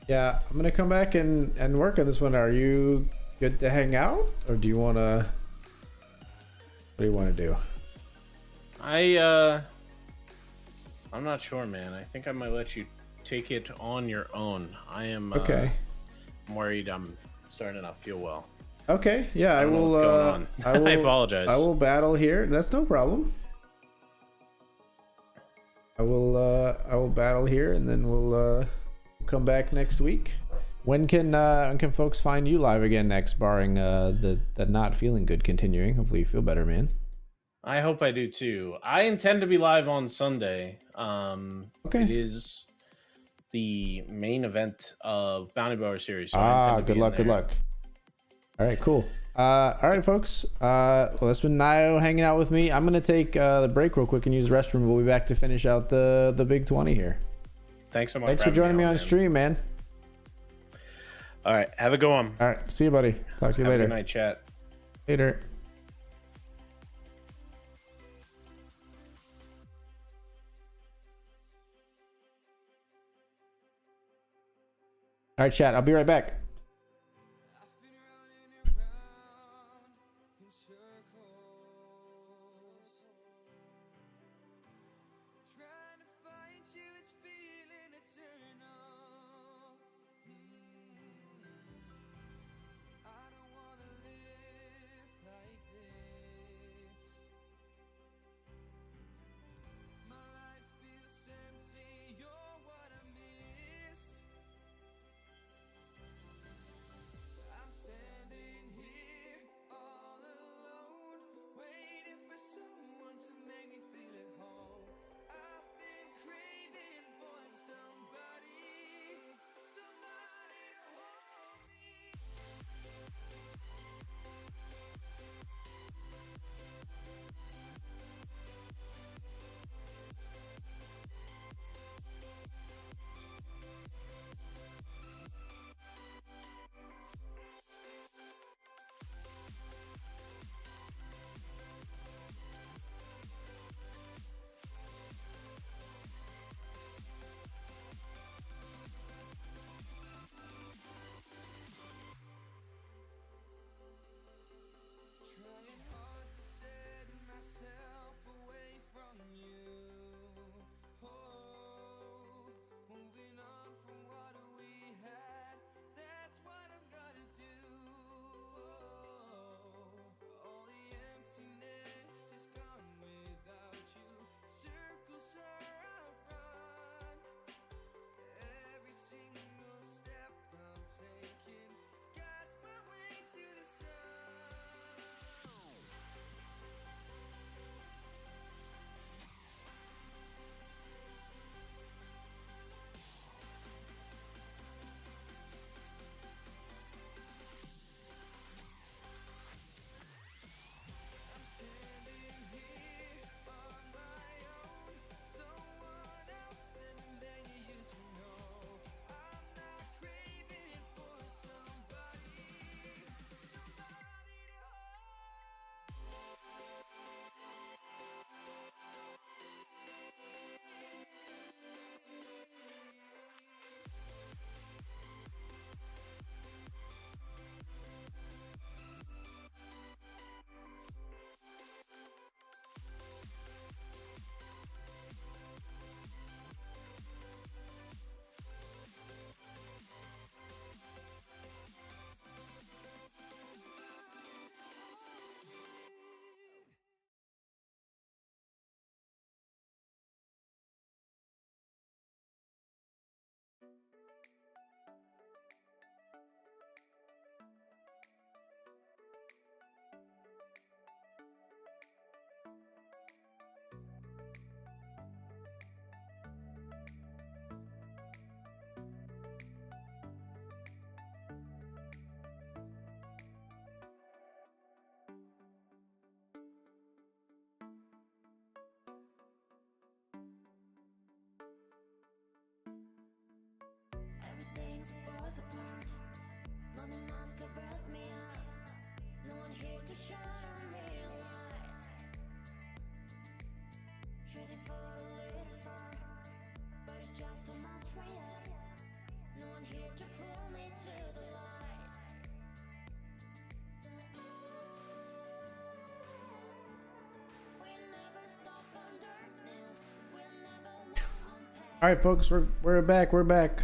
Yeah, I'm gonna come back and work on this one. Are you good to hang out, or do you wanna? What do you want to do? I'm not sure, man. I think I might let you take it on your own. I am Okay. I'm worried I'm starting to not feel well. Okay. Yeah, I don't know will. what's going on. I will. I apologize. I will battle here. That's no problem. I will battle here, and then we'll come back next week. When can folks find you live again next, barring the not feeling good continuing? Hopefully you feel better, man. I hope I do too. I intend to be live on Sunday. Okay. It is the main event of Bounty Bower series. So I intend to good be in luck. Good there. luck. All right, cool. All right, folks. Well, that's been Nio hanging out with me. I'm gonna take the break real quick and use the restroom. We'll be back to finish out the big 20 here. Thanks so much. Thanks for joining me on man. stream, man. All right, have a good one. All right, see you, buddy. Talk to you Have a later. good night, chat. Later. All right, chat. I'll be right back. I've been running around in circles, trying to find you. It's feeling eternal. I don't wanna live like this. My life feels empty. You're what I miss. I'm standing here all alone, waiting for someone to make me feel at home. I've been craving for somebody, somebody to hold me. Trying hard to set myself away from you. Oh, moving on from what we had. That's what I'm gonna do. All the emptiness is gone without you. Circles are outrun. Every single step I'm taking guides my way to the sun. I'm standing here on my own, someone else than you used to know. I'm not craving for somebody, somebody to Everything's falls apart. Nothing else covers me up. No one here to shine a real light. Shooting for a little star, but it's just too much right. No one here to All right, folks, we're back. We're back.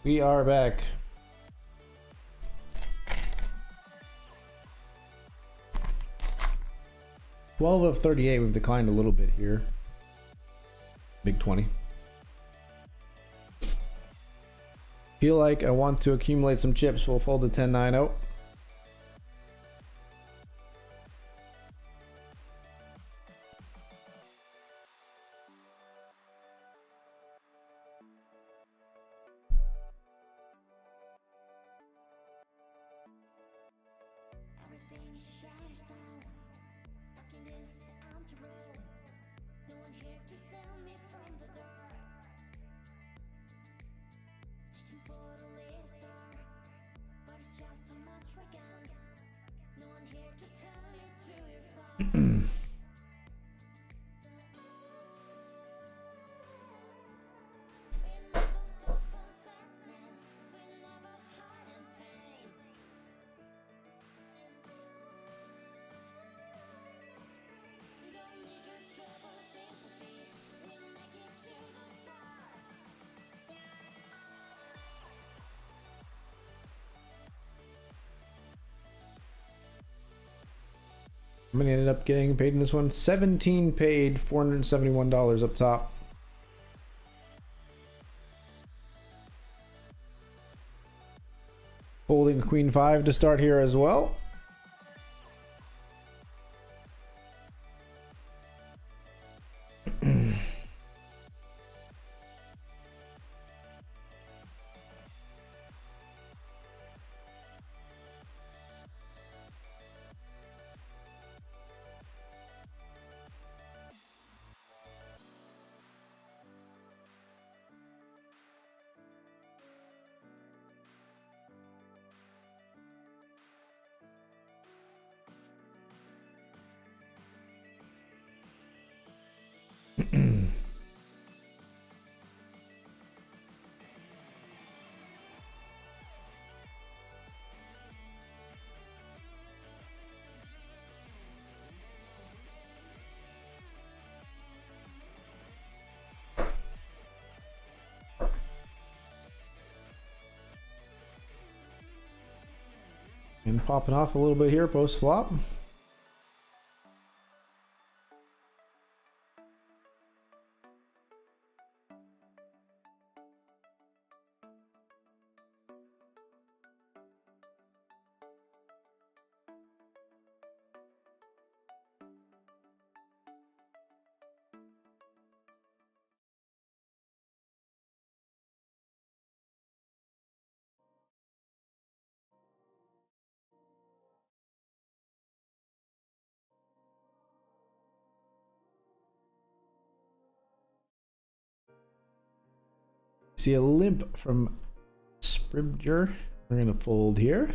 We are back. $12 of 38. We've declined a little bit here. Big 20. Feel like I want to accumulate some chips. We'll fold the 10-9-0. Everything shatters down. Back in this empty room. No one here to save me from the dark. Searching for the little star, but it's just too much again. No one here to tell you to yourself. We never stop on sadness. We never hide in pain. You don't need your trouble sympathy. We'll make it to the stars. How many ended up getting paid in this one? 17 paid, $471 up top. Holding Queen 5 to start here as well. And popping off a little bit here post flop. See a limp from Scribger. We're gonna fold here.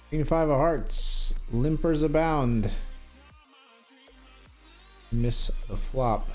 Queen 5 of hearts. Limpers abound. Miss the flop.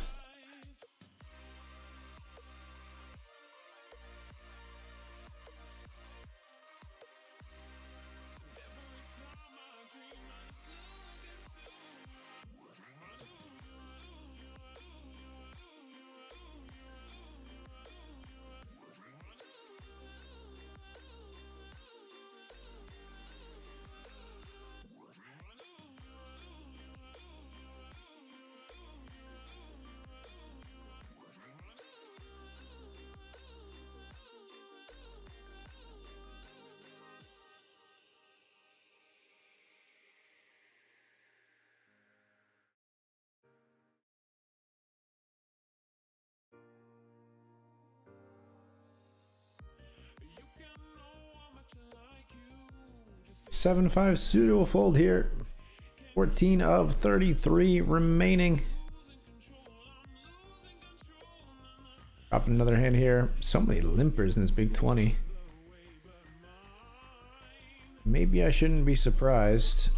7-5 pseudo fold here. 14 of 33 remaining. Dropping another hand here. So many limpers in this big 20. Maybe I shouldn't be surprised.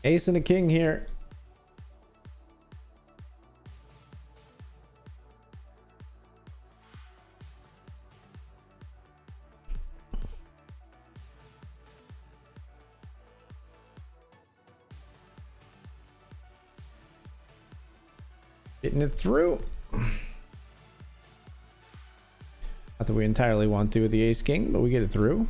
Ace and a king here. Getting it through. Not that we entirely want to with the ace king, but we get it through.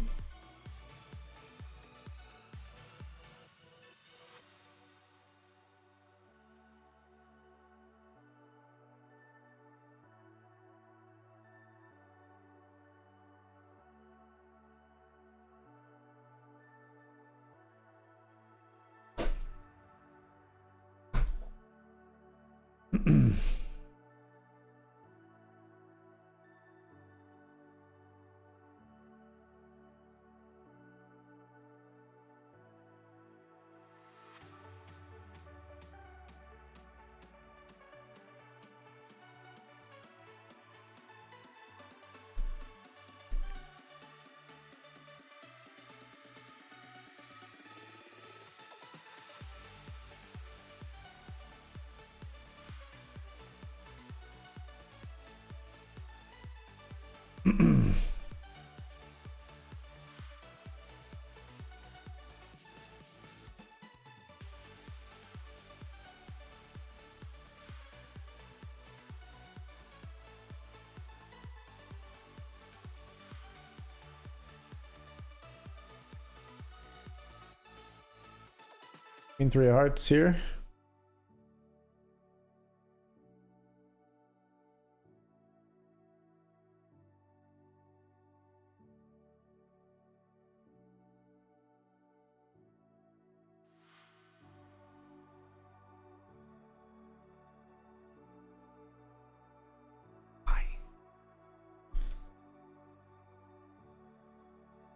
Queen three of hearts here.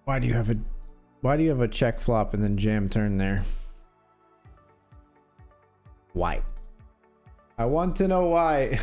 Why do you have a check flop and then jam turn there? Why? I want to know why.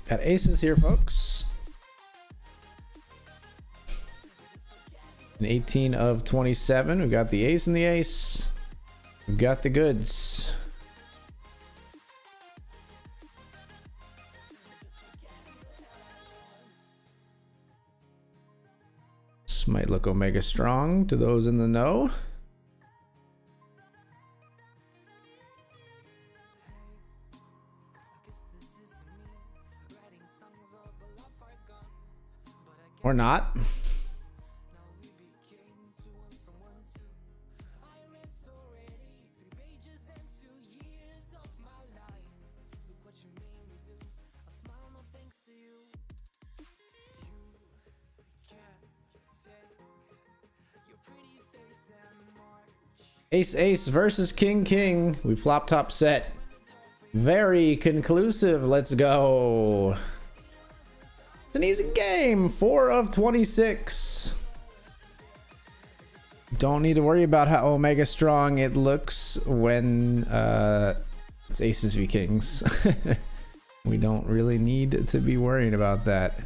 Got aces here, folks. An 18 of 27. We've got the ace and the ace. We've got the goods. This might look omega strong to those in the know. Or not. Ace ace versus king king. We flop top set. Very conclusive. Let's go. It's an easy game. 4 of 26. Don't need to worry about how omega strong it looks when it's aces v kings. We don't really need to be worrying about that.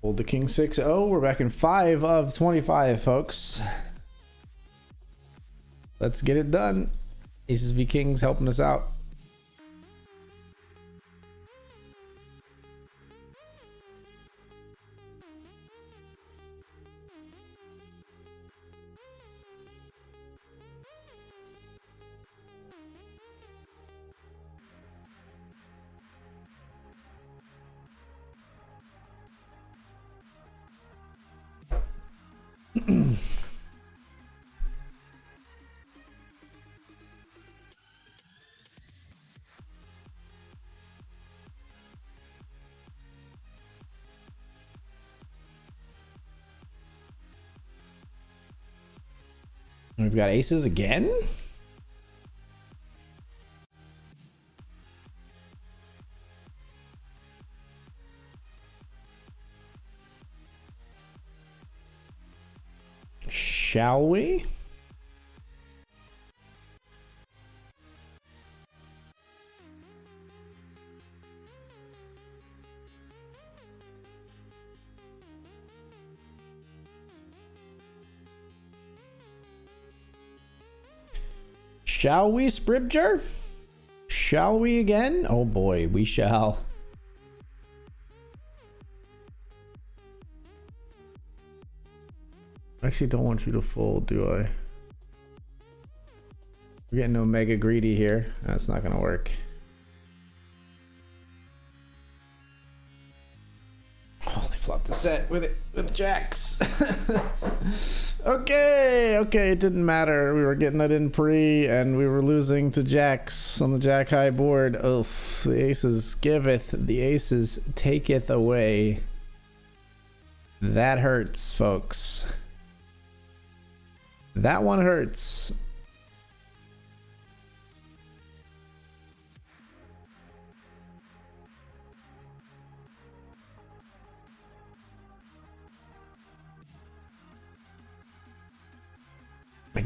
Hold the king 6-0. We're back in 5 of 25, folks. Let's get it done. Aces v kings helping us out. We've got aces again. Shall we? Shall we, Scripture? Shall we again? Oh boy, we shall. I actually don't want you to fold, do I? We're getting omega greedy here. That's not gonna work. Oh, they flopped the set with jacks. Okay, it didn't matter. We were getting that in pre, and we were losing to jacks on the jack high board. Oof, the aces giveth, the aces taketh away. That hurts, folks. That one hurts.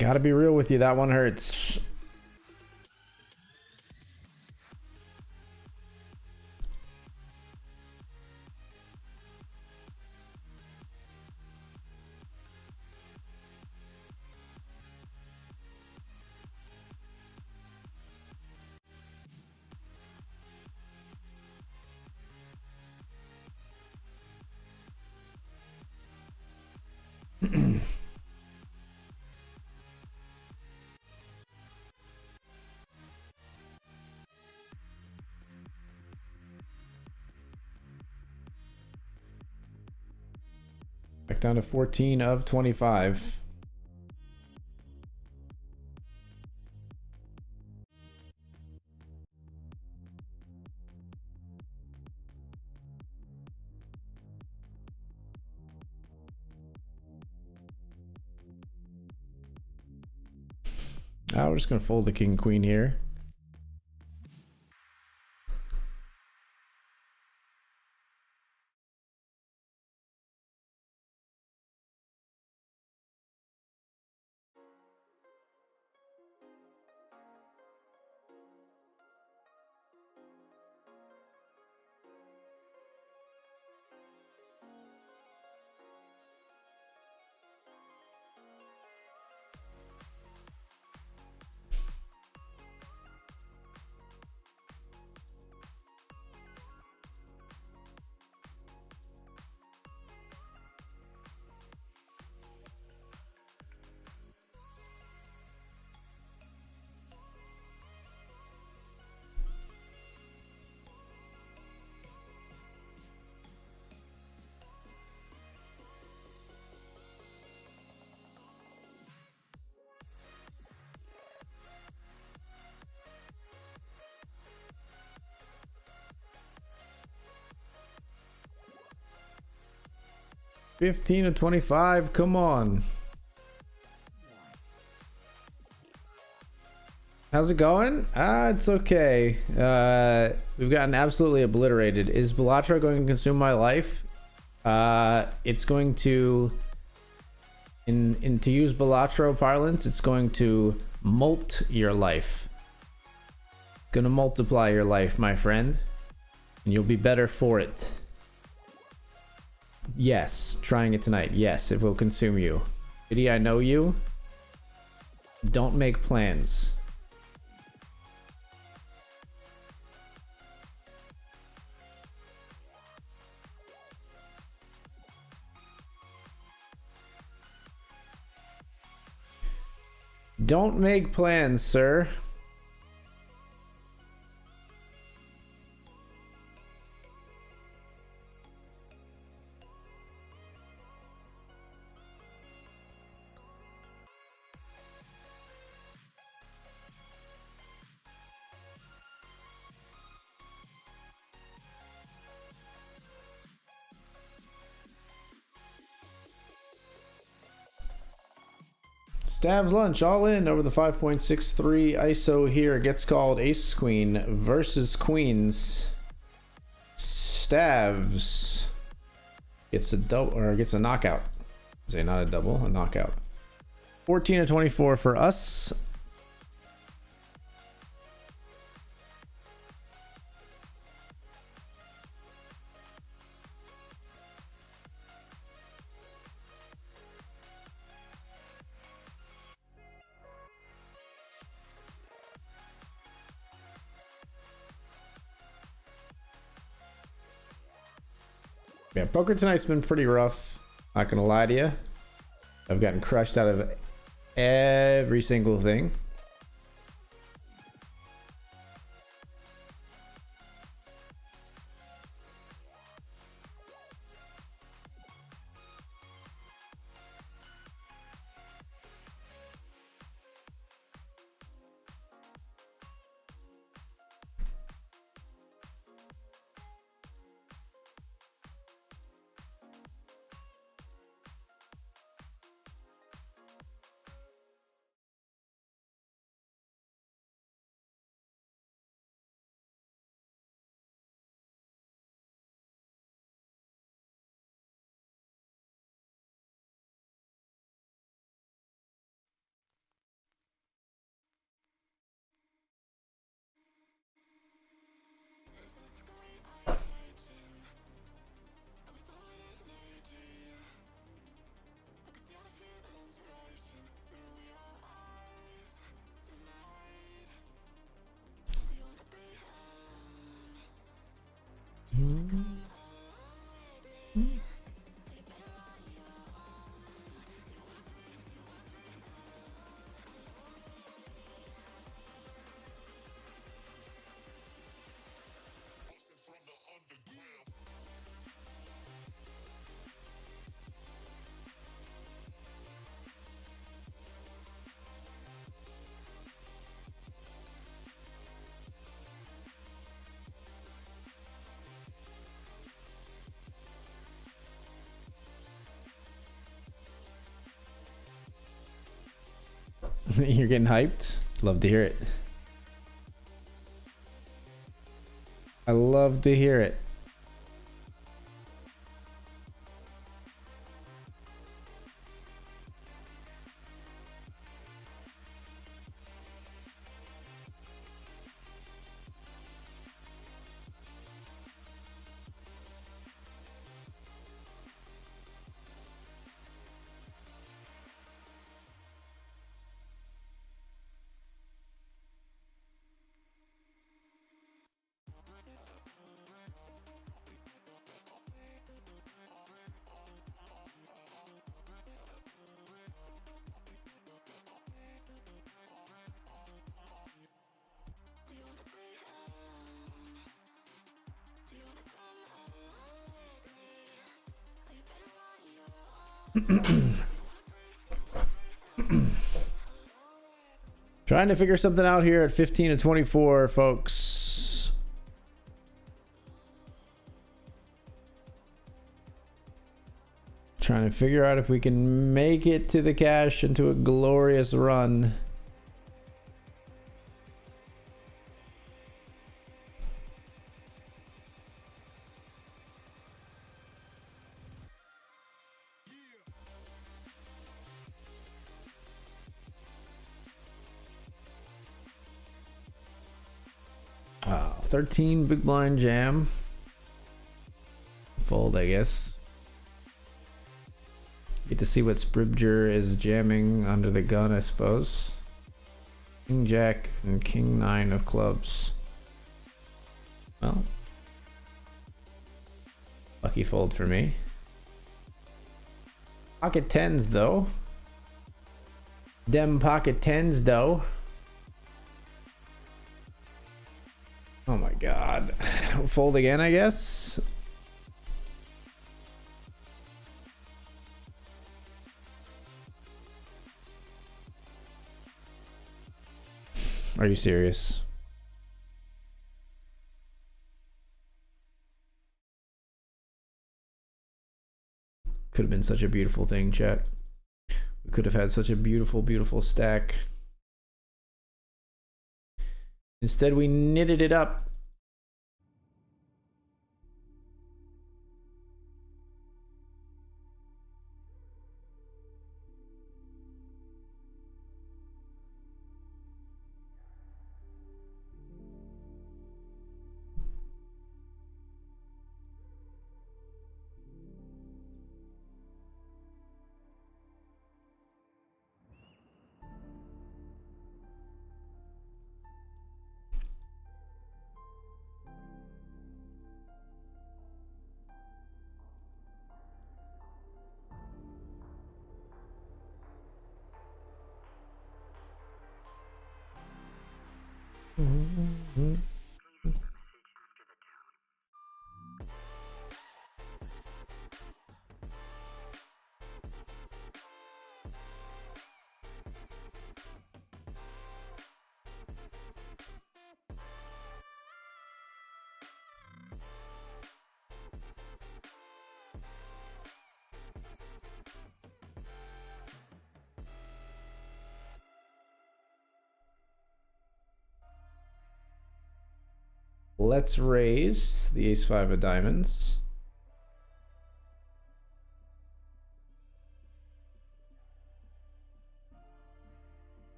gotta be real with you. That one hurts. Back down to 14 of 25. We're just gonna fold the king queen here. $15 to $25. Come on. How's it going? It's okay. We've gotten absolutely obliterated. Is Balatro going to consume my life? It's going to, to use Balatro parlance, it's going to molt your life. Gonna multiply your life, my friend. And you'll be better for it. Yes, trying it tonight. Yes, it will consume you. Biddy, I know you. Don't make plans. Don't make plans, sir. Stabs lunch all in over the 5.63 ISO here. Gets called ace queen versus queens. Stabs gets a double, or gets a knockout. Say not a double, a knockout. 14 to 24 for us. Yeah, poker tonight's been pretty rough. Not gonna lie to you. I've gotten crushed out of every single thing. You're getting hyped? Love to hear it. I love to hear it. Trying to figure something out here at 15 to 24, folks. Trying to figure out if we can make it to the cash into a glorious run. Wow, 13 big blind jam. Fold, I guess. Get to see what Scribger is jamming under the gun, I suppose. King Jack and King 9 of clubs. Well, lucky fold for me. Pocket 10s though. Dem pocket 10s though. Oh my god. Fold again, I guess. Are you serious? Could have been such a beautiful thing, chat. We could have had such a beautiful, beautiful stack. Instead, we knitted it up. Let's raise the ace-5 of diamonds.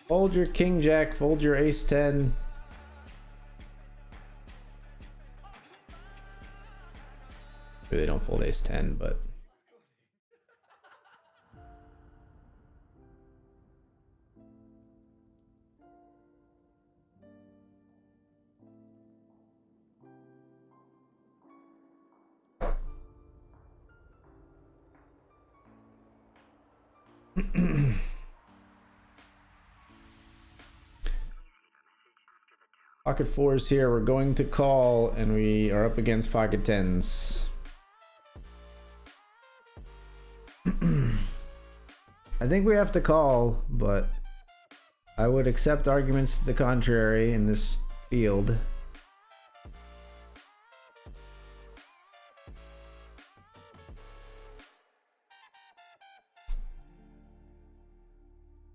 Fold your king jack, fold your ace 10. Really don't fold ace 10, but pocket fours here. We're going to call, and we are up against pocket tens. I think we have to call, but I would accept arguments to the contrary in this field.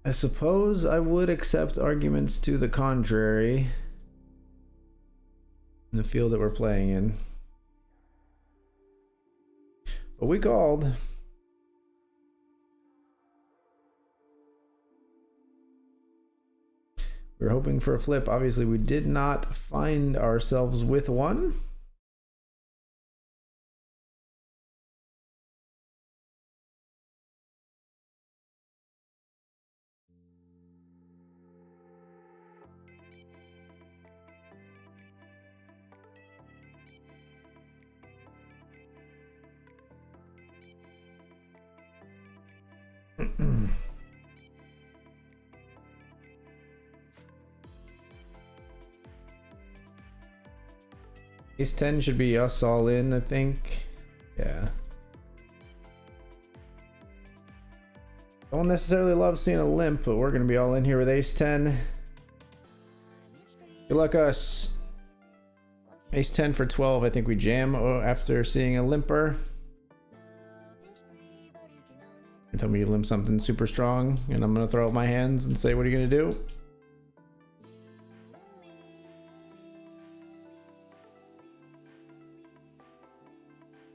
I suppose I would accept arguments to the contrary in the field that we're playing in. But we called. We were hoping for a flip. Obviously, we did not find ourselves with one. Ace 10 should be us all in, I think. Yeah. Don't necessarily love seeing a limp, but we're going to be all in here with ace 10. Good luck us. Ace 10 for 12. I think we jam after seeing a limper. And tell me you limp something super strong, and I'm going to throw up my hands and say, what are you going to do?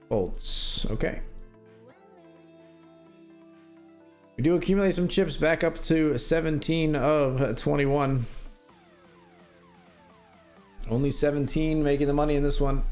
Bolts. Okay. We do accumulate some chips back up to 17 of 21. Only 17 making the money in this one.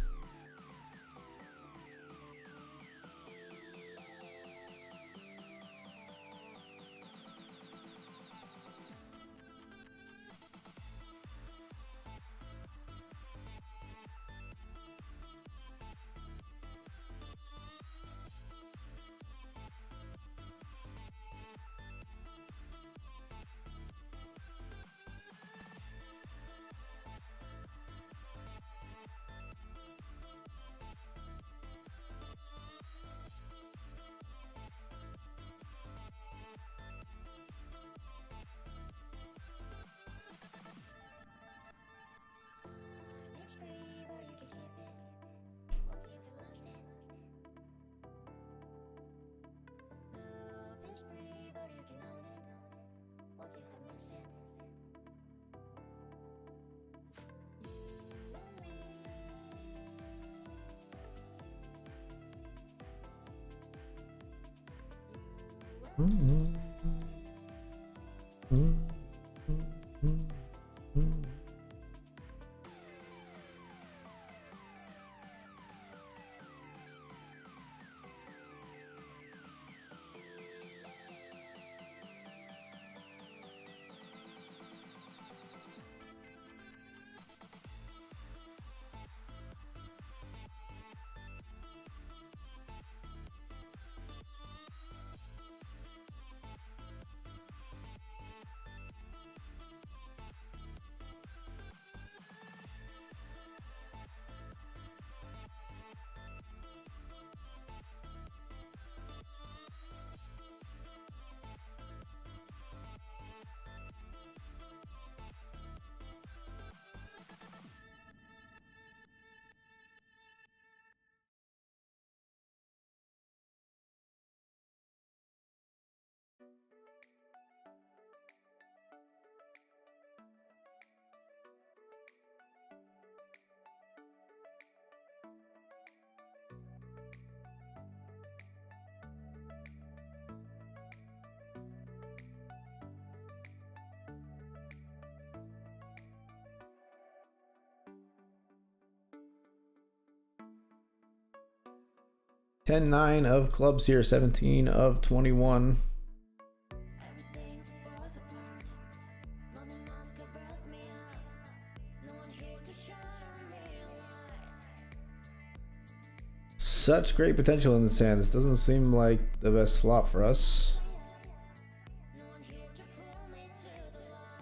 10-9 of clubs here, 17 of 21. Everything's falls apart. Nothing else covers me up. No one here to shine me a light. Such great potential in this hand. This doesn't seem like the best flop for us. No one here to pull me to the light.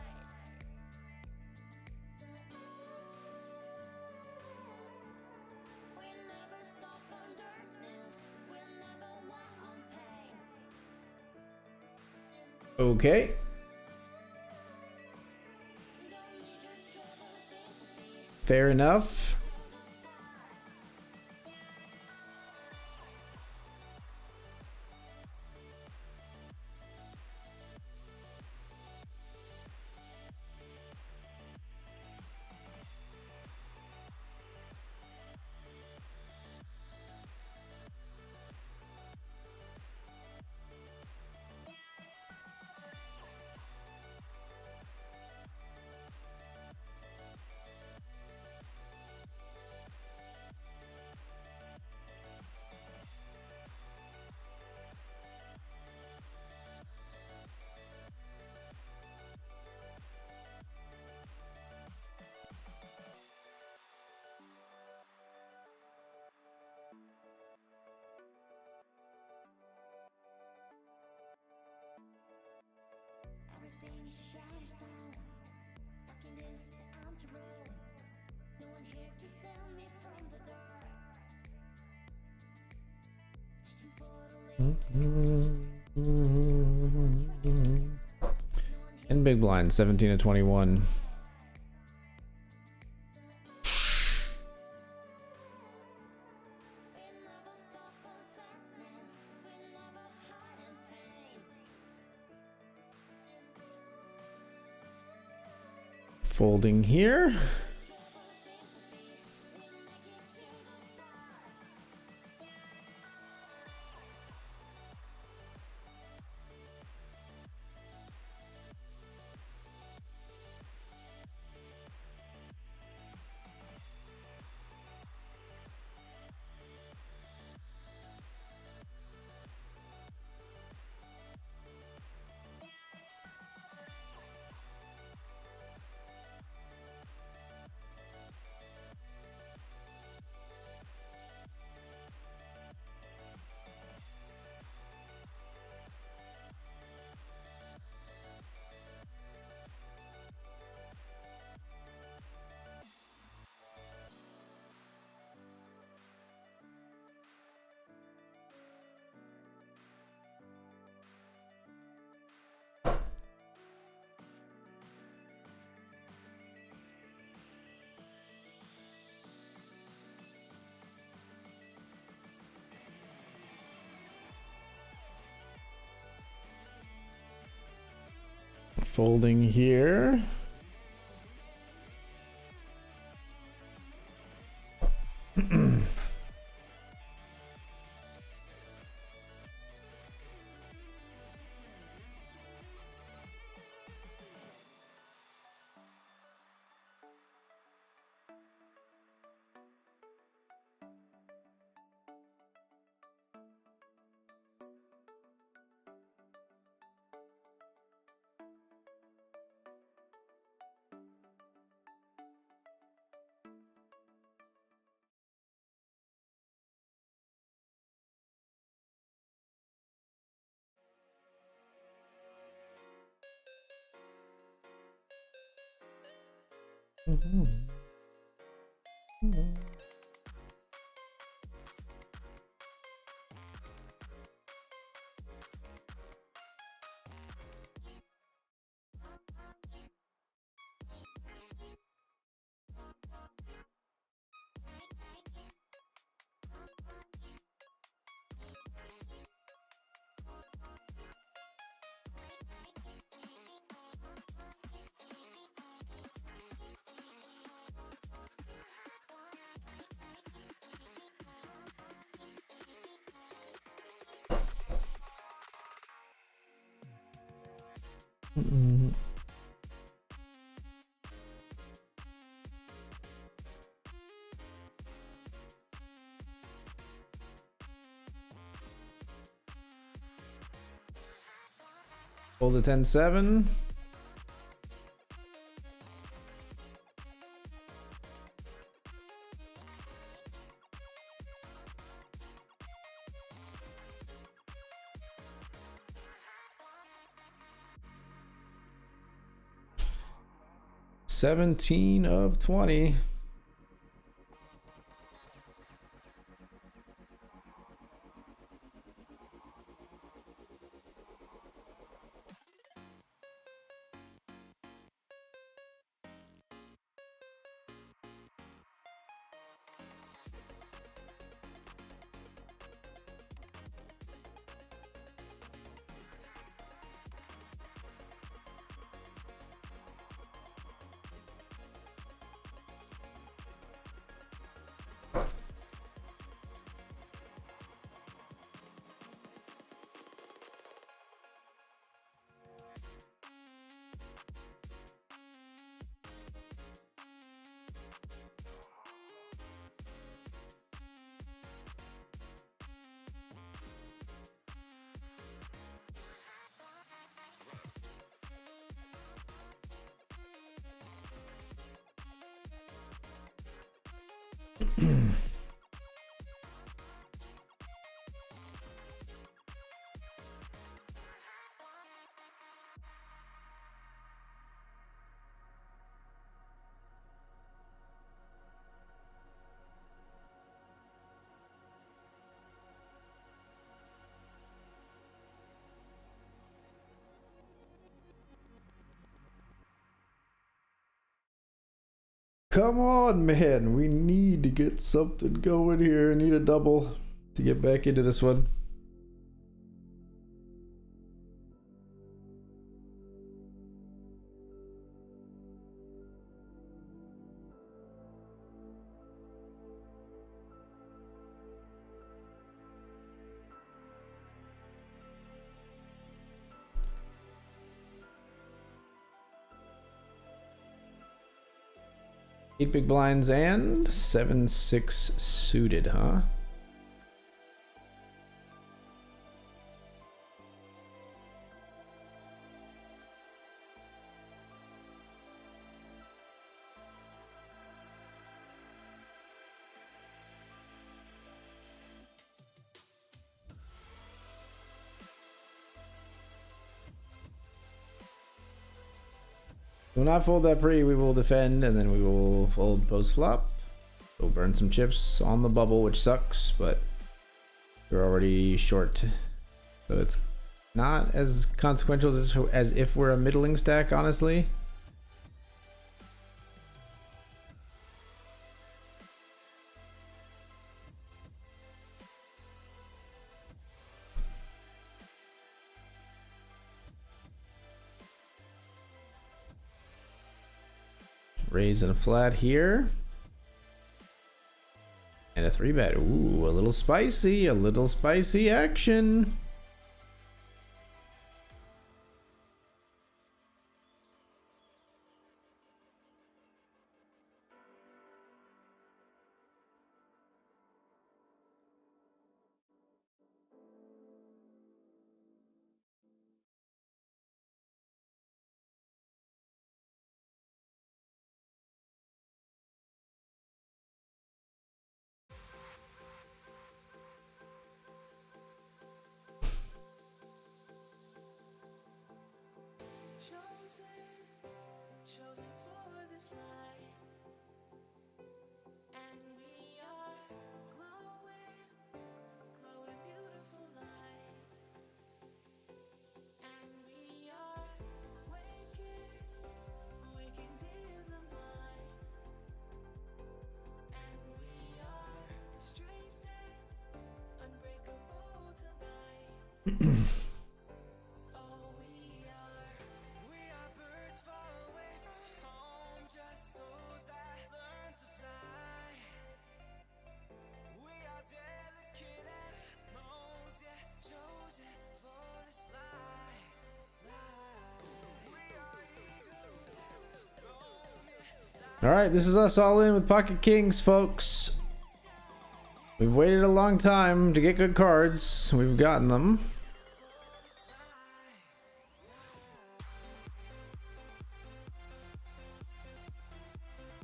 We never stop on darkness. We'll never walk on pain. Okay. Don't need your troubles sympathy. Fair enough. Everything is shadows down. Back in this empty room. No one here to save me from the dark. Searching for the light. And big blind, 17 to 21. We never stop on sadness. We never hide in pain. Folding here. Trouble sympathy. We'll make it to the stars. Folding here. Hold the 10-7. $17 of 20. Come on, man. We need to get something going here. I need a double to get back into this one. Eight big blinds and 7-6 suited, huh? Do not fold that pre, we will defend, and then we will fold post flop. We'll burn some chips on the bubble, which sucks, but we're already short. So it's not as consequential as if we're a middling stack, honestly. Raise and a flat here. And a 3-bet. Ooh, a little spicy action. Chosen for this life, and we are glowing beautiful lights, and we are waking in the mind, and we are strengthened, unbreakable tonight. All right, this is us all in with Pocket Kings, folks. We've waited a long time to get good cards. We've gotten them.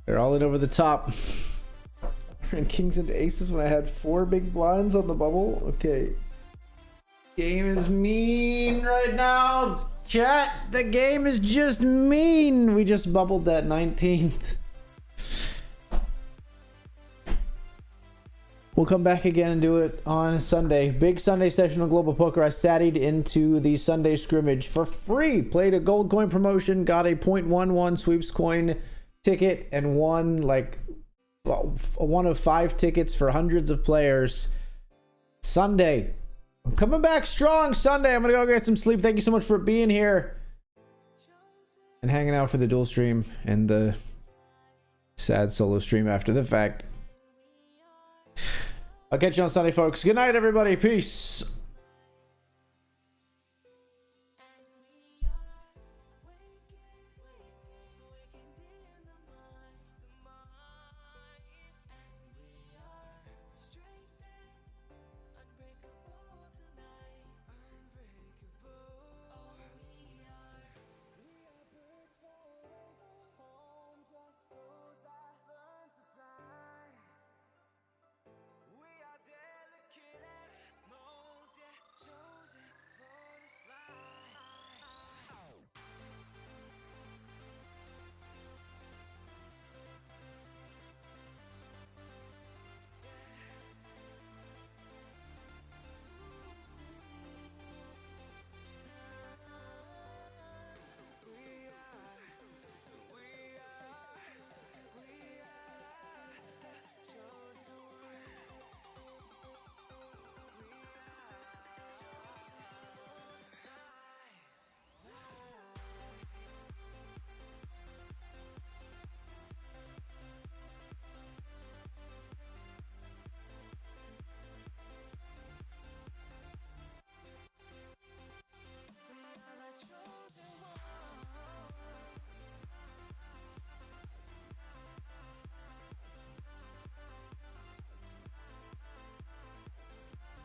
They're all in over the top. And kings into aces when I had 4 big blinds on the bubble. Okay. Game is mean right now. Chat, the game is just mean. We just bubbled that 19th. We'll come back again and do it on Sunday. Big Sunday session on Global Poker. I sattied into the Sunday scrimmage for free. Played a gold coin promotion, got a 0.11 sweeps coin ticket, and won like one of 5 tickets for hundreds of players. Sunday. I'm coming back strong Sunday. I'm going to go get some sleep. Thank you so much for being here and hanging out for the dual stream and the sad solo stream after the fact. I'll catch you on Sunday, folks. Good night, everybody. Peace.